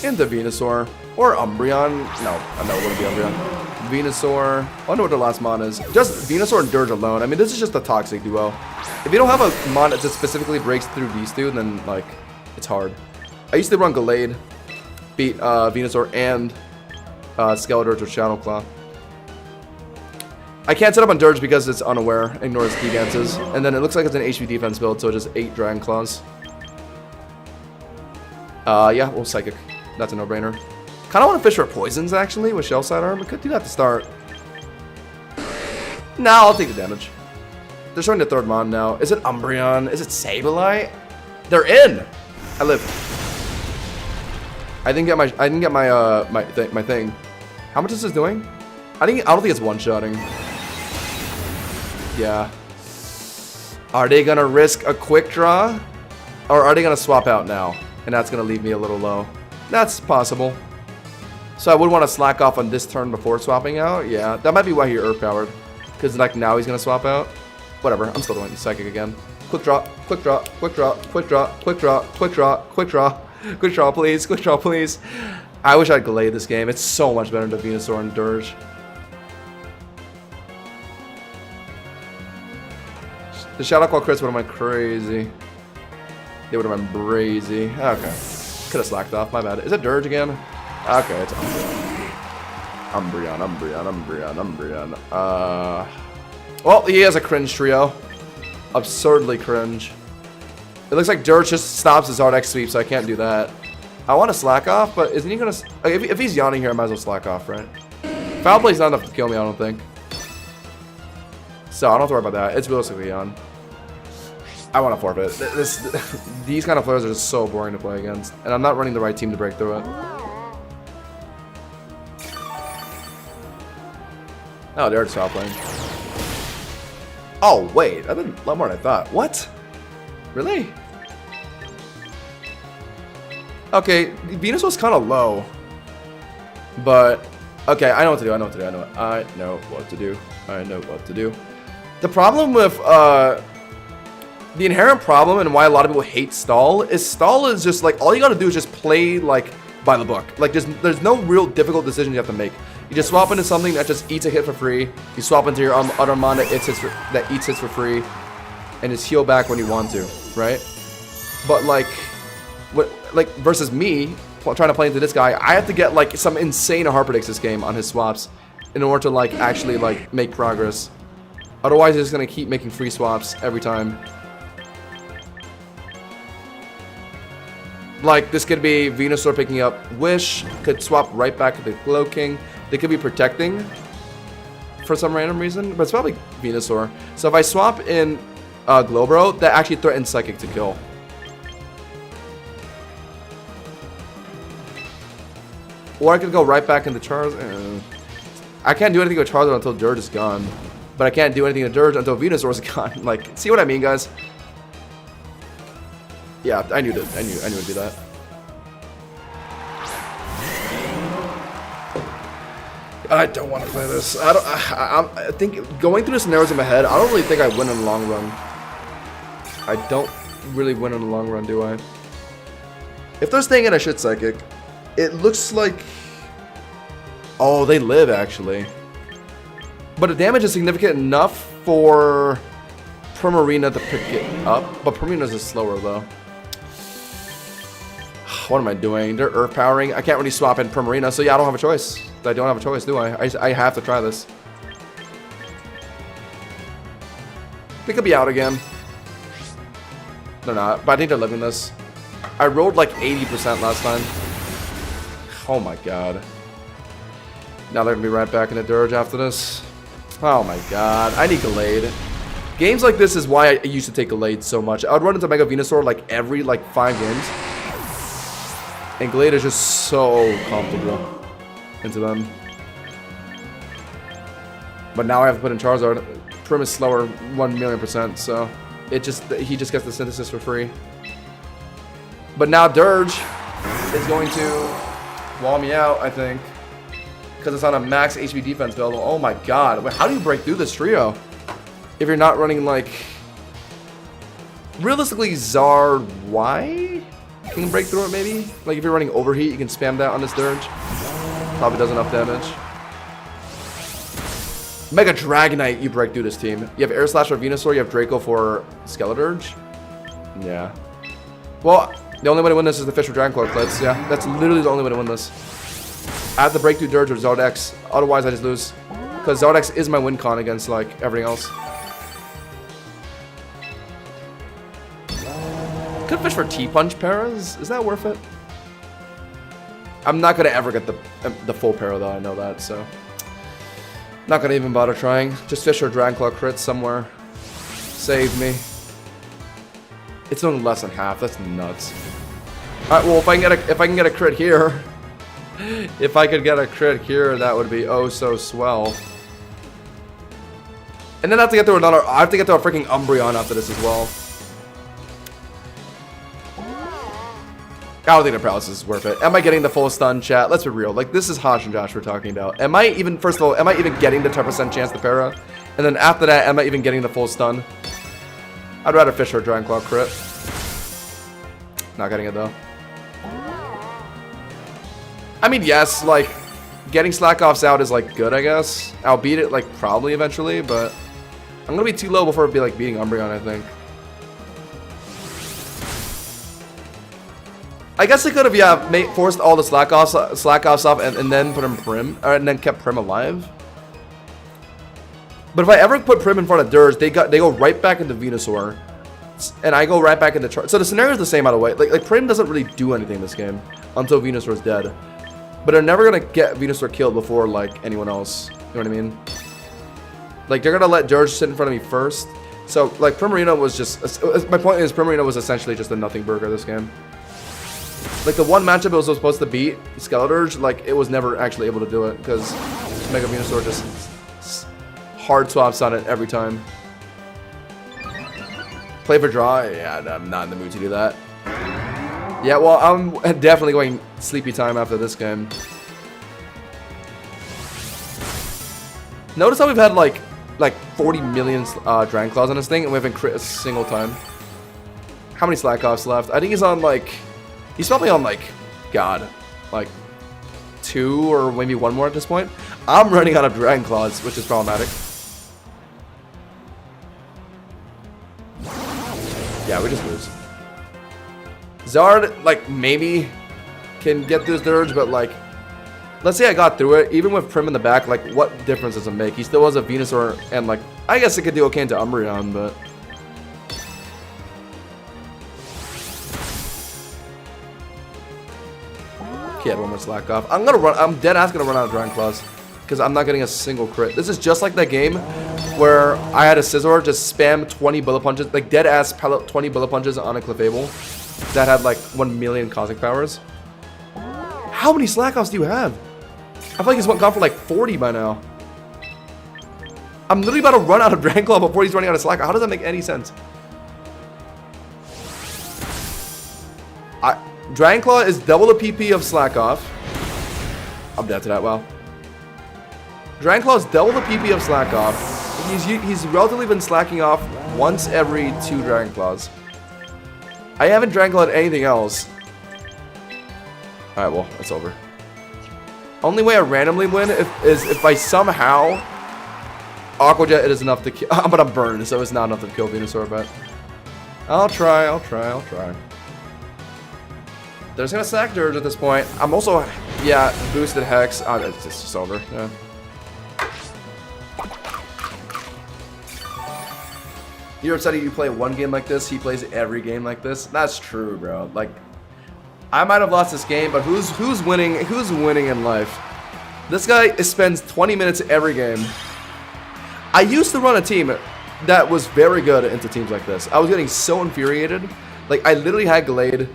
Into Venusaur. Or Umbreon. No, it wouldn't be Umbreon. Venusaur. I wonder what the last mon is. Just Venusaur and Dirge alone. I mean, this is just a toxic duo. If you don't have a mon that just specifically breaks through these two, then, like, it's hard. I used to run Gallade, beat Venusaur and Skeletor with Shadow Claw. I can't set up on Dirge because it's unaware, ignores D-Dances. And then it looks like it's an HP defense build, so just 8 Dragon Claws. Yeah, well, Psychic. That's a no-brainer. Kind of want to fish for poisons, actually, with Shell Sidearm. We could do that to start. Nah, I'll take the damage. They're showing the third mon now. Is it Umbreon? Is it Sableye? They're in! I live. I didn't get my thing. How much is this doing? I don't think it's one-shotting. Yeah. Are they gonna risk a quick draw? Or are they gonna swap out now? And that's gonna leave me a little low. That's possible. So I would want to slack off on this turn before swapping out. Yeah, that might be why he Earth Powered. Because like now he's going to swap out. Whatever, I'm still doing Psychic again. Quick draw, quick draw, quick draw, quick draw, quick draw, quick draw, quick draw. Quick draw, please. Quick draw, please. I wish I'd Glade this game. It's so much better than Venusaur and Dirge. The Shadow Claw crits would have went crazy. They would have been brazy. Okay. Could have slacked off. My bad. Is it Dirge again? Okay, it's Umbreon. Well, he has a cringe trio. Absurdly cringe. It looks like Dirge just stops his Zardex sweep, so I can't do that. I want to slack off, but isn't he gonna... If he's yawning here, I might as well slack off, right? Foul Play's not enough to kill me, I don't think. So I don't have to worry about that. It's realistically yawn. I want to forfeit. These kind of players are just so boring to play against, and I'm not running the right team to break through it. Oh, they're just foul playing. Oh wait, I did a lot more than I thought. What? Really? Okay, Venus was kind of low, but okay, I know what to do. I know what to do. The problem with the inherent problem and why a lot of people hate stall is just like all you gotta do is just play like by the book. Like there's no real difficult decision you have to make. You just swap into something that just eats a hit for free. You swap into your Uttermon that eats hits for free, and just heal back when you want to, right? But like versus me trying to play into this guy, I have to get like some insane hard predicts this game on his swaps in order to like actually like make progress. Otherwise, he's just gonna keep making free swaps every time. Like this could be Venusaur picking up Wish, could swap right back to the Glow King. They could be protecting for some random reason, but it's probably Venusaur. So if I swap in Glowbro, that actually threatens Psychic to kill. Or I could go right back into Charizard. I can't do anything with Charizard until Dirge is gone. But I can't do anything with Dirge until Venusaur is gone. Like, see what I mean, guys? Yeah, I knew it. I knew it'd do that. I don't want to play this. I think going through the scenarios in my head, I don't really think I win in the long run. I don't really win in the long run, do I? If they're staying in a shit Psychic, it looks like... Oh, they live, actually. But the damage is significant enough for Primarina to pick it up. But Primarina's is slower, though. What am I doing? They're Earth Powering. I can't really swap in Primarina, so yeah, I don't have a choice. I don't have a choice, do I? I have to try this. They could be out again. They're not, but I think they're living this. I rolled like 80% last time. Oh my god. Now they're gonna be right back in the Dirge after this. Oh my god. I need Gallade. Games like this is why I used to take Gallade so much. I would run into Mega Venusaur like every like 5 games. And Gallade is just so comfortable into them. But now I have to put in Charizard. Prim is slower 1,000,000%, so he just gets the Synthesis for free. But now Dirge is going to wall me out, I think. Because it's on a max HP defense build. Oh my god. Wait, how do you break through this trio? If you're not running like... Realistically, Zard Y can break through it maybe? Like if you're running Overheat, you can spam that on this Dirge. Probably does enough damage. Mega Dragonite, you break through this team. You have Air Slash for Venusaur, you have Draco for Skeledirge. Yeah. Well, the only way to win this is the Fish for Dragonclaw Clips. Yeah, that's literally the only way to win this. I have to break through Dirge or Zardex, otherwise I just lose. Because Zardex is my win con against like everything else. Could fish for T-Punch Paras? Is that worth it? I'm not gonna ever get the full para though, I know that, so. Not gonna even bother trying. Just fish or Dragonclaw crit somewhere. Save me. It's only less than half, that's nuts. Alright, well if I can get a crit here. If I could get a crit here, that would be oh so swell. And then I have to get to another. I have to get to a freaking Umbreon after this as well. I don't think the paralysis is worth it. Am I getting the full stun, chat? Let's be real. Like, this is Hodge and Josh we're talking about. Am I even, first of all, am I even getting the 10% chance to para? And then after that, am I even getting the full stun? I'd rather fish or Dragonclaw crit. Not getting it though. I mean, yes, like, getting Slack Offs out is, like, good, I guess. I'll beat it, like, probably eventually, but I'm gonna be too low before it'd be, like, beating Umbreon, I think. I guess I could have, yeah, forced all the Slack Offs off and then put him Prim, and then kept Prim alive. But if I ever put Prim in front of Dirge, they go right back into Venusaur, and I go right back into Charge. So the scenario is the same, by the way. Like Prim doesn't really do anything in this game until Venusaur is dead. But they're never gonna get Venusaur killed before like anyone else. You know what I mean? Like they're gonna let Dirge sit in front of me first. So like Primarina was just. My point is Primarina was essentially just a nothing burger this game. Like the one matchup it was supposed to beat, Skeleturge, like it was never actually able to do it because Mega Venusaur just hard swaps on it every time. Play for draw? Yeah, I'm not in the mood to do that. Yeah, well, I'm definitely going sleepy time after this game. Notice how we've had like 40 million Dragon Claws on this thing and we haven't crit a single time. How many Slack Offs left? I think he's on like... He's probably on like... God. Like 2 or maybe 1 more at this point. I'm running out of Dragon Claws, which is problematic. Yeah, we just lose. Zard, like, maybe can get through this Dirge, but, like, let's say I got through it. Even with Prim in the back, like, what difference does it make? He still has a Venusaur, and, like, I guess it could do okay into Umbreon, but... He had one more Slack Off. I'm dead ass gonna run out of Dragon Claws, because I'm not getting a single crit. This is just like that game where I had a Scizor just spam 20 bullet punches, like dead ass 20 bullet punches on a Clefable that had like 1 million Cosmic Powers. How many Slack Offs do you have? I feel like he's gone for like 40 by now. I'm literally about to run out of Dragon Claw before he's running out of Slack Off. How does that make any sense? Dragon Claw is double the PP of Slack Off. I'm dead to that, wow. Dragon Claw is double the PP of Slack Off. He's relatively been slacking off once every 2 Dragon Claws. I haven't Dragon Clawed anything else. Alright, well, it's over. Only way I randomly win is if I somehow Aqua Jet it is enough to kill. But I'm burned, so it's not enough to kill Venusaur, but I'll try. They're just gonna sack Dirge at this point. I'm also, yeah, boosted Hex. Oh, it's just over. Yeah. You're upset you play one game like this, he plays every game like this. That's true, bro. Like, I might have lost this game, but who's winning in life? This guy spends 20 minutes every game. I used to run a team that was very good into teams like this. I was getting so infuriated. Like, I literally had Glade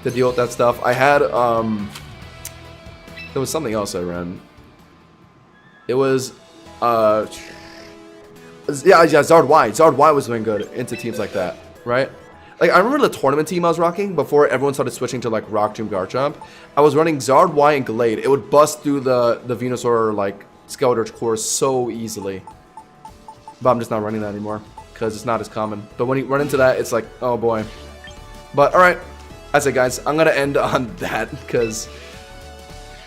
to deal with that stuff. I had, there was something else I ran. It was, yeah, Zard Y. Zard Y was doing good into teams like that, right? Like, I remember the tournament team I was rocking before everyone started switching to, like, Rock Tomb Garchomp. I was running Zard Y and Glade. It would bust through the Venusaur, like, Skeleturge core so easily. But I'm just not running that anymore because it's not as common. But when you run into that, it's like, oh boy. But, alright. I said, guys, I'm going to end on that because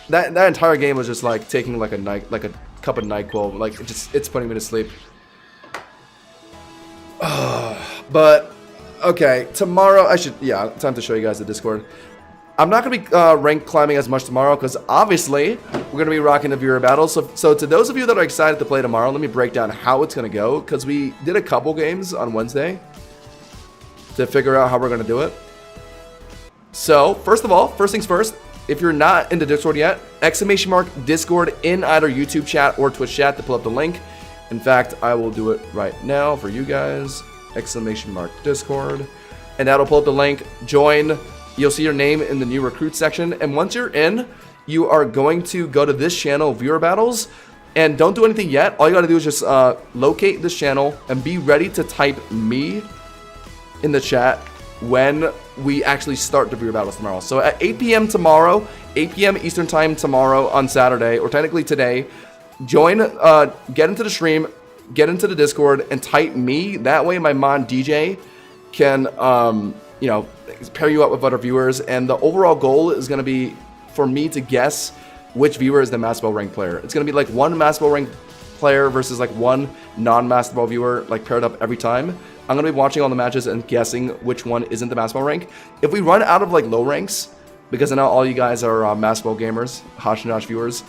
that entire game was just, like, taking, like, a cup of NyQuil. Like, it's putting me to sleep. But okay, tomorrow time to show you guys the Discord. I'm not gonna be rank climbing as much tomorrow because obviously we're gonna be rocking the viewer battles. So to those of you that are excited to play tomorrow, let me break down how it's gonna go because we did a couple games on Wednesday to figure out how we're gonna do it. So first things first, if you're not in the Discord yet, !Discord in either YouTube chat or Twitch chat to pull up the link. In fact, I will do it right now for you guys. !Discord. And that'll pull up the link. Join. You'll see your name in the new recruit section. And once you're in, you are going to go to this channel, Viewer Battles. And don't do anything yet. All you gotta do is just locate this channel and be ready to type me in the chat when we actually start the Viewer Battles tomorrow. So at 8 p.m. tomorrow, 8 p.m. Eastern Time tomorrow on Saturday, or technically today, join, get into the stream, get into the Discord, and type me. That way my mod DJ can, you know, pair you up with other viewers. And the overall goal is going to be for me to guess which viewer is the Master Ball rank player. It's gonna be like one Master Ball rank player versus like one non-Master Ball viewer, like paired up every time. I'm gonna be watching all the matches and guessing which one isn't the Master Ball rank. If we run out of like low ranks, because I know all you guys are Master Ball gamers, Hashinosh viewers,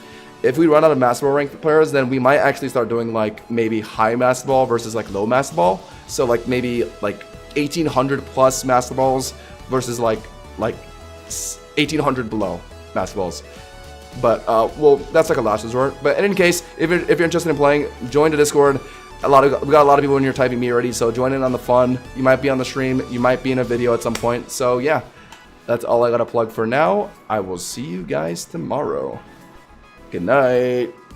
if we run out of Master Ball rank players, then we might actually start doing like maybe high Master Ball versus like low Master Ball. So like maybe like 1800 plus Master Balls versus like 1800 below Master Balls. But well, that's like a last resort. But in any case, if you're interested in playing, join the Discord. We got a lot of people in here typing me already, so join in on the fun. You might be on the stream, you might be in a video at some point. So yeah, that's all I gotta plug for now. I will see you guys tomorrow. Good night.